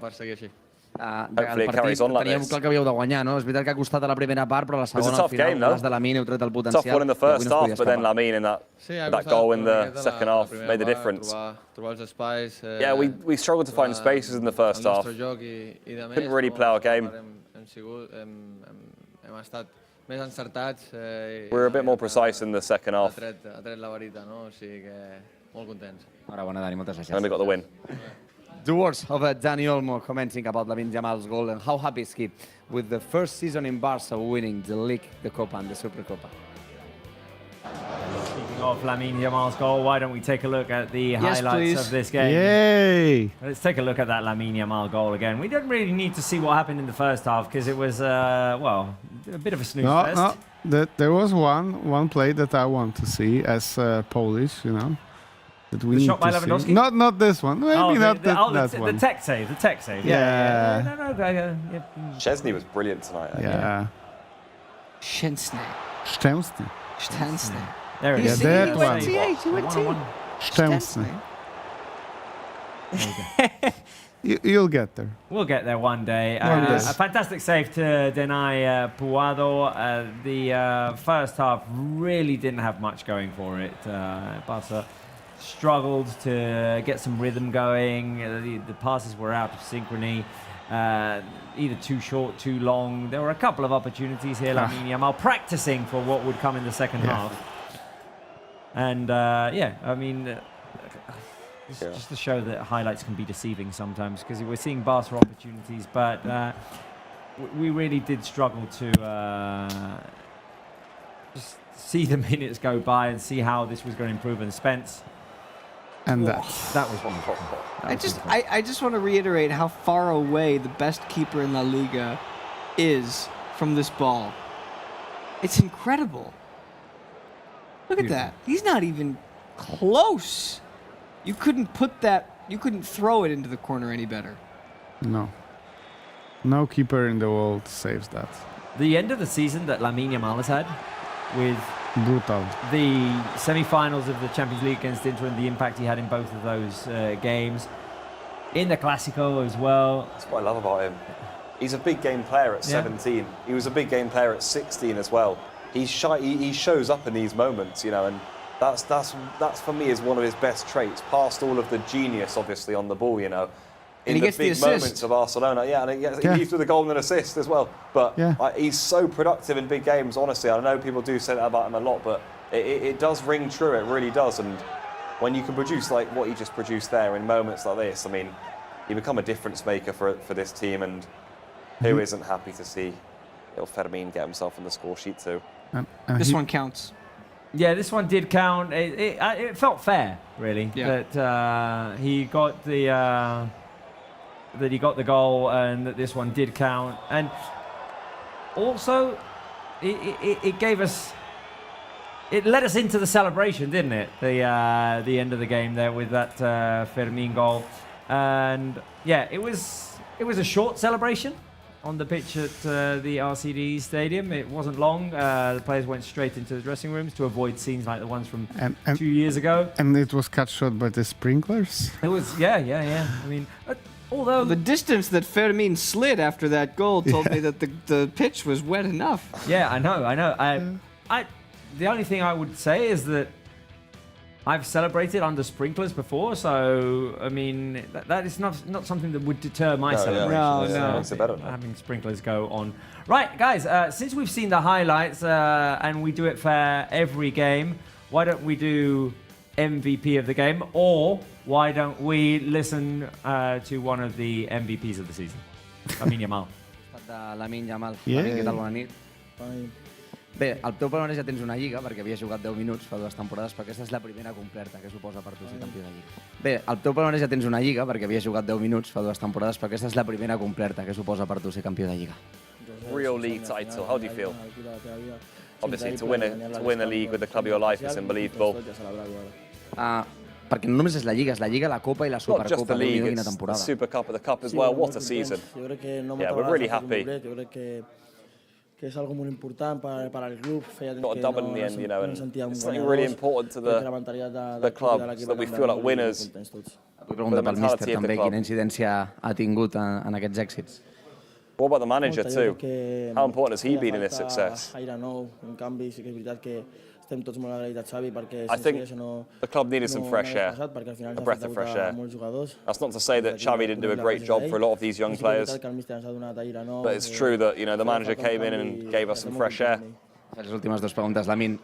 Hopefully it carries on like teníeu this. clar que havíeu de guanyar, no? És veritat que ha costat a la primera part, però a la segona al final, les de Lamine heu tret el potencial. Tough one in the first half, but then Lamine in that goal in the second half made the difference. Yeah, we struggled to find spaces in the first half. Couldn't really play our game. We were a bit more precise in the second half. Enhorabona, Dani, moltes gràcies. And we got the win. The words of Dani Olmo commenting about Lamine Yamal's goal and how happy is he with the first season in Barça winning the League, the Copa and the Supercopa. Speaking of Lamine Yamal's goal, why don't we take a look at the highlights please. of this game? Yay! Let's take a look at that Lamine Yamal goal again. We don't really need to see what happened in the first half because it was, well, a bit of a snooze fest. No, there was one play that I want to see as Polish, you know. That we The need shot by to Lewandowski? see. Not this one. Maybe not that one. The tech save, the tech save. Yeah. No. Chesney was brilliant tonight. Yeah. Szczęsny. Szczęsny. There it Yeah, is. that one. He went Szczęsny. You'll get there. We'll get there one day. One day. A fantastic save to deny Puado. The first half really didn't have much going for it. Barca struggled to get some rhythm going. The passes were out of synchrony. Either too short, too long. There were a couple of opportunities here. Lamine Yamal practicing for what would come in the second half. And I mean, just to show that highlights can be deceiving sometimes, because we're seeing Barca opportunities, but we really did struggle to just see the minutes go by and see how this was going to improve. And Spence, And that was wonderful. I just want to reiterate how far away the best keeper in La Liga is from this ball. It's incredible. Look at that. He's not even close. You couldn't throw it into the corner any better. No. No keeper in the world saves that. The end of the season that Lamine Yamal has had, with brutal, the semi-finals of the Champions League against Inter and the impact he had in both of those games, in the Clásico as well. That's what I love about him. He's a big game player at 17. He was a big game player at 16 as well. He shows up in these moments, you know, and that's for me is one of his best traits. Past all of the genius, obviously, on the ball, you know. In he the gets big the assist. moments of Barcelona, and he leaves with a goal and an assist as well. But he's so productive in big games, honestly. I know people do say that about him a lot, but it does ring true, it really does. And when you can produce like what he just produced there in moments like this, I mean, you become a difference maker for this team, and who isn't happy to see little Fermin get himself in the score sheet too? This one counts. Yeah, this one did count. It felt fair, really, that he got the goal and that this one did count. And also, it gave us. It led us into the celebration, didn't it? The end of the game there with that Fermin goal, and yeah, it was a short celebration on the pitch at the RCD stadium. It wasn't long. The players went straight into the dressing rooms to avoid scenes like the ones from 2 years ago. And it was cut short by the sprinklers. It was, yeah. I mean, although the distance that Fermin slid after that goal told me that the pitch was wet enough. Yeah, I know. The only thing I would say is that I've celebrated under sprinklers before, so I mean that is not something that would deter my celebration. No. Makes it better. Having sprinklers go on. Right, guys. Since we've seen the highlights and we do it for every game, why don't we do MVP of the game, or why don't we listen to one of the MVPs of the season? Lamine Yamal. Lamine Yamal. Yeah. Què tal? Bona nit. Bé, al teu palmarès ja tens una Lliga, perquè havia jugat 10 minuts fa 2 temporades, però aquesta és la primera completa. Què suposa per tu ser campió de Lliga? Bé, al teu palmarès ja tens una Lliga, perquè havia jugat 10 minuts fa 2 temporades, però aquesta és la primera completa. Què suposa per tu ser campió de Lliga? Real league title, how do you feel? Obviously, to win a league with the club of your life is unbelievable. Perquè no només és la Lliga, la Copa i la Not just Supercopa. the league, Quina it's the temporada. Super Cup, the Cup as well. What a season. Yeah, we're really happy. Que és algo molt important per al club. Got a double in the end, you know, and it's something really important to the club, so that we feel like winners. Vull preguntar pel míster també, quina incidència ha tingut en aquests èxits. What about the manager too? How important has he been in this success? Aire nou, en canvi, sí que és veritat que estem tots molt agraïts a Xavi perquè I think the club needed some fresh air, a breath of fresh air. That's not to say that Xavi didn't do a great job for a lot of these young players, but it's true that the manager came in and gave us some fresh air. Les últimes 2 preguntes, Lamine.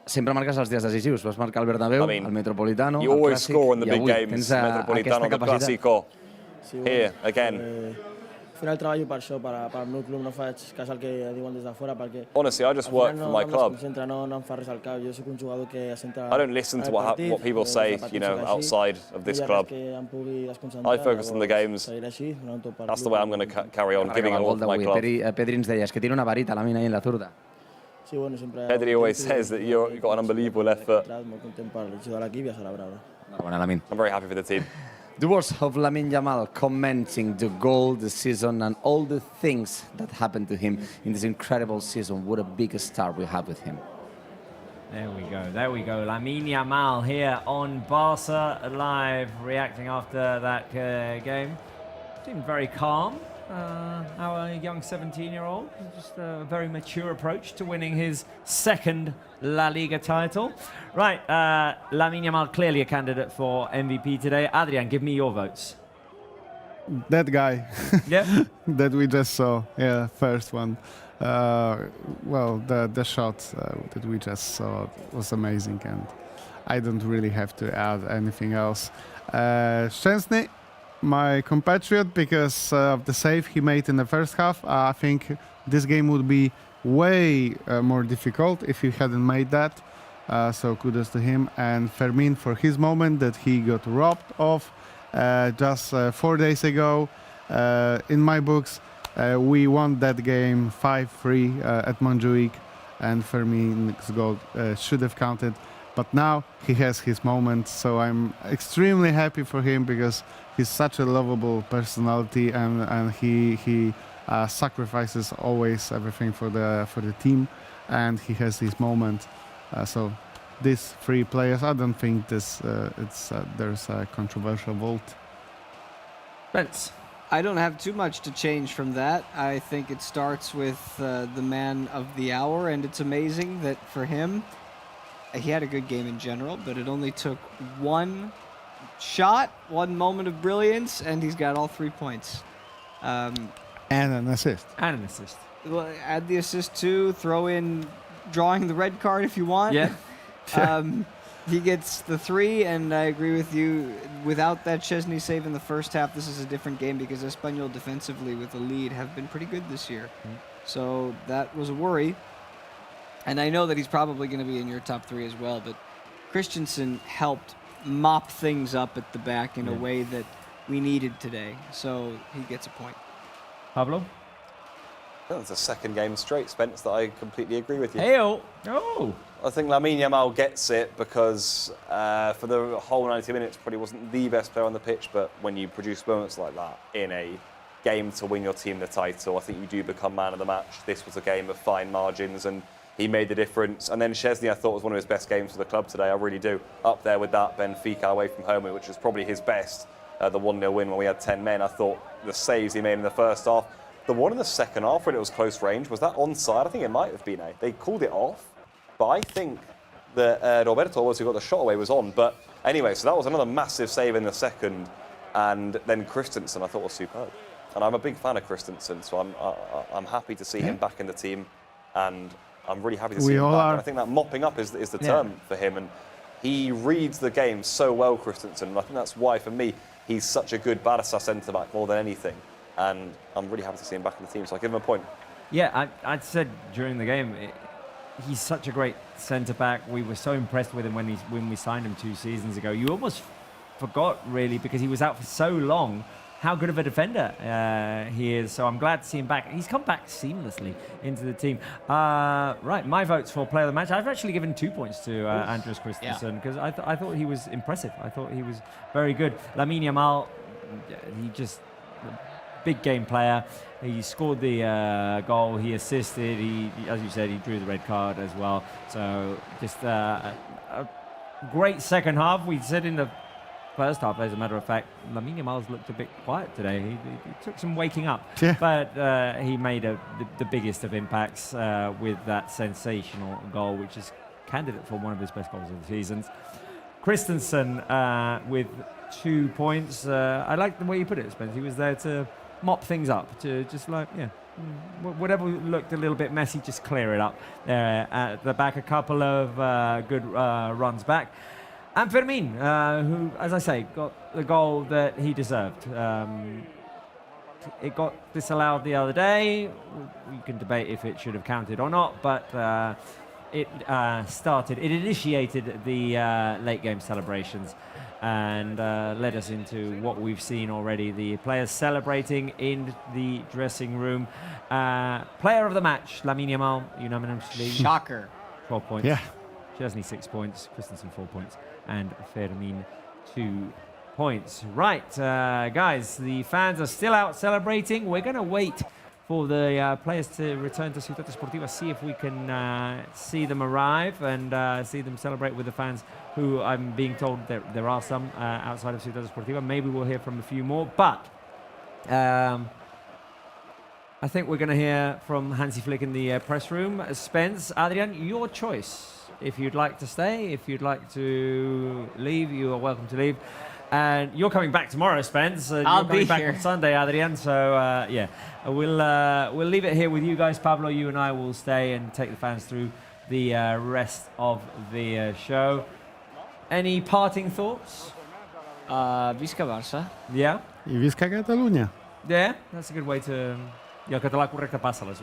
Sempre marques els dies decisius. Vas marcar al Bernabéu, al Metropolitano, You al always Clàssic, score in the i big avui games, tens Metropolitano, aquesta the capacitat. Clásico. Here, again. Al final treballo per això, per al meu club, no faig cas al que diuen des de fora, perquè Honestly, I just work for my club. no em fa res al cap. Jo soc un jugador que es centra I don't listen to what people say, outside of this club. I focus on the games. That's the way I'm going to carry on, giving it all to my club. Pedri ens deia, és que tiene una varita, Lamine, ahí en la zurda. Pedri always says that you've got an unbelievable left foot. Molt content per ajudar l'equip i a celebrar-ho. Enhorabona, Lamine. I'm very happy for the team. The words of Lamine Yamal commenting the goal, the season, and all the things that happened to him in this incredible season. What a big star we have with him. There we go. Lamine Yamal here on Barça Live, reacting after that game. Seemed very calm. Our young 17-year-old, just a very mature approach to winning his second La Liga title. Right, Lamine Yamal clearly a candidate for MVP today. Adrian, give me your votes. That guy. Yeah. That we just saw. Yeah, first one. Well, the shot that we just saw was amazing, and I don't really have to add anything else. Szczęsny, my compatriot, because of the save he made in the first half. I think this game would be way more difficult if he hadn't made that. So kudos to him. And Fermin for his moment that he got robbed of just 4 days ago. In my books, we won that game 5-3 at Montjuic, and Fermin's goal should have counted. But now he has his moment, so I'm extremely happy for him because he's such a lovable personality, and he sacrifices always everything for the team, and he has his moment. So these 3 players, I don't think there's a controversial vote. Vince. I don't have too much to change from that. I think it starts with the man of the hour, and it's amazing that for him, he had a good game in general, but it only took 1 shot, 1 moment of brilliance, and he's got all 3 points. And an assist. Well, add the assist too, throw in drawing the red card if you want. Yeah. He gets the 3, and I agree with you. Without that Szczęsny save in the first half, this is a different game because Espanyol defensively with the lead have been pretty good this year. So that was a worry. and I know that he's probably going to be in your top 3 as well, but Christensen helped mop things up at the back in a way that we needed today, so he gets a point. Pablo? That's the second game straight, Spence, that I completely agree with you. Hey-oh. Oh. I think Lamine Yamal gets it because for the whole 90 minutes probably wasn't the best player on the pitch, but when you produce moments like that in a game to win your team the title, I think you do become man of the match. This was a game of fine margins and he made the difference. And then Szczesny, I thought, was one of his best games for the club today. I really do. Up there with that Benfica away from home, which was probably his best. The 1-0 win when we had 10 men. I thought the saves he made in the first half. The one in the second half when it was close range, was that onside? I think it might have been. They called it off. But I think that Roberto was who got the shot away was on. But anyway, so that was another massive save in the second. And then Christensen, I thought, was superb. And I'm a big fan of Christensen, so I'm happy to see him back in the team. And I'm really happy to see him back. And I think that mopping up is the term for him. And he reads the game so well, Christensen. And I think that's why, for me, he's such a good Barça centre-back more than anything. And I'm really happy to see him back in the team, so I give him a point. Yeah, I said during the game, he's such a great centre-back. We were so impressed with him when we signed him 2 seasons ago. You almost forgot, really, because he was out for so long, how good of a defender he is. So I'm glad to see him back. He's come back seamlessly into the team. Right, my votes for player of the match. I've actually given 2 points to Andreas Christensen because I thought he was impressive. I thought he was very good. Lamine Yamal, he just... big game player. He scored the goal. He assisted. He, as you said, he drew the red card as well. So just a great second half. We said in the first half, as a matter of fact, Lamine Yamal's looked a bit quiet today. He took some waking up, but he made the biggest of impacts with that sensational goal, which is candidate for one of his best goals of the season. Christensen with 2 points. I like the way you put it, Spence. He was there to mop things up, to just whatever looked a little bit messy, just clear it up there at the back. A couple of good runs back. And Fermin, who, as I say, got the goal that he deserved. It got disallowed the other day. We can debate if it should have counted or not, but it initiated the late game celebrations and led us into what we've seen already. The players celebrating in the dressing room. Player of the match, Lamine Yamal, unanimously. Shocker. 12 points. Yeah. Szczesny 6 points, Christensen 4 points, and Fermin 2 points. Right, guys, the fans are still out celebrating. We're going to wait for the players to return to Ciutat Esportiva, see if we can see them arrive and see them celebrate with the fans, who I'm being told there are some outside of Ciutat Esportiva. Maybe we'll hear from a few more, but I think we're going to hear from Hansi Flick in the press room. Spence, Adrian, your choice. If you'd like to stay, if you'd like to leave, you are welcome to leave. And you're coming back tomorrow, Spence. I'll you're coming be back here on Sunday, Adrian. So yeah, we'll leave it here with you guys. Pablo, you and I will stay and take the fans through the rest of the show. Any parting thoughts? Visca Barça. Yeah. I visca Catalunya. Yeah, that's a good way to. I el català correcte passa les.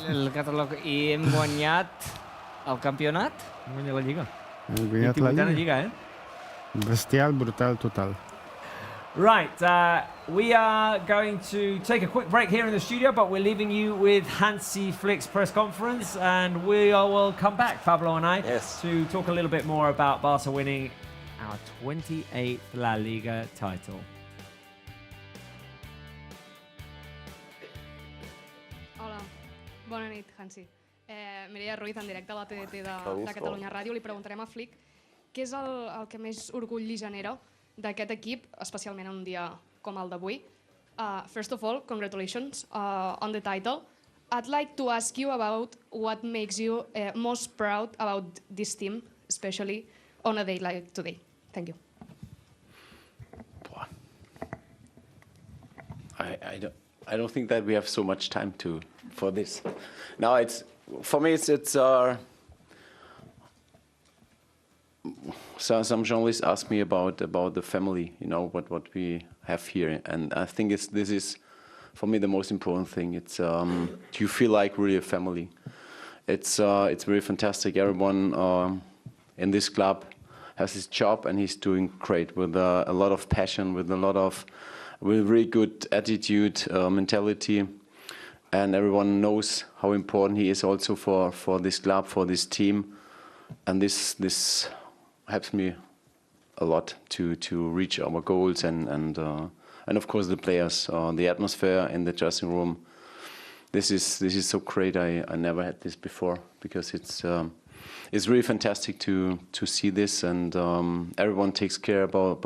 El català. I hem guanyat el campionat? Hem guanyat la Lliga. Hem guanyat la Lliga, eh? Bestial, brutal, total. Right, we are going to take a quick break here in the studio, but we're leaving you with Hansi Flick's press conference, and we will come back, Pablo and I, to talk a little bit more about Barça winning our 28th La Liga title. Hola, bona nit, Hansi. Mireia Ruiz, en directe a la TDT de Catalunya Ràdio. Li preguntarem a Flick què és el que més orgull li genera d'aquest equip, especialment en un dia com el d'avui. First of all, congratulations on the title. I'd like to ask you about what makes you most proud about this team, especially on a day like today. Thank you. I don't think that we have so much time for this. Now for me it's some journalists ask me about the family, what we have here, and I think this is for me the most important thing. It's you feel like really a family. it's very fantastic. Everyone in this club has his job, and he's doing great with a lot of passion, with very good attitude, mentality, and everyone knows how important he is also for this club, for this team, and this helps me a lot to reach our goals and of course the players, the atmosphere in the dressing room. This is so great. I never had this before, because it's really fantastic to see this, and everyone takes care about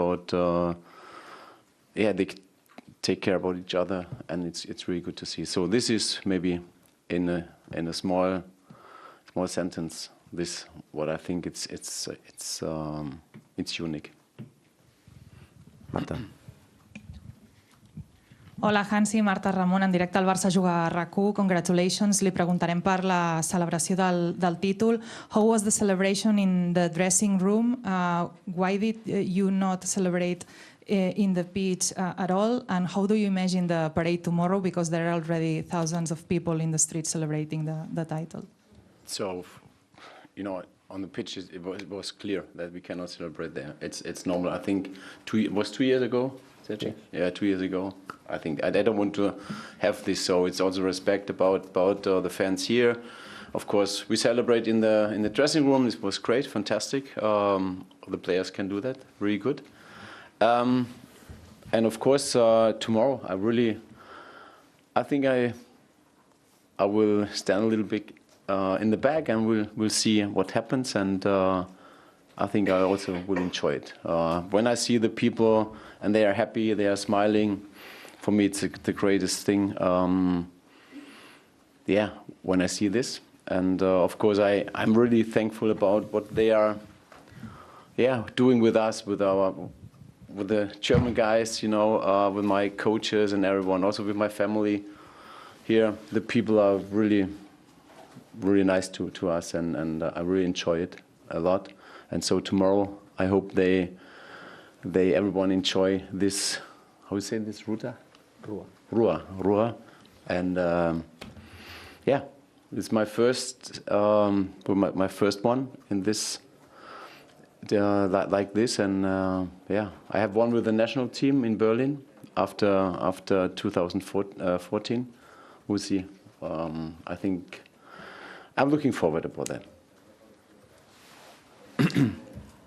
they take care about each other, and it's really good to see. So this is maybe in a small sentence, this what I think it's unique. Marta. Hola, Hansi, Marta Ramon, en directe al Barça juga a RAC1. Congratulations. Li preguntarem per la celebració del títol. How was the celebration in the dressing room? Why did you not celebrate in the pitch at all? And how do you imagine the parade tomorrow? Because there are already thousands of people in the street celebrating the title. So, on the pitch, it was clear that we cannot celebrate there. It's normal. I think it was 2 years ago. Yeah, 2 years ago. I think I don't want to have this. So it's also respect about the fans here. Of course, we celebrate in the dressing room. This was great, fantastic. The players can do that, really good. And of course, tomorrow, I think I will stand a little bit in the back, and we'll see what happens. And I think I also will enjoy it. When I see the people and they are happy, they are smiling, for me it's the greatest thing. When I see this, and of course I'm really thankful about what they are, doing with us, with the German guys, with my coaches and everyone, also with my family here. The people are really, really nice to us, and I really enjoy it a lot. And so tomorrow, I hope everyone enjoy this. How you say this? Rua. And it's my first one in this like this. And I have one with the national team in Berlin after 2014. We'll see. I think I'm looking forward about that.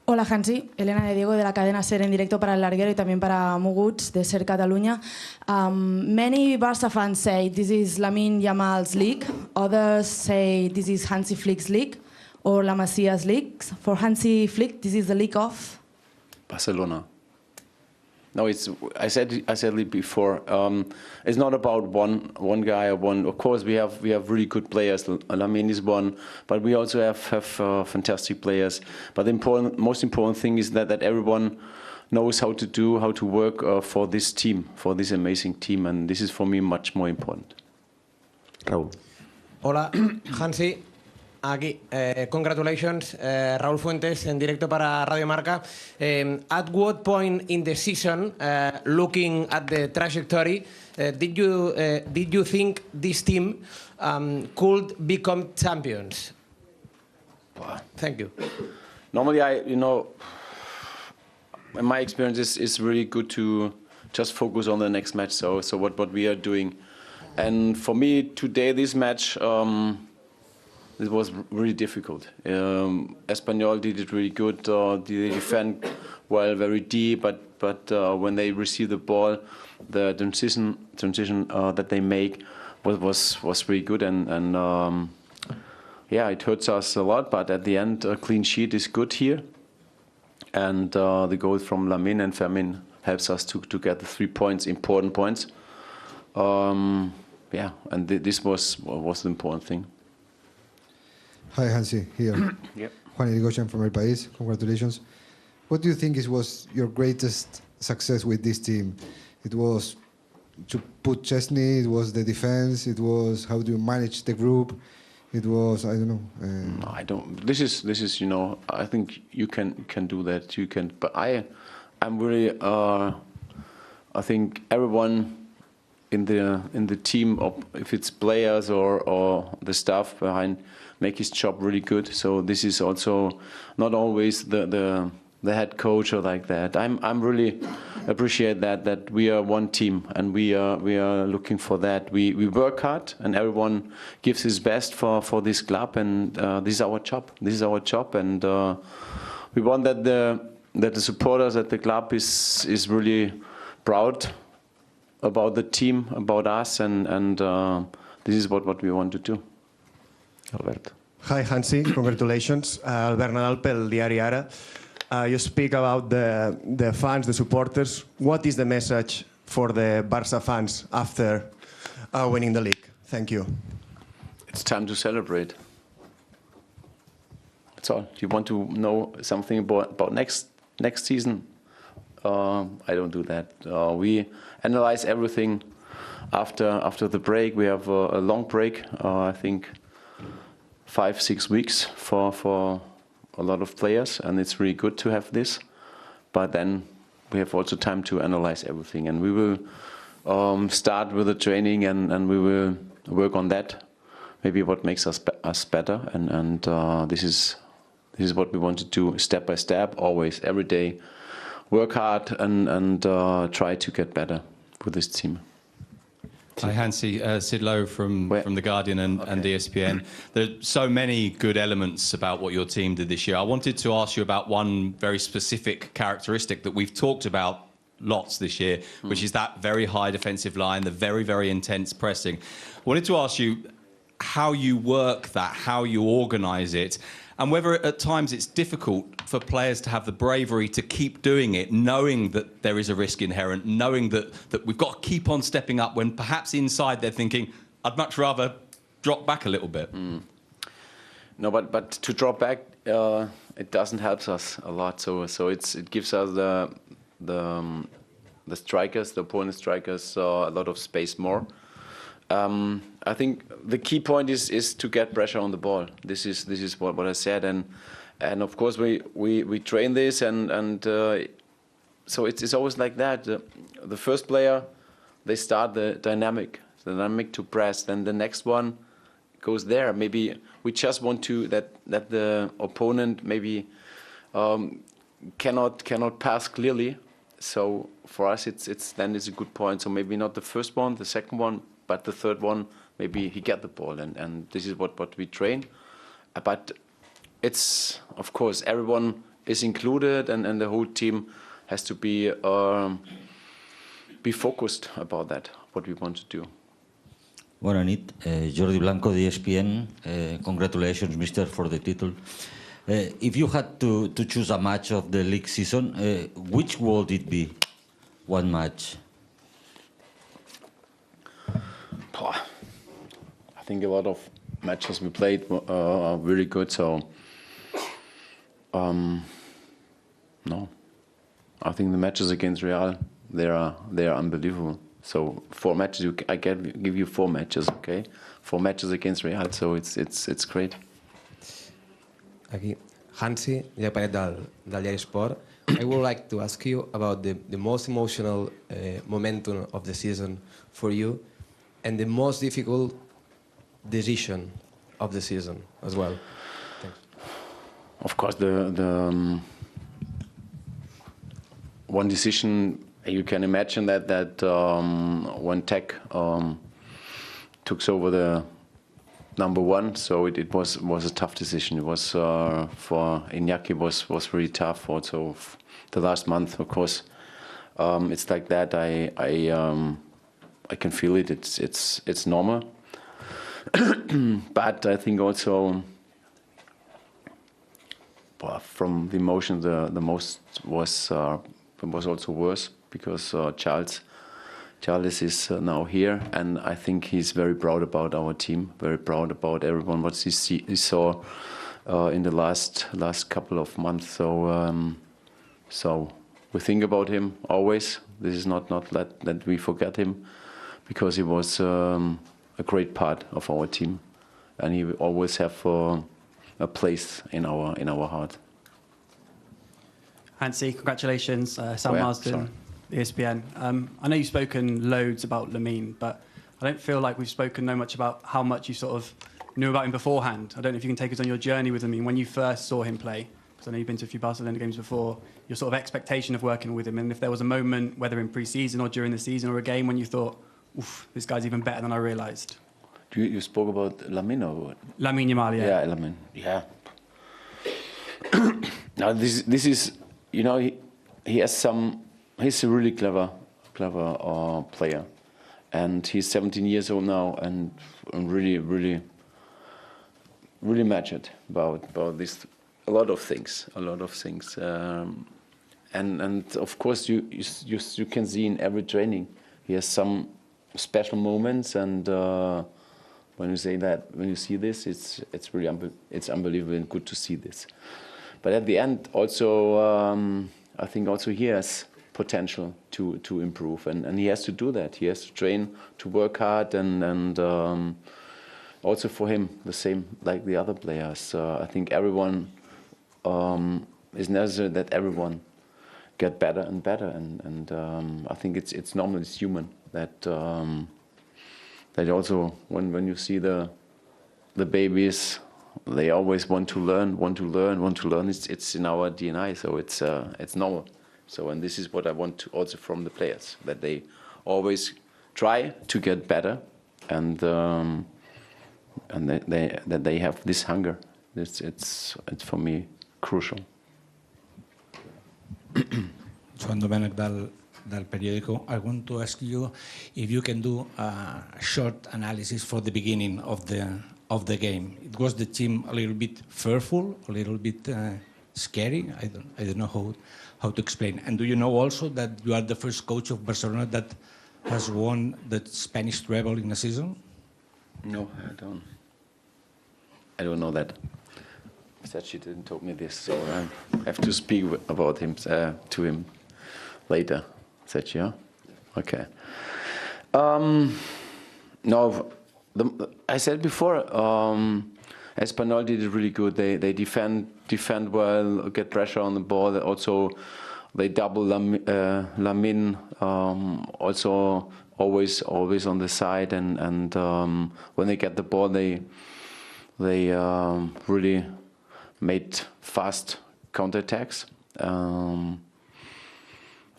Hola Hansi, Elena de Diego de la cadena SER en directo para El Larguero y también para Muguts de SER Catalunya. Many Barça fans say this is Lamine Yamal's league, others say this is Hansi Flick's league or La Masia's league. For Hansi Flick, this is the league of? Barcelona. No, I said it before. It's not about one guy or one. Of course, we have really good players. Lamine is one, but we also have fantastic players. But the most important thing is that everyone knows how to work for this team, for this amazing team, and this is for me much more important. Raúl. Hola, Hansi. Aquí, congratulations, Raúl Fuentes en directo para Radio Marca. At what point in the season, looking at the trajectory, did you think this team could become champions? Thank you. Normally, in my experience, is really good to just focus on the next match. So what we are doing, and for me today, this match. It was really difficult. Espanyol did it really good. They defend well, very deep. But when they receive the ball, the transition that they make was really good. And it hurts us a lot. But at the end, a clean sheet is good here. And the goal from Lamine and Fermin helps us to get the 3 points, important points. And this was the important thing. Hi, Hansi, here. Yep. Juan Irigoyen from El País. Congratulations. What do you think was your greatest success with this team? It was to put Chesney, it was the defense, it was how do you manage the group, it was, I don't know. No, I don't. This is I think you can do that. You can, but I'm really, I think everyone in the team, if it's players or the staff behind, make his job really good. So this is also not always the head coach or like that. I'm really appreciate that we are one team and we are looking for that. We work hard and everyone gives his best for this club, and this is our job. This is our job, and we want that the supporters at the club is really proud about the team, about us, and this is what we want to do. Albert. Hi Hansi, congratulations. Albert Nadal pel diari Ara. You speak about the fans, the supporters. What is the message for the Barça fans after winning the league? Thank you. It's time to celebrate. That's all. You want to know something about next season? I don't do that. We analyze everything after the break. We have a long break. I think 5-6 weeks for a lot of players, and it's really good to have this. But then we have also time to analyze everything, and we will start with the training, and we will work on that. Maybe what makes us better, and this is what we want to do step by step, always, every day. Work hard and try to get better with this team. Hi Hansi, Sid Lowe from The Guardian and ESPN. There are so many good elements about what your team did this year. I wanted to ask you about one very specific characteristic that we've talked about lots this year, which is that very high defensive line, the very, very intense pressing. I wanted to ask you how you work that, how you organise it, and whether at times it's difficult for players to have the bravery to keep doing it, knowing that there is a risk inherent, knowing that we've got to keep on stepping up when perhaps inside they're thinking, I'd much rather drop back a little bit. No, but to drop back, it doesn't help us a lot. So it gives us the strikers, the opponent strikers, a lot of space more. I think the key point is to get pressure on the ball. This is what I said, and of course we train this, and so it's always like that. The first player, they start the dynamic to press, then the next one goes there. Maybe we just want to that the opponent maybe cannot pass clearly. So for us it's a good point. So maybe not the first one, the second one, but the third one, maybe he get the ball, and this is what we train. But it's, of course, everyone is included, and the whole team has to be focused about that, what we want to do. Bona nit, Jordi Blanco, de ESPN. Congratulations, mister, for the title. If you had to choose a match of the league season, which would it be? One match. I think a lot of matches we played are really good. So, no, I think the matches against Real, they are unbelievable. So 4 matches, I give you 4 matches, okay? 4 matches against Real, so it's great. Aquí, Hansi, Japanet del Diari Sport. I would like to ask you about the most emotional momentum of the season for you, and the most difficult decision of the season as well. Thanks. Of course, the one decision, you can imagine that when Tech took over the #1, so it was a tough decision. It was for Iñaki was really tough. Also, the last month, of course, it's like that. I can feel it. It's normal. But I think also, from the emotion, the most was also worse, because Charles is now here, and I think he's very proud about our team, very proud about everyone what he saw in the last couple of months. So we think about him always. This is not that we forget him, because he was a great part of our team, and he will always have a place in our heart. Hansi, congratulations, Sam Marsden. ESPN. I know you've spoken loads about Lamine, but I don't feel like we've spoken no much about how much you sort of knew about him beforehand. I don't know if you can take us on your journey with Lamine when you first saw him play, because I know you've been to a few Barcelona games before, your sort of expectation of working with him, and if there was a moment, whether in pre-season or during the season or a game, when you thought, oof, this guy's even better than I realised. You spoke about Lamine or what? Lamine Yamal, yeah. Yeah, Lamine. Yeah. Now this is, you know, he's a really clever player, and he's 17 years old now, and really matured about this, a lot of things, and of course you can see in every training he has some special moments, and when you see this, it's really it's unbelievable and good to see this. But at the end, also I think also he has potential to improve, and he has to do that. He has to train, to work hard, and also for him the same like the other players. I think everyone is necessary that everyone get better and better, and I think it's normal, it's human that that also when you see the babies, they always want to learn. It's in our DNA, so it's normal. So, and this is what I want to also from the players, that they always try to get better, and that they have this hunger. It's for me crucial. Joan Domènech del periódico. I want to ask you if you can do a short analysis for the beginning of the game. It was the team a little bit fearful, a little bit scary. I don't know how to explain. And do you know also that you are the first coach of Barcelona that has won the Spanish treble in a season? No, I don't know that. Said she didn't told me this, so I have to speak about him to him later. Said she, yeah? Okay. No, I said before, Espanyol did it really good. They defend well, get pressure on the ball. Also, they double Lamine. Also, always on the side, and when they get the ball, they really made fast counterattacks.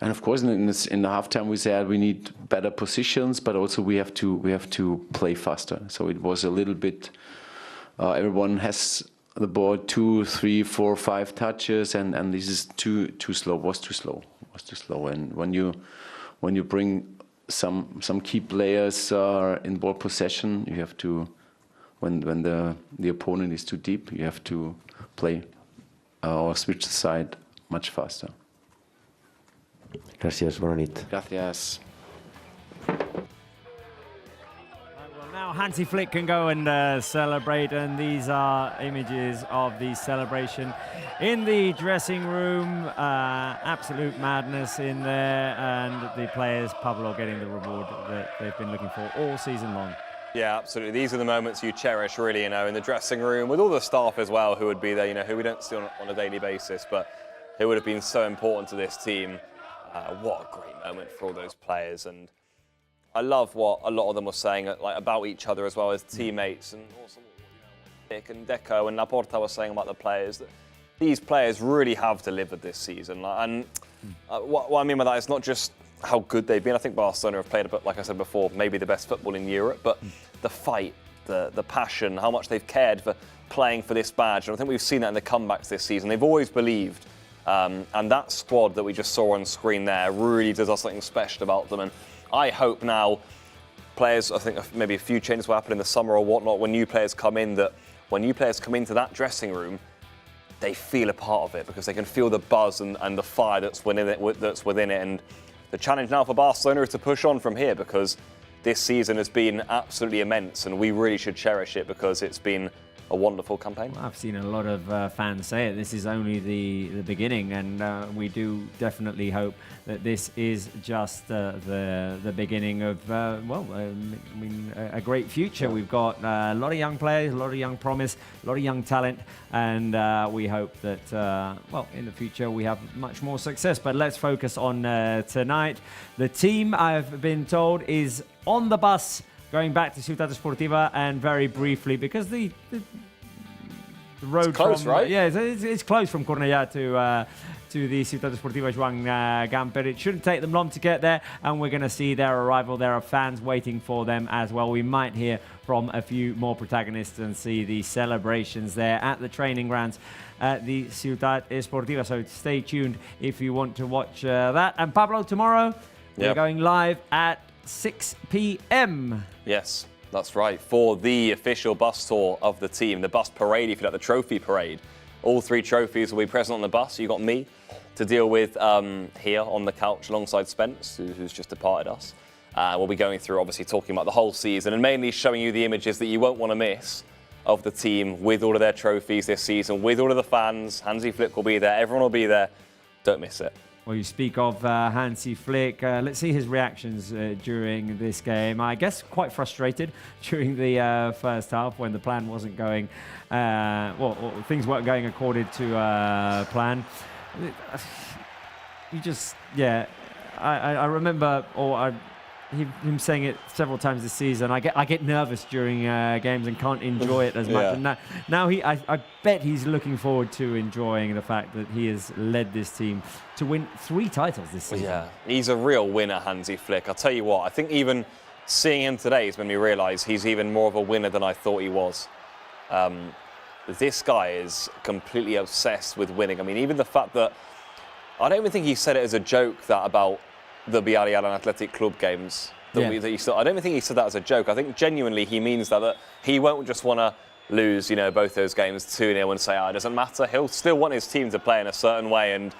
And of course, in the halftime, we said we need better positions, but also we have to play faster. So it was a little bit. Everyone has the ball 2, 3, 4, 5 touches, and this is too slow. Was too slow. And when you bring some key players in ball possession, you have to. When the opponent is too deep, you have to play or switch the side much faster. Gracias, bona nit. Gracias. Well, now Hansi Flick can go and celebrate, and these are images of the celebration in the dressing room. Absolute madness in there, and the players, Pablo, getting the reward that they've been looking for all season long. Yeah, absolutely. These are the moments you cherish, really, you know, in the dressing room, with all the staff as well who would be there, you know, who we don't see on a daily basis, but who would have been so important to this team. What a great moment for all those players, and I love what a lot of them were saying about each other as well as teammates, and also Nick and Deco and Laporta were saying about the players. That these players really have delivered this season, and what I mean by that is not just how good they've been. I think Barcelona have played a bit, like I said before, maybe the best football in Europe, but the fight, the passion, how much they've cared for playing for this badge, and I think we've seen that in the comebacks this season. They've always believed. And that squad that we just saw on screen there really does have something special about them. And I hope now players, I think maybe a few changes will happen in the summer or whatnot, when new players come in, that when new players come into that dressing room, they feel a part of it because they can feel the buzz and the fire that's within it. And the challenge now for Barcelona is to push on from here, because this season has been absolutely immense, and we really should cherish it because it's been a wonderful campaign. Well, I've seen a lot of fans say it. This is only the beginning, and we do definitely hope that this is just the beginning of a great future. We've got a lot of young players, a lot of young promise, a lot of young talent, and we hope that in the future we have much more success. But let's focus on tonight. The team, I've been told, is on the bus going back to Ciutat Esportiva, and very briefly, because the road it's close, from, right? Yeah, it's close from Cornellà to the Ciutat Esportiva Joan Gamper. It shouldn't take them long to get there, and we're going to see their arrival. There are fans waiting for them as well. We might hear from a few more protagonists and see the celebrations there at the training grounds at the Ciutat Esportiva. So stay tuned if you want to watch that. And Pablo, tomorrow we're going live at 6 p.m. Yes, that's right. For the official bus tour of the team, the bus parade, if you like, the trophy parade. All 3 trophies will be present on the bus. You got me to deal with here on the couch alongside Spence, who's just departed us. We'll be going through, obviously, talking about the whole season and mainly showing you the images that you won't want to miss of the team with all of their trophies this season, with all of the fans. Hansi Flick will be there. Everyone will be there. Don't miss it. Well, you speak of Hansi Flick. Let's see his reactions during this game. I guess quite frustrated during the first half when the plan wasn't going, things weren't going according to plan. I remember, him saying it several times this season. I get nervous during games and can't enjoy it as much. And now I bet he's looking forward to enjoying the fact that he has led this team to win 3 titles this season. Yeah, he's a real winner, Hansi Flick. I'll tell you what, I think even seeing him today has made me realise he's even more of a winner than I thought he was. This guy is completely obsessed with winning. I mean, even the fact that I don't even think he said it as a joke that about the Villarreal and Athletic Club games. I don't even think he said that as a joke. I think genuinely he means that he won't just want to lose, both those games 2-0 and say, it doesn't matter. He'll still want his team to play in a certain way. And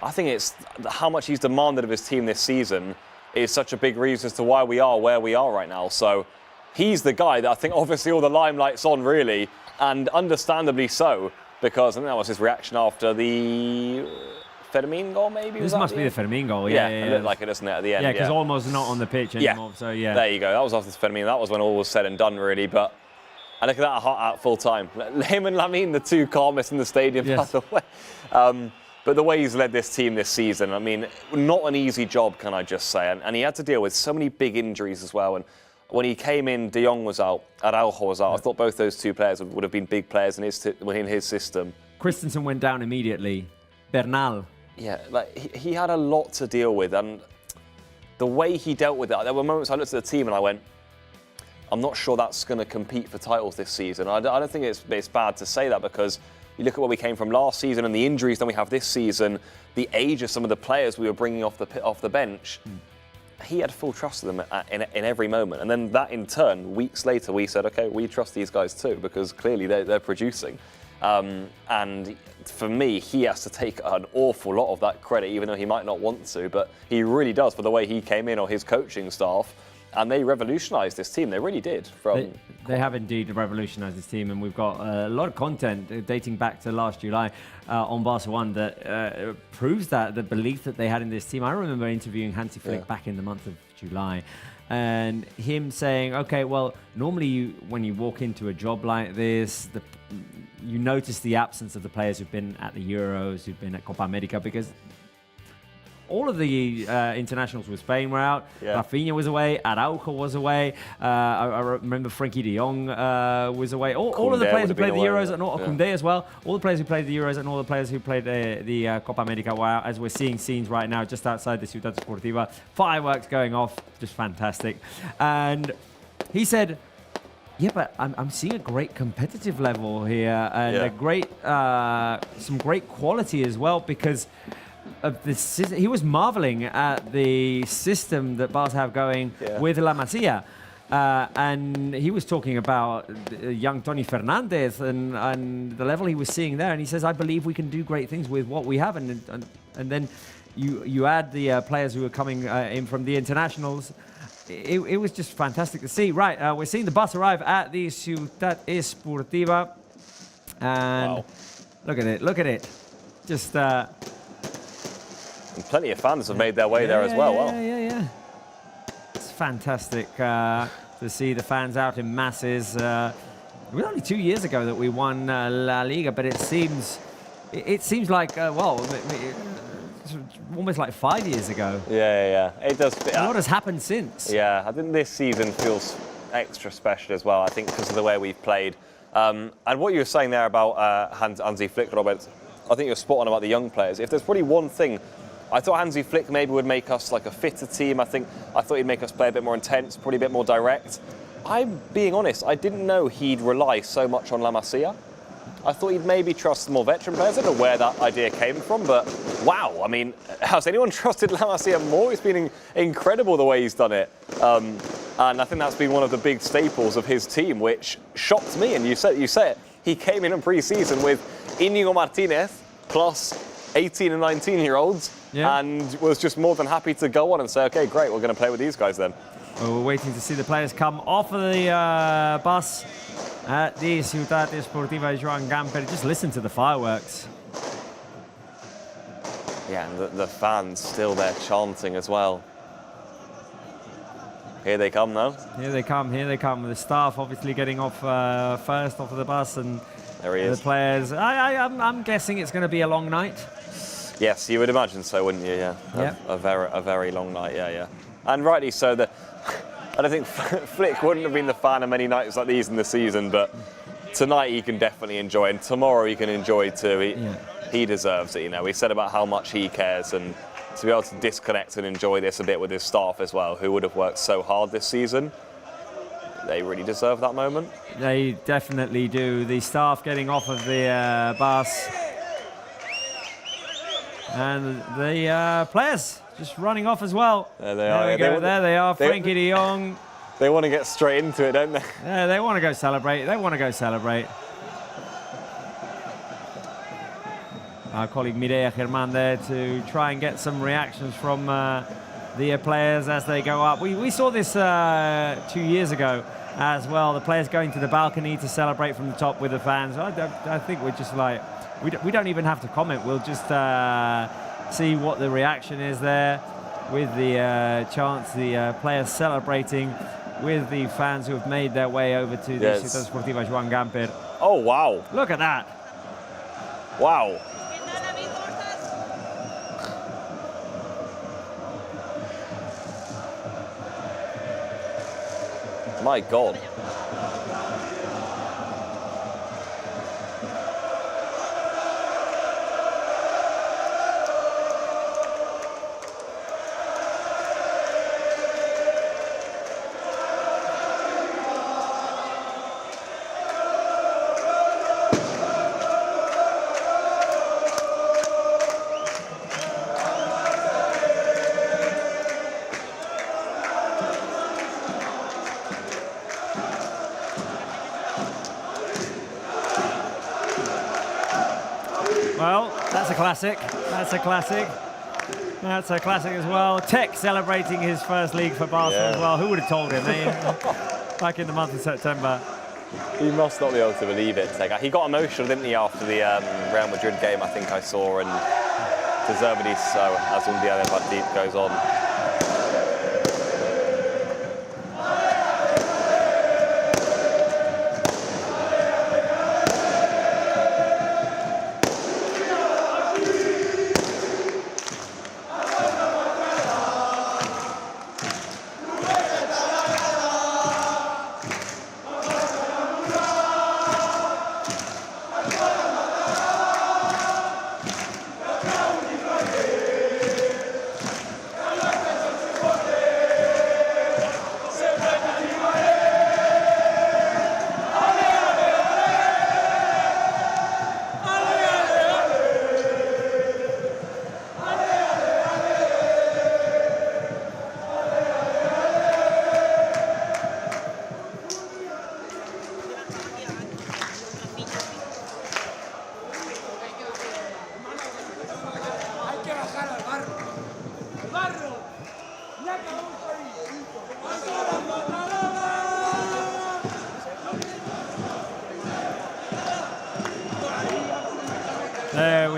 I think it's how much he's demanded of his team this season is such a big reason as to why we are where we are right now. So he's the guy that I think obviously all the limelight's on, really, and understandably so, because I think that was his reaction after the Fermin goal, maybe? This must be the Fermin goal, yeah. It looked like it, doesn't it, at the end? Yeah, because Olmo's not on the pitch anymore, so yeah. There you go. That was after the Fermin. That was when all was said and done, really. But I look at that hot at full time. Him and Lamine, the 2 calmest in the stadium, by the way. But the way he's led this team this season, I mean, not an easy job, can I just say. And he had to deal with so many big injuries as well. And when he came in, De Jong was out, Araujo was out. I thought both those 2 players would have been big players in his system. Christensen went down immediately. Bernal. Yeah, he had a lot to deal with, and the way he dealt with it, there were moments I looked at the team and I went, I'm not sure that's going to compete for titles this season. I don't think it's bad to say that, because you look at where we came from last season and the injuries that we have this season, the age of some of the players we were bringing off the bench. He had full trust of them in every moment, and then that in turn, weeks later, we said, okay, we trust these guys too, because clearly they're producing. And for me, he has to take an awful lot of that credit, even though he might not want to, but he really does for the way he came in, or his coaching staff, and they revolutionised this team. They really did. They have indeed revolutionised this team, and we've got a lot of content dating back to last July on Barça 1 that proves that the belief that they had in this team. I remember interviewing Hansi Flick back in the month of July, and him saying, okay, well, normally when you walk into a job like this, you notice the absence of the players who've been at the Euros, who've been at Copa America, because all of the internationals with Spain were out. Rafinha was away. Araujo was away. I remember Frankie de Jong was away. All of the players who played the Euros, and Koundé as well. All the players who played the Euros and all the players who played the Copa America were out, as we're seeing scenes right now just outside the Ciutat Esportiva. Fireworks going off, just fantastic. And he said, yeah, but I'm seeing a great competitive level here, and a great, some great quality as well, because of the system. He was marveling at the system that Barça have going with La Masia. And he was talking about young Toni Fernandez and the level he was seeing there. And he says, I believe we can do great things with what we have. And then you add the players who are coming in from the internationals, it was just fantastic to see. Right, we're seeing the bus arrive at the Ciutat Esportiva. And Wow. look at it. Just... And plenty of fans have made their way there as well. Wow. Yeah. It's fantastic to see the fans out in masses. It was only 2 years ago that we won La Liga, but it seems like, it's almost like 5 years ago. Yeah. It does. A lot has happened since. Yeah, I think this season feels extra special as well, I think, because of the way we've played. And what you were saying there about Hansi Flick, Robert, I think you're spot on about the young players. If there's probably one thing, I thought Hansi Flick maybe would make us like a fitter team. I thought he'd make us play a bit more intense, probably a bit more direct. I'm being honest, I didn't know he'd rely so much on La Masia. I thought he'd maybe trust the more veteran players. I don't know where that idea came from, but wow, I mean, has anyone trusted La Masia more? It's been incredible the way he's done it. And I think that's been one of the big staples of his team, which shocked me. And you said it. He came in pre-season with Íñigo Martínez plus 18 and 19-year-olds and was just more than happy to go on and say, okay, great, we're going to play with these guys then. Well, we're waiting to see the players come off of the bus at the Ciutat Esportiva Joan Gamper. Just listen to the fireworks. Yeah, and the fans still there chanting as well. Here they come now. Here they come. The staff obviously getting off first off of the bus, and there he is. The players. I'm guessing it's going to be a long night. Yes, you would imagine so, wouldn't you? Yeah. A very long night. Yeah. And rightly so. I don't think Flick wouldn't have been the fan of many nights like these in the season, but tonight he can definitely enjoy, and tomorrow he can enjoy too. He deserves it. You know, he said about how much he cares, and to be able to disconnect and enjoy this a bit with his staff as well, who would have worked so hard this season. They really deserve that moment. They definitely do. The staff getting off of the bus. And the players just running off as well. There they are. There they are. Frankie de Jong. They want to get straight into it, don't they? Yeah, they want to go celebrate. Our colleague Mireia Germán there to try and get some reactions from the players as they go up. We saw this 2 years ago as well. The players going to the balcony to celebrate from the top with the fans. I think we're just like, we don't even have to comment. We'll just see what the reaction is there with the chants, the players celebrating with the fans who have made their way over to the Ciutat Esportiva Joan Gamper. Oh, wow. Look at that. Wow. My God. Well, that's a classic. That's a classic as well. Tech celebrating his first league for Barca as well. Who would have told him? Back in the month of September. He must not be able to believe it, Tech. He got emotional, didn't he, after the Real Madrid game, I think I saw, and deservedly so, as Un Día de Partido goes on.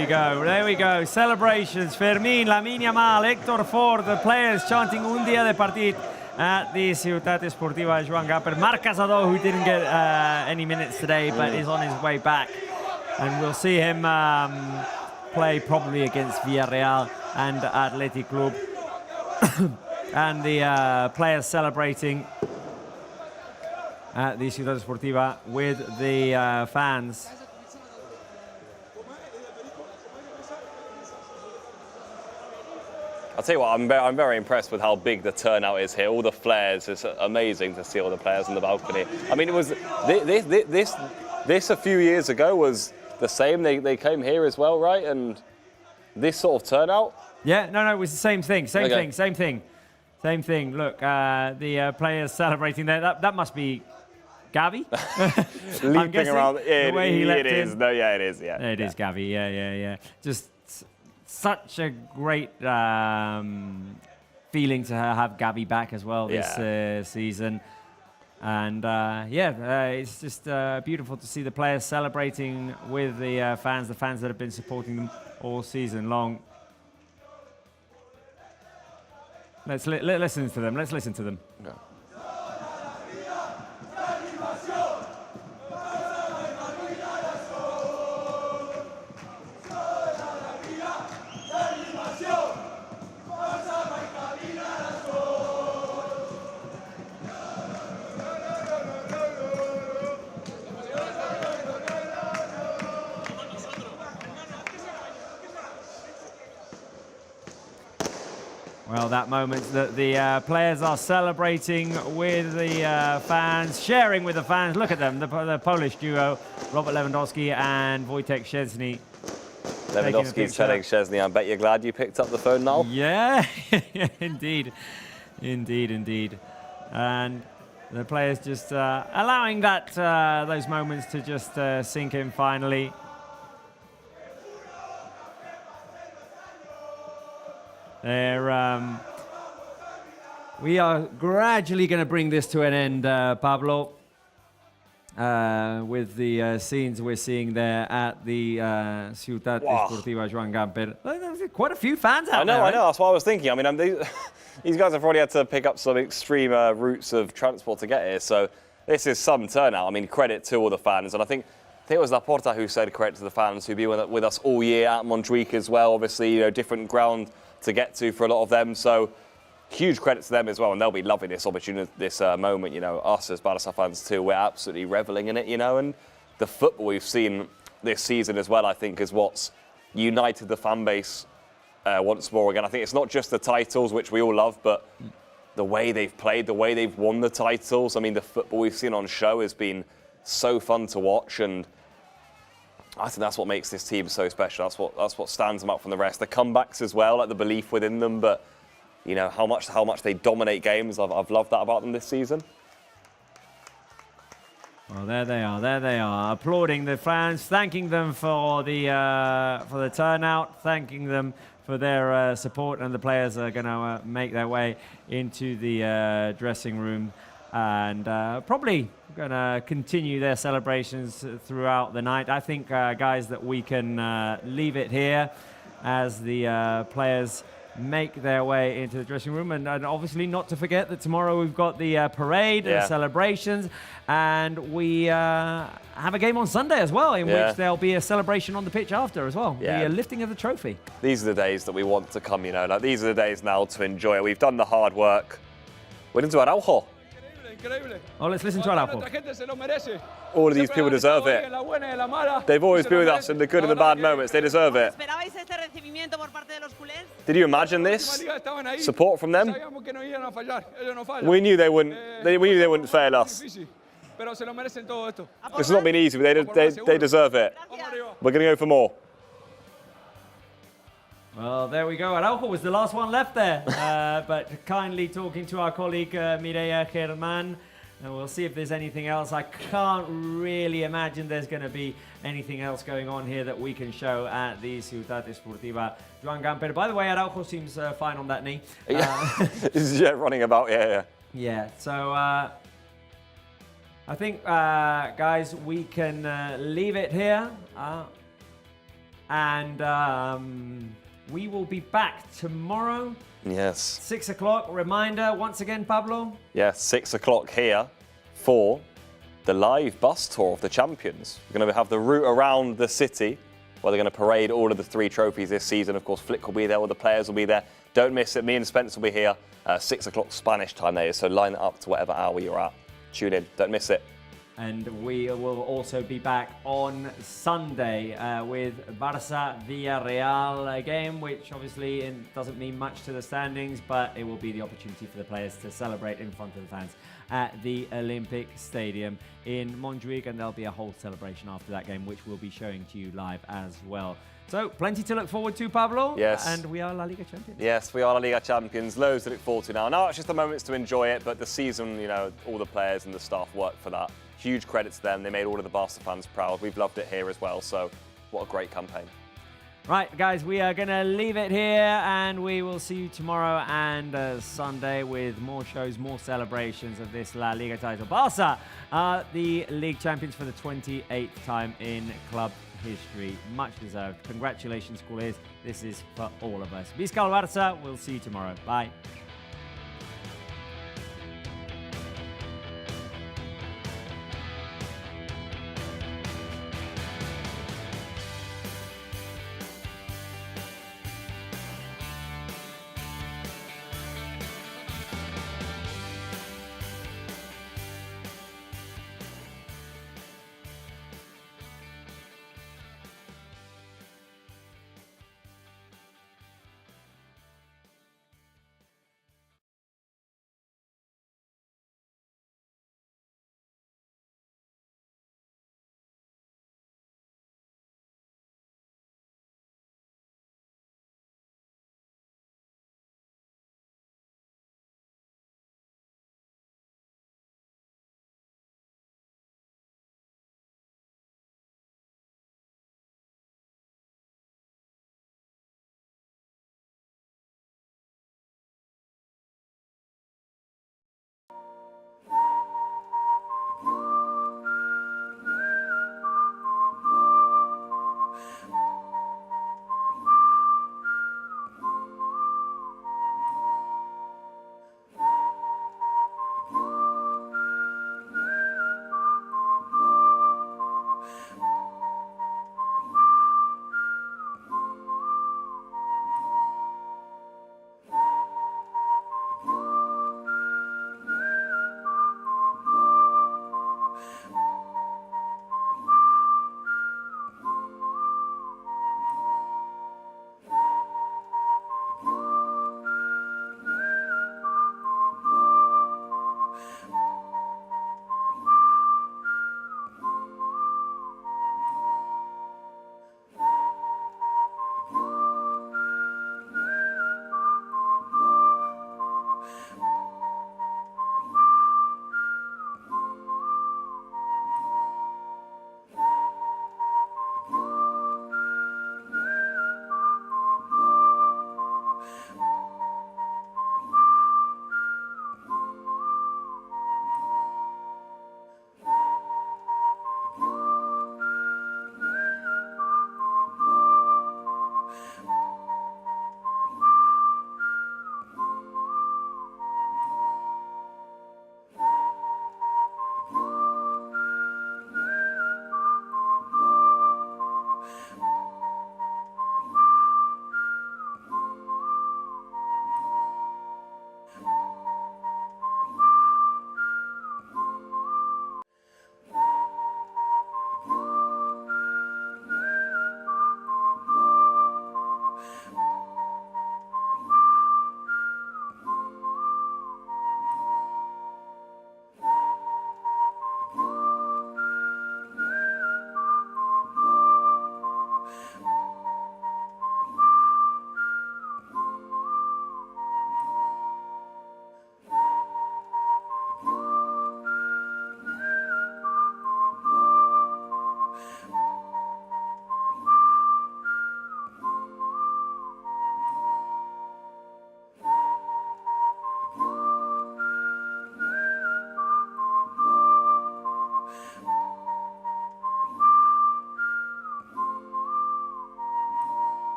we go. There we go. Celebrations. Fermín, Lamine Yamal, Héctor Ford, the players chanting un día de partit at the Ciutat Esportiva Joan Gamper. Marc Casador, who didn't get any minutes today, but is on his way back. And we'll see him play probably against Villarreal and Athletic Club. And the players celebrating at the Ciutat Esportiva with the fans. I'll tell you what, I'm very impressed with how big the turnout is here. All the flares, it's amazing to see all the players on the balcony. I mean, it was this a few years ago was the same. They came here as well, right? And this sort of turnout. Yeah, no, it was the same thing. Same thing. Look, the players celebrating there. That must be Gavi. Leaping around. The way he leapt it is. in. No, yeah, it is. Yeah, It is Gavi. Yeah. Just such a great feeling to have Gavi back as well this season. And it's just beautiful to see the players celebrating with the fans that have been supporting them all season long. Let's listen to them. Let's listen to them. Yeah. Well, that moment that the players are celebrating with the fans, sharing with the fans. Look at them, the Polish duo, Robert Lewandowski and Wojtek Szczesny. Lewandowski's telling Szczesny, I bet you're glad you picked up the phone now. Yeah, indeed. And the players just allowing those moments to just sink in finally. We are gradually going to bring this to an end, Pablo, with the scenes we're seeing there at the Ciutat Esportiva Joan Gamper. There's quite a few fans out there. I know. That's what I was thinking. I mean, these guys have probably had to pick up some extreme routes of transport to get here, so this is some turnout. I mean, credit to all the fans, and I think it was Laporta who said credit to the fans who've been with us all year at Montjuic as well. Obviously, different ground to get to for a lot of them, so huge credit to them as well, and they'll be loving this opportunity, this moment. Us as Barça fans too, we're absolutely reveling in it, and the football we've seen this season as well, I think, is what's united the fan base once more again. I think it's not just the titles, which we all love, but the way they've played, the way they've won the titles. I mean, the football we've seen on show has been so fun to watch, and I think that's what makes this team so special. That's what stands them out from the rest. The comebacks as well, like the belief within them, but how much they dominate games. I've loved that about them this season. Well, there they are, applauding the fans, thanking them for the turnout, thanking them for their support, and the players are going to make their way into the dressing room and probably going to continue their celebrations throughout the night. I think, guys, that we can leave it here as the players make their way into the dressing room, and obviously not to forget that tomorrow we've got the parade, celebrations, and we have a game on Sunday as well, in which there'll be a celebration on the pitch after as well, the lifting of the trophy. These are the days that we want to come, like these are the days now to enjoy it. We've done the hard work. We're into Araujo. Oh, let's listen to Araujo. All of these people deserve it. They've always been with us in the good and the bad moments. They deserve it. Did you imagine this? Support from them? We knew they wouldn't. We knew they wouldn't fail us. It's not been easy, but they deserve it. We're going to go for more. Well, there we go. Araujo was the last one left there, but kindly talking to our colleague Mireia Germán, and we'll see if there's anything else. I can't really imagine there's going to be anything else going on here that we can show at the Ciutat Esportiva Joan Gamper. By the way, Araujo seems fine on that knee. He's running about, Yeah, so I think, guys, we can leave it here. And we will be back tomorrow. Yes. 6 o'clock. Reminder once again, Pablo. Yes, 6 o'clock here for the live bus tour of the champions. We're going to have the route around the city where they're going to parade all of the 3 trophies this season. Of course, Flick will be there, all the players will be there. Don't miss it. Me and Spence will be here 6 o'clock Spanish time there. So line it up to whatever hour you're at. Tune in. Don't miss it. And we will also be back on Sunday with Barça Villarreal, a game which obviously doesn't mean much to the standings, but it will be the opportunity for the players to celebrate in front of the fans at the Olympic Stadium in Montjuic, and there'll be a whole celebration after that game, which we'll be showing to you live as well. So, plenty to look forward to, Pablo. Yes. And we are La Liga champions. Yes, we are La Liga champions. Loads to look forward to now. Now it's just the moments to enjoy it, but the season, you know, all the players and the staff work for that. Huge credit to them. They made all of the Barca fans proud. We've loved it here as well, so what a great campaign. Right, guys, we are going to leave it here, and we will see you tomorrow and Sunday with more shows, more celebrations of this La Liga title. Barça are the league champions for the 28th time in club history. Much deserved. Congratulations, Cl&aacute. This is for all of us. Visca el Barça. We'll see you tomorrow. Bye.